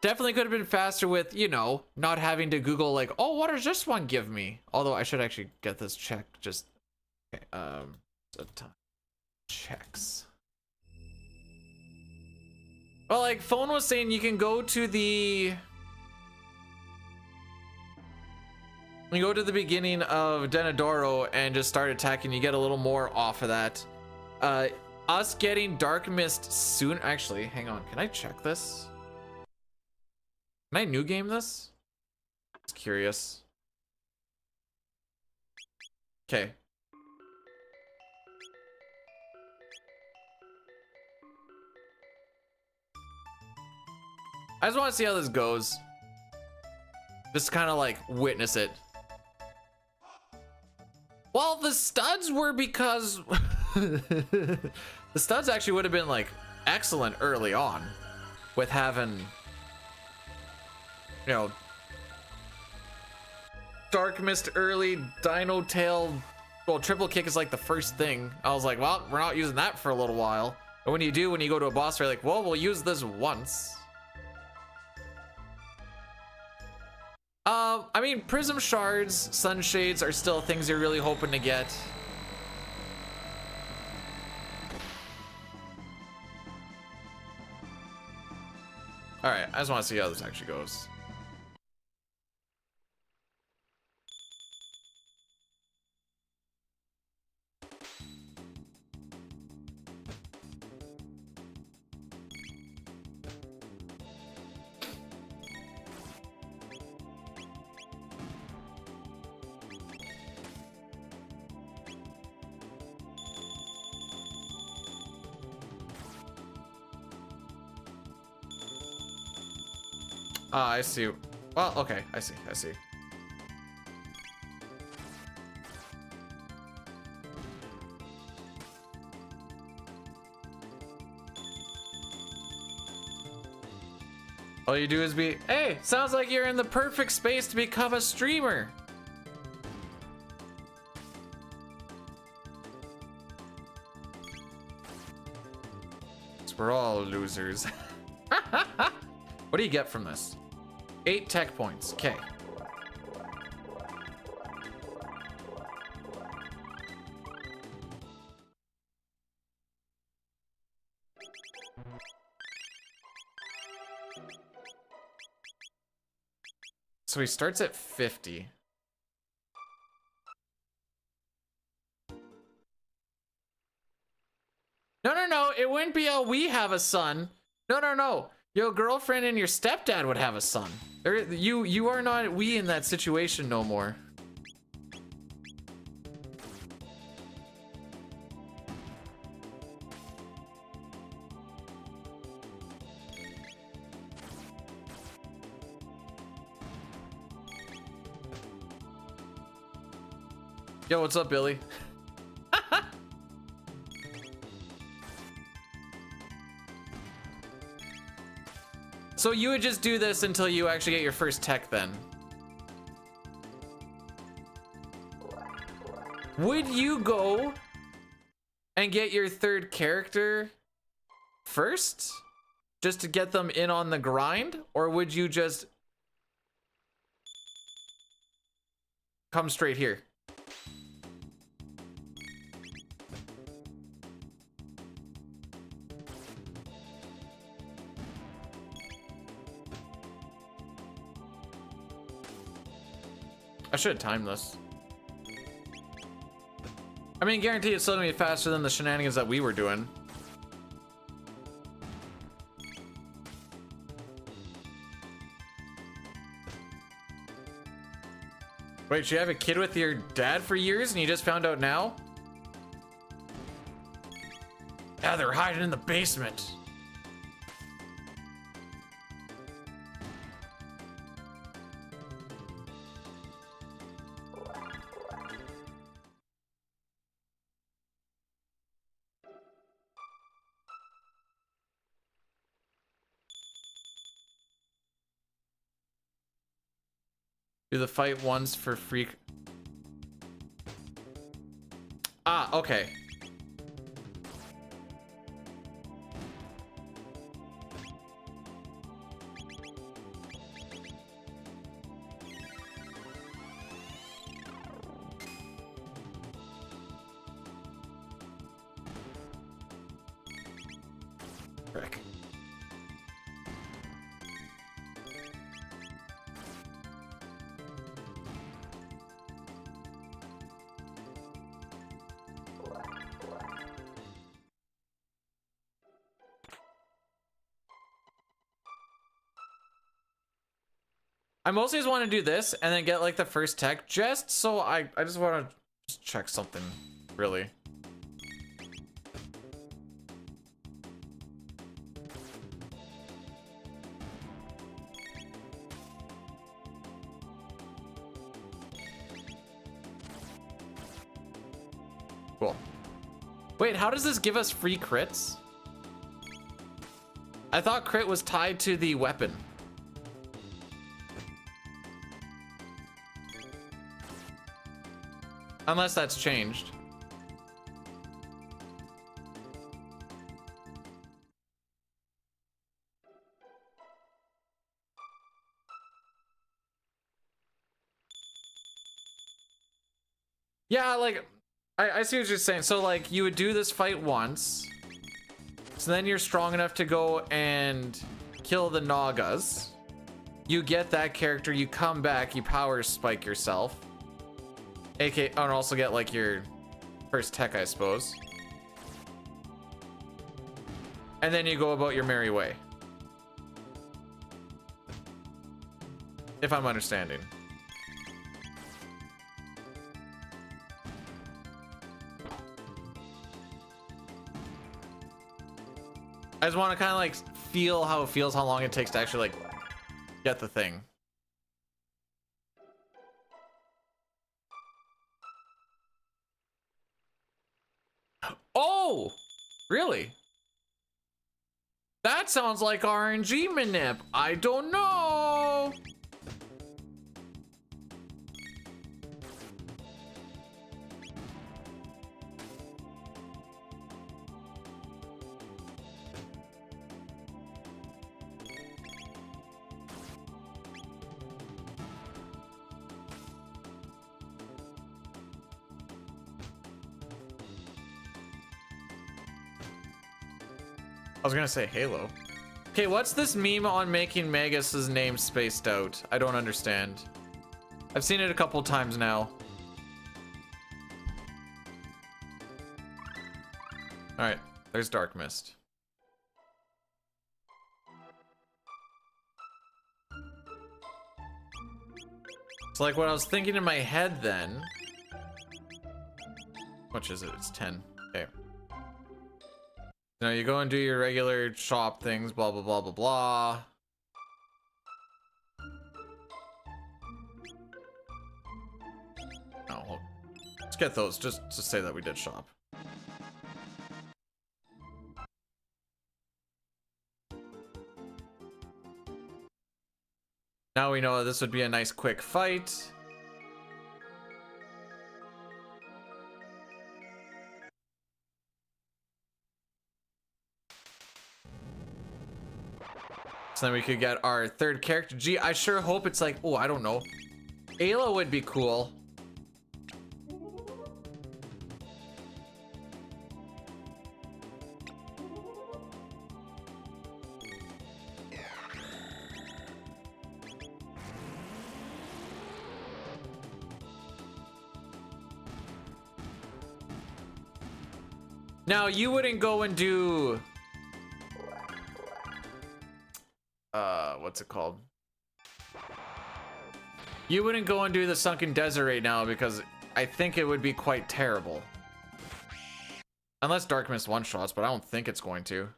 Definitely could have been faster with, you know, not having to Google like, oh, what does this one give me? Although I should actually get this checked. Just okay, checks. Well, like Phone was saying, you can go to the beginning of Denadoro and just start attacking. You get a little more off of that. Us getting Dark Mist soon. Actually, hang on. Can I check this? Can I new game this? Just curious. Okay. I just want to see how this goes. Just kind of like witness it. Well, the studs were because the studs actually would have been like excellent early on with having, you know, Dark Mist early, Dino Tail. Well, triple kick is like the first thing. I was like, well, we're not using that for a little while. And when you do, when you go to a boss fight, like, well, we'll use this once. I mean, Prism Shards, Sunshades are still things you're really hoping to get. All right, I just want to see how this actually goes. Ah, I see. Well, okay, I see. All you do is be, hey, sounds like you're in the perfect space to become a streamer. We're all losers. What do you get from this? 8 tech points. Okay. So he starts at 50. No, it wouldn't be a we have a son. No. Your girlfriend and your stepdad would have a son. You are not we in that situation no more. Yo, what's up, Billy? So you would just do this until you actually get your first tech then? Would you go and get your third character first? Just to get them in on the grind? Or would you just come straight here? I should have timed this. I mean, guarantee it's still gonna be faster than the shenanigans that we were doing. Wait, you have a kid with your dad for years and you just found out now? Yeah, they're hiding in the basement. Do the fight once for free. Ah, okay. Frick. I mostly just want to do this and then get like the first tech just so I just want to just check something really. Cool. Wait, how does this give us free crits? I thought crit was tied to the weapon. Unless that's changed. Yeah, like, I see what you're saying. So, like, you would do this fight once. So then you're strong enough to go and kill the Nagas. You get that character, you come back, you power spike yourself. AK, and also get like your first tech, I suppose. And then you go about your merry way. If I'm understanding. I just want to kind of like feel how it feels, how long it takes to actually like get the thing. Oh, really? That sounds like RNG manip. I don't know. I was gonna say Halo. Okay, what's this meme on making Magus's name spaced out? I don't understand. I've seen it a couple times now. All right, there's Dark Mist. It's like what I was thinking in my head then. Which is it? It's 10. Okay. Now you go and do your regular shop things, blah, blah, blah, blah, blah. Oh, well, let's get those just to say that we did shop. Now we know this would be a nice quick fight. So then we could get our third character. Gee, I sure hope it's like, oh, I don't know. Ayla would be cool. Now, you wouldn't go and do... what's it called? You wouldn't go and do the Sunken Desert right now because I think it would be quite terrible. Unless Dark Mist one-shots, but I don't think it's going to.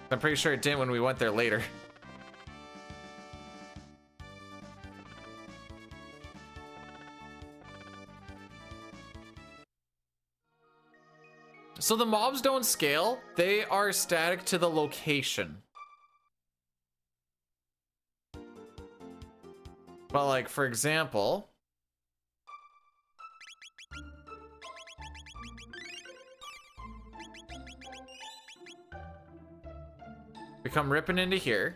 I'm pretty sure it didn't when we went there later. So the mobs don't scale, they are static to the location. But like, for example, we come ripping into here.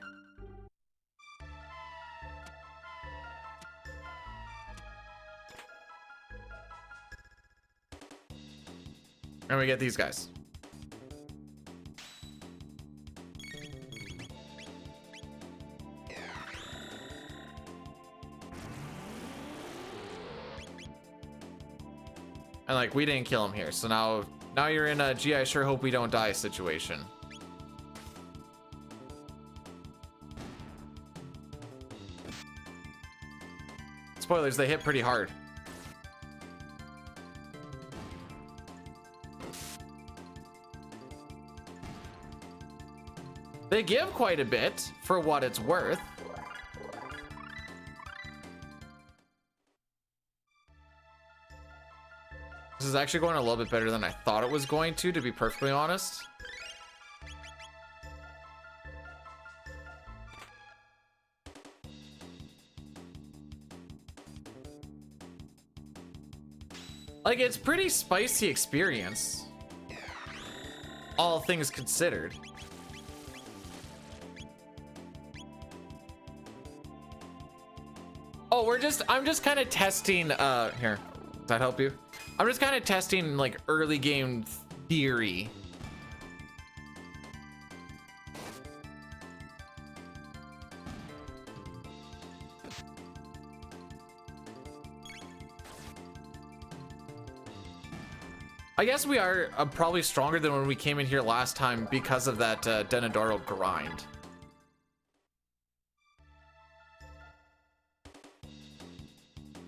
And we get these guys. And like, we didn't kill him here. So now you're in a, gee, I sure hope we don't die situation. Spoilers, they hit pretty hard. They give quite a bit for what it's worth. This is actually going a little bit better than I thought it was going to be perfectly honest. Like, it's pretty spicy experience, all things considered. Oh, I'm just kind of testing, here, does that help you? I'm just kind of testing, like, early game theory. I guess we are probably stronger than when we came in here last time because of that Denadoro grind.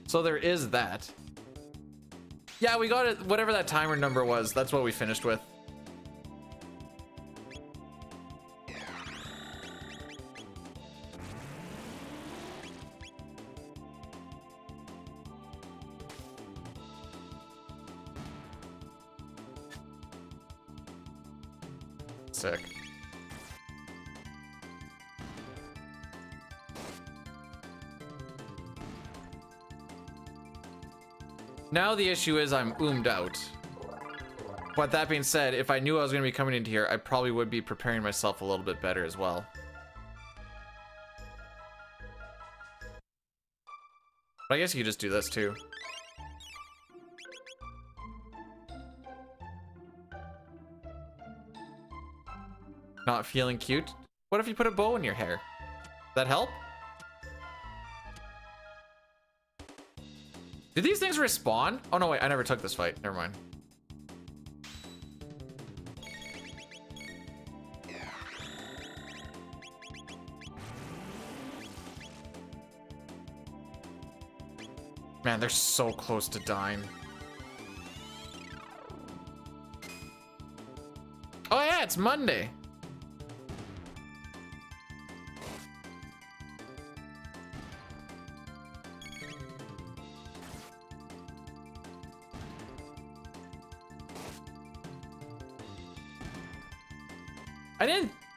So there is that. Yeah, we got it. Whatever that timer number was, that's what we finished with. Sick. Now the issue is I'm oomed out. But that being said, if I knew I was going to be coming into here, I probably would be preparing myself a little bit better as well. But I guess you could just do this too. Not feeling cute? What if you put a bow in your hair? That help? Do these things respawn? Oh no, wait, I never took this fight. Never mind. Man, they're so close to dying. Oh yeah, it's Monday.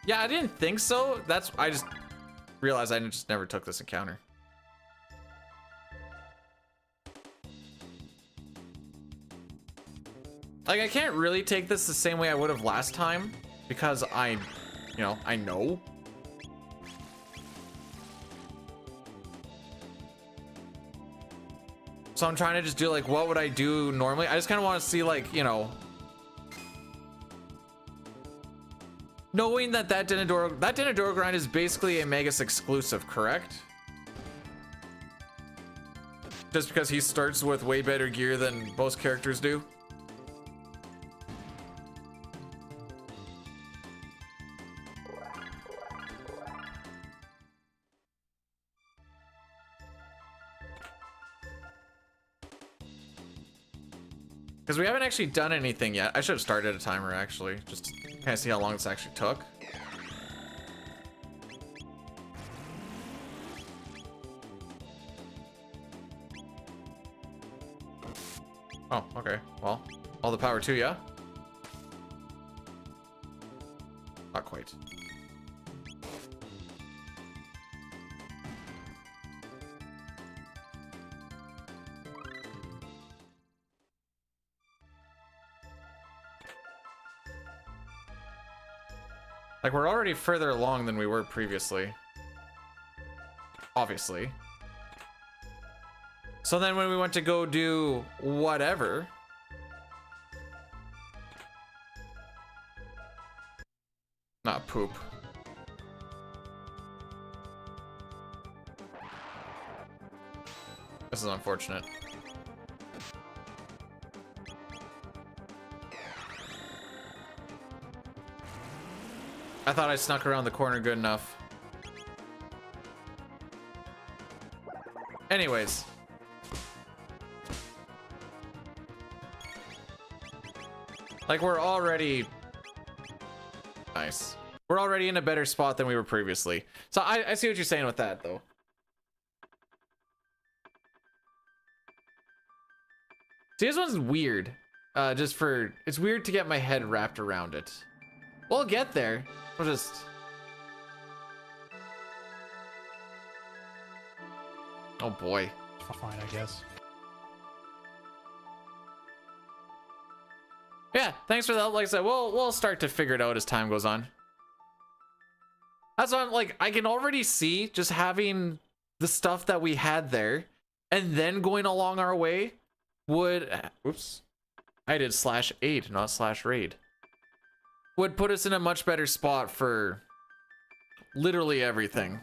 I didn't think so. I just realized I just never took this encounter. Like, I can't really take this the same way I would have last time because I know. So I'm trying to just do like, what would I do normally? I just kind of want to see, like, knowing that Denadoro grind is basically a Magus exclusive, correct? Just because he starts with way better gear than most characters do. Because we haven't actually done anything yet. I should have started a timer, actually, just to kind of see how long this actually took. Oh, okay. Well, all the power to ya. Not quite. Like, we're already further along than we were previously. Obviously. So then when we went to go do whatever... Not poop. This is unfortunate. I thought I snuck around the corner good enough. Anyways. Like, we're already... Nice. We're already in a better spot than we were previously. So I see what you're saying with that, though. See, this one's weird. It's weird to get my head wrapped around it. We'll get there. We'll just... Oh boy. Fine, I guess. Yeah, thanks for that. Like I said, we'll start to figure it out as time goes on. That's why I'm like, I can already see just having the stuff that we had there and then going along our way would... Oops. I did /8, not /raid. Would put us in a much better spot for literally everything.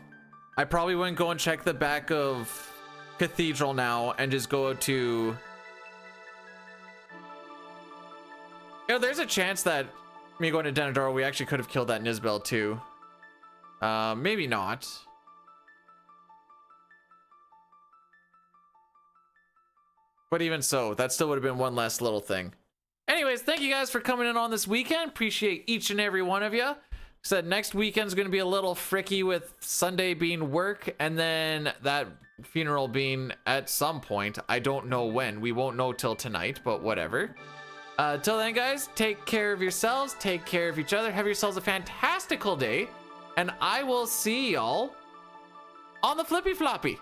I probably wouldn't go and check the back of Cathedral now and just go to... You know, there's a chance that me going to Denador, we actually could have killed that Nizbel too. Maybe not. But even so, that still would have been one less little thing. Anyways, thank you guys for coming in on this weekend. Appreciate each and every one of you. Said next weekend's going to be a little fricky with Sunday being work and then that funeral being at some point. I don't know when. We won't know till tonight, but whatever. Till then, guys, take care of yourselves. Take care of each other. Have yourselves a fantastical day. And I will see y'all on the Flippy Floppy.